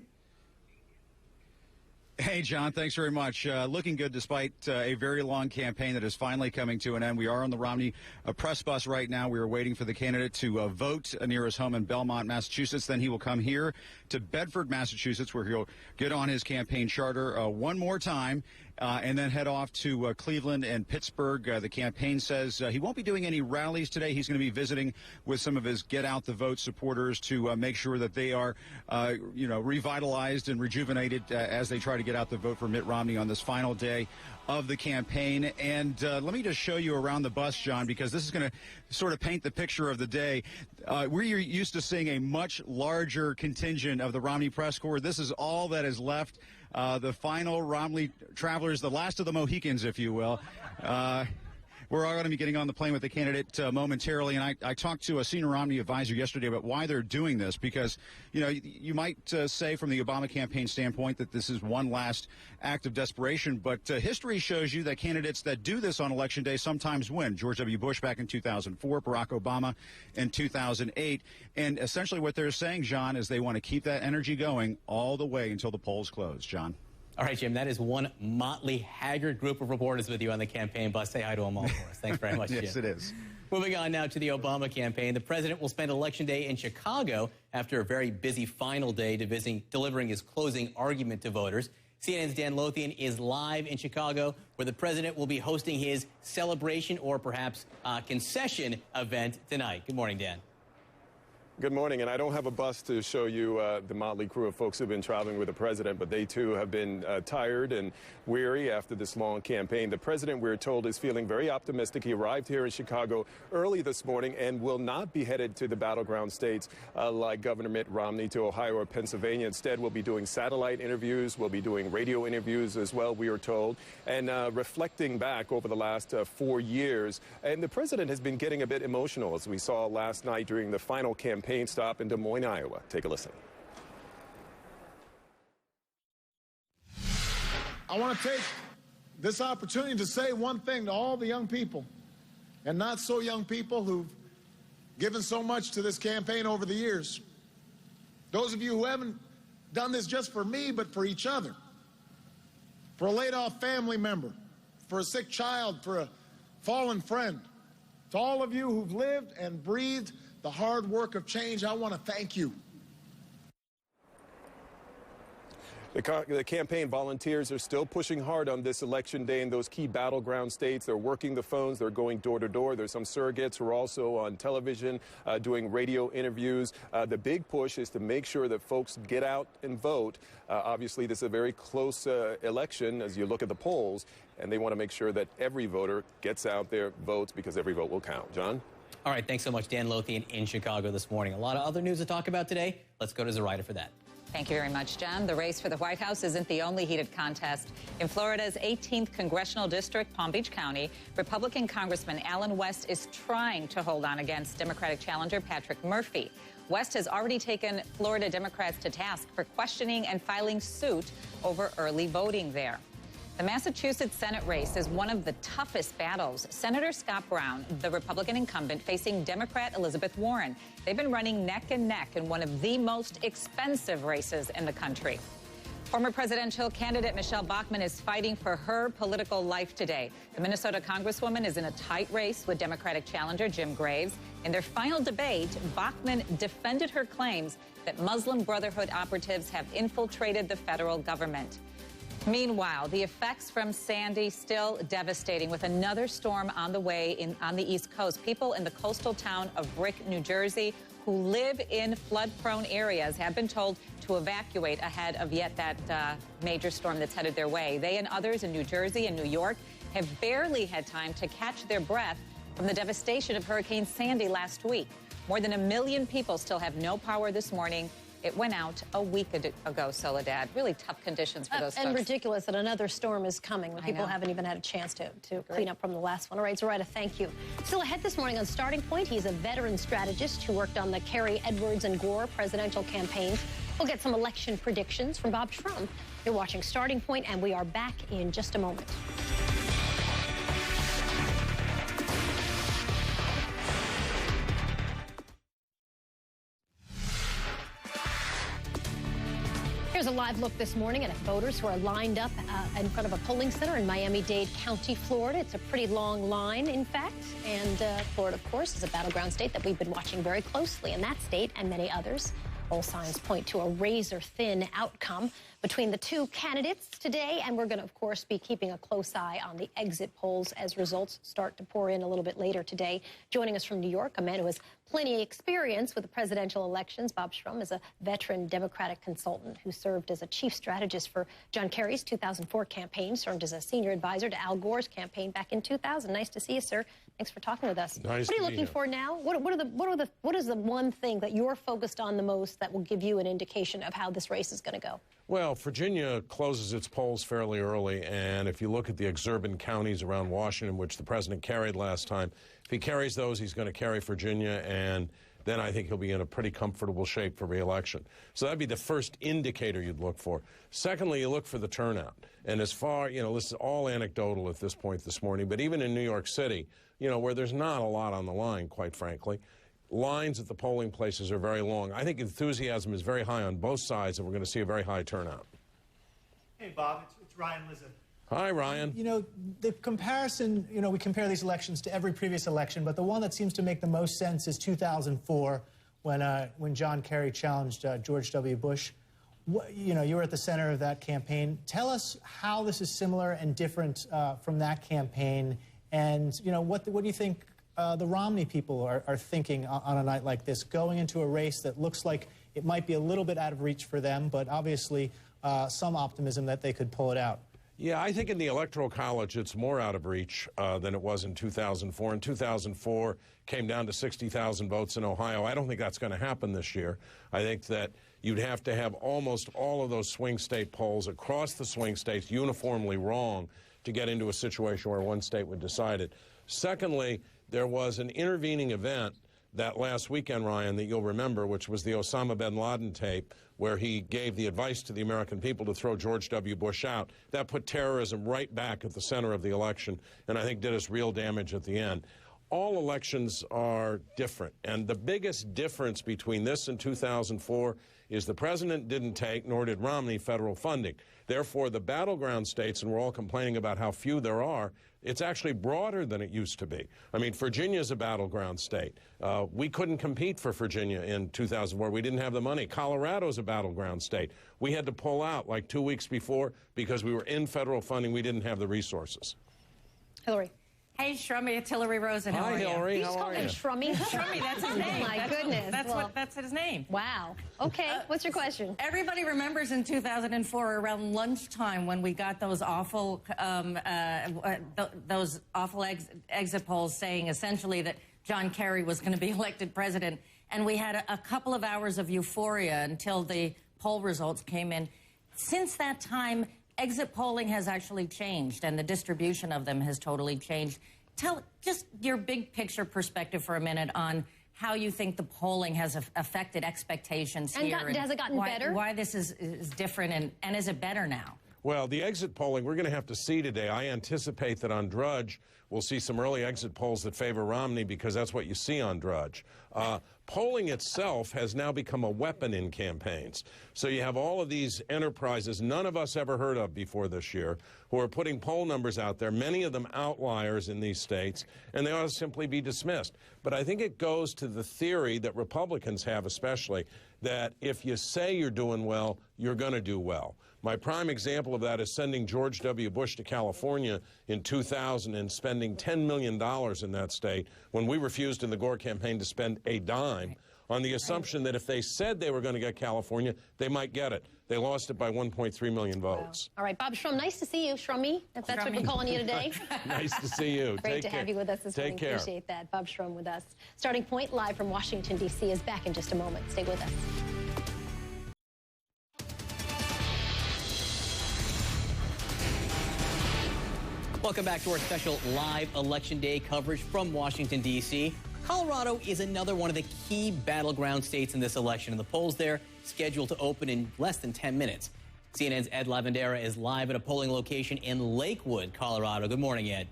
Hey, John, thanks very much. Looking good despite a very long campaign that is finally coming to an end. We are on the Romney press bus right now. We are waiting for the candidate to vote near his home in Belmont, Massachusetts. Then he will come here to Bedford, Massachusetts, where he'll get on his campaign charter one more time and then head off to Cleveland and Pittsburgh. The campaign says he won't be doing any rallies today. He's going to be visiting with some of his Get Out the Vote supporters to make sure that they are, revitalized and rejuvenated as they try to get out the vote for Mitt Romney on this final day of the campaign. And let me just show you around the bus, John, because this is going to sort of paint the picture of the day. We're used to seeing a much larger contingent of the Romney press corps. This is all that is left. The final Romney travelers, the last of the Mohicans, if you will. We're all going to be getting on the plane with the candidate momentarily, and I talked to a senior Romney advisor yesterday about why they're doing this, because, you might say from the Obama campaign standpoint that this is one last act of desperation, but history shows you that candidates that do this on Election Day sometimes win. George W. Bush back in 2004, Barack Obama in 2008, and essentially what they're saying, John, is they want to keep that energy going all the way until the polls close. John? All right, Jim, that is one motley, haggard group of reporters with you on the campaign bus. Say hi to them all for us. Thanks very much, Yes, Jim. it is. Moving on now to the Obama campaign. The president will spend Election Day in Chicago after a very busy final day delivering his closing argument to voters. CNN's Dan Lothian is live in Chicago, where the president will be hosting his celebration or perhaps concession event tonight. Good morning, Dan. Good morning, and I don't have a bus to show you the motley crew of folks who've been traveling with the president, but they too have been tired and weary after this long campaign. The president, we're told, is feeling very optimistic. He arrived here in Chicago early this morning and will not be headed to the battleground states like Governor Mitt Romney to Ohio or Pennsylvania. Instead, we'll be doing satellite interviews. We'll be doing radio interviews as well, we are told, and reflecting back over the last 4 years. And the president has been getting a bit emotional, as we saw last night during the final campaign stop in Des Moines, Iowa. Take a listen. I want to take this opportunity to say one thing to all the young people and not so young people who've given so much to this campaign over the years. Those of you who haven't done this just for me, but for each other, for a laid-off family member, for a sick child, for a fallen friend, to all of you who've lived and breathed the hard work of change, I want to thank you. The campaign volunteers are still pushing hard on this election day in those key battleground states. They're working the phones. They're going door to door. There's some surrogates who are also on television doing radio interviews. The big push is to make sure that folks get out and vote. Obviously, this is a very close election as you look at the polls, and they want to make sure that every voter gets out there, votes, because every vote will count. John? All right, thanks so much, Dan Lothian in Chicago this morning. A lot of other news to talk about today. Let's go to Zoraida for that. Thank you very much, John. The race for the White House isn't the only heated contest. In Florida's 18th congressional district, Palm Beach County, Republican Congressman Alan West is trying to hold on against Democratic challenger Patrick Murphy. West has already taken Florida Democrats to task for questioning and filing suit over early voting there. The Massachusetts Senate race is one of the toughest battles. Senator Scott Brown, the Republican incumbent, facing Democrat Elizabeth Warren. They've been running neck and neck in one of the most expensive races in the country. Former presidential candidate Michelle Bachmann is fighting for her political life today. The Minnesota Congresswoman is in a tight race with Democratic challenger Jim Graves. In their final debate, Bachmann defended her claims that Muslim Brotherhood operatives have infiltrated the federal government. Meanwhile, the effects from Sandy still devastating, with another storm on the way on the East Coast. People in the coastal town of Brick, New Jersey, who live in flood-prone areas have been told to evacuate ahead of yet that major storm that's headed their way. They and others in New Jersey and New York have barely had time to catch their breath from the devastation of Hurricane Sandy last week. More than 1 million people still have no power this morning. It went out a week ago, Soledad. Really tough conditions for those folks. And ridiculous that another storm is coming when people haven't even had a chance to clean up from the last one. All right, Zoraida, thank you. Still ahead this morning on Starting Point, he's a veteran strategist who worked on the Kerry, Edwards, and Gore presidential campaigns. We'll get some election predictions from Bob Schrum. You're watching Starting Point, and we are back in just a moment. Here's a live look this morning at voters who are lined up in front of a polling center in Miami-Dade County, Florida. It's a pretty long line, in fact. And Florida, of course, is a battleground state that we've been watching very closely. In that state and many others, all signs point to a razor-thin outcome. between the two candidates today, and we're going to, of course, be keeping a close eye on the exit polls as results start to pour in a little bit later today. Joining us from New York, a man who has plenty of experience with the presidential elections. Bob Shrum is a veteran Democratic consultant who served as a chief strategist for John Kerry's 2004 campaign, served as a senior advisor to Al Gore's campaign back in 2000. Nice to see you, sir. Thanks for talking with us. Nice what are you to be looking here. for now? What is the one thing that you're focused on the most that will give you an indication of how this race is going to go? Well, Virginia closes its polls fairly early, and if you look at the exurban counties around Washington, which the president carried last time, if he carries those, he's going to carry Virginia, and then I think he'll be in a pretty comfortable shape for re-election. So that'd be the first indicator you'd look for. Secondly, you look for the turnout. And as far, this is all anecdotal at this point this morning, but even in New York City, where there's not a lot on the line, quite frankly, lines at the polling places are very long. I think enthusiasm is very high on both sides, and we're going to see a very high turnout. Hey, Bob, it's Ryan Lizza. Hi, Ryan. The comparison, we compare these elections to every previous election, but the one that seems to make the most sense is 2004 when John Kerry challenged George W. Bush. You were at the center of that campaign. Tell us how this is similar and different from that campaign, and, what do you think the Romney people are thinking on a night like this, going into a race that looks like it might be a little bit out of reach for them, but obviously some optimism that they could pull it out? Yeah, I think in the Electoral College it's more out of reach than it was in 2004. In 2004, came down to 60,000 votes in Ohio. I don't think that's going to happen this year. I think that you'd have to have almost all of those swing state polls across the swing states uniformly wrong to get into a situation where one state would decide it. Secondly, there was an intervening event that last weekend, Ryan, that you'll remember, which was the Osama bin Laden tape, where he gave the advice to the American people to throw George W. Bush out. That put terrorism right back at the center of the election, and I think did us real damage at the end. All elections are different, and the biggest difference between this and 2004 is the president didn't take, nor did Romney, federal funding. Therefore, the battleground states, and we're all complaining about how few there are, it's actually broader than it used to be. I mean, Virginia's a battleground state. We couldn't compete for Virginia in 2004. We didn't have the money. Colorado's a battleground state. We had to pull out like 2 weeks before because we were in federal funding. We didn't have the resources. Hillary. Hey, Shrummy, it's Hillary Rosen. How Hi, are you? Hillary. How call are him you? Shrummy? Shrummy, that's his name. Oh, my goodness. That's his name. Wow. Okay, what's your question? Everybody remembers in 2004 around lunchtime when we got those awful exit polls saying essentially that John Kerry was going to be elected president. And we had a couple of hours of euphoria until the poll results came in. Since that time, exit polling has actually changed, and the distribution of them has totally changed. Tell just your big picture perspective for a minute on how you think the polling has affected expectations and here. Has it gotten better? Why this is different, and is it better now? Well, the exit polling, we're going to have to see today. I anticipate that on Drudge, we'll see some early exit polls that favor Romney because that's what you see on Drudge. Polling itself has now become a weapon in campaigns. So you have all of these enterprises none of us ever heard of before this year who are putting poll numbers out there, many of them outliers in these states, and they ought to simply be dismissed. But I think it goes to the theory that Republicans have especially, that if you say you're doing well, you're going to do well. My prime example of that is sending George W. Bush to California in 2000 and spending $10 million in that state when we refused in the Gore campaign to spend a dime on the assumption that if they said they were going to get California, they might get it. They lost it by 1.3 million votes. All right, Bob Shrum, nice to see you, Shrummy, if that's what we're calling you today. Nice to see you. Great to have you with us this morning. Take care. Appreciate that. Bob Shrum with us. Starting Point live from Washington, D.C. is back in just a moment. Stay with us. Welcome back to our special live Election Day coverage from Washington, D.C. Colorado is another one of the key battleground states in this election, and the polls there scheduled to open in less than 10 minutes. CNN's Ed Lavandera is live at a polling location in Lakewood, Colorado. Good morning, Ed.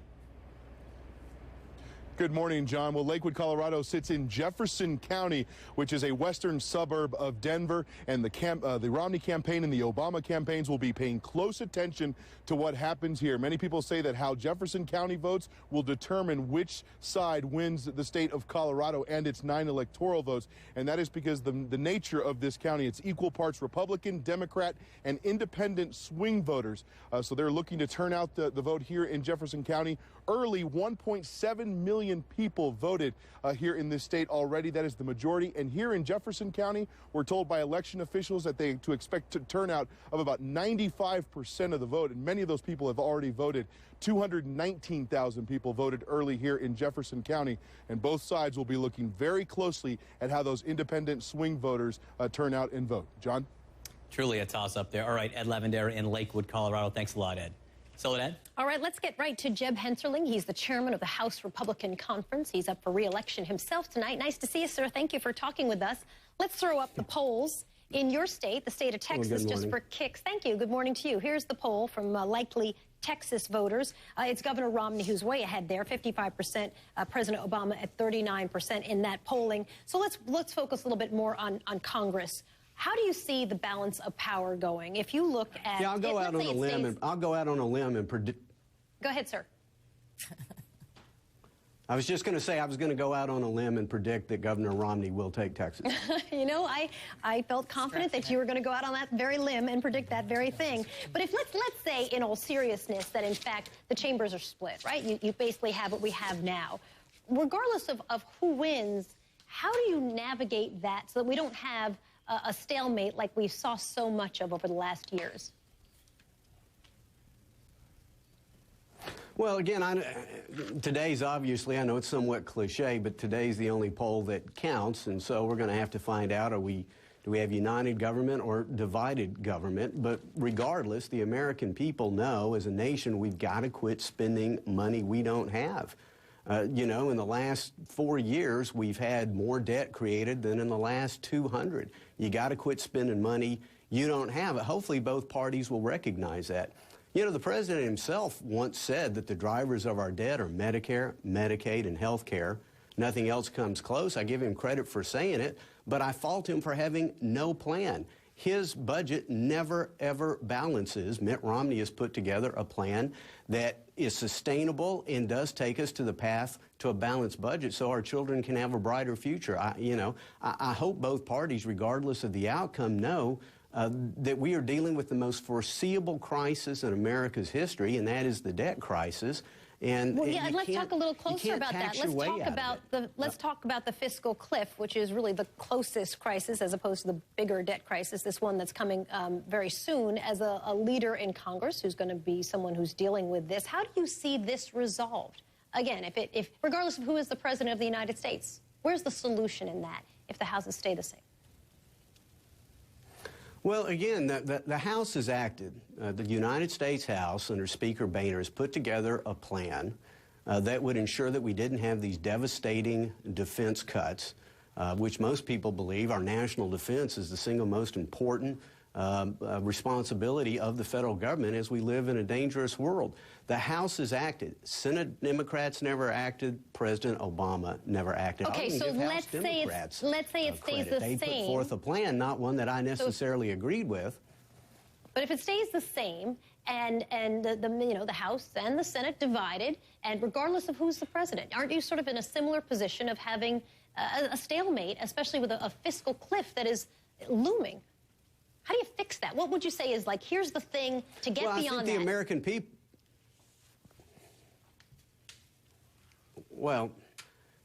Good morning, John. Well, Lakewood, Colorado sits in Jefferson County, which is a western suburb of Denver, and the Romney campaign and the Obama campaigns will be paying close attention to what happens here. Many people say that how Jefferson County votes will determine which side wins the state of Colorado and its 9 electoral votes, and that is because the nature of this county, it's equal parts Republican, Democrat, and independent swing voters. So they're looking to turn out the vote here in Jefferson County early. 1.7 million people voted here in this state already. That is the majority. And here in Jefferson County, we're told by election officials that they expect a turnout of about 95% of the vote. And many of those people have already voted. 219,000 people voted early here in Jefferson County. And both sides will be looking very closely at how those independent swing voters turn out and vote. John? Truly a toss-up there. All right, Ed Lavendera in Lakewood, Colorado. Thanks a lot, Ed. Soledad? All right, let's get right to Jeb Hensarling. He's the chairman of the House Republican Conference. He's up for re-election himself tonight. Nice to see you, sir. Thank you for talking with us. Let's throw up the polls in your state, the state of Texas, just for kicks. Thank you. Good morning to you. Here's the poll from likely Texas voters. It's Governor Romney who's way ahead there, 55%, President Obama at 39% in that polling. So let's focus a little bit more on Congress. How do you see the balance of power going? If you look at... Yeah, I'll go out on a limb and predict... Go ahead, sir. I was just going to say I was going to go out on a limb and predict that Governor Romney will take Texas. You know, I felt confident that you were going to go out on that very limb and predict that very thing. But if let's say, in all seriousness, that in fact the chambers are split, right? You basically have what we have now. Regardless of who wins, how do you navigate that so that we don't have a stalemate like we saw so much of over the last years? Well, again, today's obviously, I know it's somewhat cliche, but today's the only poll that counts, and so we're going to have to find out, do we have united government or divided government? But regardless, the American people know, as a nation, we've got to quit spending money we don't have. You know, in the last 4 years, we've had more debt created than in the last 200. You got to quit spending money you don't have. Hopefully both parties will recognize that. You know, the president himself once said that the drivers of our debt are Medicare, Medicaid, and health care. Nothing else comes close. I give him credit for saying it, but I fault him for having no plan. His budget never, ever balances. Mitt Romney has put together a plan that is sustainable and does take us to the path to a balanced budget so our children can have a brighter future. I hope both parties, regardless of the outcome, know that we are dealing with the most foreseeable crisis in America's history, and that is the debt crisis. And well, yeah, and let's talk a little closer about that. Let's talk about the fiscal cliff, which is really the closest crisis as opposed to the bigger debt crisis, this one that's coming very soon. As a leader in Congress who's going to be someone who's dealing with this, how do you see this resolved? Again, if regardless of who is the president of the United States, where's the solution in that if the houses stay the same? Well, again, the House has acted. The United States House, under Speaker Boehner, has put together a plan that would ensure that we didn't have these devastating defense cuts, which most people believe our national defense is the single most important responsibility of the federal government as we live in a dangerous world. The House has acted. Senate Democrats never acted. President Obama never acted. Okay, so let's say it stays the same. They put forth a plan, not one that I necessarily agreed with. But if it stays the same, and the House and the Senate divided, and regardless of who's the president, aren't you sort of in a similar position of having a stalemate, especially with a fiscal cliff that is looming? How do you fix that? What would you say is like, here's the thing to get beyond that? I think the American people... Well,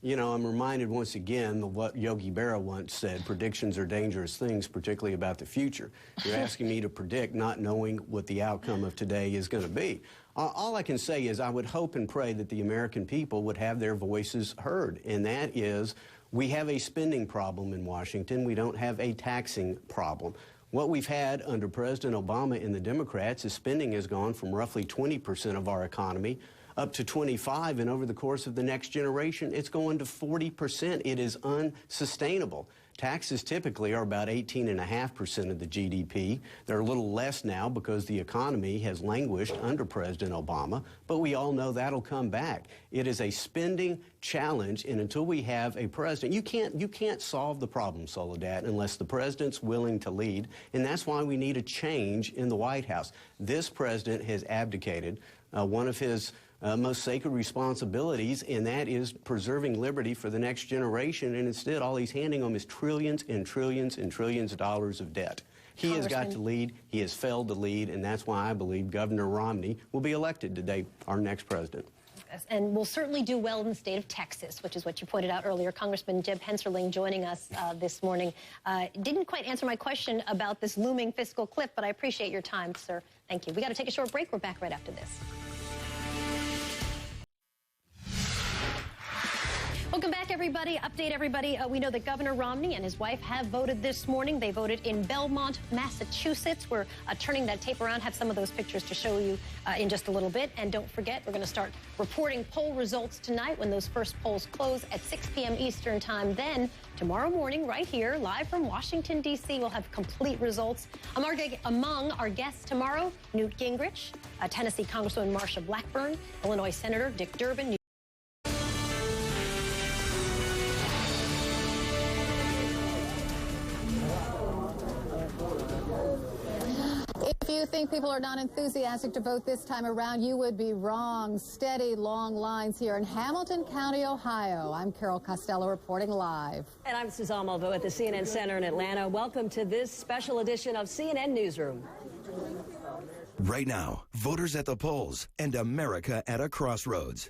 you know, I'm reminded once again of what Yogi Berra once said, predictions are dangerous things, particularly about the future. You're asking me to predict not knowing what the outcome of today is going to be. All I can say is I would hope and pray that the American people would have their voices heard, and that is we have a spending problem in Washington. We don't have a taxing problem. What we've had under President Obama and the Democrats is spending has gone from roughly 20% of our economy up to 25, and over the course of the next generation, it's going to 40%. It is unsustainable. Taxes typically are about 18.5% of the GDP. They're a little less now because the economy has languished under President Obama, but we all know that'll come back. It is a spending challenge, and until we have a president, you can't solve the problem, Soledad, unless the president's willing to lead, and that's why we need a change in the White House. This president has abdicated one of his most sacred responsibilities, and that is preserving liberty for the next generation, and instead all he's handing them is trillions and trillions and trillions of dollars of debt. He has got to lead. He has failed to lead, and that's why I believe Governor Romney will be elected today, our next president. And will certainly do well in the state of Texas, which is what you pointed out earlier. Congressman Jeb Hensarling joining us this morning. Didn't quite answer my question about this looming fiscal cliff, but I appreciate your time, sir. Thank you. We got to take a short break. We're back right after this. Welcome back, everybody. Update, everybody. We know that Governor Romney and his wife have voted this morning. They voted in Belmont, Massachusetts. We're turning that tape around, have some of those pictures to show you in just a little bit. And don't forget, we're going to start reporting poll results tonight when those first polls close at 6 p.m. Eastern time. Then tomorrow morning, right here, live from Washington, D.C., we'll have complete results. Among our guests tomorrow, Newt Gingrich, Tennessee Congresswoman Marsha Blackburn, Illinois Senator Dick Durbin, If you think people are not enthusiastic to vote this time around, you would be wrong. Steady, long lines here in Hamilton County, Ohio. I'm Carol Costello reporting live. And I'm Suzanne Malveaux at the CNN Center in Atlanta. Welcome to this special edition of CNN Newsroom. Right now, voters at the polls and America at a crossroads.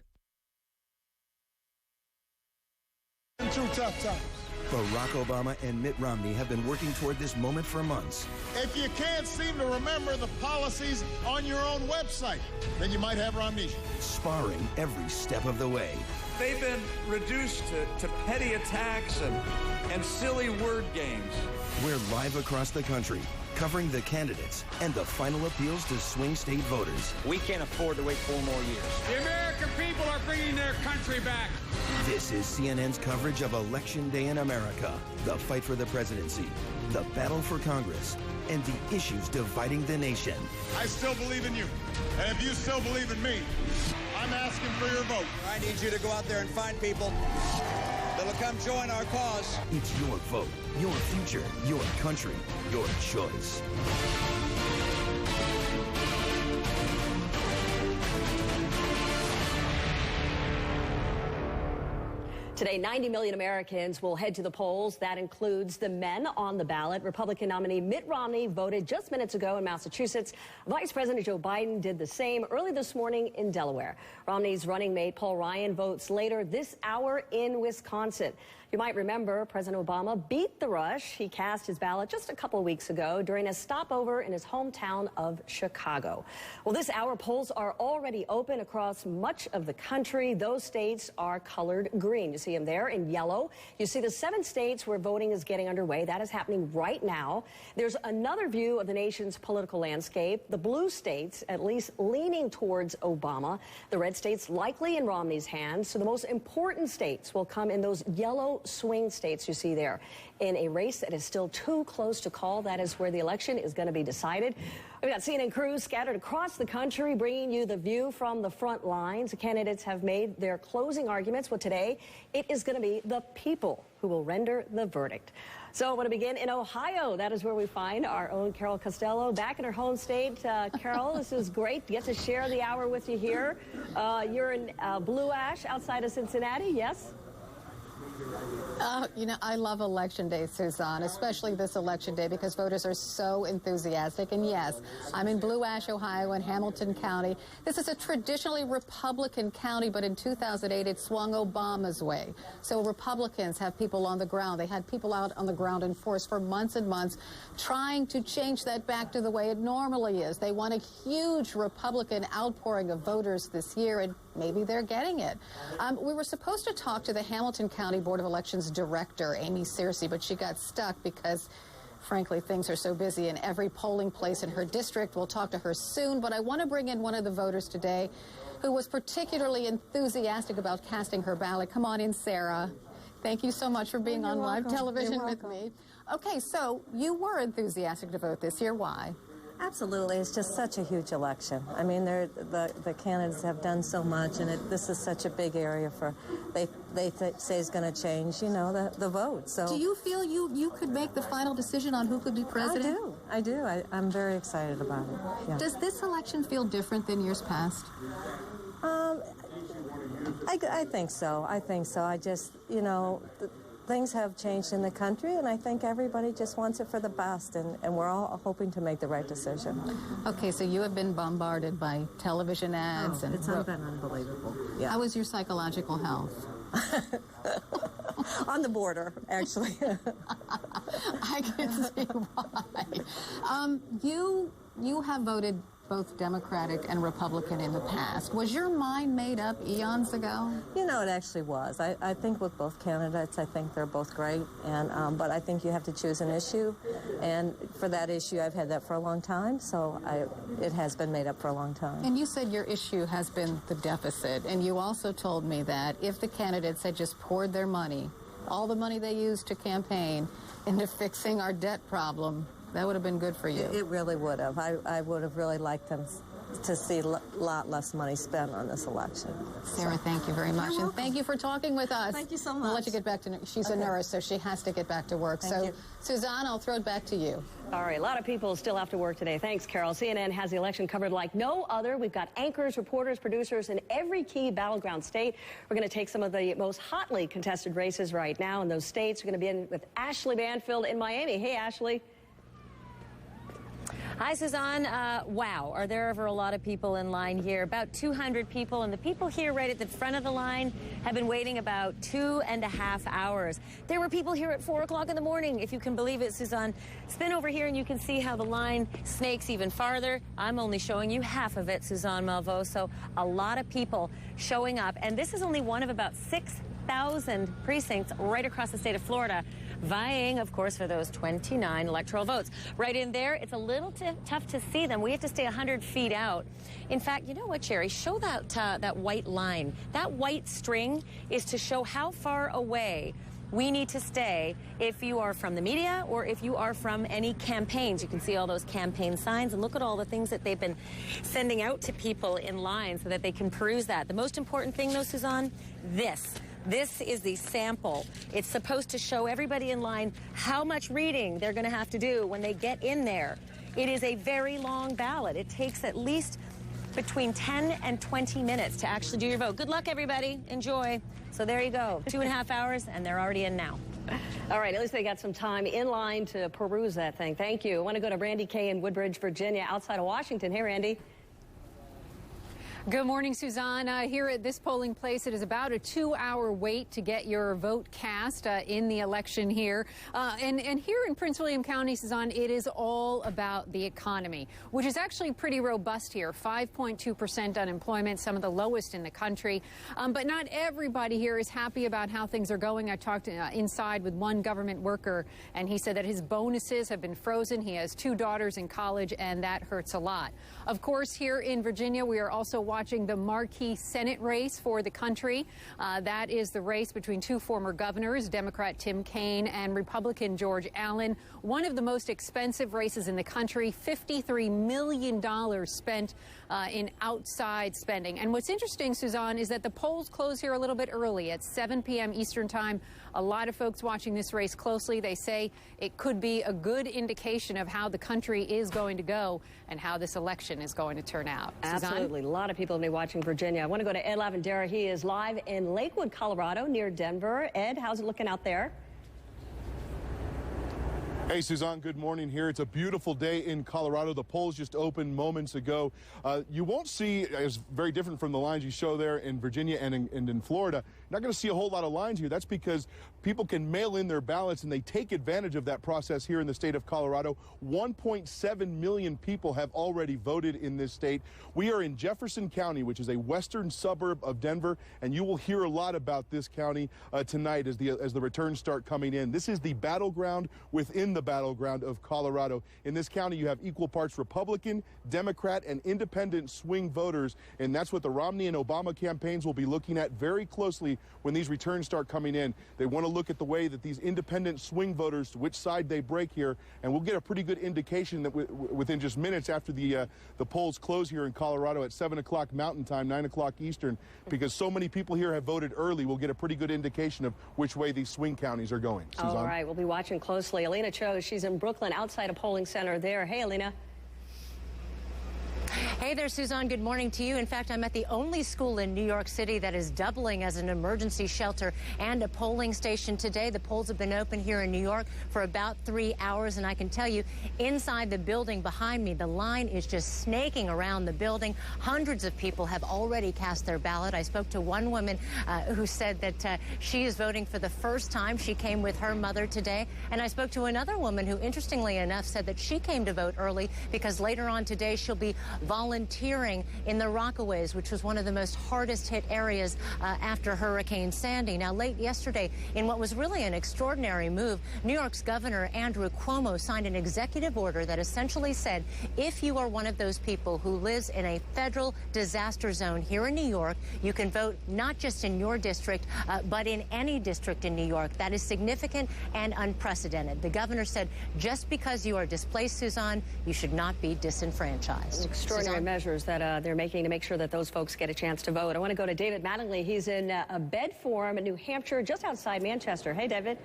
Through tough times. Barack Obama and Mitt Romney have been working toward this moment for months. If you can't seem to remember the policies on your own website, then you might have amnesia. Sparring every step of the way. They've been reduced to petty attacks and silly word games. We're live across the country, covering the candidates and the final appeals to swing state voters. We can't afford to wait 4 more years. The American people are bringing their country back. This is CNN's coverage of Election Day in America, the fight for the presidency, the battle for Congress, and the issues dividing the nation. I still believe in you. And if you still believe in me, I'm asking for your vote. I need you to go out there and find people that'll come join our cause. It's your vote, your future, your country, your choice. Today, 90 million Americans will head to the polls. That includes the men on the ballot. Republican nominee Mitt Romney voted just minutes ago in Massachusetts. Vice President Joe Biden did the same early this morning in Delaware. Romney's running mate Paul Ryan votes later this hour in Wisconsin. You might remember President Obama beat the rush. He cast his ballot just a couple of weeks ago during a stopover in his hometown of Chicago. Well, this hour, polls are already open across much of the country. Those states are colored green. You see them there in yellow. You see the 7 states where voting is getting underway. That is happening right now. There's another view of the nation's political landscape. The blue states, at least leaning towards Obama. The red states likely in Romney's hands. So the most important states will come in those yellow swing states you see there. In a race that is still too close to call, that is where the election is going to be decided. We've got CNN crews scattered across the country bringing you the view from the front lines. The candidates have made their closing arguments. Well, today, it is going to be the people who will render the verdict. So I want to begin in Ohio. That is where we find our own Carol Costello back in her home state. Carol, this is great to get to share the hour with you here. You're in Blue Ash outside of Cincinnati, yes? You know, I love Election Day, Suzanne, especially this Election Day because voters are so enthusiastic. And yes, I'm in Blue Ash, Ohio, in Hamilton County. This is a traditionally Republican county, but in 2008, it swung Obama's way. So Republicans have people on the ground. They had people out on the ground in force for months and months trying to change that back to the way it normally is. They want a huge Republican outpouring of voters this year, and maybe they're getting it. We were supposed to talk to the Hamilton County Board of Elections Director, Amy Searcy, but she got stuck because, frankly, things are so busy in every polling place in her district. We'll talk to her soon, but I want to bring in one of the voters today who was particularly enthusiastic about casting her ballot. Come on in, Sarah. Thank you so much for being on live television with me. Okay, so you were enthusiastic to vote this year. Why? Absolutely. It's just such a huge election. I mean, the candidates have done so much, and this is such a big area for, they say is going to change, you know, the vote. So, do you feel you could make the final decision on who could be president? I do. I'm very excited about it. Yeah. Does this election feel different than years past? I think so. I just, you know, things have changed in the country, and I think everybody just wants it for the best, and we're all hoping to make the right decision. Okay, so you have been bombarded by television ads. It's been unbelievable. Yeah. How is your psychological health? On the border, actually. I can see why. You have voted both Democratic and Republican in the past. Was your mind made up eons ago? You know, it actually was. I think with both candidates, I think they're both great, and but I think you have to choose an issue, and for that issue, I've had that for a long time, so it has been made up for a long time. And you said your issue has been the deficit, and you also told me that if the candidates had just poured their money, all the money they used to campaign, into fixing our debt problem, that would have been good for you. It really would have. I would have really liked them to see a lot less money spent on this election. Sarah, thank you very much. And thank you for talking with us. Thank you so much. I'll let you get back to, she's a nurse, so she has to get back to work. Thank you. Suzanne, I'll throw it back to you. All right, a lot of people still have to work today. Thanks, Carol. CNN has the election covered like no other. We've got anchors, reporters, producers in every key battleground state. We're going to take some of the most hotly contested races right now in those states. We're going to begin with Ashley Banfield in Miami. Hey, Ashley. Hi, Suzanne. Wow, are there ever a lot of people in line here? About 200 people, and the people here right at the front of the line have been waiting about 2.5 hours. There were people here at 4 o'clock in the morning, if you can believe it, Suzanne. Spin over here and you can see how the line snakes even farther. I'm only showing you half of it, Suzanne Malveaux, so a lot of people showing up, and this is only one of about 6,000 precincts right across the state of Florida, vying, of course, for those 29 electoral votes. Right in there, it's a little tough to see them. We have to stay 100 feet out. In fact, you know what, Sherry? Show that white line. That white string is to show how far away we need to stay if you are from the media or if you are from any campaigns. You can see all those campaign signs, and look at all the things that they've been sending out to people in line so that they can peruse that. The most important thing, though, Suzanne, This is the sample. It's supposed to show everybody in line how much reading they're going to have to do when they get in there. It is a very long ballot. It takes at least between 10 and 20 minutes to actually do your vote. Good luck, everybody. Enjoy. So there you go. 2.5 hours, and they're already in now. All right, at least they got some time in line to peruse that thing. Thank you. I want to go to Randy Kay in Woodbridge, Virginia, outside of Washington. Hey, Randy. Good morning, Suzanne. Here at this polling place, it is about a 2-hour wait to get your vote cast in the election here. And here in Prince William County, Suzanne, it is all about the economy, which is actually pretty robust here. 5.2% unemployment, some of the lowest in the country. But not everybody here is happy about how things are going. I talked inside with one government worker, and he said that his bonuses have been frozen. He has 2 daughters in college, and that hurts a lot. Of course, here in Virginia, we are also watching the marquee Senate race for the country. That is the race between 2 former governors, Democrat Tim Kaine and Republican George Allen. One of the most expensive races in the country, $53 million spent in outside spending. And what's interesting, Suzanne, is that the polls close here a little bit early at 7 p.m. Eastern time. A lot of folks watching this race closely. They say it could be a good indication of how the country is going to go and how this election is going to turn out. Absolutely. Suzanne? A lot of people will be watching Virginia. I want to go to Ed Lavandera. He is live in Lakewood, Colorado, near Denver. Ed, how's it looking out there? Hey, Suzanne, good morning here. It's a beautiful day in Colorado. The polls just opened moments ago. You won't see, it's very different from the lines you show there in Virginia and in Florida. not going to see a whole lot of lines here. That's because people can mail in their ballots, and they take advantage of that process here in the state of Colorado. 1.7 million people have already voted in this state. We are in Jefferson County, which is a western suburb of Denver, and you will hear a lot about this county tonight as the returns start coming in. This is the battleground within the battleground of Colorado. In this county, you have equal parts Republican, Democrat, and independent swing voters, and that's what the Romney and Obama campaigns will be looking at very closely when these returns start coming in. They want to look at the way that these independent swing voters, which side they break here, and we'll get a pretty good indication that within just minutes after the polls close here in Colorado at 7 o'clock Mountain Time, 9 o'clock Eastern, because so many people here have voted early. We'll get a pretty good indication of which way these swing counties are going. Suzanne? All right, we'll be watching closely. Alina Cho, she's in Brooklyn, outside a polling center there. Hey, Alina. Hey there, Suzanne. Good morning to you. In fact, I'm at the only school in New York City that is doubling as an emergency shelter and a polling station today. The polls have been open here in New York for about 3 hours, and I can tell you, inside the building behind me, the line is just snaking around the building. Hundreds of people have already cast their ballot. I spoke to one woman who said that she is voting for the first time. She came with her mother today. And I spoke to another woman who, interestingly enough, said that she came to vote early because later on today she'll be volunteering in the Rockaways, which was one of the most hardest hit areas after Hurricane Sandy. Now, late yesterday, in what was really an extraordinary move, New York's Governor Andrew Cuomo signed an executive order that essentially said if you are one of those people who lives in a federal disaster zone here in New York, you can vote not just in your district, but in any district in New York. That is significant and unprecedented. The governor said just because you are displaced, Suzanne, you should not be disenfranchised. Extraordinary measures that they're making to make sure that those folks get a chance to vote. I want to go to David Mattingly. He's in Bedford, New Hampshire, just outside Manchester. Hey, David.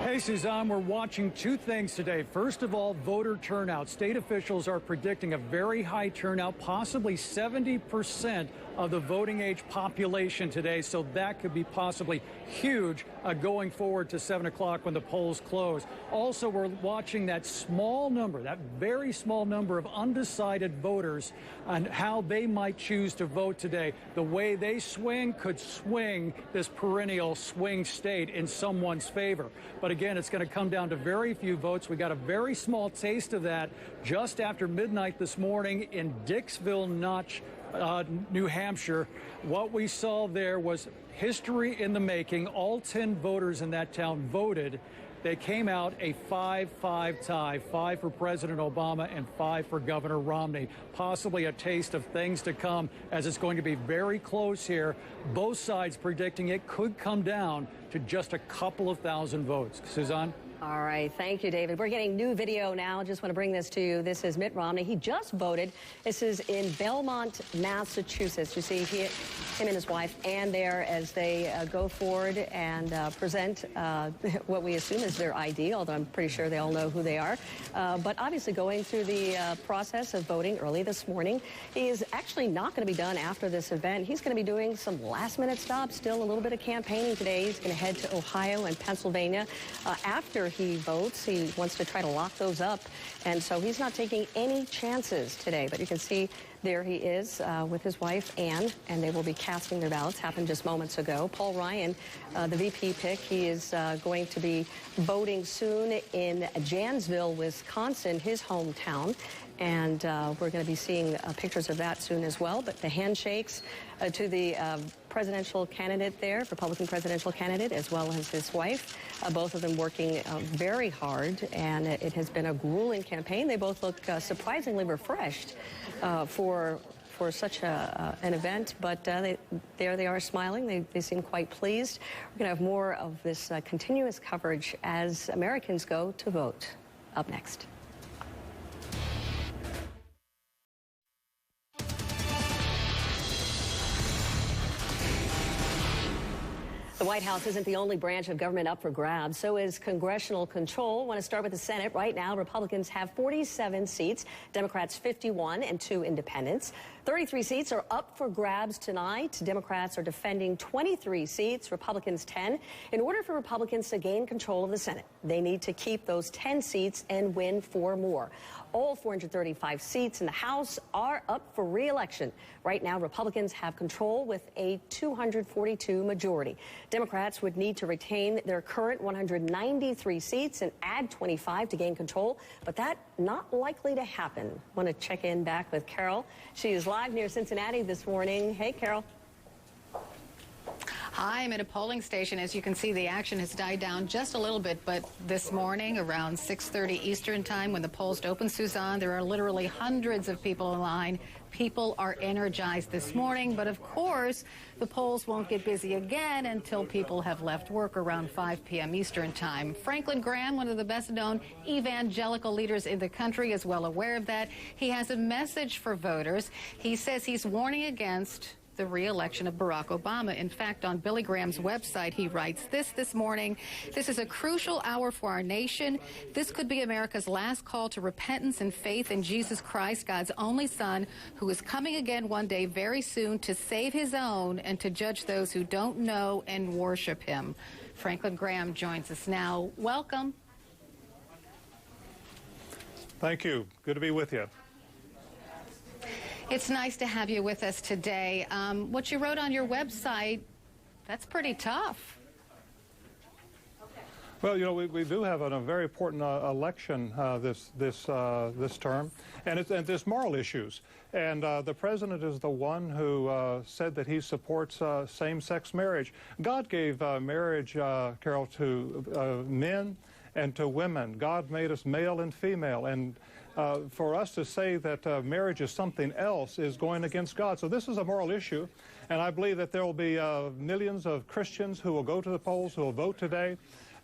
Hey, Suzanne, we're watching two things today. First of all, voter turnout. State officials are predicting a very high turnout, possibly 70% of the voting age population today. So that could be possibly huge going forward to 7 o'clock when the polls close. Also, we're watching that small number, that very small number of undecided voters on how they might choose to vote today. The way they swing could swing this perennial swing state in someone's favor. But again, it's going to come down to very few votes. We got a very small taste of that just after midnight this morning in Dixville Notch, New Hampshire. What we saw there was history in the making. All 10 voters in that town voted. They came out a 5-5 tie, 5 for President Obama and 5 for Governor Romney. Possibly a taste of things to come, as it's going to be very close here. Both sides predicting it could come down to just a couple of thousand votes. Suzanne? All right. Thank you, David. We're getting new video now. Just want to bring this to you. This is Mitt Romney. He just voted. This is in Belmont, Massachusetts. You see him and his wife Ann there as they go forward and present what we assume is their ID, although I'm pretty sure they all know who they are. But obviously going through the process of voting early this morning. He is actually not going to be done after this event. He's going to be doing some last-minute stops, still a little bit of campaigning today. He's going to head to Ohio and Pennsylvania after he votes. He wants to try to lock those up, and so he's not taking any chances today. But you can see there he is with his wife, Ann, and they will be casting their ballots. Happened just moments ago. Paul Ryan, the VP pick, he is going to be voting soon in Janesville, Wisconsin, his hometown. And we're going to be seeing pictures of that soon as well. But the handshakes to the presidential candidate there, Republican presidential candidate, as well as his wife, both of them working very hard. And it has been a grueling campaign. They both look surprisingly refreshed for such an event. But there they are smiling. They seem quite pleased. We're going to have more of this continuous coverage as Americans go to vote. Up next. The White House isn't the only branch of government up for grabs. So is congressional control. I want to start with the Senate. Right now, Republicans have 47 seats, Democrats 51, and 2 independents. 33 seats are up for grabs tonight. Democrats are defending 23 seats, Republicans 10. In order for Republicans to gain control of the Senate, they need to keep those 10 seats and win 4 more. All 435 seats in the House are up for re-election. Right now, Republicans have control with a 242 majority. Democrats would need to retain their current 193 seats and add 25 to gain control, but that not likely to happen. Want to check in back with Carol. She is live near Cincinnati this morning. Hey, Carol. Hi, I'm at a polling station. As you can see, the action has died down just a little bit, but this morning around 6:30 Eastern time when the polls open, Suzanne, there are literally hundreds of people in line. People are energized this morning, but of course, the polls won't get busy again until people have left work around 5 p.m. Eastern time. Franklin Graham, one of the best-known evangelical leaders in the country, is well aware of that. He has a message for voters. He says he's warning against the re-election of Barack Obama. In fact, on Billy Graham's website, he writes this morning: "This is a crucial hour for our nation. This could be America's last call to repentance and faith in Jesus Christ, God's only Son, who is coming again one day very soon to save his own and to judge those who don't know and worship him." Franklin Graham joins us now. Welcome. Thank you. Good to be with you. It's nice to have you with us today. What you wrote on your website, that's pretty tough. Well, you know, we do have a very important election this term, and it's this moral issues. And the president is the one who said that he supports same-sex marriage. God gave marriage, Carol, to men and to women. God made us male and female, and for us to say that marriage is something else is going against God. So this is a moral issue, and I believe that there will be millions of Christians who will go to the polls, who will vote today,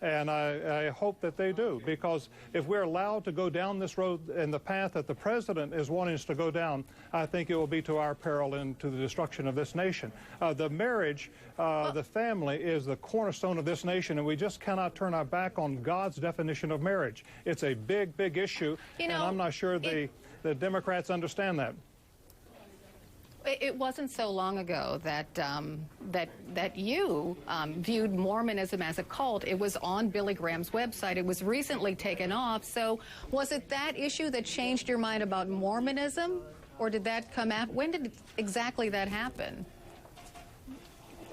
and I hope that they do, because if we're allowed to go down this road and the path that the president is wanting us to go down, I think it will be to our peril and to the destruction of this nation. The marriage, the family is the cornerstone of this nation, and we just cannot turn our back on God's definition of marriage. It's a big, big issue, and I'm not sure the Democrats understand that. It wasn't so long ago that that you viewed Mormonism as a cult. It was on Billy Graham's website. It was recently taken off. So was it that issue that changed your mind about Mormonism, or did that come out? When did exactly that happen?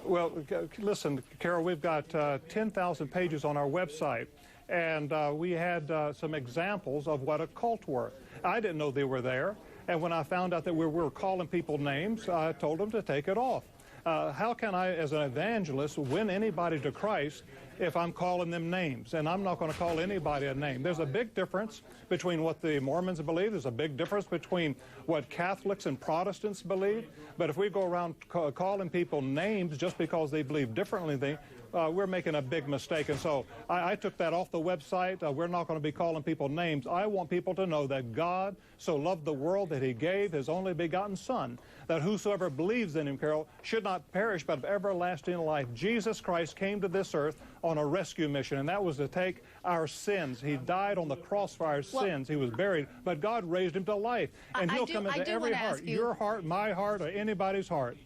Well, listen, Carol, we've got 10,000 pages on our website, and we had some examples of what a cult were. I didn't know they were there. And when I found out that we were calling people names, I told them to take it off. How can I, as an evangelist, win anybody to Christ if I'm calling them names? And I'm not going to call anybody a name. There's a big difference between what the Mormons believe. There's a big difference between what Catholics and Protestants believe. But if we go around calling people names just because they believe differently than we're making a big mistake. And so I took that off the website. We're not going to be calling people names. I want people to know that God so loved the world that he gave his only begotten Son, that whosoever believes in him, Carol, should not perish but have everlasting life. Jesus Christ came to this earth on a rescue mission, and that was to take our sins. He died on the cross for our sins. He was buried, but God raised him to life. And he'll come into every heart, your heart, my heart, or anybody's heart,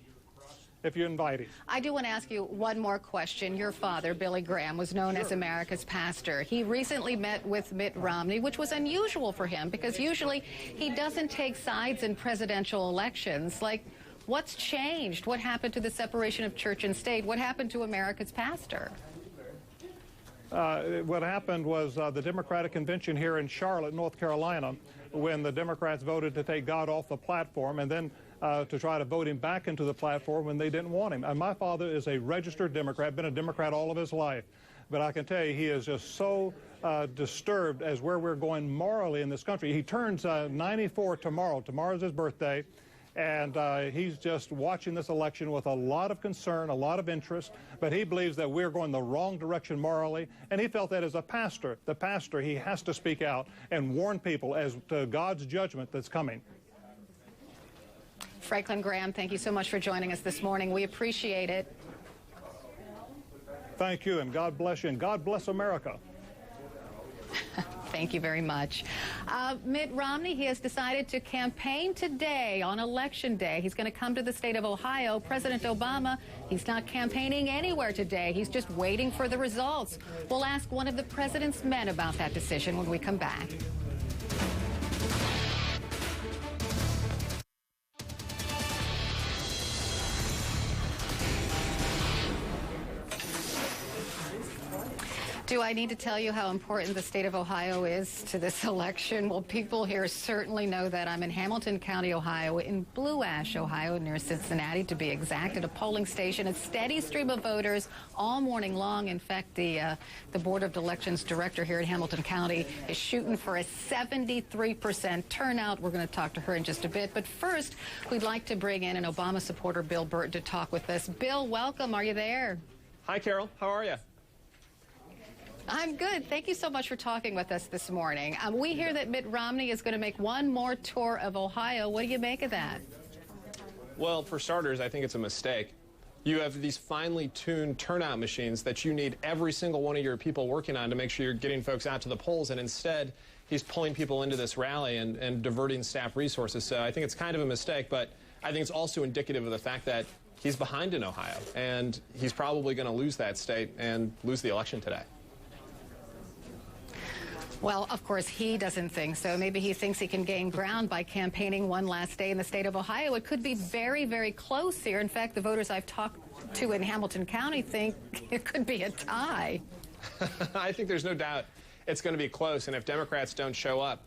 if you invite him. I do want to ask you one more question. Your father, Billy Graham, was known as America's pastor. He recently met with Mitt Romney, which was unusual for him because usually he doesn't take sides in presidential elections. Like, what's changed? What happened to the separation of church and state? What happened to America's pastor? What happened was the Democratic convention here in Charlotte, North Carolina, when the Democrats voted to take God off the platform and then to try to vote him back into the platform when they didn't want him. And my father is a registered Democrat, been a Democrat all of his life. But I can tell you, he is just so disturbed as where we're going morally in this country. He turns 94 tomorrow. Tomorrow's his birthday. And he's just watching this election with a lot of concern, a lot of interest. But he believes that we're going the wrong direction morally. And he felt that as a pastor, the pastor, he has to speak out and warn people as to God's judgment that's coming. Franklin Graham, thank you so much for joining us this morning. We appreciate it. Thank you, and God bless you, and God bless America. Thank you very much. Mitt Romney, he has decided to campaign today on Election Day. He's going to come to the state of Ohio. President Obama, he's not campaigning anywhere today. He's just waiting for the results. We'll ask one of the president's men about that decision when we come back. Do I need to tell you how important the state of Ohio is to this election? Well, people here certainly know that. I'm in Hamilton County, Ohio, in Blue Ash, Ohio, near Cincinnati, to be exact, at a polling station. A steady stream of voters all morning long. In fact, the Board of Elections director here in Hamilton County is shooting for a 73% turnout. We're going to talk to her in just a bit. But first, we'd like to bring in an Obama supporter, Bill Burton, to talk with us. Bill, welcome. Are you there? Hi, Carol. How are you? I'm good. Thank you so much for talking with us this morning. We hear that Mitt Romney is going to make one more tour of Ohio. What do you make of that? Well, for starters, I think it's a mistake. You have these finely tuned turnout machines that you need every single one of your people working on to make sure you're getting folks out to the polls, and instead he's pulling people into this rally and diverting staff resources. So I think it's kind of a mistake, but I think it's also indicative of the fact that he's behind in Ohio, and he's probably going to lose that state and lose the election today. Well, of course, he doesn't think so. Maybe he thinks he can gain ground by campaigning one last day in the state of Ohio. It could be very, very close here. In fact, the voters I've talked to in Hamilton County think it could be a tie. I think there's no doubt it's going to be close, and if Democrats don't show up,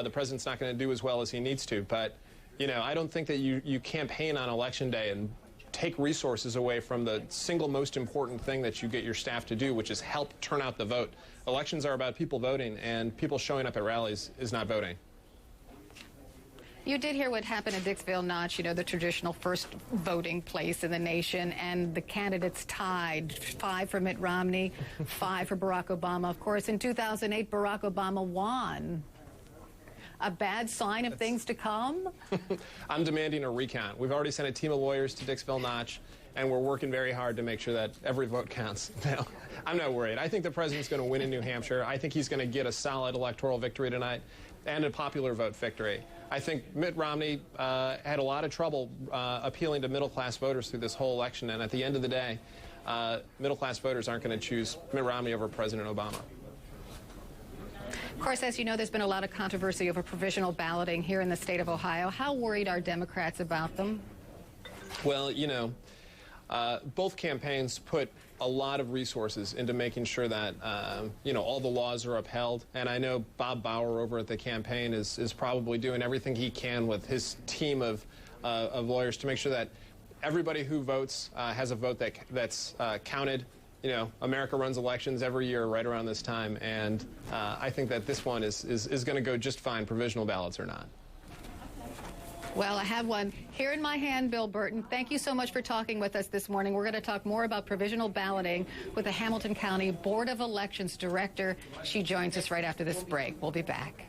the president's not going to do as well as he needs to. But, you know, I don't think that you campaign on Election Day and take resources away from the single most important thing that you get your staff to do, which is help turn out the vote. Elections are about people voting, and people showing up at rallies is not voting. You did hear what happened at Dixville Notch, you know, the traditional first voting place in the nation, and the candidates tied. 5 for Mitt Romney, 5 for Barack Obama. Of course, in 2008, Barack Obama won. A bad sign of things to come? I'm demanding a recount. We've already sent a team of lawyers to Dixville Notch, and we're working very hard to make sure that every vote counts. No, I'm not worried. I think the president's going to win in New Hampshire. I think he's going to get a solid electoral victory tonight and a popular vote victory. I think Mitt Romney had a lot of trouble appealing to middle-class voters through this whole election, and at the end of the day, middle-class voters aren't going to choose Mitt Romney over President Obama. Of course, as you know, there's been a lot of controversy over provisional balloting here in the state of Ohio. How worried are Democrats about them? Well, you know, both campaigns put a lot of resources into making sure that, you know, all the laws are upheld. And I know Bob Bauer over at the campaign is probably doing everything he can with his team of lawyers to make sure that everybody who votes has a vote that's counted. You know, America runs elections every year right around this time, and I think that this one is going to go just fine, provisional ballots or not. Well, I have one here in my hand, Bill Burton. Thank you so much for talking with us this morning. We're going to talk more about provisional balloting with the Hamilton County Board of Elections Director. She joins us right after this break. We'll be back.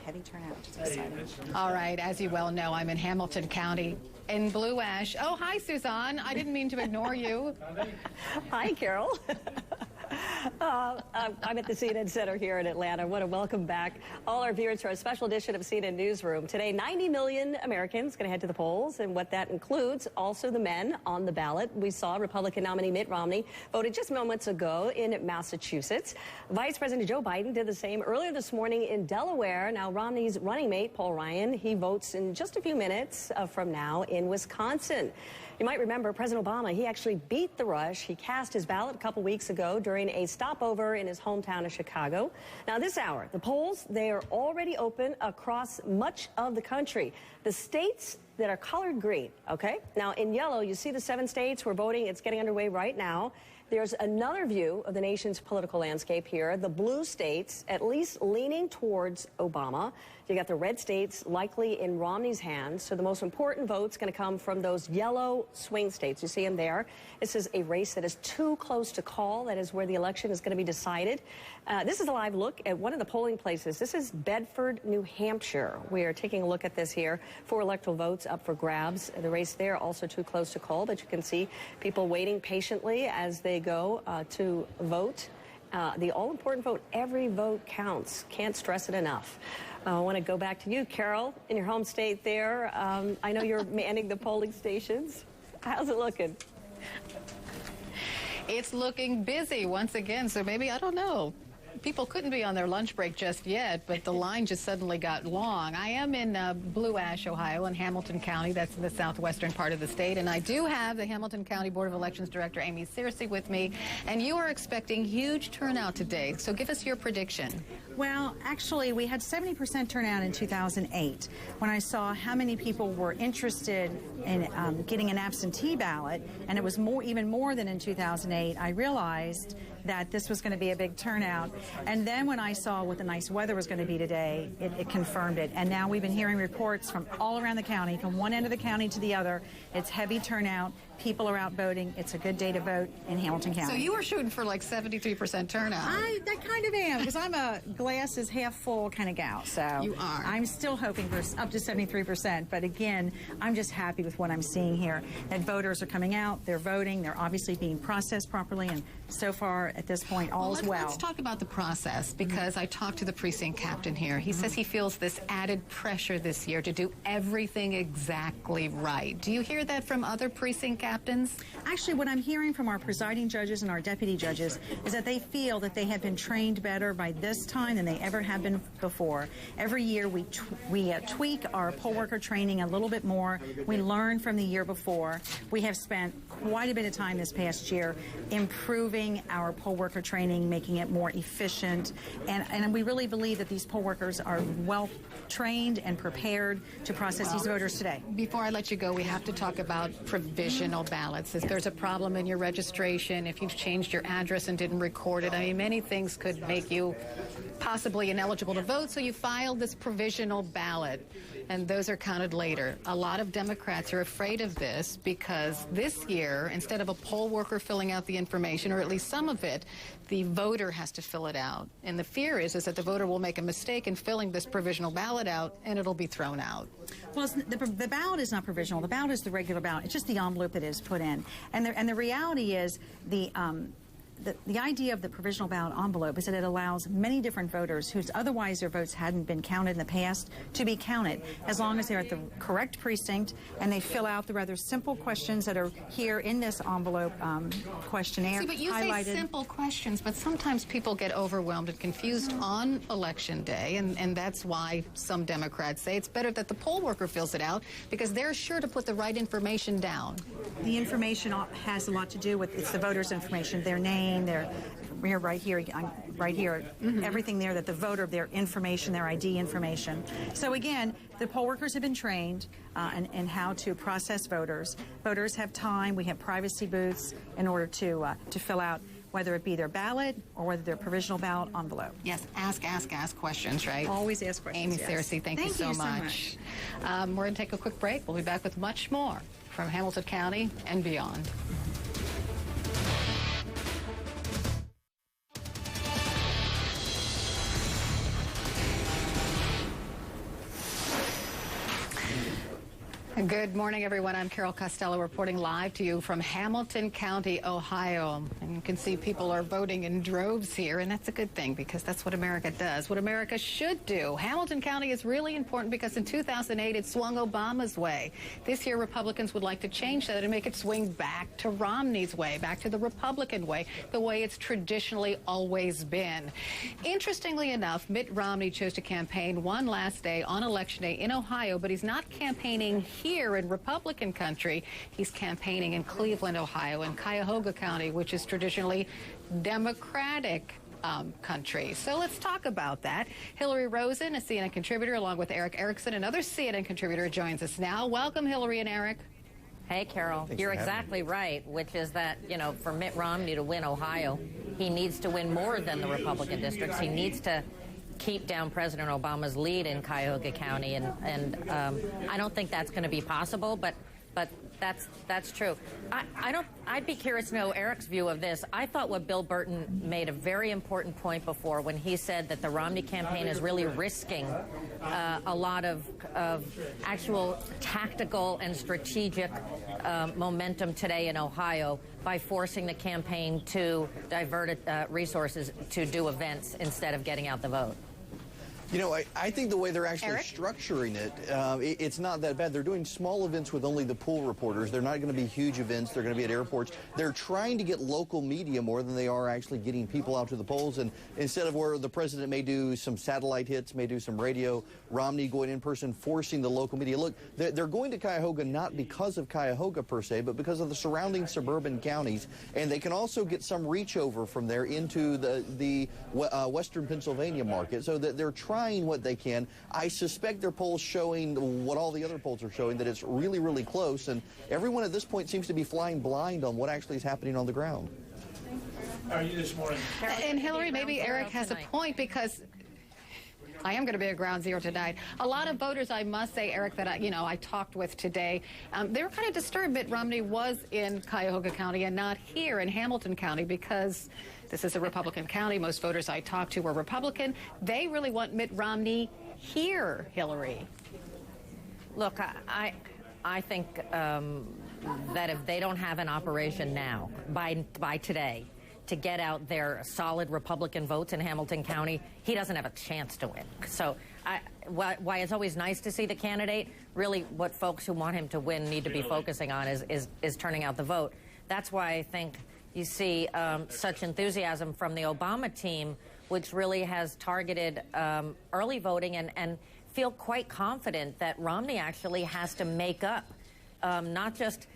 Heavy turnout. Just excited. All right, as you well know, I'm in Hamilton County in Blue Ash. Oh, hi, Suzanne. I didn't mean to ignore you. Hi, Carol. I'm at the CNN Center here in Atlanta. I want to welcome back all our viewers to our special edition of CNN Newsroom. Today, 90 million Americans going to head to the polls, and what that includes, also the men on the ballot. We saw Republican nominee Mitt Romney voted just moments ago in Massachusetts. Vice President Joe Biden did the same earlier this morning in Delaware. Now, Romney's running mate, Paul Ryan, he votes in just a few minutes from now in Wisconsin. You might remember President Obama, he actually beat the rush. He cast his ballot a couple weeks ago during a stopover in his hometown of Chicago. Now, this hour, the polls, they are already open across much of the country. The states that are colored green, okay? Now, in yellow, you see the 7 states where voting, it's getting underway right now. There's another view of the nation's political landscape here. The blue states at least leaning towards Obama. You got the red states likely in Romney's hands. So the most important vote's going to come from those yellow swing states. You see them there. This is a race that is too close to call. That is where the election is going to be decided. This is a live look at one of the polling places. This is Bedford, New Hampshire. We are taking a look at this here. 4 electoral votes up for grabs. The race there also too close to call, but you can see people waiting patiently as they go to vote. The all-important vote, every vote counts. Can't stress it enough. I want to go back to you, Carol, in your home state there. I know you're manning the polling stations. How's it looking? It's looking busy once again, so maybe, I don't know. People couldn't be on their lunch break just yet, but the line just suddenly got long. I am in Blue Ash, Ohio, in Hamilton County. That's in the southwestern part of the state. And I do have the Hamilton County Board of Elections Director, Amy Searcy, with me. And you are expecting huge turnout today. So give us your prediction. Well, actually, we had 70% turnout in 2008. When I saw how many people were interested in getting an absentee ballot, and it was even more than in 2008, I realized that this was going to be a big turnout. And then when I saw what the nice weather was going to be today, it confirmed it. And now we've been hearing reports from all around the county, from one end of the county to the other. It's heavy turnout. People are out voting. It's a good day to vote in Hamilton County. So you were shooting for like 73% turnout. I kind of am, because I'm a glass is half full kind of gal. So you are. I'm still hoping for up to 73%. But again, I'm just happy with what I'm seeing here. That voters are coming out. They're voting. They're obviously being processed properly. And so far, at this point, all's well. Let's talk about the process, because I talked to the precinct captain here. He says he feels this added pressure this year to do everything exactly right. Do you hear that from other precinct captains? Actually, what I'm hearing from our presiding judges and our deputy judges is that they feel that they have been trained better by this time than they ever have been before. Every year we tweak our poll worker training a little bit more. We learn from the year before. We have spent quite a bit of time this past year improving our poll worker training, making it more efficient, and we really believe that these poll workers are well trained and prepared to process these voters today. Before I let you go, we have to talk about provisional ballots. If there's a problem in your registration, if you've changed your address and didn't record it, I mean, many things could make you possibly ineligible to vote, so you filed this provisional ballot, and those are counted later. A lot of Democrats are afraid of this because this year, instead of a poll worker filling out the information, or at least some of it, the voter has to fill it out. And the fear is that the voter will make a mistake in filling this provisional ballot out, and it'll be thrown out. Well, the ballot is not provisional. The ballot is the regular ballot. It's just the envelope that is put in. And the reality is the idea of the provisional ballot envelope is that it allows many different voters whose otherwise their votes hadn't been counted in the past to be counted, as long as they're at the correct precinct and they fill out the rather simple questions that are here in this envelope questionnaire. See, but you say simple questions, but sometimes people get overwhelmed and confused on Election Day, and that's why some Democrats say it's better that the poll worker fills it out, because they're sure to put the right information down. The information has a lot to do with, it's the voters' information, their name, their right here, everything there that the voter, their information, their ID information. So again, the poll workers have been trained in how to process voters. Voters have time. We have privacy booths in order to fill out whether it be their ballot or whether their provisional ballot envelope. Yes, ask questions, right? Always ask questions. Amy Searcy, thank you so much. We're going to take a quick break. We'll be back with much more from Hamilton County and beyond. Good morning, everyone. I'm Carol Costello reporting live to you from Hamilton County, Ohio. And you can see people are voting in droves here, and that's a good thing because that's what America does, what America should do. Hamilton County is really important because in 2008 it swung Obama's way. This year Republicans would like to change that and make it swing back to Romney's way, back to the Republican way, the way it's traditionally always been. Interestingly enough, Mitt Romney chose to campaign one last day on Election Day in Ohio, but he's not campaigning here in Republican country. He's campaigning in Cleveland, Ohio, and Cuyahoga County, which is traditionally Democratic country. So let's talk about that. Hillary Rosen, a CNN contributor, along with Eric Erickson, another CNN contributor, joins us now. Welcome, Hillary and Eric. Hey, Carol, you're exactly right, which is that, you know, for Mitt Romney to win Ohio, he needs to win more than the Republican districts. He needs to keep down President Obama's lead in Cuyahoga County, and I don't think that's going to be possible, but that's true. I'd be curious to know Eric's view of this. I thought what Bill Burton made a very important point before when he said that the Romney campaign is really risking a lot of actual tactical and strategic momentum today in Ohio by forcing the campaign to divert resources to do events instead of getting out the vote. You know, I think the way they're actually structuring it, it's not that bad. They're doing small events with only the pool reporters. They're not going to be huge events. They're going to be at airports. They're trying to get local media more than they are actually getting people out to the polls. And instead of where the president may do some satellite hits, may do some radio, Romney going in person, forcing the local media. Look, they're going to Cuyahoga not because of Cuyahoga per se, but because of the surrounding suburban counties. And they can also get some reach over from there into the western Pennsylvania market. So that they're trying what they can. I suspect their polls showing what all the other polls are showing, that it's really, really close, and everyone at this point seems to be flying blind on what actually is happening on the ground. How are you this morning? And Hillary, maybe Eric has a point, because I am going to be at ground zero tonight. A lot of voters, I must say, Eric, that I talked with today, they were kind of disturbed that Romney was in Cuyahoga County and not here in Hamilton County, because this is a Republican county. Most voters I talked to were Republican. They really want Mitt Romney here, Hillary. Look, I think that if they don't have an operation now, by today, to get out their solid Republican votes in Hamilton County, he doesn't have a chance to win. So why it's always nice to see the candidate, really what folks who want him to win need to be focusing on is turning out the vote. That's why I think you see such enthusiasm from the Obama team, which really has targeted early voting and feel quite confident that Romney actually has to make up, not just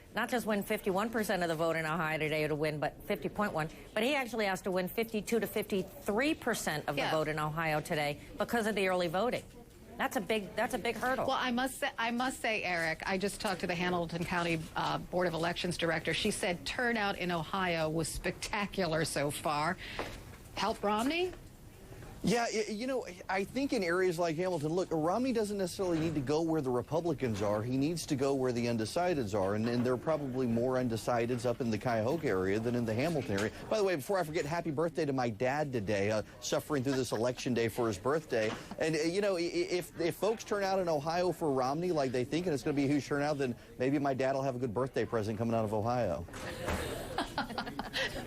win 51% of the vote in Ohio today to win, but 50.1, but he actually has to win 52 to 53% of the vote in Ohio today because of the early voting. That's a big hurdle. Well, I must say, Eric, I just talked to the Hamilton County Board of Elections director. She said turnout in Ohio was spectacular so far. Help Romney? Yeah, you know, I think in areas like Hamilton, look, Romney doesn't necessarily need to go where the Republicans are. He needs to go where the undecideds are, and there are probably more undecideds up in the Cuyahoga area than in the Hamilton area. By the way, before I forget, happy birthday to my dad today, suffering through this election day for his birthday. And, you know, if folks turn out in Ohio for Romney like they think, and it's going to be a huge turnout, then maybe my dad will have a good birthday present coming out of Ohio.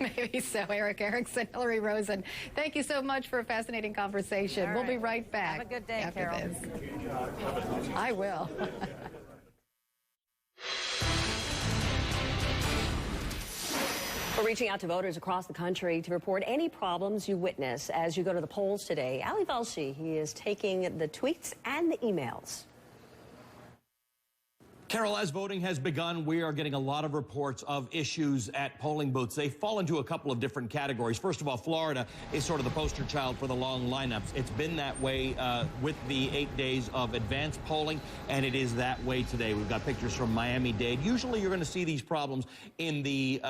Maybe so. Eric Erickson, Hillary Rosen, thank you so much for a fascinating conversation. We'll be right back. Have a good day, after Carol. This. I will. We're reaching out to voters across the country to report any problems you witness as you go to the polls today. Ali Velshi, he is taking the tweets and the emails. Carol, as voting has begun, we are getting a lot of reports of issues at polling booths. They fall into a couple of different categories. First of all, Florida is sort of the poster child for the long lineups. It's been that way with the 8 days of advanced polling, and it is that way today. We've got pictures from Miami-Dade. Usually you're going to see these problems in the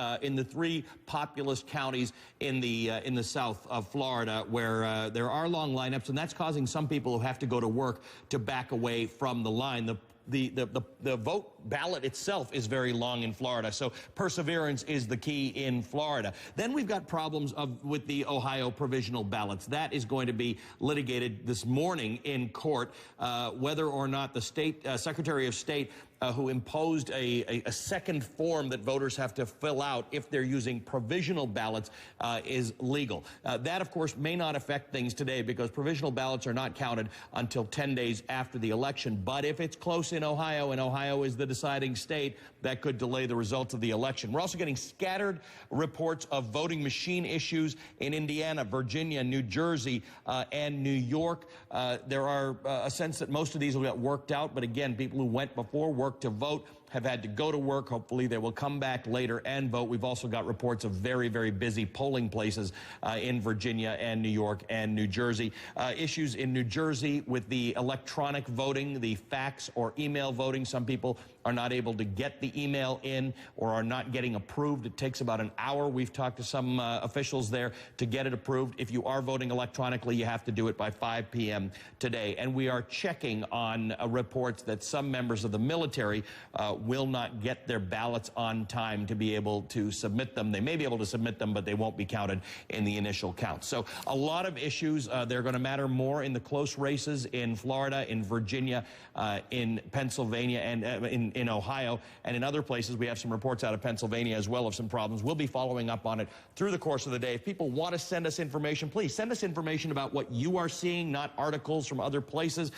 three populous counties in the south of Florida where there are long lineups, and that's causing some people who have to go to work to back away from the line. The vote ballot itself is very long in Florida, so perseverance is the key in Florida. Then we've got problems with the Ohio provisional ballots. That is going to be litigated this morning in court, whether or not the state Secretary of State who imposed a second form that voters have to fill out if they're using provisional ballots is legal. That, of course, may not affect things today because provisional ballots are not counted until 10 days after the election. But if it's close in Ohio, and Ohio is the deciding state, that could delay the results of the election. We're also getting scattered reports of voting machine issues in Indiana, Virginia, New Jersey, and New York. There are a sense that most of these will get worked out, but again, people who went before work to vote have had to go to work. Hopefully they will come back later and vote. We've also got reports of very, very busy polling places in Virginia and New York and New Jersey. Issues in New Jersey with the electronic voting, the fax or email voting. Some people are not able to get the email in or are not getting approved. It takes about an hour. We've talked to some officials there to get it approved. If you are voting electronically, you have to do it by 5 p.m. today. And we are checking on reports that some members of the military will not get their ballots on time to be able to submit them. They may be able to submit them, but they won't be counted in the initial count. So a lot of issues. They're going to matter more in the close races in Florida, in Virginia, in Pennsylvania, and in Ohio, and in other places. We have some reports out of Pennsylvania as well of some problems. We'll be following up on it through the course of the day. If people want to send us information, please send us information about what you are seeing, not articles from other places.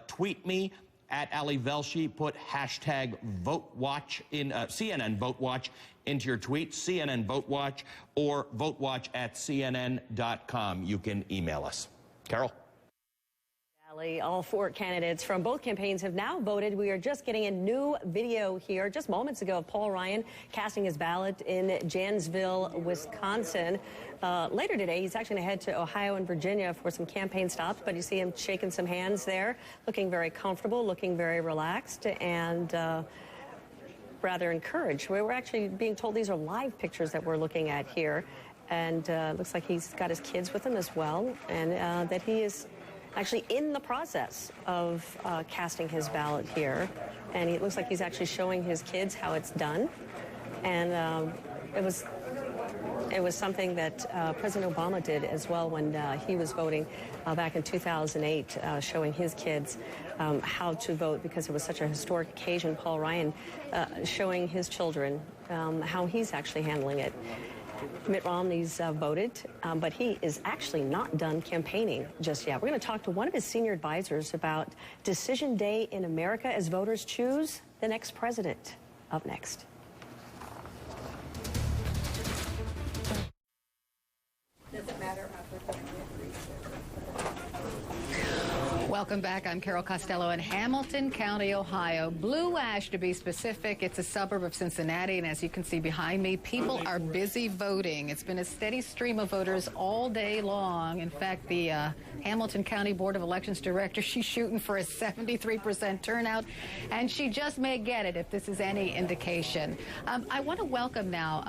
Tweet me at Ali Velshi. Put hashtag VoteWatch in CNN VoteWatch into your tweet, CNN VoteWatch, or votewatch@cnn.com. You can email us. Carol? All four candidates from both campaigns have now voted. We are just getting a new video here just moments ago of Paul Ryan casting his ballot in Janesville, Wisconsin. Later today, he's actually going to head to Ohio and Virginia for some campaign stops, but you see him shaking some hands there, looking very comfortable, looking very relaxed, and rather encouraged. We're actually being told these are live pictures that we're looking at here, and looks like he's got his kids with him as well, and that he is actually in the process of casting his ballot here. And it looks like he's actually showing his kids how it's done. And it was something that President Obama did as well when he was voting back in 2008, showing his kids how to vote, because it was such a historic occasion. Paul Ryan showing his children how he's actually handling it. Mitt Romney's voted, but he is actually not done campaigning just yet. We're going to talk to one of his senior advisors about Decision Day in America as voters choose the next president. Up next. Doesn't matter how quickly. Welcome back. I'm Carol Costello in Hamilton County, Ohio. Blue Ash, to be specific. It's a suburb of Cincinnati, and as you can see behind me, people are busy voting. It's been a steady stream of voters all day long. In fact, the Hamilton County Board of Elections director, she's shooting for a 73% turnout, and she just may get it if this is any indication. I want to welcome now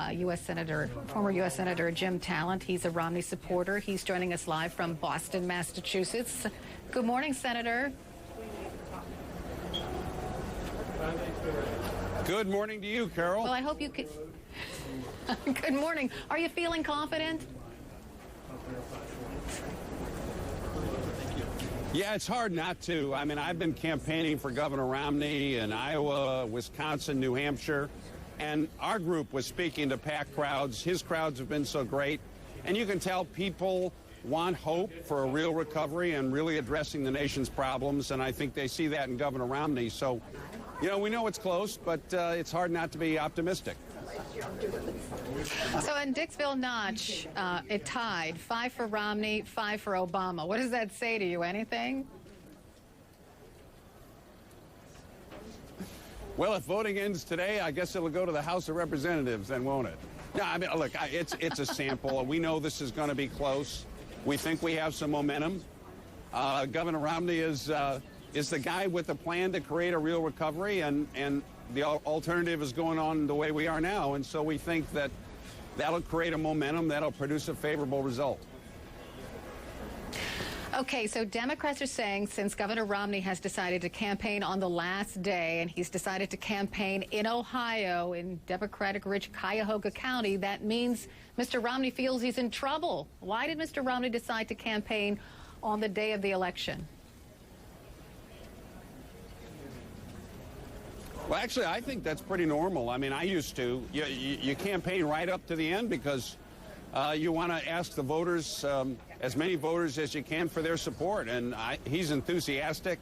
former U.S. Senator Jim Talent. He's a Romney supporter. He's joining us live from Boston, Massachusetts. Good morning, Senator. Good morning to you, Carol. Well, I hope you could. Good morning. Are you feeling confident? Yeah, it's hard not to. I mean, I've been campaigning for Governor Romney in Iowa, Wisconsin, New Hampshire, and our group was speaking to packed crowds. His crowds have been so great, and you can tell people want hope for a real recovery and really addressing the nation's problems, and I think they see that in Governor Romney. So, you know, we know it's close, but it's hard not to be optimistic. So in Dixville Notch, it tied 5 for Romney, 5 for Obama. What does that say to you? Anything? Well, if voting ends today, I guess it'll go to the House of Representatives then, won't it? No, I mean, look, it's a sample. We know this is going to be close. We think we have some momentum. Governor Romney is the guy with a plan to create a real recovery, and the alternative is going on the way we are now. And so we think that that'll create a momentum that'll produce a favorable result. Okay, so Democrats are saying since Governor Romney has decided to campaign on the last day, and he's decided to campaign in Ohio, in Democratic-rich Cuyahoga County, that means Mr. Romney feels he's in trouble. Why did Mr. Romney decide to campaign on the day of the election? Well, actually, I think that's pretty normal. I mean, I used to. You campaign right up to the end because you want to ask the voters, as many voters as you can, for their support. And he's enthusiastic.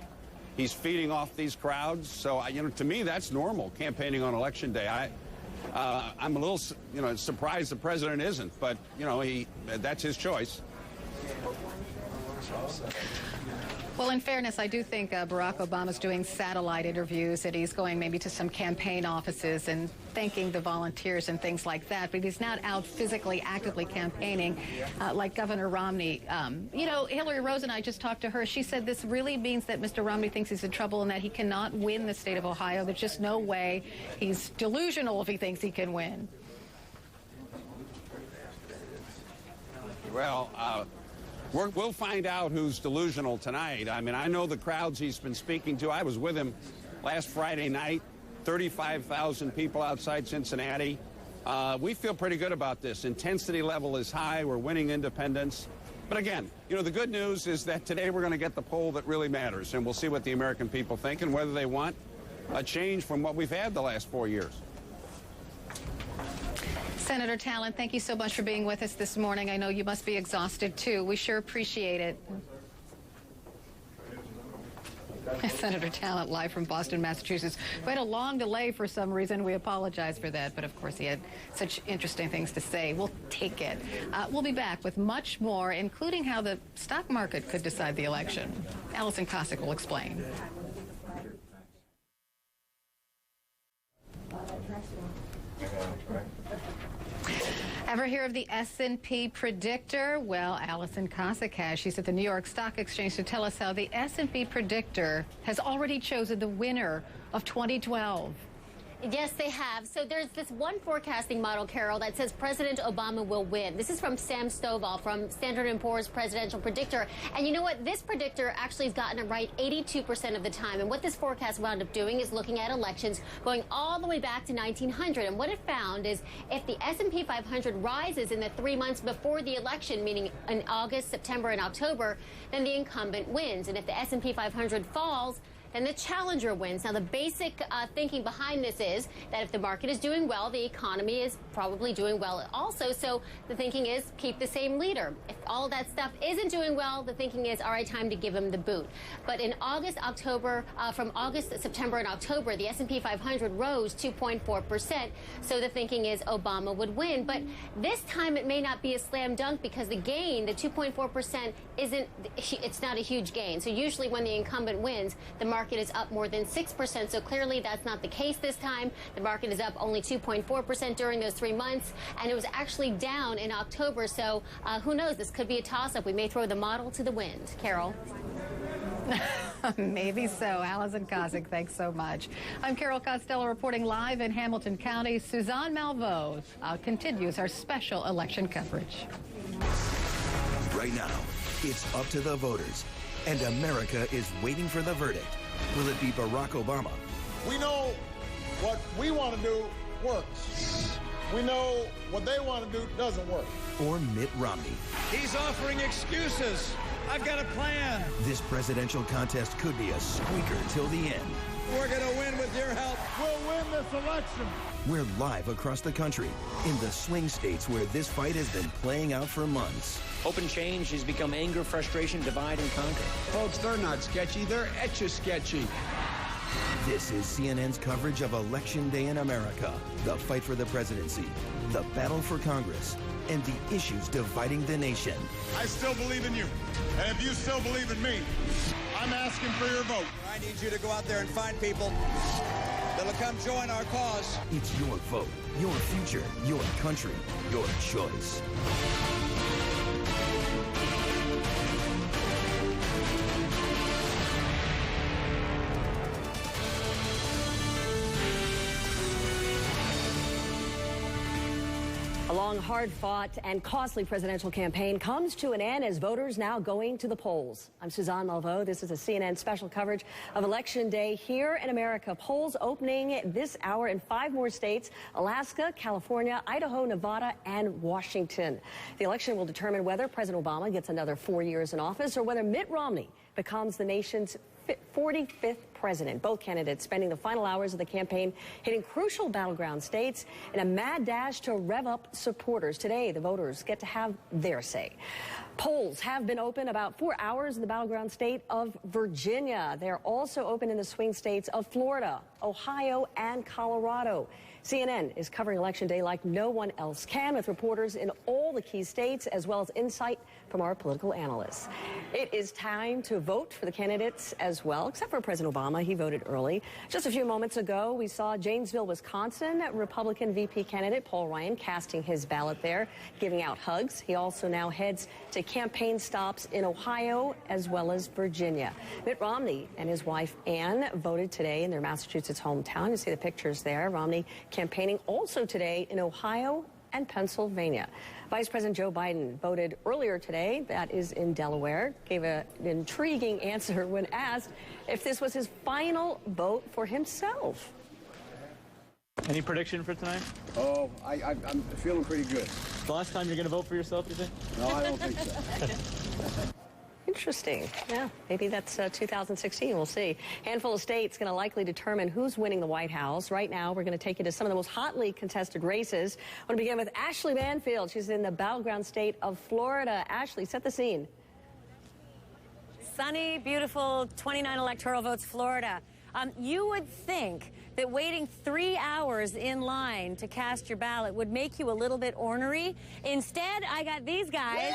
He's feeding off these crowds. So, to me, that's normal, campaigning on Election Day. I'm a little, surprised the president isn't, but, that's his choice. Well, in fairness, I do think Barack Obama's doing satellite interviews, and he's going maybe to some campaign offices and thanking the volunteers and things like that, but he's not out physically, actively campaigning like Governor Romney. You know, Hillary Rose and I just talked to her. She said this really means that Mr. Romney thinks he's in trouble and that he cannot win the state of Ohio. There's just no way. He's delusional if he thinks he can win. Well, we'll find out who's delusional tonight. I mean, I know the crowds he's been speaking to. I was with him last Friday night, 35,000 people outside Cincinnati. We feel pretty good about this. Intensity level is high. We're winning independents. But again, you know, the good news is that today we're going to get the poll that really matters, and we'll see what the American people think and whether they want a change from what we've had the last 4 years. Senator Talent, thank you so much for being with us this morning. I know you must be exhausted, too. We sure appreciate it. Senator Talent, live from Boston, Massachusetts. We had a long delay for some reason. We apologize for that. But, of course, he had such interesting things to say. We'll take it. We'll be back with much more, including how the stock market could decide the election. Allison Cossack will explain. Ever hear of the S&P predictor? Well, Allison Cossack has. She's at the New York Stock Exchange to tell us how the S&P predictor has already chosen the winner of 2012. Yes, they have. So there's this one forecasting model, Carol, that says President Obama will win. This is from Sam Stovall from Standard & Poor's Presidential Predictor. And you know what? This predictor actually has gotten it right 82% of the time. And what this forecast wound up doing is looking at elections going all the way back to 1900. And what it found is if the S&P 500 rises in the 3 months before the election, meaning in August, September, and October, then the incumbent wins. And if the S&P 500 falls, then the challenger wins. Now, the basic thinking behind this is that if the market is doing well, the economy is probably doing well also. So the thinking is keep the same leader. If all of that stuff isn't doing well, the thinking is, all right, time to give him the boot. But in August, October, from August, September, and October, the S&P 500 rose 2.4%. So the thinking is Obama would win. But this time it may not be a slam dunk because the gain, the 2.4%, it's not a huge gain. So usually when the incumbent wins, the market is up more than 6%. So clearly that's not the case this time. The market is up only 2.4% during those 3 months, and it was actually down in October. So who knows? This could be a toss-up. We may throw the model to the wind. Carol? Maybe so. Allison Cossack, thanks so much. I'm Carol Costello reporting live in Hamilton County. Suzanne Malveaux continues our special election coverage. Right now, it's up to the voters, and America is waiting for the verdict. Will it be Barack Obama? We know what we want to do works. We know what they want to do doesn't work. Or Mitt Romney? He's offering excuses. I've got a plan. This presidential contest could be a squeaker till the end. We're going to win with your help. We'll win this election. We're live across the country in the swing states where this fight has been playing out for months. Open change has become anger, frustration, divide, and conquer. Folks, they're not sketchy. They're etch-a-sketchy. This is CNN's coverage of Election Day in America, the fight for the presidency, the battle for Congress, and the issues dividing the nation. I still believe in you. And if you still believe in me, I'm asking for your vote. I need you to go out there and find people that'll come join our cause. It's your vote, your future, your country, your choice. A long, hard-fought and costly presidential campaign comes to an end as voters now going to the polls. I'm Suzanne Malveaux. This is a CNN special coverage of Election Day here in America. Polls opening this hour in 5 more states: Alaska, California, Idaho, Nevada, and Washington. The election will determine whether President Obama gets another 4 years in office or whether Mitt Romney becomes the nation's 45th president. Both candidates spending the final hours of the campaign hitting crucial battleground states in a mad dash to rev up supporters. Today, the voters get to have their say. Polls have been open about 4 hours in the battleground state of Virginia. They're also open in the swing states of Florida, Ohio, and Colorado. CNN is covering Election Day like no one else can, with reporters in all the key states, as well as insight from our political analysts. It is time to vote for the candidates as well, except for President Obama. He voted early. Just a few moments ago, we saw Janesville, Wisconsin, Republican VP candidate Paul Ryan casting his ballot there, giving out hugs. He also now heads to campaign stops in Ohio as well as Virginia. Mitt Romney and his wife Ann voted today in their Massachusetts hometown. You see the pictures there. Romney campaigning also today in Ohio and Pennsylvania. Vice President Joe Biden voted earlier today, that is in Delaware, gave an intriguing answer when asked if this was his final vote for himself. Any prediction for tonight? Oh, I'm feeling pretty good. The last time you're going to vote for yourself, you think? No, I don't think so. Interesting. Yeah, maybe that's 2016. We'll see. Handful of states going to likely determine who's winning the White House. Right now, we're going to take you to some of the most hotly contested races. I want to begin with Ashley Banfield. She's in the battleground state of Florida. Ashley, set the scene. Sunny, beautiful, 29 electoral votes, Florida. You would think that waiting 3 hours in line to cast your ballot would make you a little bit ornery. Instead, I got these guys.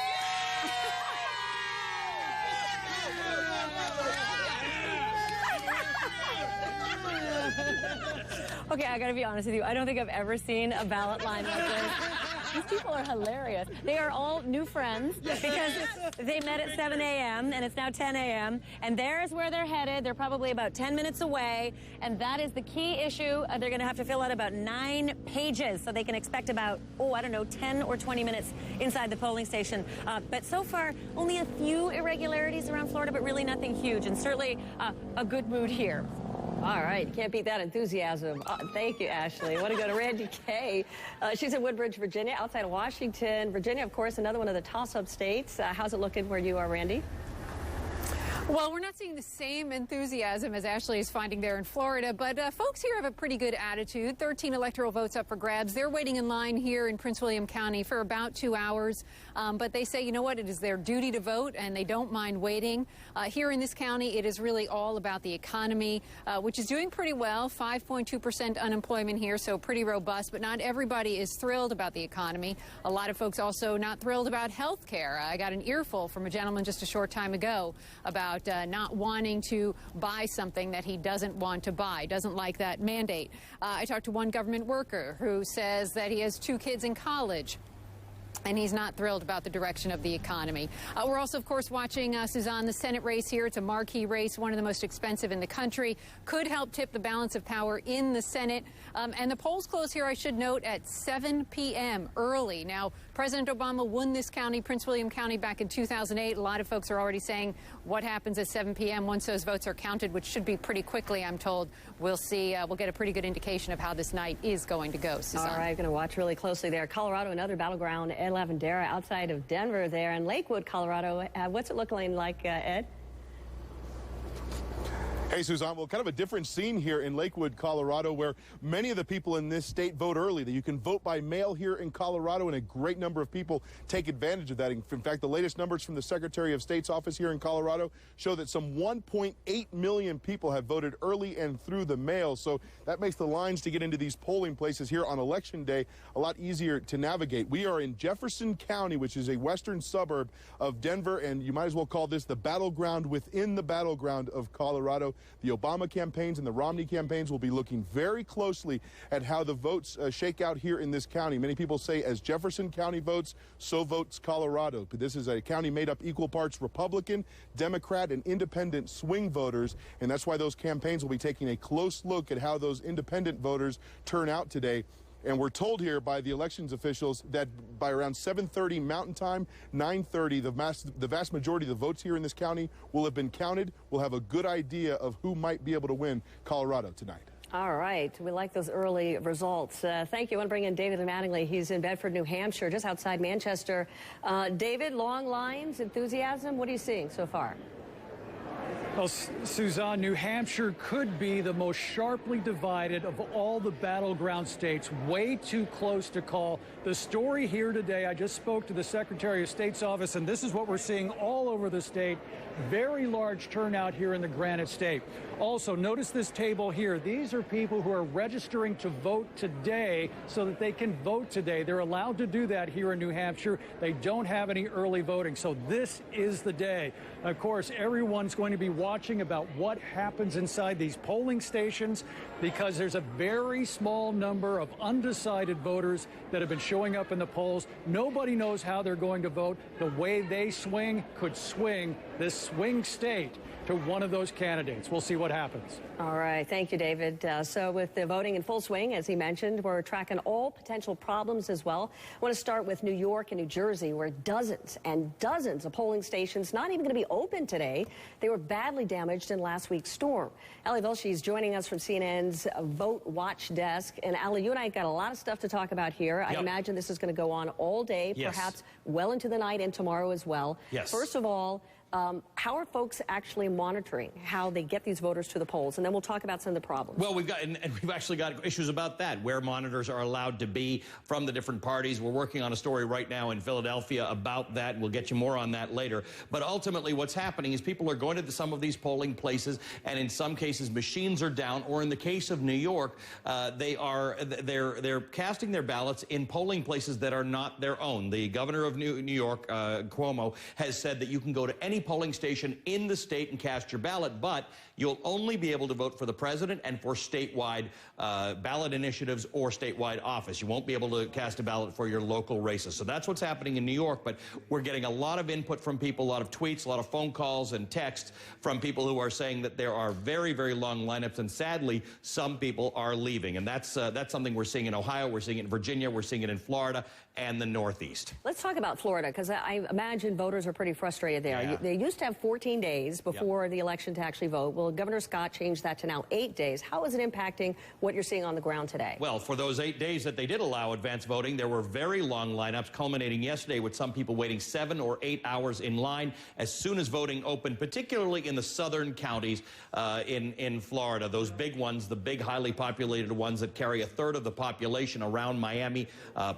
Okay, I gotta be honest with you. I don't think I've ever seen a ballot line like this. These people are hilarious. They are all new friends because they met at 7 a.m. and it's now 10 a.m. and there's where they're headed. They're probably about 10 minutes away, and that is the key issue. They're going to have to fill out about 9 pages, so they can expect about, 10 or 20 minutes inside the polling station. But so far, only a few irregularities around Florida, but really nothing huge, and certainly a good mood here. All right, can't beat that enthusiasm. Thank you, Ashley. I want to go to Randy Kay. She's in Woodbridge, Virginia, outside of Washington. Virginia, of course, another one of the toss-up states. How's it looking where you are, Randy? Well, we're not seeing the same enthusiasm as Ashley is finding there in Florida, but folks here have a pretty good attitude. 13 electoral votes up for grabs. They're waiting in line here in Prince William County for about 2 hours, but they say, you know what, it is their duty to vote, and they don't mind waiting. Here in this county, it is really all about the economy, which is doing pretty well. 5.2% unemployment here, so pretty robust, but not everybody is thrilled about the economy. A lot of folks also not thrilled about health care. I got an earful from a gentleman just a short time ago about not wanting to buy something that he doesn't want to buy, doesn't like that mandate. I talked to one government worker who says that he has 2 kids in college, and he's not thrilled about the direction of the economy. We're also, of course, watching, Suzanne, the Senate race here. It's a marquee race, one of the most expensive in the country. Could help tip the balance of power in the Senate. And the polls close here, I should note, at 7 p.m. early. Now, President Obama won this county, Prince William County, back in 2008. A lot of folks are already saying what happens at 7 p.m. once those votes are counted, which should be pretty quickly, I'm told. We'll see. We'll get a pretty good indication of how this night is going to go, Suzanne. All right, going to watch really closely there. Colorado, another battleground, Ed Lavendera outside of Denver there in Lakewood, Colorado. What's it looking like, Ed? Hey, Suzanne, well, kind of a different scene here in Lakewood, Colorado, where many of the people in this state vote early. You can vote by mail here in Colorado, and a great number of people take advantage of that. In fact, the latest numbers from the Secretary of State's office here in Colorado show that some 1.8 million people have voted early and through the mail. So that makes the lines to get into these polling places here on Election Day a lot easier to navigate. We are in Jefferson County, which is a western suburb of Denver, and you might as well call this the battleground within the battleground of Colorado. The Obama campaigns and the Romney campaigns will be looking very closely at how the votes shake out here in this county. Many people say as Jefferson County votes, so votes Colorado. But this is a county made up equal parts Republican, Democrat, and independent swing voters, and that's why those campaigns will be taking a close look at how those independent voters turn out today. And we're told here by the elections officials that by around 7:30 Mountain Time, 9:30, the vast majority of the votes here in this county will have been counted. We'll have a good idea of who might be able to win Colorado tonight. All right. We like those early results. Thank you. I want to bring in David Mattingly. He's in Bedford, New Hampshire, just outside Manchester. David, long lines, enthusiasm. What are you seeing so far? Well, Suzanne, New Hampshire could be the most sharply divided of all the battleground states. Way too close to call. The story here today, I just spoke to the Secretary of State's office, and this is what we're seeing all over the state. Very large turnout here in the Granite State. Also, notice this table here. These are people who are registering to vote today so that they can vote today. They're allowed to do that here in New Hampshire. They don't have any early voting, so this is the day. Of course, everyone's going to be watching about what happens inside these polling stations because there's a very small number of undecided voters that have been showing up in the polls. Nobody knows how they're going to vote. The way they swing could swing this swing state to one of those candidates. We'll see what happens. All right. Thank you, David. So with the voting in full swing, as he mentioned, we're tracking all potential problems as well. I want to start with New York and New Jersey, where dozens and dozens of polling stations not even going to be open today. They were badly damaged in last week's storm. Ali Velshi is joining us from CNN's Vote Watch desk. And Ali, you and I got a lot of stuff to talk about here. Yep. I imagine this is going to go on all day, Yes. perhaps well into the night and tomorrow as well. Yes. First of all, how are folks actually monitoring how they get these voters to the polls? And then we'll talk about some of the problems. Well, we've actually got issues about that, where monitors are allowed to be from the different parties. We're working on a story right now in Philadelphia about that. We'll get you more on that later. But ultimately, what's happening is people are going to some of these polling places, and in some cases, machines are down. Or in the case of New York, they're casting their ballots in polling places that are not their own. The governor of New York, Cuomo, has said that you can go to any polling station in the state and cast your ballot, but you'll only be able to vote for the president and for statewide ballot initiatives or statewide office. You won't be able to cast a ballot for your local races. So that's what's happening in New York, but we're getting a lot of input from people, a lot of tweets, a lot of phone calls and texts from people who are saying that there are very, very long lineups, and sadly, some people are leaving. And that's something we're seeing in Ohio, we're seeing it in Virginia, we're seeing it in Florida and the Northeast. Let's talk about Florida, because I imagine voters are pretty frustrated there. Yeah. They used to have 14 days before the election to actually vote. Well, Governor Scott changed that to now 8 days. How is it impacting what you're seeing on the ground today? Well, for those 8 days that they did allow advance voting, there were very long lineups, culminating yesterday with some people waiting 7 or 8 hours in line as soon as voting opened, particularly in the southern counties in Florida. Those big ones, the big highly populated ones that carry a third of the population around Miami,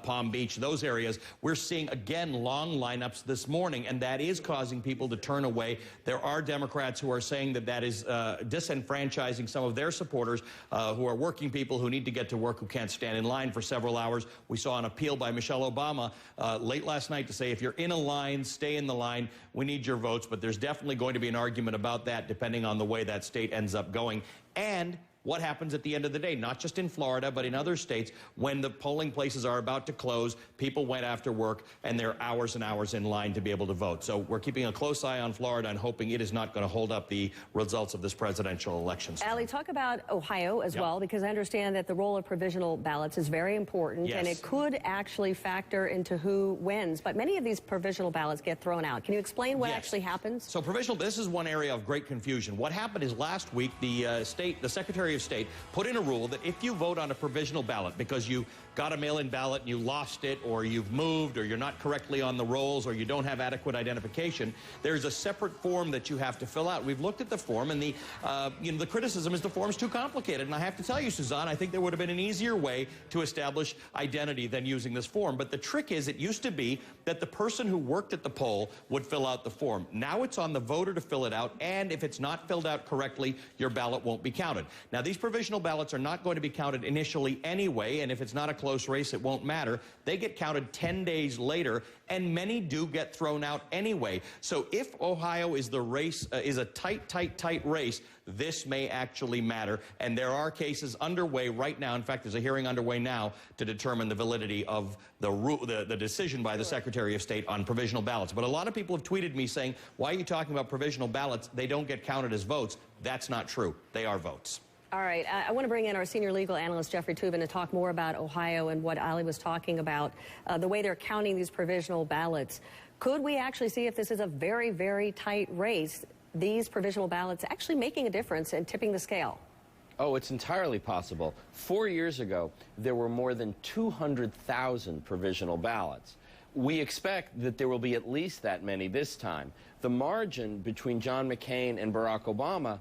Palm Beach, those areas. We're seeing, again, long lineups this morning, and that is causing people to turn away. There are Democrats who are saying that that is disenfranchising some of their supporters who are working people who need to get to work, who can't stand in line for several hours. We saw an appeal by Michelle Obama late last night to say, if you're in a line, stay in the line. We need your votes. But there's definitely going to be an argument about that depending on the way that state ends up going. And what happens at the end of the day, not just in Florida, but in other states, when the polling places are about to close, people went after work, and there are hours and hours in line to be able to vote. So we're keeping a close eye on Florida and hoping it is not going to hold up the results of this presidential election. Ali, talk about Ohio as well, because I understand that the role of provisional ballots is very important, and it could actually factor into who wins. But many of these provisional ballots get thrown out. Can you explain what actually happens? So provisional, this is one area of great confusion. What happened is last week, the Secretary of State put in a rule that if you vote on a provisional ballot because you got a mail-in ballot and you lost it, or you've moved, or you're not correctly on the rolls, or you don't have adequate identification, there's a separate form that you have to fill out. We've looked at the form, and the criticism is the form's too complicated. And I have to tell you, Suzanne, I think there would have been an easier way to establish identity than using this form. But the trick is, it used to be that the person who worked at the poll would fill out the form. Now it's on the voter to fill it out, and if it's not filled out correctly, your ballot won't be counted. Now, these provisional ballots are not going to be counted initially anyway, and if it's not a close race, it won't matter. They get counted 10 days later, and many do get thrown out anyway. So if Ohio is the race, is a tight race, this may actually matter. And there are cases underway right now. In fact, there's a hearing underway now to determine the validity of the decision by the Secretary of State on provisional ballots. But a lot of people have tweeted me saying, why are you talking about provisional ballots? They don't get counted as votes. That's not true. They are votes. All right. I want to bring in our senior legal analyst, Jeffrey Toobin, to talk more about Ohio and what Ali was talking about, the way they're counting these provisional ballots. Could we actually see, if this is a very, very tight race, these provisional ballots actually making a difference and tipping the scale? Oh, it's entirely possible. 4 years ago, there were more than 200,000 provisional ballots. we expect that there will be at least that many this time. The margin between John McCain and Barack Obama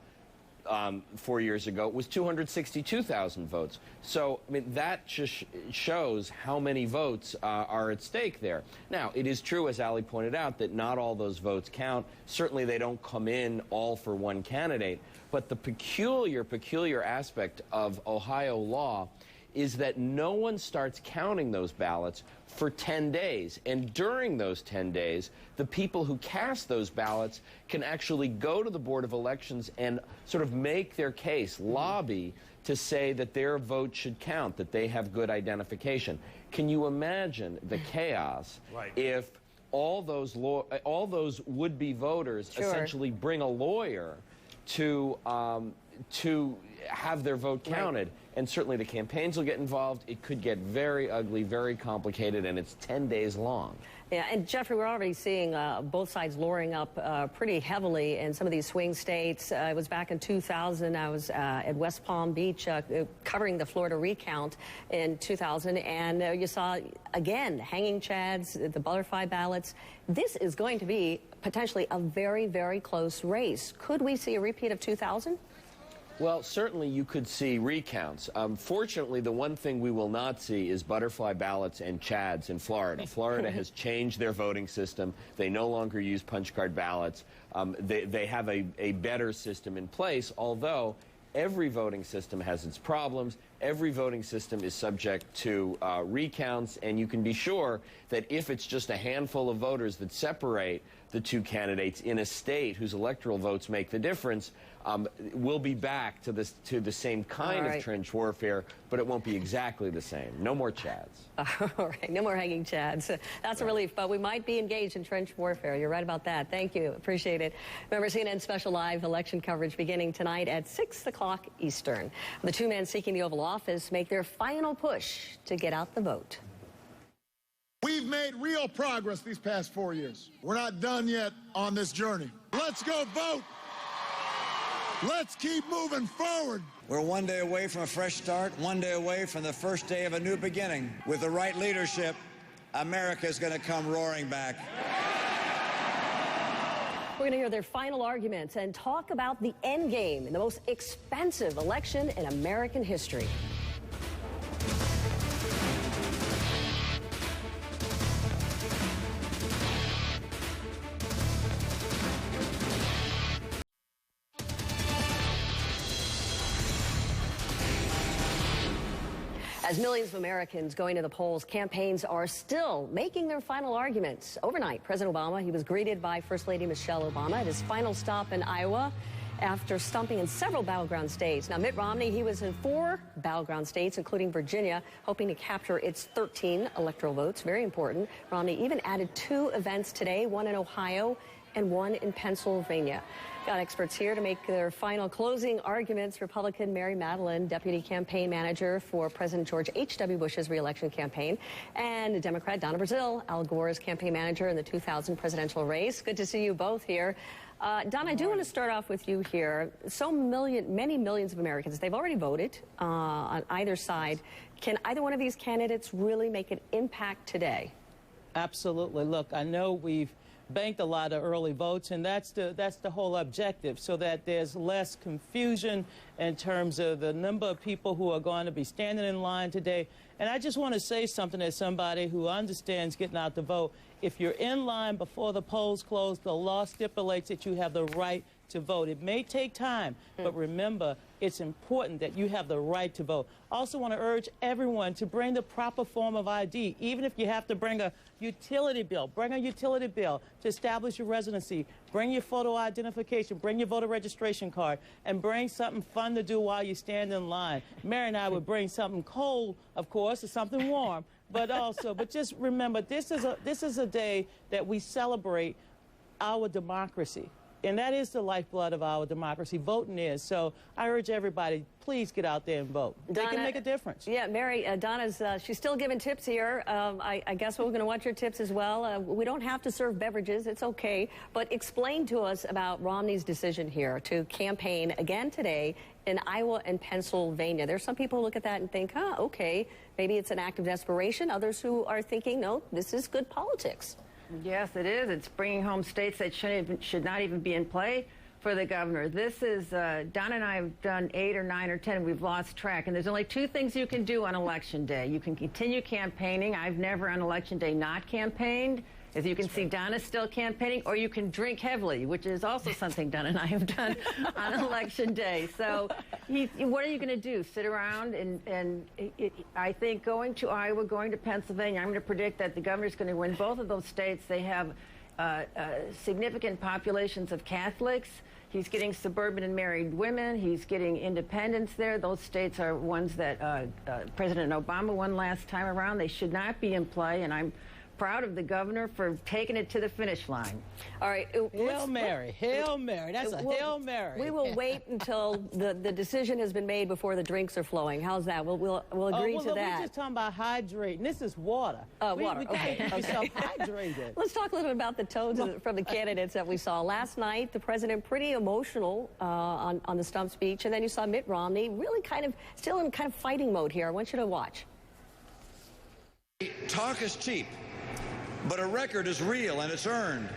4 years ago was 262,000 votes. So, I mean, that just shows how many votes are at stake there. Now, it is true, as Ali pointed out, that not all those votes count. Certainly, they don't come in all for one candidate. But the peculiar aspect of Ohio law is that no one starts counting those ballots for 10 days. And during those 10 days, the people who cast those ballots can actually go to the Board of Elections and sort of make their case, lobby to say that their vote should count, that they have good identification. Can you imagine the chaos if all those would-be voters essentially bring a lawyer to have their vote counted? And certainly the campaigns will get involved. It could get very ugly, very complicated, and it's 10 days long. Yeah, and Jeffrey, we're already seeing both sides luring up pretty heavily in some of these swing states. It was back in 2000. I was at West Palm Beach covering the Florida recount in 2000, and you saw, again, hanging chads, the butterfly ballots. This is going to be potentially a very, very close race. Could we see a repeat of 2000? Well, certainly you could see recounts. Fortunately, the one thing we will not see is butterfly ballots and chads in Florida. Florida has changed their voting system. They no longer use punch card ballots. They have a better system in place, although every voting system has its problems. Every voting system is subject to recounts, and you can be sure that if it's just a handful of voters that separate the two candidates in a state whose electoral votes make the difference, we'll be back to the same kind of trench warfare, but it won't be exactly the same. No more chads. All right, no more hanging chads. That's a relief, but we might be engaged in trench warfare. You're right about that. Thank you. Appreciate it. Remember, CNN special live election coverage beginning tonight at 6 o'clock Eastern. The two men seeking the Oval Office make their final push to get out the vote. We've made real progress these past 4 years. We're not done yet on this journey. Let's go vote. Let's keep moving forward. We're one day away from a fresh start, one day away from the first day of a new beginning. With the right leadership, America is going to come roaring back. We're going to hear their final arguments and talk about the end game in the most expensive election in American history. As millions of Americans going to the polls, campaigns are still making their final arguments. Overnight, President Obama, he was greeted by First Lady Michelle Obama at his final stop in Iowa after stomping in several battleground states. Now, Mitt Romney, he was in 4 battleground states, including Virginia, hoping to capture its 13 electoral votes. Very important. Romney even added 2 events today, one in Ohio and one in Pennsylvania. Got experts here to make their final closing arguments. Republican Mary Madeline, deputy campaign manager for President George H.W. Bush's reelection campaign, and Democrat Donna Brazile, Al Gore's campaign manager in the 2000 presidential race. Good to see you both here. Don, I do want to start off with you here. Many millions of Americans, they've already voted on either side. Can either one of these candidates really make an impact today? Absolutely. Look, I know we've banked a lot of early votes, and that's the whole objective, so that there's less confusion in terms of the number of people who are going to be standing in line today. And I just want to say something as somebody who understands getting out the vote. If you're in line before the polls close, the law stipulates that you have the right to vote. It may take time, but remember, it's important that you have the right to vote. Also want to urge everyone to bring the proper form of ID. Even if you have to bring a utility bill, bring a utility bill to establish your residency. Bring your photo identification, bring your voter registration card, and bring something fun to do while you stand in line. Mary and I would bring something cold, of course, or something warm, but just remember, this is a day that we celebrate our democracy. And that is the lifeblood of our democracy. Voting is. So I urge everybody, please get out there and vote. They can make a difference. Yeah, Mary, Donna's, she's still giving tips here. I guess we're going to watch your tips as well. We don't have to serve beverages. It's okay. But explain to us about Romney's decision here to campaign again today in Iowa and Pennsylvania. There's some people who look at that and think, okay, maybe it's an act of desperation. Others who are thinking, no, this is good politics. Yes, it is. It's bringing home states that should not even be in play for the governor. This is, Don and I have done 8 or 9 or 10. We've lost track. And there's only 2 things you can do on Election Day. You can continue campaigning. I've never on Election Day not campaigned. As you can see, Donna's still campaigning, or you can drink heavily, which is also something Don and I have done on Election Day. So what are you going to do? Sit around? I think going to Iowa, going to Pennsylvania, I'm going to predict that the governor's going to win both of those states. They have significant populations of Catholics. He's getting suburban and married women. He's getting independents there. Those states are ones that President Obama won last time around. They should not be in play, and I'm proud of the governor for taking it to the finish line. All right. Hail Mary. Hail Mary. That's a Hail Mary. We will wait until the decision has been made before the drinks are flowing. How's that? We'll agree to that. We're just talking about hydrating. This is water. Water. We gotta keep yourself hydrated. Let's talk a little bit about the tones from the candidates that we saw. Last night, the president pretty emotional on the stump speech, and then you saw Mitt Romney really still in kind of fighting mode here. I want you to watch. Talk is cheap, but a record is real and it's earned.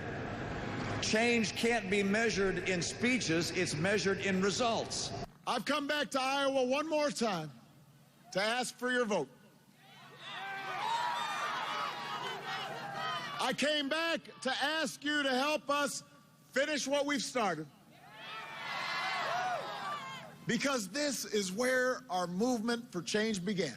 Change can't be measured in speeches, it's measured in results. I've come back to Iowa one more time to ask for your vote. I came back to ask you to help us finish what we've started. Because this is where our movement for change began.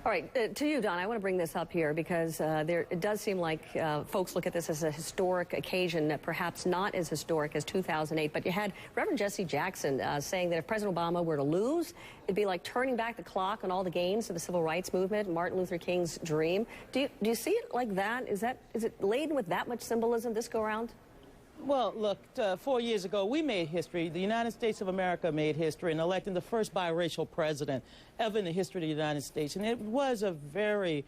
All right, to you, Don, I want to bring this up here because it does seem like folks look at this as a historic occasion, perhaps not as historic as 2008, but you had Reverend Jesse Jackson saying that if President Obama were to lose, it'd be like turning back the clock on all the gains of the civil rights movement, Martin Luther King's dream. Do you see it like that? Is it laden with that much symbolism this go around? Well, look, 4 years ago, we made history. The United States of America made history in electing the first biracial president ever in the history of the United States. And it was a very,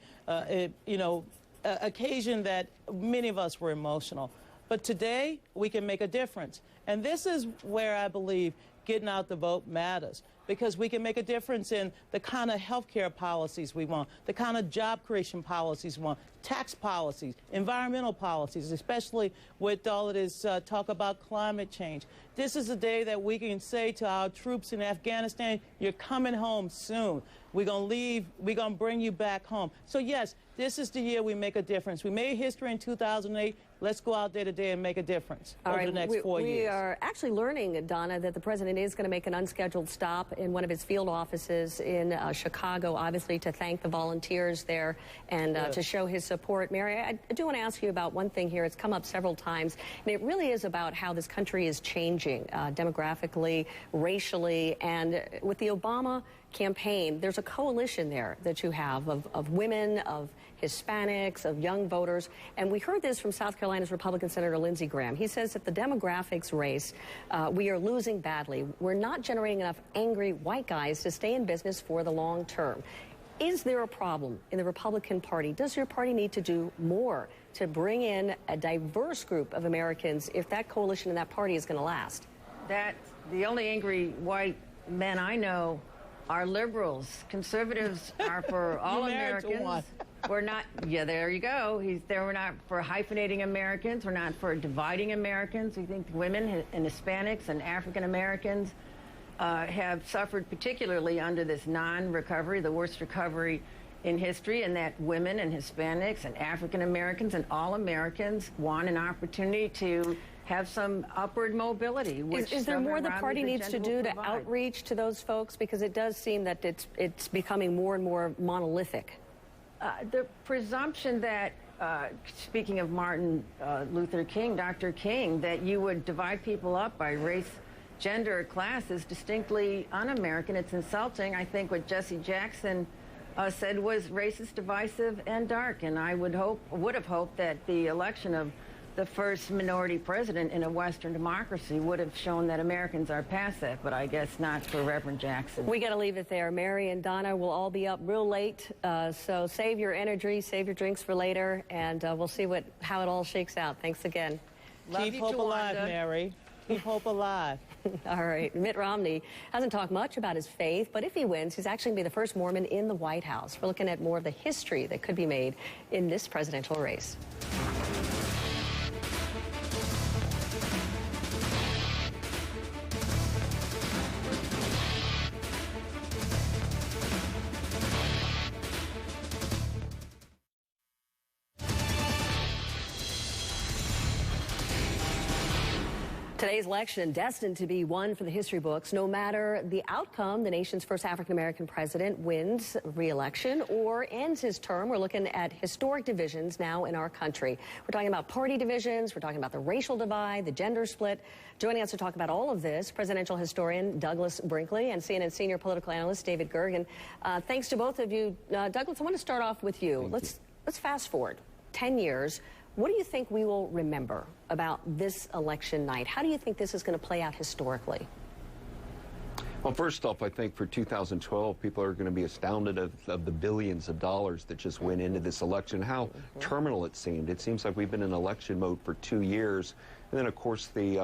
occasion that many of us were emotional. But today, we can make a difference. And this is where I believe getting out the vote matters, because we can make a difference in the kind of health care policies we want, the kind of job creation policies we want, tax policies, environmental policies, especially with all of this talk about climate change. This is a day that we can say to our troops in Afghanistan, you're coming home soon. We're going to leave. We're going to bring you back home. So, yes, this is the year we make a difference. We made history in 2008. Let's go out there today and make a difference over the next 4 years. We are actually learning, Donna, that the president is going to make an unscheduled stop in one of his field offices in Chicago, obviously to thank the volunteers there and to show his support. Mary, I do want to ask you about one thing here. It's come up several times, and it really is about how this country is changing demographically, racially, and with the Obama campaign, there's a coalition there that you have of women, of Hispanics, of young voters. And we heard this from South Carolina's Republican Senator Lindsey Graham. He says that the demographics race, we are losing badly. We're not generating enough angry white guys to stay in business for the long term. Is there a problem in the Republican Party? Does your party need to do more to bring in a diverse group of Americans if that coalition and that party is going to last? The only angry white men I know are liberals. Conservatives are for all Americans. We're not, yeah, there you go. We're not for hyphenating Americans. We're not for dividing Americans. We think women and Hispanics and African Americans have suffered particularly under this non-recovery, the worst recovery in history, and that women and Hispanics and African Americans and all Americans want an opportunity to have some upward mobility. Is there more the party needs to do to outreach to those folks? Because it does seem that it's becoming more and more monolithic. The presumption that, speaking of Martin Luther King, Dr. King, that you would divide people up by race, gender, or class is distinctly un-American. It's insulting. I think what Jesse Jackson said was racist, divisive, and dark. And I would have hoped that the election of the first minority president in a Western democracy would have shown that Americans are past that, but I guess not for Reverend Jackson. We got to leave it there. Mary and Donna will all be up real late, so save your energy, save your drinks for later, and we'll see how it all shakes out. Thanks again. Keep hope alive, Mary. Keep hope alive. All right. Mitt Romney hasn't talked much about his faith, but if he wins, he's actually going to be the first Mormon in the White House. We're looking at more of the history that could be made in this presidential race. Today's election destined to be one for the history books. No matter the outcome, the nation's first African-American president wins re-election or ends his term. We're looking at historic divisions now in our country. We're talking about party divisions. We're talking about the racial divide, the gender split. Joining us to talk about all of this, presidential historian Douglas Brinkley and CNN senior political analyst David Gergen. Thanks to both of you. Douglas, I want to start off with you. Let's fast forward 10 years. What do you think we will remember about this election night? How do you think this is going to play out historically? Well, first off, I think for 2012, people are going to be astounded of the billions of dollars that just went into this election, how terminal it seemed. It seems like we've been in election mode for 2 years. And then, of course, the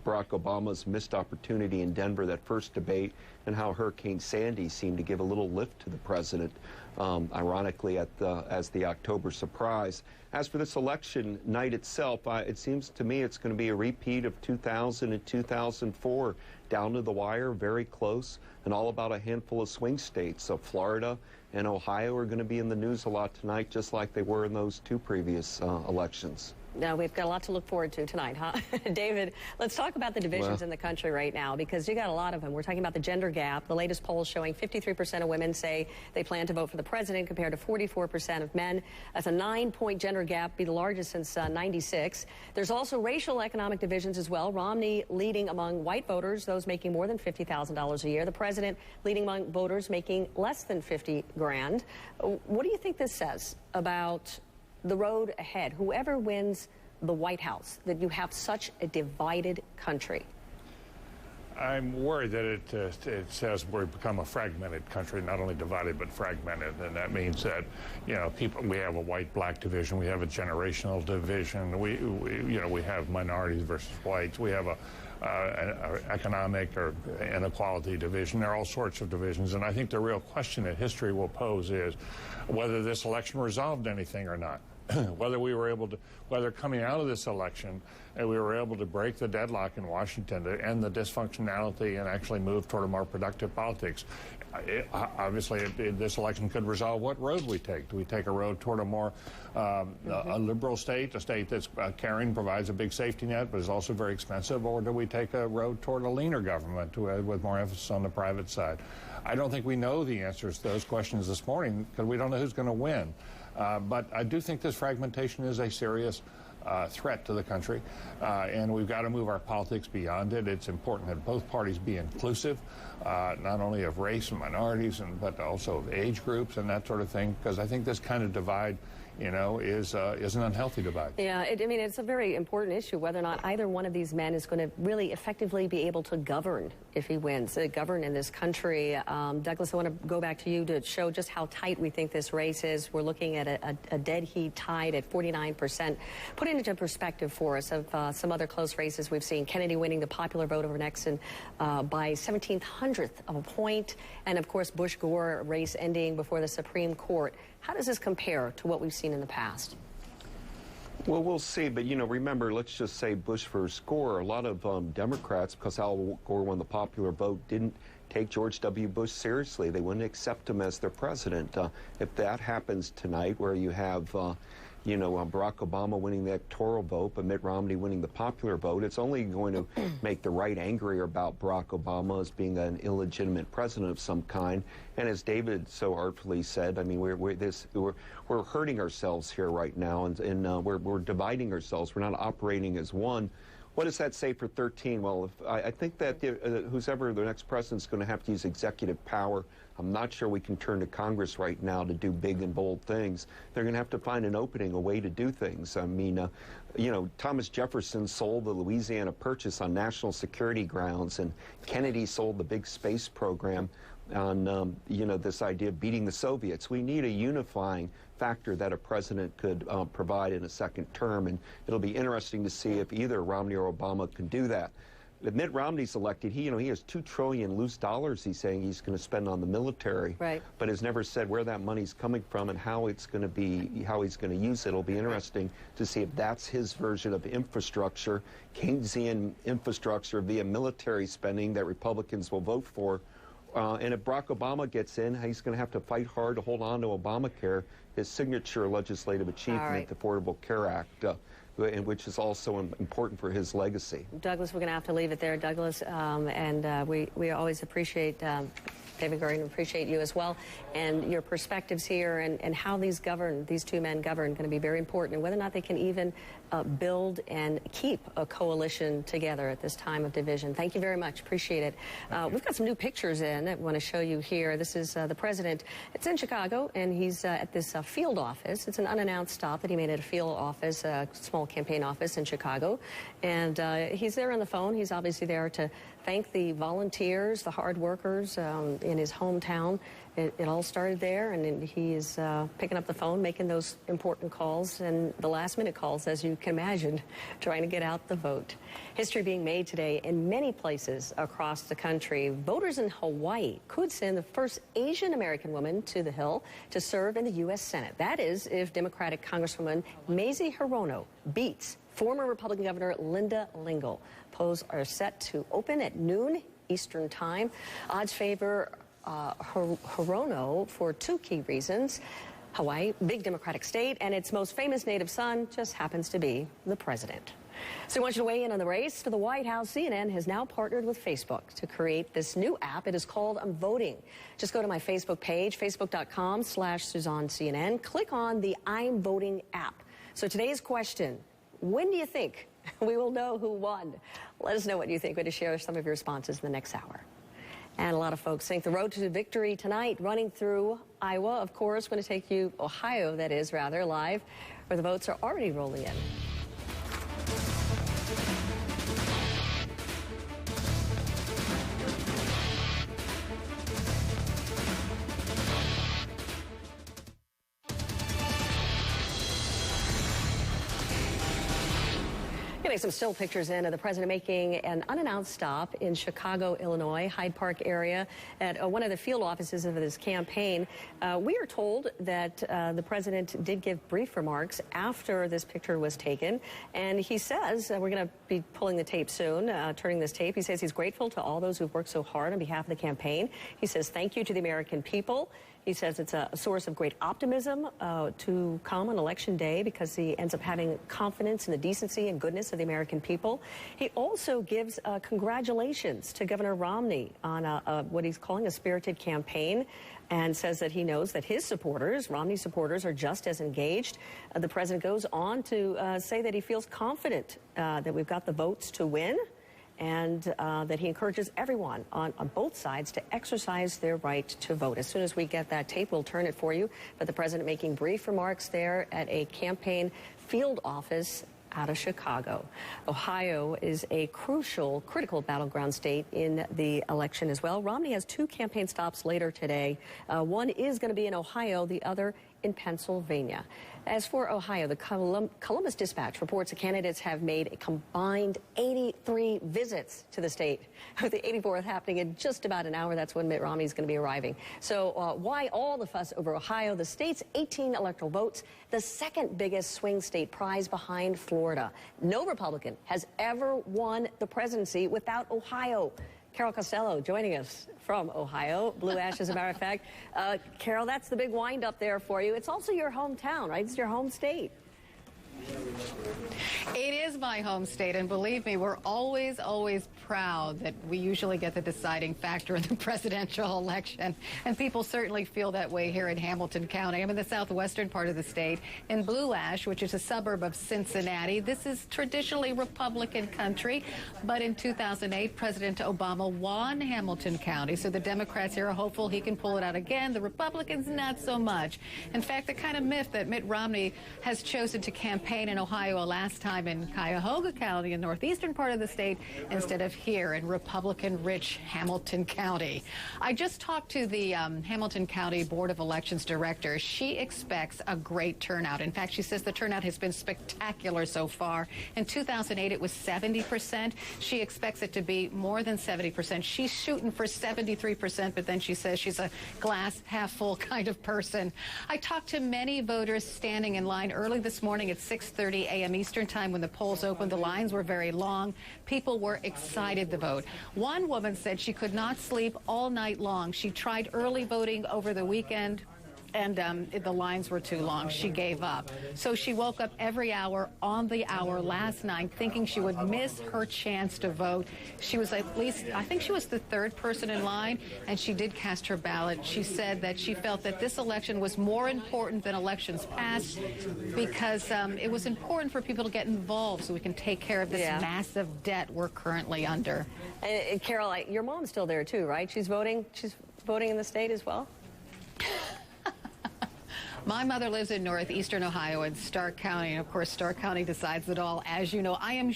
Barack Obama's missed opportunity in Denver, that first debate, and how Hurricane Sandy seemed to give a little lift to the president, ironically, as the October surprise. As for this election night itself, it seems to me it's going to be a repeat of 2000 and 2004, down to the wire, very close, and all about a handful of swing states. So Florida and Ohio are going to be in the news a lot tonight, just like they were in those two previous elections. Now, we've got a lot to look forward to tonight, huh? David, let's talk about the divisions in the country right now, because you got a lot of them. We're talking about the gender gap. The latest polls showing 53% of women say they plan to vote for the president compared to 44% of men. That's a 9-point gender gap, be the largest since 96. There's also racial economic divisions as well. Romney leading among white voters, those making more than $50,000 a year. The president leading among voters making less than $50 grand. What do you think this says about the road ahead, whoever wins the White House, that you have such a divided country? I'm worried that it says we've become a fragmented country, not only divided but fragmented, and that means that, you know, we have a white-black division, we have a generational division, we have minorities versus whites, we have an economic or inequality division. There are all sorts of divisions, and I think the real question that history will pose is whether this election resolved anything or not. Whether coming out of this election, we were able to break the deadlock in Washington to end the dysfunctionality and actually move toward a more productive politics. Obviously, this election could resolve what road we take. Do we take a road toward a more a liberal state, a state that's caring, provides a big safety net, but is also very expensive, or do we take a road toward a leaner government with more emphasis on the private side? I don't think we know the answers to those questions this morning because we don't know who's going to win. But I do think this fragmentation is a serious threat to the country, and we've got to move our politics beyond it. It's important that both parties be inclusive, not only of race and minorities, but also of age groups and that sort of thing, because I think this kind of divide, you know, is an unhealthy divide. Yeah, I mean, it's a very important issue whether or not either one of these men is going to really effectively be able to govern if he wins, govern in this country. Douglas, I want to go back to you to show just how tight we think this race is. We're looking at a dead heat tied at 49%. Put it into perspective for us of some other close races we've seen. Kennedy winning the popular vote over Nixon by 1/1700th of a point, and of course Bush-Gore race ending before the Supreme Court. How does this compare to what we've seen in the past? Well, we'll see, but, you know, remember, let's just say Bush versus Gore. A lot of Democrats, because Al Gore won the popular vote, didn't take George W. Bush seriously. They wouldn't accept him as their president. If that happens tonight, where you have Barack Obama winning the electoral vote, but Mitt Romney winning the popular vote, it's only going to make the right angrier about Barack Obama as being an illegitimate president of some kind. And as David so artfully said, I mean, we're hurting ourselves here right now, and we're dividing ourselves. We're not operating as one. What does that say for 13? Well, I think that whoever the next president's going to have to use executive power. I'm not sure we can turn to Congress right now to do big and bold things. They're going to have to find an opening, a way to do things. I mean, you know, Thomas Jefferson sold the Louisiana Purchase on national security grounds, and Kennedy sold the big space program on, you know, this idea of beating the Soviets. We need a unifying factor that a president could provide in a second term, and it'll be interesting to see if either Romney or Obama can do that. If Mitt Romney's elected, he has $2 trillion loose dollars he's saying he's going to spend on the military, right, but has never said where that money's coming from and how it's going to be, how he's going to use it. It'll be interesting to see if that's his version of infrastructure, Keynesian infrastructure via military spending that Republicans will vote for. And if Barack Obama gets in, he's going to have to fight hard to hold on to Obamacare, his signature legislative achievement, the Affordable Care Act, which is also important for his legacy. Douglas, we're going to have to leave it there, Douglas, and we always appreciate David Gordon, appreciate you as well, and your perspectives here and how these two men govern, going to be very important, and whether or not they can even build and keep a coalition together at this time of division. Thank you very much. Appreciate it. We've got some new pictures in I want to show you here. This is the president. It's in Chicago, and he's at this field office. It's an unannounced stop that he made at a field office, a small campaign office in Chicago, and he's there on the phone. He's obviously there to thank the volunteers, the hard workers in his hometown. It all started there, and he is picking up the phone, making those important calls, and the last-minute calls, as you can imagine, trying to get out the vote. History being made today in many places across the country. Voters in Hawaii could send the first Asian-American woman to the Hill to serve in the U.S. Senate. That is, if Democratic Congresswoman Mazie Hirono beats former Republican Governor Linda Lingle. Polls are set to open at noon Eastern Time. Odds favor Hirono for two key reasons. Hawaii, big Democratic state, and its most famous native son just happens to be the president. So I want you to weigh in on the race for the White House. CNN has now partnered with Facebook to create this new app. It is called I'm Voting. Just go to my Facebook page, facebook.com/SuzanneCNN. Click on the I'm Voting app. So today's question, when do you think we will know who won? Let us know what you think. We're going to share some of your responses in the next hour. And a lot of folks think the road to victory tonight, running through Iowa. Of course, going to take you, Ohio, that is, rather, live, where the votes are already rolling in. Getting some still pictures in of the president making an unannounced stop in Chicago, Illinois, Hyde Park area at one of the field offices of his campaign. We are told that the president did give brief remarks after this picture was taken, and he says, we're going to be pulling the tape soon, turning this tape. He says he's grateful to all those who've worked so hard on behalf of the campaign. He says thank you to the American people. He says it's a source of great optimism to come on Election Day because he ends up having confidence in the decency and goodness of the American people. He also gives congratulations to Governor Romney on what he's calling a spirited campaign, and says that he knows that his supporters, Romney's supporters, are just as engaged. The president goes on to say that he feels confident that we've got the votes to win, and that he encourages everyone on both sides to exercise their right to vote. As soon as we get that tape, we'll turn it for you. But the president making brief remarks there at a campaign field office out of Chicago. Ohio is a critical battleground state in the election as well. Romney has two campaign stops later today. One is going to be in Ohio, the other in Pennsylvania. As for Ohio, the Columbus Dispatch reports the candidates have made a combined 83 visits to the state, with the 84th happening in just about an hour. That's when Mitt Romney is going to be arriving. So why all the fuss over Ohio? The state's 18 electoral votes, the second biggest swing state prize behind Florida. No Republican has ever won the presidency without Ohio. Carol Costello joining us from Ohio, Blue Ash, as a matter of fact. Carol, that's the big wind-up there for you. It's also your hometown, right? It's your home state. It is my home state, and believe me, we're always, always proud that we usually get the deciding factor in the presidential election, and people certainly feel that way here in Hamilton County. I'm in the southwestern part of the state, in Blue Ash, which is a suburb of Cincinnati. This is traditionally Republican country, but in 2008, President Obama won Hamilton County, so the Democrats here are hopeful he can pull it out again. The Republicans, not so much. In fact, the kind of myth that Mitt Romney has chosen to campaign in Ohio last time in Cuyahoga County, in northeastern part of the state, instead of here in Republican-rich Hamilton County. I just talked to the Hamilton County Board of Elections director. She expects a great turnout. In fact, she says the turnout has been spectacular so far. In 2008, it was 70%. She expects it to be more than 70%. She's shooting for 73%, but then she says she's a glass half full kind of person. I talked to many voters standing in line early this morning at 6:30 a.m. Eastern Time when the polls opened. The lines were very long. People were excited to vote. One woman said she could not sleep all night long. She tried early voting over the weekend, and the lines were too long. She gave up. So she woke up every hour on the hour last night thinking she would miss her chance to vote. She was at least, I think she was the third person in line, and she did cast her ballot. She said that she felt that this election was more important than elections past because it was important for people to get involved so we can take care of this massive debt we're currently under. And Carol, your mom's still there too, right? She's voting in the state as well? My mother lives in northeastern Ohio in Stark County, and of course Stark County decides it all. As you know, I am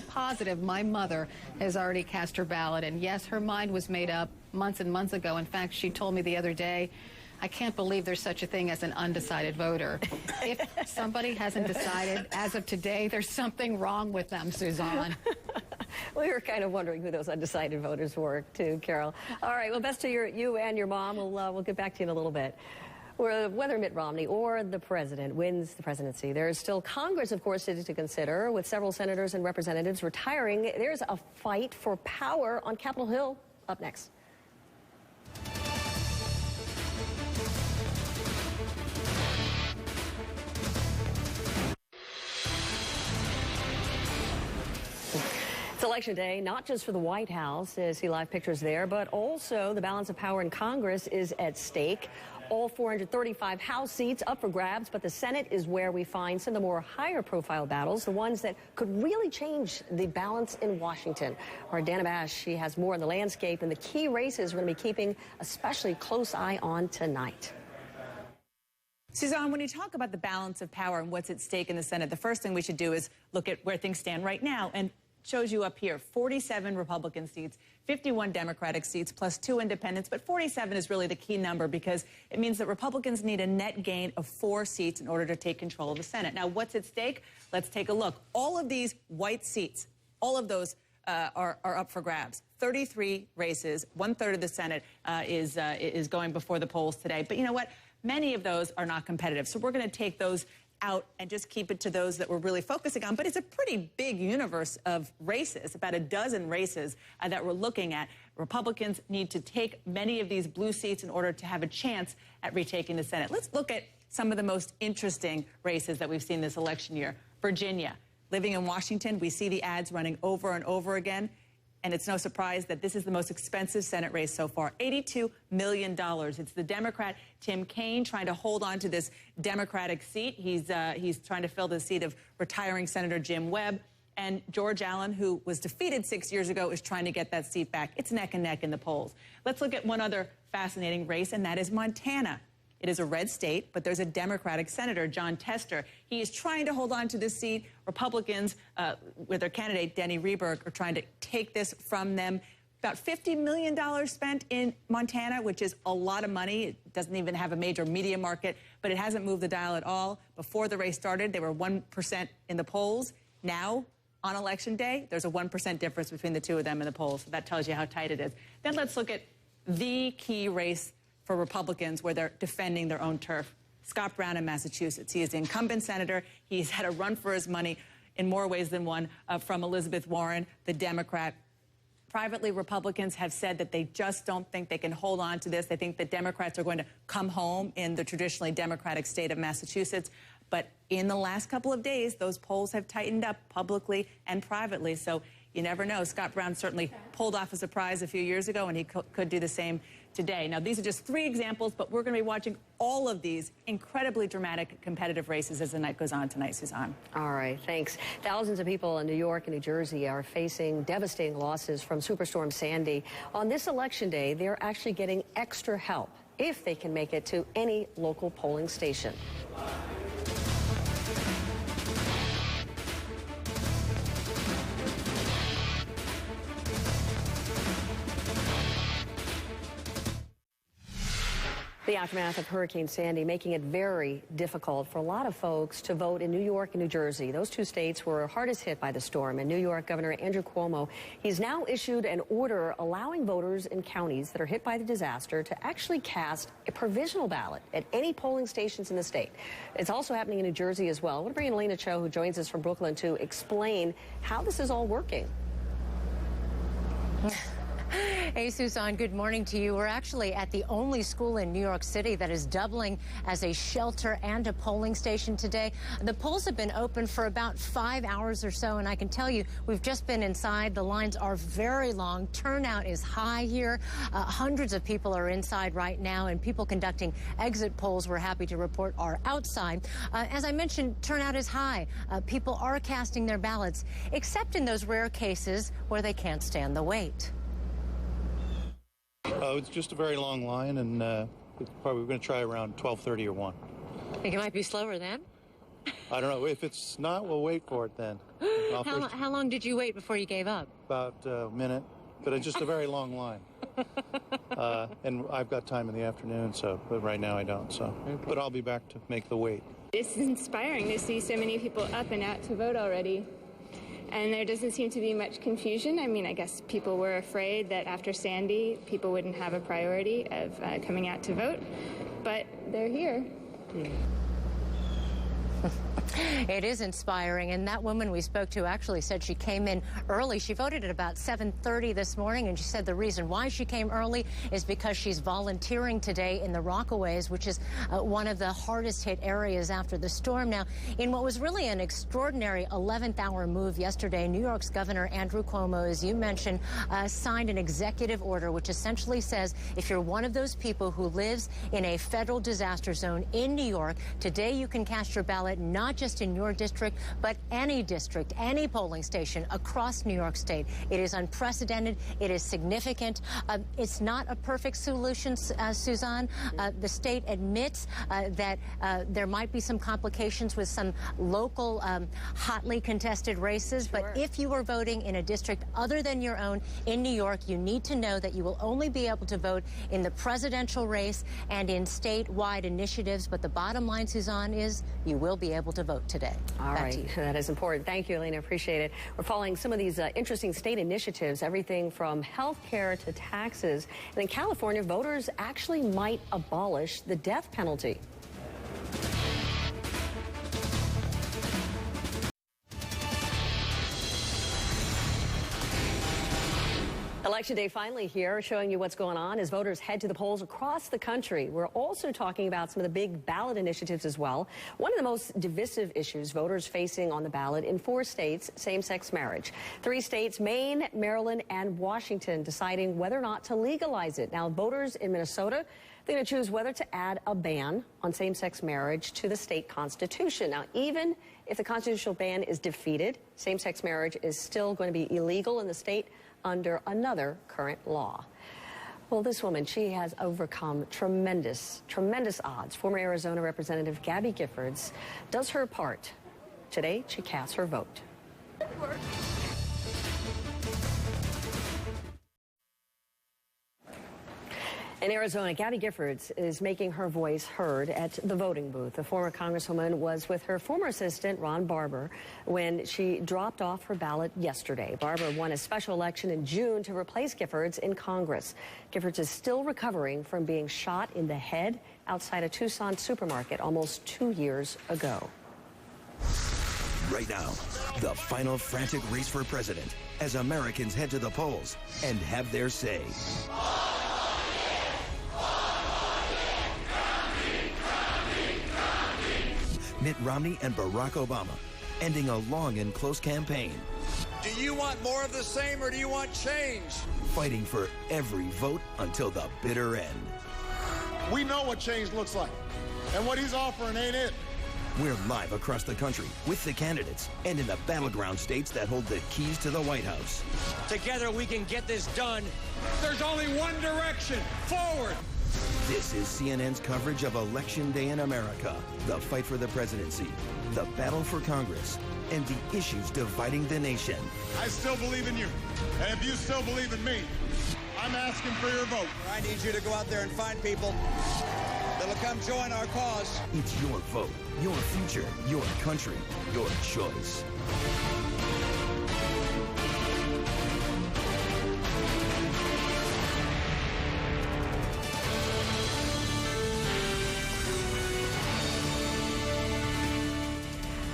positive my mother has already cast her ballot, and yes, her mind was made up months and months ago. In fact, she told me the other day, I can't believe there's such a thing as an undecided voter. If somebody hasn't decided as of today, there's something wrong with them, Suzanne. We were kind of wondering who those undecided voters were, too, Carol. All right, well, best to you and your mom. We'll get back to you in a little bit. Whether Mitt Romney or the president wins the presidency, there is still Congress, of course, to consider. With several senators and representatives retiring, there's a fight for power on Capitol Hill. Up next. It's Election Day, not just for the White House, as see live pictures there, but also the balance of power in Congress is at stake. All 435 House seats up for grabs, but the Senate is where we find some of the more higher-profile battles, the ones that could really change the balance in Washington. Our Dana Bash, she has more on the landscape and the key races we're going to be keeping especially close eye on tonight. Suzanne, when you talk about the balance of power and what's at stake in the Senate, the first thing we should do is look at where things stand right now. And shows you up here, 47 Republican seats, 51 Democratic seats, plus 2 independents. But 47 is really the key number because it means that Republicans need a net gain of 4 seats in order to take control of the Senate. Now, what's at stake? Let's take a look. All of these white seats, all of those are up for grabs. 33 races, 1/3 of the Senate is going before the polls today. But you know what? Many of those are not competitive. So we're going to take those out and just keep it to those that we're really focusing on. But it's a pretty big universe of races, about a dozen races that we're looking at. Republicans need to take many of these blue seats in order to have a chance at retaking the Senate. Let's look at some of the most interesting races that we've seen this election year. Virginia. Living in Washington, we see the ads running over and over again. And it's no surprise that this is the most expensive Senate race so far, $82 million. It's the Democrat Tim Kaine trying to hold on to this Democratic seat. He's trying to fill the seat of retiring Senator Jim Webb. And George Allen, who was defeated 6 years ago, is trying to get that seat back. It's neck and neck in the polls. Let's look at one other fascinating race, and that is Montana. It is a red state, but there's a Democratic senator, John Tester. He is trying to hold on to this seat. Republicans, with their candidate, Denny Rehberg, are trying to take this from them. About $50 million spent in Montana, which is a lot of money. It doesn't even have a major media market, but it hasn't moved the dial at all. Before the race started, they were 1% in the polls. Now, on Election Day, there's a 1% difference between the two of them in the polls. So that tells you how tight it is. Then let's look at the key race for Republicans where they're defending their own turf. Scott Brown in Massachusetts. He is the incumbent senator. He's had a run for his money in more ways than one from Elizabeth Warren, the Democrat. Privately, Republicans have said that they just don't think they can hold on to this. They think the Democrats are going to come home in the traditionally Democratic state of Massachusetts. But in the last couple of days, those polls have tightened up publicly and privately. So you never know. Scott Brown certainly pulled off a surprise a few years ago, and he could do the same today. Now, these are just 3 examples, but we're going to be watching all of these incredibly dramatic competitive races as the night goes on tonight, Suzanne. All right, thanks. Thousands of people in New York and New Jersey are facing devastating losses from Superstorm Sandy. On this election day, they're actually getting extra help if they can make it to any local polling station. The aftermath of Hurricane Sandy making it very difficult for a lot of folks to vote in New York and New Jersey. Those 2 states were hardest hit by the storm. In New York, Governor Andrew Cuomo, he's now issued an order allowing voters in counties that are hit by the disaster to actually cast a provisional ballot at any polling stations in the state. It's also happening in New Jersey as well. I want to bring in Elena Cho, who joins us from Brooklyn, to explain how this is all working. Hey, Susan, good morning to you. We're actually at the only school in New York City that is doubling as a shelter and a polling station today. The polls have been open for about 5 hours or so, and I can tell you we've just been inside. The lines are very long. Turnout is high here. Hundreds of people are inside right now, and people conducting exit polls, we're happy to report, are outside. As I mentioned, turnout is high. People are casting their ballots, except in those rare cases where they can't stand the wait. It's just a very long line, and probably we're going to try around 12:30 or 1. Think it might be slower then? I don't know. If it's not, we'll wait for it then. How long did you wait before you gave up? About a minute, but it's just a very long line. And I've got time in the afternoon, but right now I don't. Okay. But I'll be back to make the wait. It's inspiring to see so many people up and out to vote already. And there doesn't seem to be much confusion. I mean, I guess people were afraid that after Sandy, people wouldn't have a priority of coming out to vote, but they're here. Yeah. It is inspiring, and that woman we spoke to actually said she came in early. She voted at about 7:30 this morning, and she said the reason why she came early is because she's volunteering today in the Rockaways, which is one of the hardest hit areas after the storm. Now, in what was really an extraordinary 11th hour move yesterday, New York's Governor Andrew Cuomo, as you mentioned, signed an executive order which essentially says if you're one of those people who lives in a federal disaster zone in New York, today you can cast your ballot not just in your district, but any district, any polling station across New York State. It is unprecedented. It is significant. It's not a perfect solution, Suzanne. The state admits that there might be some complications with some local hotly contested races. Sure. But if you are voting in a district other than your own in New York, you need to know that you will only be able to vote in the presidential race and in statewide initiatives. But the bottom line, Suzanne, is you will be able to vote today. All right, that is important. Thank you, Elena. Appreciate it. We're following some of these interesting state initiatives, everything from health care to taxes. And in California, voters actually might abolish the death penalty. Election day finally here, showing you what's going on as voters head to the polls across the country. We're also talking about some of the big ballot initiatives as well. One of the most divisive issues voters facing on the ballot in 4 states, same-sex marriage. 3 states, Maine, Maryland, and Washington, deciding whether or not to legalize it. Now, voters in Minnesota, they're going to choose whether to add a ban on same-sex marriage to the state constitution. Now, even if the constitutional ban is defeated, same-sex marriage is still going to be illegal in the state under another current law. Well, this woman, she has overcome tremendous odds. Former Arizona Representative Gabby Giffords does her part. Today, she casts her vote. In Arizona, Gabby Giffords is making her voice heard at the voting booth. The former congresswoman was with her former assistant, Ron Barber, when she dropped off her ballot yesterday. Barber won a special election in June to replace Giffords in Congress. Giffords is still recovering from being shot in the head outside a Tucson supermarket almost 2 years ago. Right now, the final frantic race for president as Americans head to the polls and have their say. Mitt Romney and Barack Obama, ending a long and close campaign. Do you want more of the same or do you want change? Fighting for every vote until the bitter end. We know what change looks like, and what he's offering ain't it. We're live across the country with the candidates and in the battleground states that hold the keys to the White House. Together we can get this done. There's only one direction, forward. This is CNN's coverage of Election Day in America, the fight for the presidency, the battle for Congress, and the issues dividing the nation. I still believe in you, and if you still believe in me, I'm asking for your vote. I need you to go out there and find people that'll come join our cause. It's your vote, your future, your country, your choice.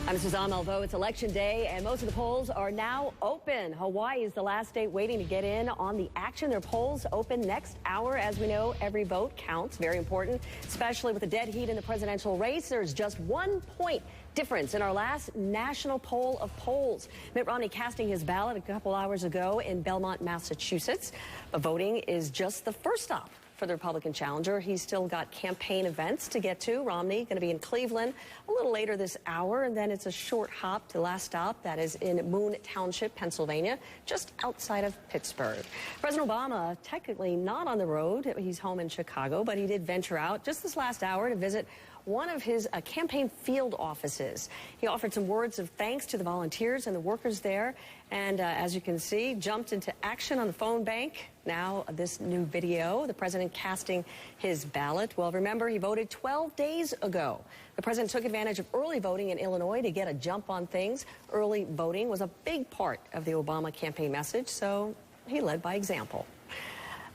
I'm Suzanne Malveaux. It's Election Day, and most of the polls are now open. Hawaii is the last state waiting to get in on the action. Their polls open next hour. As we know, every vote counts. Very important, especially with the dead heat in the presidential race. There's just 1 point difference in our last national poll of polls. Mitt Romney casting his ballot a couple hours ago in Belmont, Massachusetts. But voting is just the first stop for the Republican challenger. He's still got campaign events to get to. Romney going to be in Cleveland a little later this hour, and then it's a short hop to the last stop. That is in Moon Township, Pennsylvania, just outside of Pittsburgh. President Obama technically not on the road. He's home in Chicago, but he did venture out just this last hour to visit one of his campaign field offices. He offered some words of thanks to the volunteers and the workers there, and as you can see, jumped into action on the phone bank. Now this new video, the president casting his ballot. Well, remember, he voted 12 days ago. The president took advantage of early voting in Illinois to get a jump on things. Early voting was a big part of the Obama campaign message, so he led by example.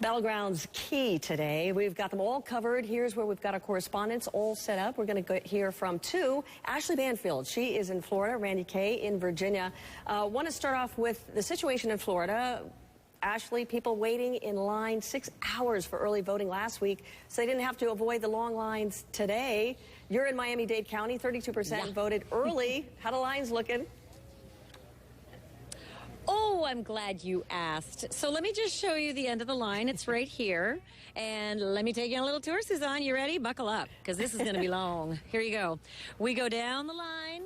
Battlegrounds key today. We've got them all covered. Here's where we've got our correspondents all set up. We're going to hear from two. Ashley Banfield, she is in Florida. Randy Kay in Virginia. Want to start off with the situation in Florida. Ashley, people waiting in line 6 hours for early voting last week, so they didn't have to avoid the long lines today. You're in Miami-Dade County. 32% voted early. How the lines looking? Oh, I'm glad you asked. So let me just show you the end of the line. It's right here. And let me take you on a little tour, Suzanne. You ready? Buckle up, because this is going to be long. Here you go. We go down the line.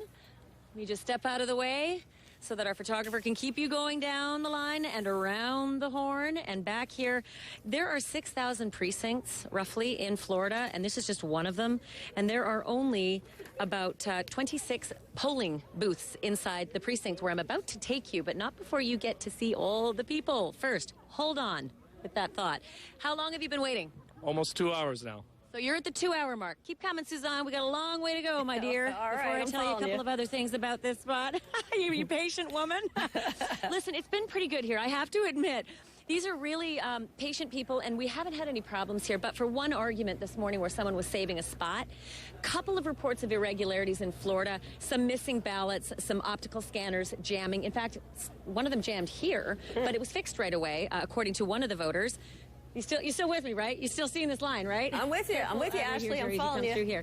You just step out of the way so that our photographer can keep you going down the line and around the horn and back here. There are 6,000 precincts, roughly, in Florida, and this is just one of them. And there are only about 26 polling booths inside the precinct where I'm about to take you, but not before you get to see all the people. First, hold on with that thought. How long have you been waiting? Almost 2 hours now. So you're at the 2-hour mark. Keep coming, Suzanne. We got a long way to go, my dear. All right, before I tell you a couple of other things about this spot. You patient woman. Listen, it's been pretty good here, I have to admit. These are really patient people, and we haven't had any problems here. But for one argument this morning where someone was saving a spot, couple of reports of irregularities in Florida, some missing ballots, some optical scanners jamming. In fact, one of them jammed here, but it was fixed right away, according to one of the voters. You're still with me, right? You're still seeing this line, right? I'm with you. I'm with you, Ashley. I'm following you. Through here.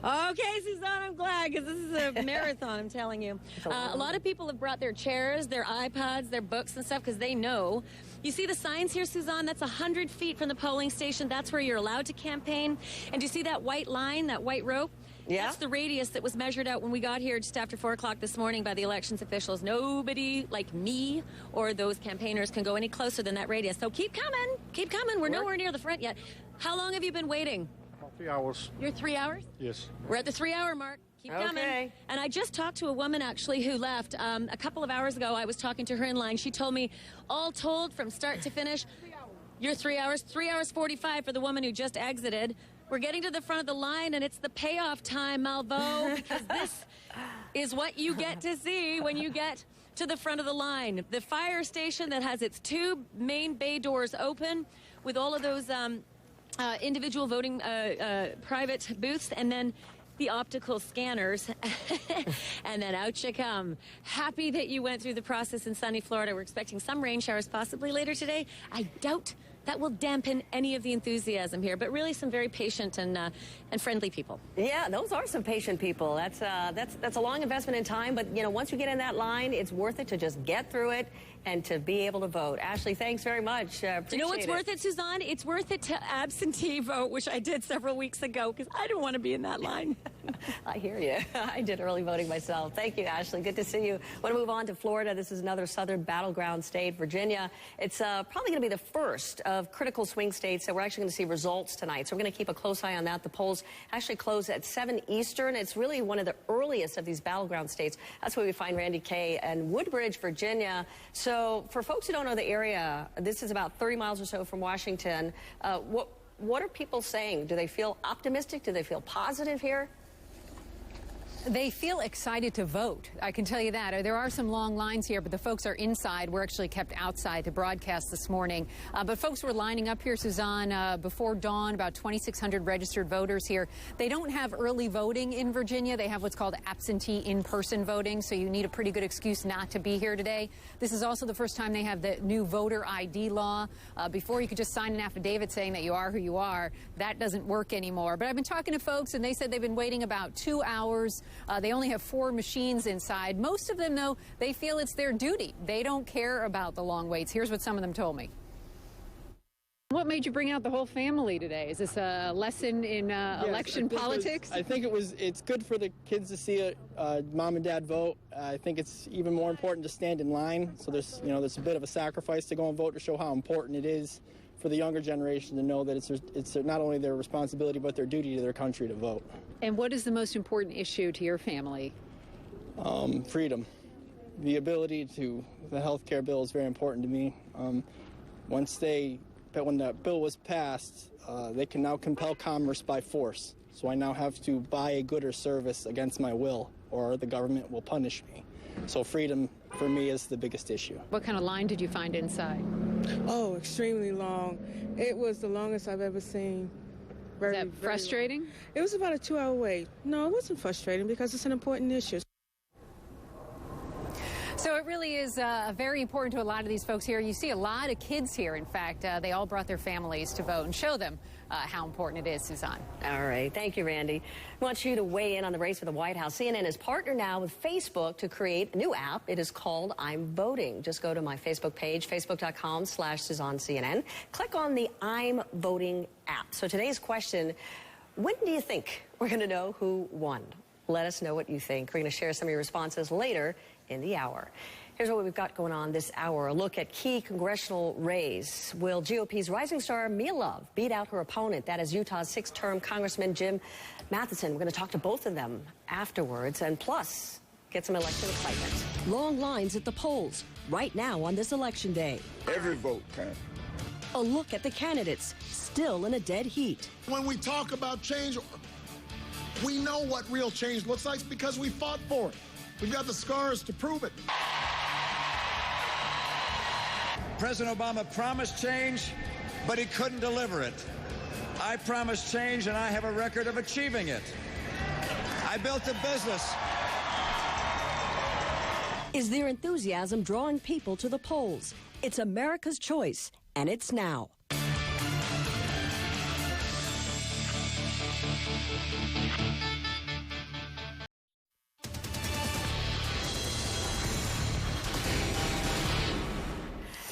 Okay, Suzanne, I'm glad, because this is a marathon, I'm telling you. A lot of people have brought their chairs, their iPods, their books and stuff, because they know. You see the signs here, Suzanne? That's 100 feet from the polling station. That's where you're allowed to campaign. And do you see that white line, that white rope? Yeah. That's the radius that was measured out when we got here just after 4 o'clock this morning by the elections officials. Nobody like me or those campaigners can go any closer than that radius. So keep coming. Keep coming. We're nowhere near the front yet. How long have you been waiting? About 3 hours. You're 3 hours? Yes. We're at the 3-hour mark. Keep coming. And I just talked to a woman, actually, who left a couple of hours ago. I was talking to her in line. She told me, all told, from start to finish, you're 3 hours. 3 hours 45 for the woman who just exited. We're getting to the front of the line, and it's the payoff time, Malveaux, because this is what you get to see when you get to the front of the line. The fire station that has its 2 main bay doors open with all of those individual voting private booths, and then the optical scanners, and then out you come. Happy that you went through the process in sunny Florida. We're expecting some rain showers possibly later today. I doubt that will dampen any of the enthusiasm here. But really some very patient and friendly people. Yeah, those are some patient people. That's a long investment in time, but you know, once you get in that line, it's worth it to just get through it and to be able to vote. Ashley, thanks very much. Do you know what's worth it, Suzanne? It's worth it to absentee vote, which I did several weeks ago because I don't want to be in that line. I hear you. I did early voting myself. Thank you, Ashley. Good to see you. Want to move on to Florida. This is another southern battleground state, Virginia. It's probably going to be the first of critical swing states that we're actually going to see results tonight. So we're going to keep a close eye on that. The polls actually close at 7 Eastern. It's really one of the earliest of these battleground states. That's where we find Randy Kay and Woodbridge, Virginia. So for folks who don't know the area, this is about 30 miles or so from Washington. What are people saying? Do they feel optimistic? Do they feel positive here? They feel excited to vote. I can tell you that. There are some long lines here, but the folks are inside. We're actually kept outside to broadcast this morning. But folks were lining up here, Suzanne, before dawn, about 2,600 registered voters here. They don't have early voting in Virginia. They have what's called absentee in-person voting, so you need a pretty good excuse not to be here today. This is also the first time they have the new voter ID law. Before, you could just sign an affidavit saying that you are who you are. That doesn't work anymore. But I've been talking to folks, and they said they've been waiting about 2 hours. They only have 4 machines inside. Most of them, though, they feel it's their duty. They don't care about the long waits. Here's what some of them told me. What made you bring out the whole family today? Is this a lesson in election politics? I think it's good for the kids to see mom and dad vote. I think it's even more important to stand in line. So there's a bit of a sacrifice to go and vote to show how important it is for the younger generation to know that it's not only their responsibility but their duty to their country to vote. And what is the most important issue to your family? Freedom. The ability the health care bill is very important to me. When the bill was passed, they can now compel commerce by force. So I now have to buy a good or service against my will, or the government will punish me. So freedom for me is the biggest issue. What kind of line did you find inside? Oh, extremely long. It was the longest I've ever seen. Is that frustrating? It was about a 2-hour wait. No, it wasn't frustrating because it's an important issue. So it really is very important to a lot of these folks here. You see a lot of kids here. In fact, they all brought their families to vote and show them how important it is, Suzanne. All right. Thank you, Randy. I want you to weigh in on the race for the White House. CNN is partnered now with Facebook to create a new app. It is called I'm Voting. Just go to my Facebook page, facebook.com/SuzanneCNN. Click on the I'm Voting app. So today's question, when do you think we're going to know who won? Let us know what you think. We're going to share some of your responses later in the hour. Here's what we've got going on this hour. A look at key congressional race. Will GOP's rising star Mia Love beat out her opponent? That is Utah's 6th-term Congressman Jim Matheson. We're going to talk to both of them afterwards, and plus get some election excitement. Long lines at the polls right now on this election day. Every vote counts. A look at the candidates still in a dead heat. When we talk about change, we know what real change looks like because we fought for it. We've got the scars to prove it. President Obama promised change, but he couldn't deliver it. I promised change, and I have a record of achieving it. I built a business. Is their enthusiasm drawing people to the polls? It's America's choice, and it's now.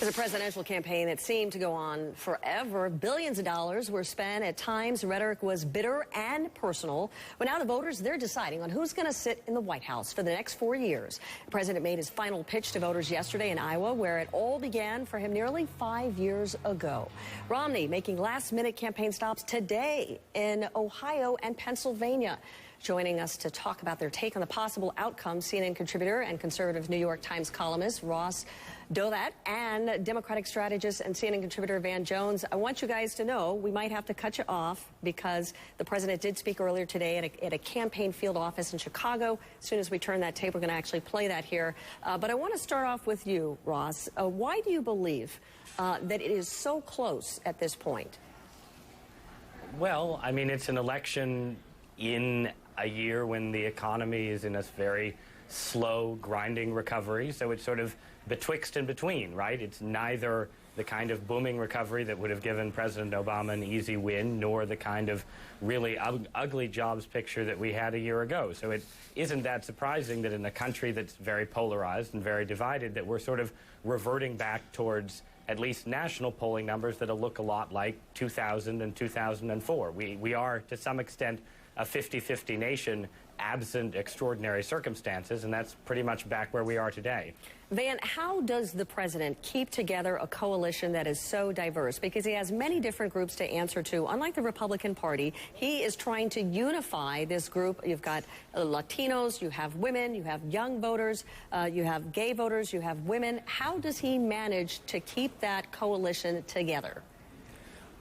It was a presidential campaign that seemed to go on forever. Billions of dollars were spent. At times, rhetoric was bitter and personal. But now the voters, they're deciding on who's going to sit in the White House for the next 4 years. The president made his final pitch to voters yesterday in Iowa, where it all began for him nearly 5 years ago. Romney making last-minute campaign stops today in Ohio and Pennsylvania. Joining us to talk about their take on the possible outcome, CNN contributor and conservative New York Times columnist Ross Douthat and Democratic strategist and CNN contributor Van Jones. I want you guys to know we might have to cut you off because the president did speak earlier today at a campaign field office in Chicago. As soon as we turn that tape, we're going to actually play that here. But I want to start off with you, Ross. Why do you believe that it is so close at this point? Well, I mean, it's an election in a year when the economy is in a very slow, grinding recovery. So it's sort of betwixt and between, right? It's neither the kind of booming recovery that would have given President Obama an easy win, nor the kind of really ugly jobs picture that we had a year ago. So it isn't that surprising that in a country that's very polarized and very divided, that we're sort of reverting back towards at least national polling numbers that'll look a lot like 2000 and 2004. We are, to some extent, a 50-50 nation, absent extraordinary circumstances, and that's pretty much back where we are today. Van, how does the president keep together a coalition that is so diverse? Because he has many different groups to answer to. Unlike the Republican Party, he is trying to unify this group. You've got Latinos, you have women, you have young voters, you have gay voters, you have women. How does he manage to keep that coalition together?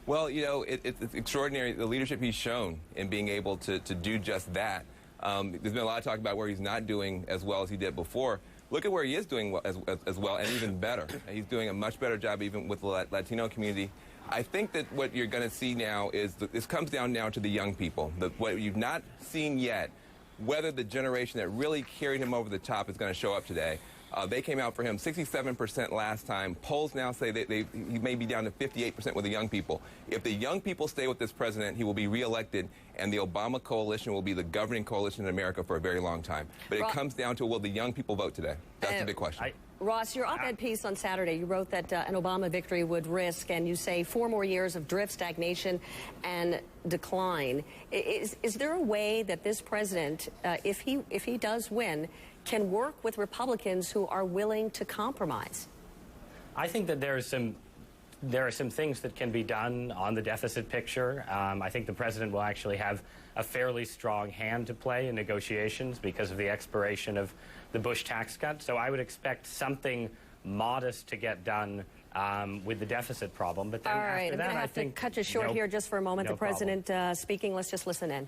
Well, you know, it's extraordinary, the leadership he's shown in being able to do just that. There's been a lot of talk about where he's not doing as well as he did before. Look at where he is doing well, as well, and even better. He's doing a much better job even with the Latino community. I think that what you're going to see now is this comes down now to the young people. What you've not seen yet, whether the generation that really carried him over the top is going to show up today. They came out for him 67% last time. Polls now say that he may be down to 58% with the young people. If the young people stay with this president, he will be reelected, and the Obama coalition will be the governing coalition in America for a very long time. But it comes down to, will the young people vote today? That's the big question. Ross, your op-ed piece on Saturday, you wrote that an Obama victory would risk, and you say, 4 more years of drift, stagnation, and decline. Is there a way that this president, if he does win, can work with Republicans who are willing to compromise? I think that there are some things that can be done on the deficit picture. I think the president will actually have a fairly strong hand to play in negotiations because of the expiration of the Bush tax cut. So I would expect something modest to get done with the deficit problem. But then all right, after that, I'm going to have to cut you short here just for a moment. The president speaking. Let's just listen in.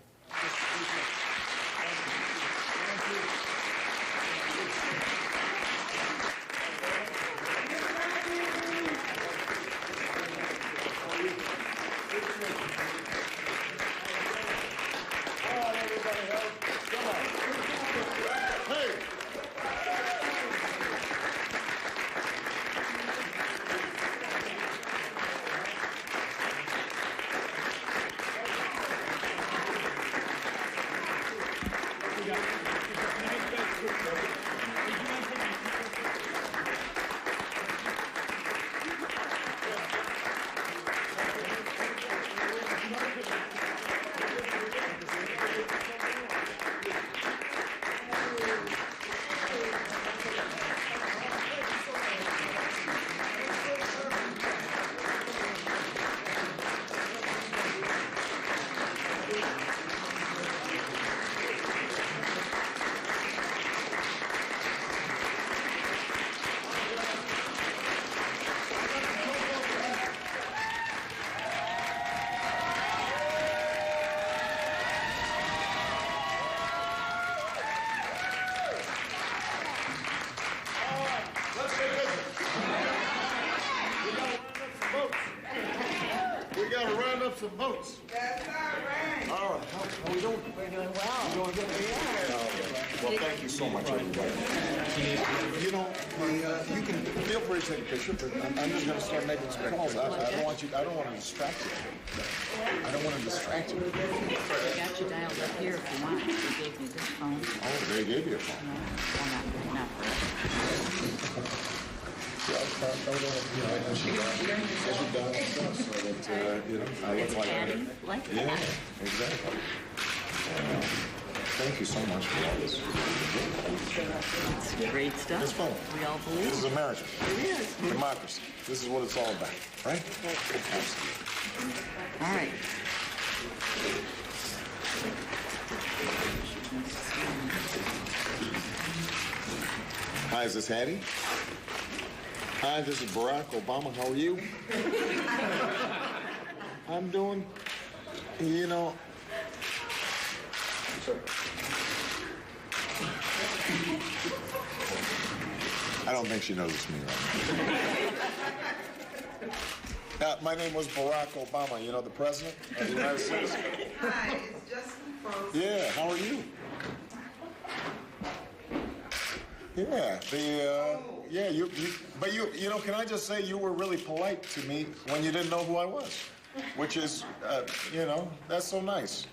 Some votes. That's all right. All right. How are we doing? We're doing well. You're doing good? Yeah. Well, thank you so much, everybody. You know, you can feel free to take a picture, but I'm just going to start making some calls. I don't want to distract you. I don't want to distract you. I got you dialed up here if you want. They gave me this phone. Oh, they gave you a phone. No, not for us. I look like that. Yeah, exactly. Thank you so much for all this. It's great stuff. It's fun. We all believe this is America. It is. Democracy. This is what it's all about, right? All right. Hi, is this Hattie? Hi, this is Barack Obama. How are you? I'm doing, you know. I don't think she knows it's me right now. My name was Barack Obama, you know, the president of the United States. Hi, it's Justin Frost. Yeah, how are you? Yeah, but you know, can I just say you were really polite to me when you didn't know who I was, which is, you know, that's so nice.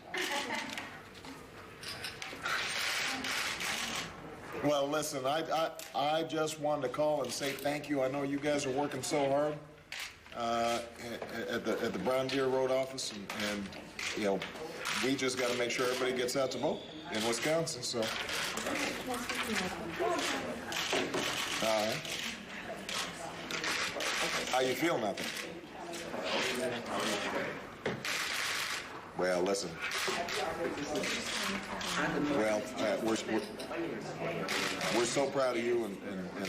Well, listen, I just wanted to call and say thank you. I know you guys are working so hard at the Brown Deer Road office, and you know, we just got to make sure everybody gets out to vote in Wisconsin. So, how you feel, nothing? Well, listen. Well, we're so proud of you, and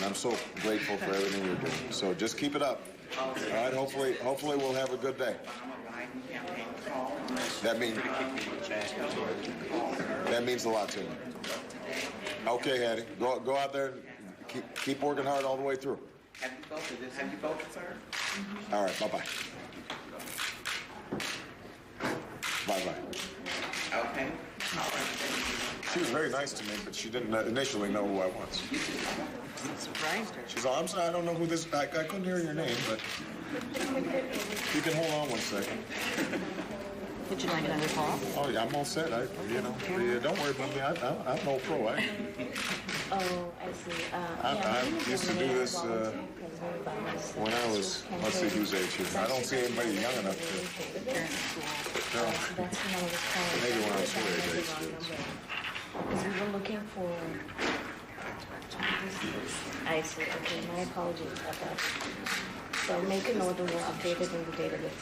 I'm so grateful for everything you're doing. So just keep it up. All right. Hopefully we'll have a good day. That means a lot to me. Okay, Hattie. Go out there and keep working hard all the way through. Have you voted, sir? All right. Bye-bye. Bye-bye. Okay. She was very nice to me, but she didn't initially know who I was. Surprised her. She's all, I'm sorry, I don't know who this, I couldn't hear your name, but you can hold on one second. Would you like another call? Oh, yeah, I'm all set. Don't worry about me. I'm no pro. Oh, I see. I used to do this when I was, let's see whose age here. I don't see anybody young enough to. No. Maybe when I was her age. Because we were looking for. I see. Okay, my apologies about that. So make a note and we'll update it in the database.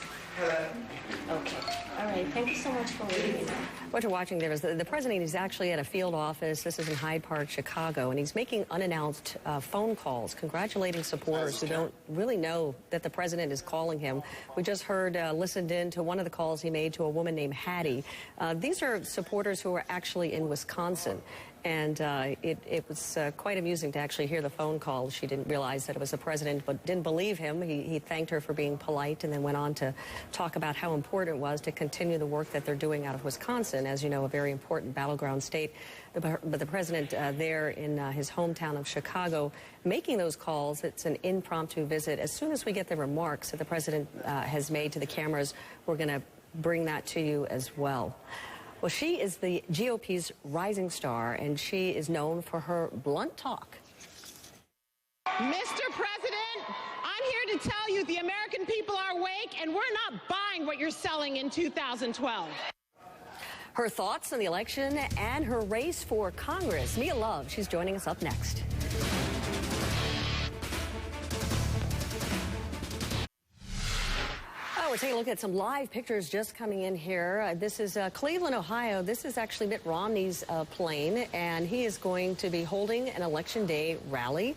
Okay. All right. Thank you so much for waiting. What you're watching there is the president is actually at a field office. This is in Hyde Park, Chicago, and he's making unannounced phone calls, congratulating supporters who don't really know that the president is calling him. We just listened in to one of the calls he made to a woman named Hattie. These are supporters who are actually in Wisconsin. And it was quite amusing to actually hear the phone call. She didn't realize that it was the president, but didn't believe him. He thanked her for being polite and then went on to talk about how important it was to continue the work that they're doing out of Wisconsin, as you know, a very important battleground state. But the president there in his hometown of Chicago making those calls, it's an impromptu visit. As soon as we get the remarks that the president has made to the cameras, we're going to bring that to you as well. Well, she is the GOP's rising star, and she is known for her blunt talk. Mr. President, I'm here to tell you the American people are awake, and we're not buying what you're selling in 2012. Her thoughts on the election and her race for Congress. Mia Love, she's joining us up next. We're taking a look at some live pictures just coming in here. This is Cleveland, Ohio. This is actually Mitt Romney's plane, and he is going to be holding an Election Day rally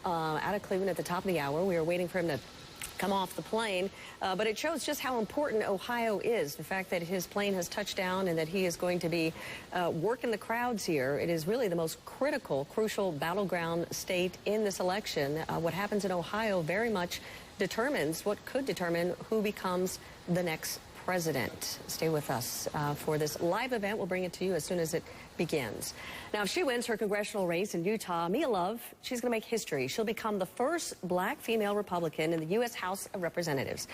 out of Cleveland at the top of the hour. We are waiting for him to come off the plane, but it shows just how important Ohio is, the fact that his plane has touched down and that he is going to be working the crowds here. It is really the most crucial battleground state in this election. What happens in Ohio very much determines what could determine who becomes the next president. Stay with us for this live event. We'll bring it to you as soon as it begins. Now, if she wins her congressional race in Utah, Mia Love, she's going to make history. She'll become the first black female Republican in the U.S. House of Representatives.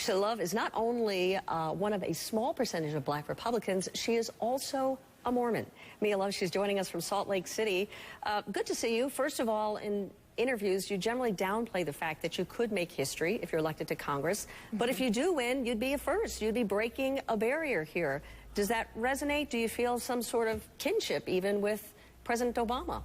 Love is not only one of a small percentage of black Republicans, she is also a Mormon. Mia Love, she's joining us from Salt Lake City. Good to see you. First of all, in interviews, you generally downplay the fact that you could make history if you're elected to Congress. But if you do win, you'd be a first. You'd be breaking a barrier here. Does that resonate? Do you feel some sort of kinship even with President Obama?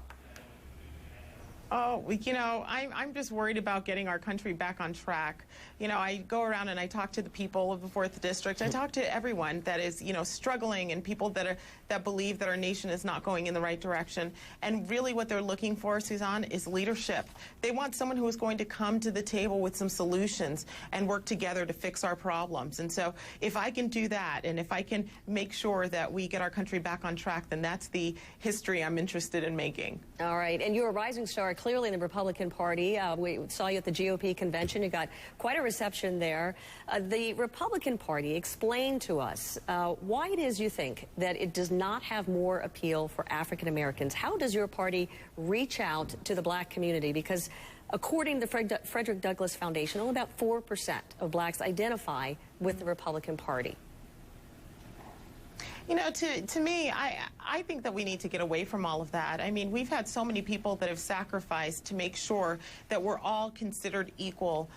Oh, you know, I'm just worried about getting our country back on track. You know, I go around and I talk to the people of the 4th District. I talk to everyone that is, you know, struggling, and people that believe that our nation is not going in the right direction. And really what they're looking for, Suzanne, is leadership. They want someone who is going to come to the table with some solutions and work together to fix our problems. And so if I can do that, and if I can make sure that we get our country back on track, then that's the history I'm interested in making. All right. And you're a rising star at clearly in the Republican Party. We saw you at the GOP convention. You got quite a reception there. The Republican Party, explain to us why it is you think that it does not have more appeal for African Americans. How does your party reach out to the black community? Because according to the Frederick Douglass Foundation, only about 4% of blacks identify with the Republican Party. You know, to me, I think that we need to get away from all of that. I mean, we've had so many people that have sacrificed to make sure that we're all considered equal.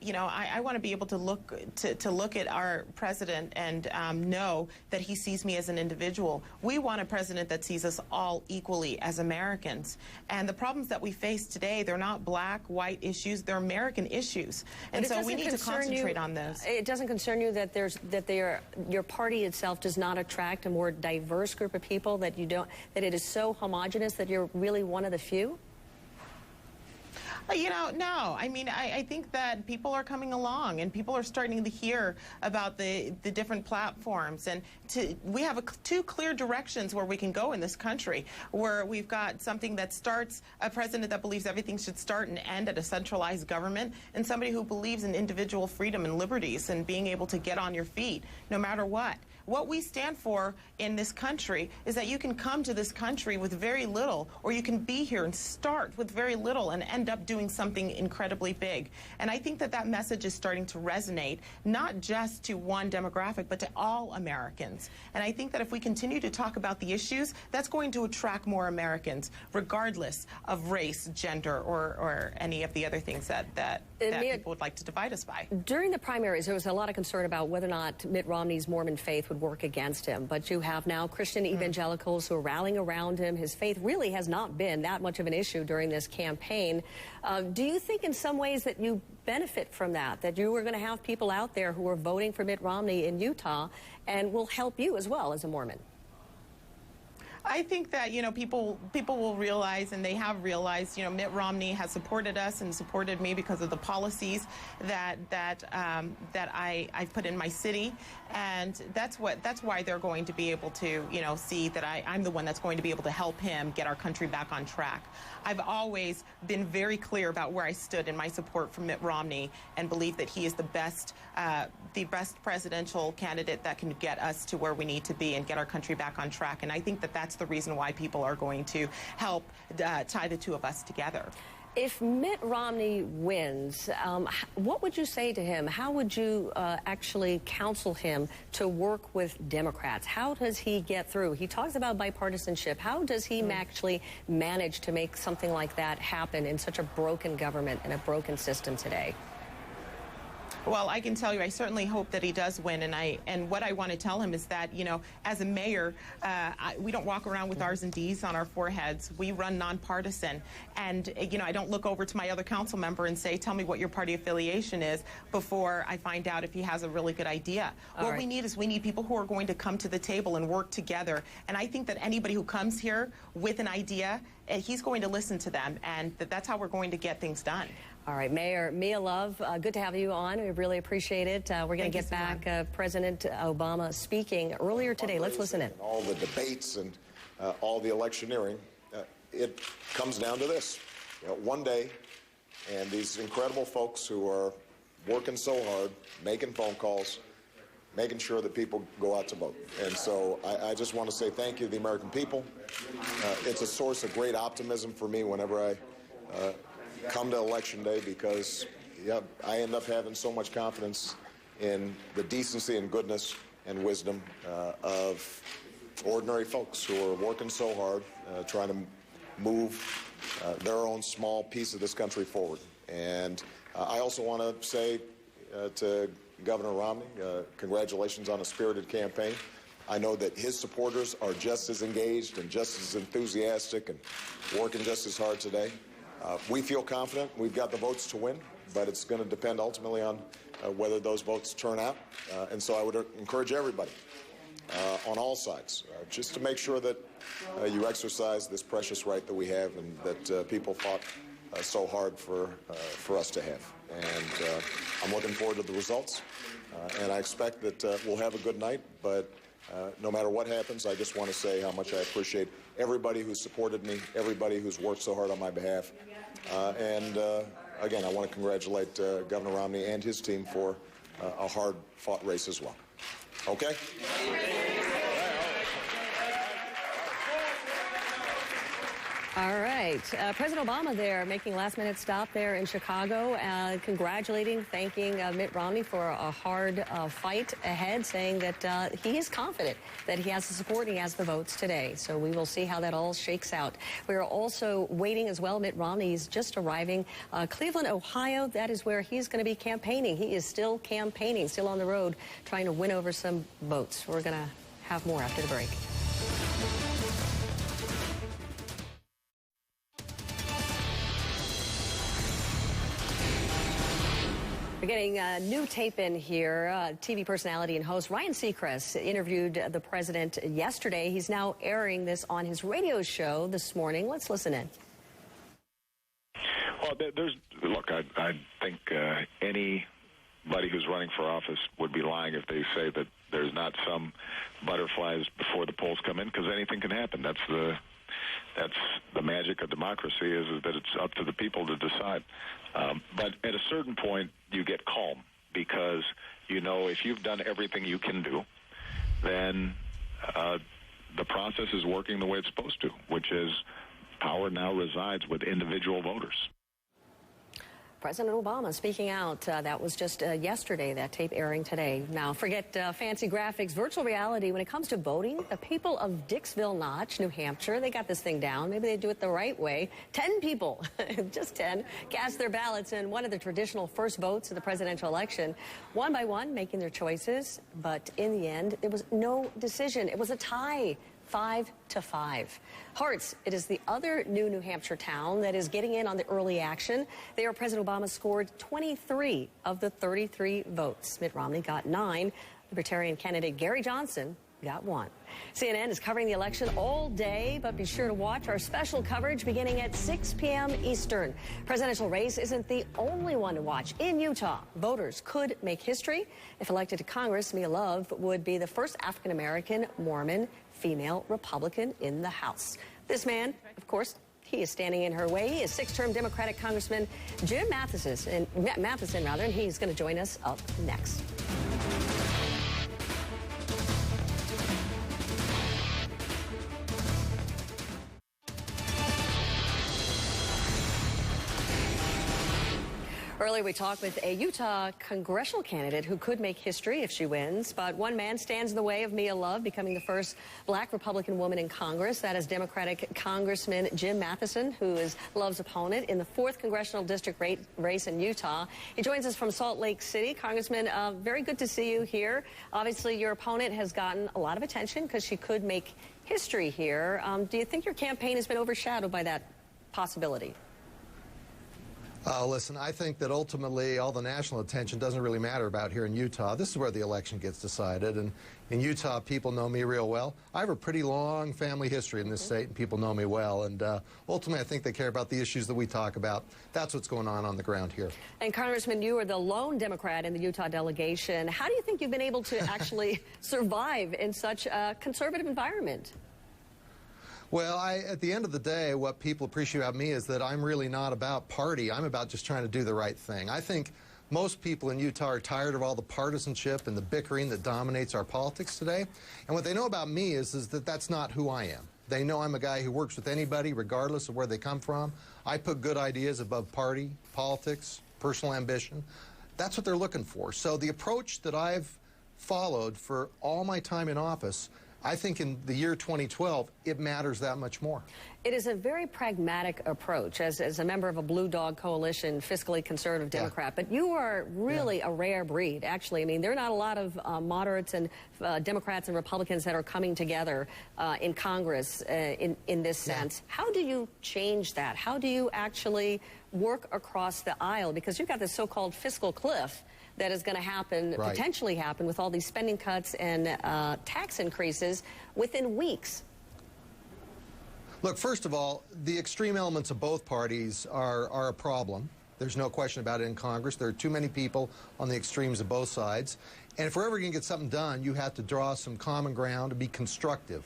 You know, I want to be able to look at our president and know that he sees me as an individual. We want a president that sees us all equally as Americans. And the problems that we face today, they're not black, white issues, they're American issues. And so we need to concentrate on those. It doesn't concern you that your party itself does not attract a more diverse group of people, that it is so homogenous that you're really one of the few? You know, no. I mean, I think that people are coming along and people are starting to hear about the different platforms. And we have two clear directions where we can go in this country, where we've got something that starts, a president that believes everything should start and end at a centralized government, and somebody who believes in individual freedom and liberties and being able to get on your feet no matter what. What we stand for in this country is that you can come to this country with very little, or you can be here and start with very little and end up doing something incredibly big. And I think that that message is starting to resonate, not just to one demographic, but to all Americans. And I think that if we continue to talk about the issues, that's going to attract more Americans, regardless of race, gender, or any of the other things that people would like to divide us by. During the primaries, there was a lot of concern about whether or not Mitt Romney's Mormon faith would work against him. But you have now Christian evangelicals who are rallying around him. His faith really has not been that much of an issue during this campaign. Do you think in some ways that you benefit from that you are going to have people out there who are voting for Mitt Romney in Utah and will help you as well as a Mormon? I think that, you know, people will realize, and they have realized, you know, Mitt Romney has supported us and supported me because of the policies that I've put in my city, and that's why they're going to be able to, you know, see that I'm the one that's going to be able to help him get our country back on track. I've always been very clear about where I stood in my support for Mitt Romney and believe that he is the best presidential candidate that can get us to where we need to be and get our country back on track. And I think that that's the reason why people are going to help tie the two of us together. If Mitt Romney wins, what would you say to him? How would you actually counsel him to work with Democrats? How does he get through? He talks about bipartisanship. How does he actually manage to make something like that happen in such a broken government and a broken system today? Well, I can tell you, I certainly hope that he does win, and what I want to tell him is that, you know, as a mayor, we don't walk around with R's and D's on our foreheads. We run nonpartisan, and you know, I don't look over to my other council member and say, "Tell me what your party affiliation is," before I find out if he has a really good idea. What we need is people who are going to come to the table and work together, and I think that anybody who comes here with an idea, he's going to listen to them, and that's how we're going to get things done. All right, Mayor Mia Love, good to have you on. We really appreciate it. We're going to get back President Obama speaking earlier today. Let's listen in. All the debates and all the electioneering, it comes down to this. You know, one day, and these incredible folks who are working so hard, making phone calls, making sure that people go out to vote. And so I just want to say thank you to the American people. It's a source of great optimism for me whenever I come to Election Day, because I end up having so much confidence in the decency and goodness and wisdom of ordinary folks who are working so hard, trying to move their own small piece of this country forward. And I also want to say to Governor Romney, congratulations on a spirited campaign. I know that his supporters are just as engaged and just as enthusiastic and working just as hard today. We feel confident we've got the votes to win, but it's going to depend ultimately on whether those votes turn out. And so I would encourage everybody on all sides just to make sure that you exercise this precious right that we have and that people fought so hard for us to have. And I'm looking forward to the results, and I expect that we'll have a good night, but no matter what happens, I just want to say how much I appreciate everybody who supported me, everybody who's worked so hard on my behalf. Again, I want to congratulate Governor Romney and his team for a hard-fought race as well. Okay? All right. President Obama there making a last-minute stop there in Chicago, congratulating, thanking Mitt Romney for a hard fight ahead, saying that he is confident that he has the support and he has the votes today. So we will see how that all shakes out. We are also waiting as well. Mitt Romney is just arriving Cleveland, Ohio. That is where he's going to be campaigning. He is still campaigning, still on the road, trying to win over some votes. We're going to have more after the break. We're getting a new tape in here. TV personality and host Ryan Seacrest interviewed the president yesterday. He's now airing this on his radio show this morning. Let's listen in. Well, look, I think anybody who's running for office would be lying if they say that there's not some butterflies before the polls come in, because anything can happen. That's the magic of democracy, is that it's up to the people to decide. But at a certain point, you get calm, because you know if you've done everything you can do, then the process is working the way it's supposed to, which is power now resides with individual voters. President Obama speaking out. That was just yesterday, that tape airing today. Now, forget fancy graphics, virtual reality. When it comes to voting, the people of Dixville Notch, New Hampshire, they got this thing down. Maybe they do it the right way. 10 people, just 10, cast their ballots in one of the traditional first votes of the presidential election, one by one, making their choices. But in the end, there was no decision. It was a tie. 5-5. Hearts, it is the other New Hampshire town that is getting in on the early action. There, President Obama scored 23 of the 33 votes. Mitt Romney got 9. Libertarian candidate Gary Johnson got 1. CNN is covering the election all day, but be sure to watch our special coverage beginning at 6 p.m. Eastern. Presidential race isn't the only one to watch. In Utah, voters could make history. If elected to Congress, Mia Love would be the first African-American Mormon female Republican in the House. This man, of course, he is standing in her way. He is 6th-term Democratic Congressman Jim Matheson, and he's going to join us up next. Earlier, we talked with a Utah congressional candidate who could make history if she wins, but one man stands in the way of Mia Love becoming the first black Republican woman in Congress. That is Democratic Congressman Jim Matheson, who is Love's opponent in the 4th Congressional District race in Utah. He joins us from Salt Lake City. Congressman, very good to see you here. Obviously, your opponent has gotten a lot of attention because she could make history here. Do you think your campaign has been overshadowed by that possibility? Listen, I think that ultimately all the national attention doesn't really matter about here in Utah. This is where the election gets decided, and in Utah, people know me real well. I have a pretty long family history in this state, and people know me well, and ultimately I think they care about the issues that we talk about. That's what's going on the ground here. And Congressman, you are the lone Democrat in the Utah delegation. How do you think you've been able to actually survive in such a conservative environment? Well, at the end of the day, what people appreciate about me is that I'm really not about party. I'm about just trying to do the right thing. I think most people in Utah are tired of all the partisanship and the bickering that dominates our politics today. And what they know about me is that that's not who I am. They know I'm a guy who works with anybody, regardless of where they come from. I put good ideas above party, politics, personal ambition. That's what they're looking for. So the approach that I've followed for all my time in office, I think in the year 2012, it matters that much more. It is a very pragmatic approach as a member of a Blue Dog Coalition, fiscally conservative Democrat. But you are really a rare breed, actually. I mean, there are not a lot of moderates and Democrats and Republicans that are coming together in Congress in this sense. How do you change that? How do you actually work across the aisle? Because you've got this so-called fiscal cliff that is going to happen, potentially happen, with all these spending cuts and tax increases within weeks. Look, first of all, the extreme elements of both parties are a problem. There's no question about it in Congress. There are too many people on the extremes of both sides. And if we're ever going to get something done, you have to draw some common ground and be constructive.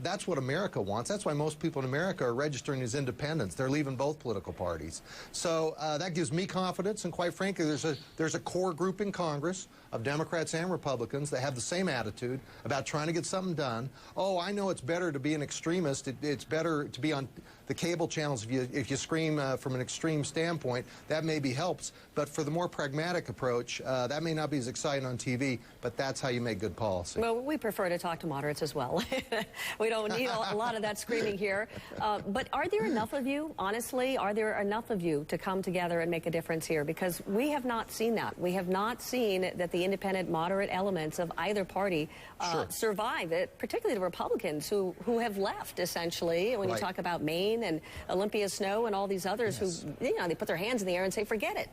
That's what America wants. That's why most people in America are registering as independents. They're leaving both political parties. So that gives me confidence, and quite frankly, there's a core group in Congress of Democrats and Republicans that have the same attitude about trying to get something done. Oh, I know it's better to be an extremist. It's better to be on the cable channels if you scream from an extreme standpoint. That maybe helps. But for the more pragmatic approach, that may not be as exciting on TV, but that's how you make good policy. Well, we prefer to talk to moderates as well. We don't need a lot of that screaming here. But are there enough of you, honestly, are there enough of you to come together and make a difference here? Because we have not seen that. We have not seen that the independent, moderate elements of either party survive, particularly the Republicans who have left, essentially, when you talk about Maine and Olympia Snow and all these others who, you know, they put their hands in the air and say, forget it.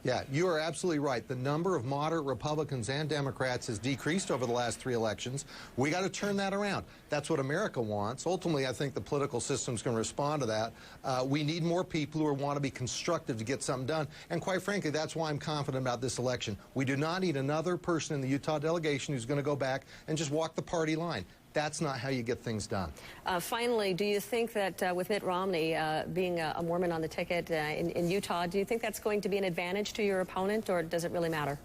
Yeah, you are absolutely right. The number of moderate Republicans and Democrats has decreased over the last 3 elections. We got to turn that around. That's what America wants. Ultimately, I think the political system's going to respond to that. We need more people who want to be constructive to get something done. And quite frankly, that's why I'm confident about this election. We do not need another person in the Utah delegation who's going to go back and just walk the party line. That's not how you get things done. Finally, do you think that with Mitt Romney being a Mormon on the ticket in Utah, do you think that's going to be an advantage to your opponent, or does it really matter?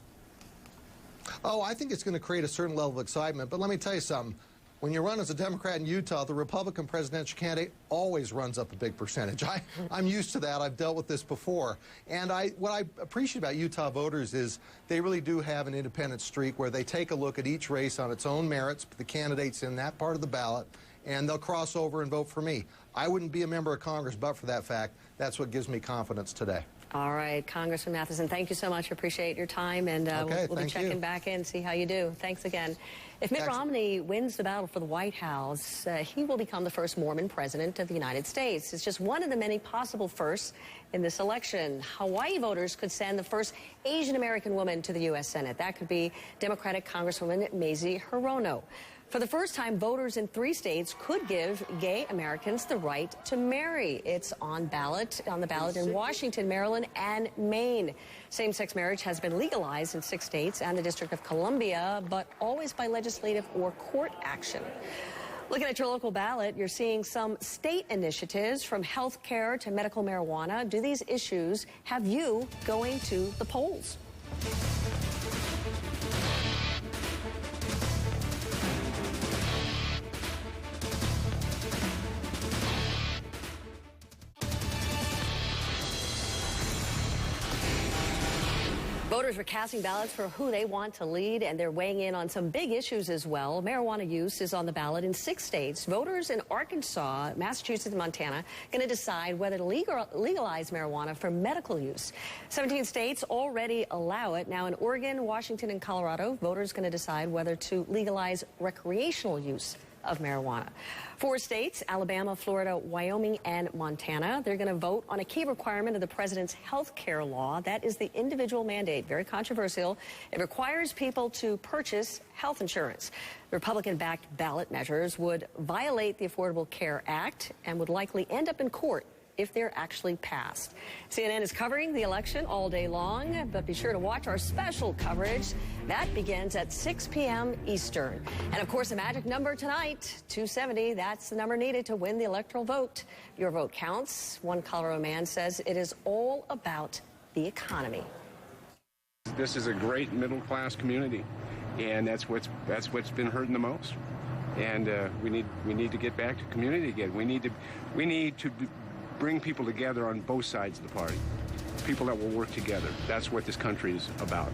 Oh, I think it's going to create a certain level of excitement. But let me tell you something. When you run as a Democrat in Utah, the Republican presidential candidate always runs up a big percentage. I'm used to that. I've dealt with this before. And what I appreciate about Utah voters is they really do have an independent streak where they take a look at each race on its own merits, the candidates in that part of the ballot, and they'll cross over and vote for me. I wouldn't be a member of Congress but for that fact. That's what gives me confidence today. All right, Congressman Matheson, thank you so much. Appreciate your time, and we'll be checking back in, see how you do. Thanks again. If Mitt Romney wins the battle for the White House, he will become the first Mormon president of the United States. It's just one of the many possible firsts in this election. Hawaii voters could send the first Asian American woman to the U.S. Senate. That could be Democratic Congresswoman Mazie Hirono. For the first time, voters in 3 states could give gay Americans the right to marry. It's on the ballot in Washington, Maryland, and Maine. Same-sex marriage has been legalized in 6 states and the District of Columbia, but always by legislative or court action. Looking at your local ballot, you're seeing some state initiatives from health care to medical marijuana. Do these issues have you going to the polls? Voters are casting ballots for who they want to lead, and they're weighing in on some big issues as well. Marijuana use is on the ballot in 6 states. Voters in Arkansas, Massachusetts, and Montana are going to decide whether to legalize marijuana for medical use. 17 states already allow it. Now in Oregon, Washington, and Colorado, voters are going to decide whether to legalize recreational use of marijuana. 4 states, Alabama, Florida, Wyoming, and Montana, they're going to vote on a key requirement of the president's health care law. That is the individual mandate. Very controversial. It requires people to purchase health insurance. Republican-backed ballot measures would violate the Affordable Care Act and would likely end up in court if they're actually passed. CNN is covering the election all day long, but be sure to watch our special coverage. That begins at 6 p.m. Eastern. And of course, the magic number tonight, 270, that's the number needed to win the electoral vote. Your vote counts. One Colorado man says it is all about the economy. This is a great middle-class community, and that's what's been hurting the most. And we need to get back to community again. We need to bring people together on both sides of the party, people that will work together. That's what this country is about.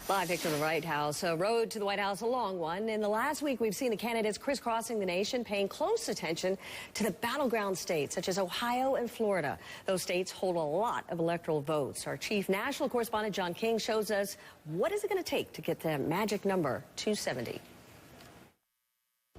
Live picture of the White House. A road to the White House, a long one. In the last week, we've seen the candidates crisscrossing the nation, paying close attention to the battleground states, such as Ohio and Florida. Those states hold a lot of electoral votes. Our chief national correspondent, John King, shows us what is it going to take to get the magic number 270.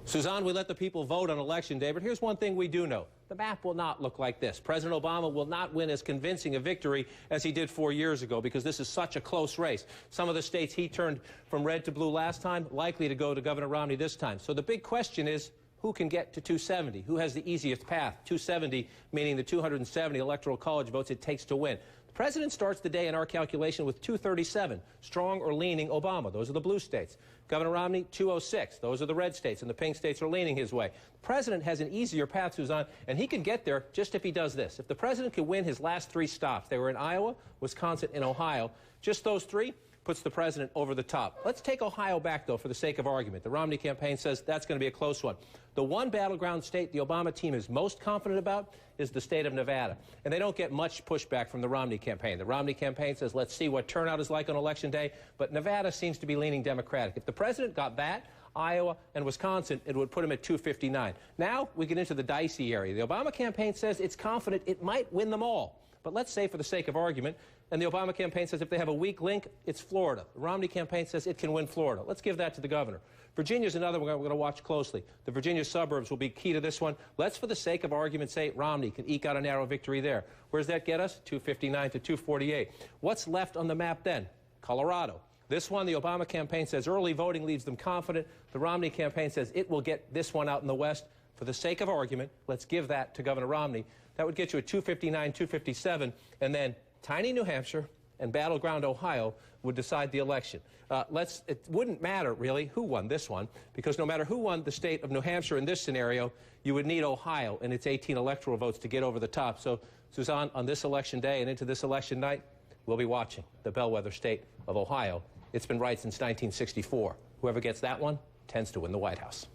Suzanne, we let the people vote on Election Day, but here's one thing we do know. The map will not look like this. President Obama will not win as convincing a victory as he did 4 years ago because this is such a close race. Some of the states he turned from red to blue last time, likely to go to Governor Romney this time. So the big question is, who can get to 270? Who has the easiest path? 270, meaning the 270 Electoral College votes it takes to win. The president starts the day in our calculation with 237, strong or leaning Obama. Those are the blue states. Governor Romney, 206. Those are the red states, and the pink states are leaning his way. The president has an easier path, Suzanne, and he can get there just if he does this. If the president can win his last 3 stops, they were in Iowa, Wisconsin, and Ohio, just those 3 puts the president over the top. Let's take Ohio back, though, for the sake of argument. The Romney campaign says that's going to be a close one. The one battleground state the Obama team is most confident about is the state of Nevada. And they don't get much pushback from the Romney campaign. The Romney campaign says, let's see what turnout is like on Election Day. But Nevada seems to be leaning Democratic. If the president got that, Iowa, and Wisconsin, it would put him at 259. Now we get into the dicey area. The Obama campaign says it's confident it might win them all. But let's say, for the sake of argument, and the Obama campaign says if they have a weak link, it's Florida. The Romney campaign says it can win Florida. Let's give that to the governor. Virginia's another one we're going to watch closely. The Virginia suburbs will be key to this one. Let's, for the sake of argument, say Romney can eke out a narrow victory there. Where does that get us? 259 to 248. What's left on the map then? Colorado. This one, the Obama campaign says early voting leaves them confident. The Romney campaign says it will get this one out in the West. For the sake of argument, let's give that to Governor Romney. That would get you at 259, 257, and then tiny New Hampshire and battleground Ohio would decide the election. It wouldn't matter, really, who won this one, because no matter who won the state of New Hampshire in this scenario, you would need Ohio and its 18 electoral votes to get over the top. So, Suzanne, on this election day and into this election night, we'll be watching the bellwether state of Ohio. It's been right since 1964. Whoever gets that one tends to win the White House.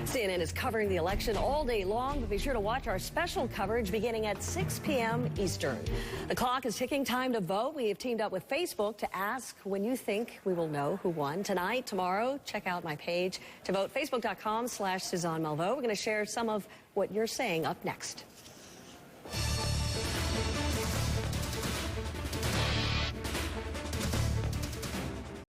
CNN is covering the election all day long, but be sure to watch our special coverage beginning at 6 p.m. Eastern. The clock is ticking. Time to vote. We have teamed up with Facebook to ask when you think we will know who won. Tonight, tomorrow, check out my page to vote, facebook.com/Suzanne Malveaux. We're going to share some of what you're saying up next.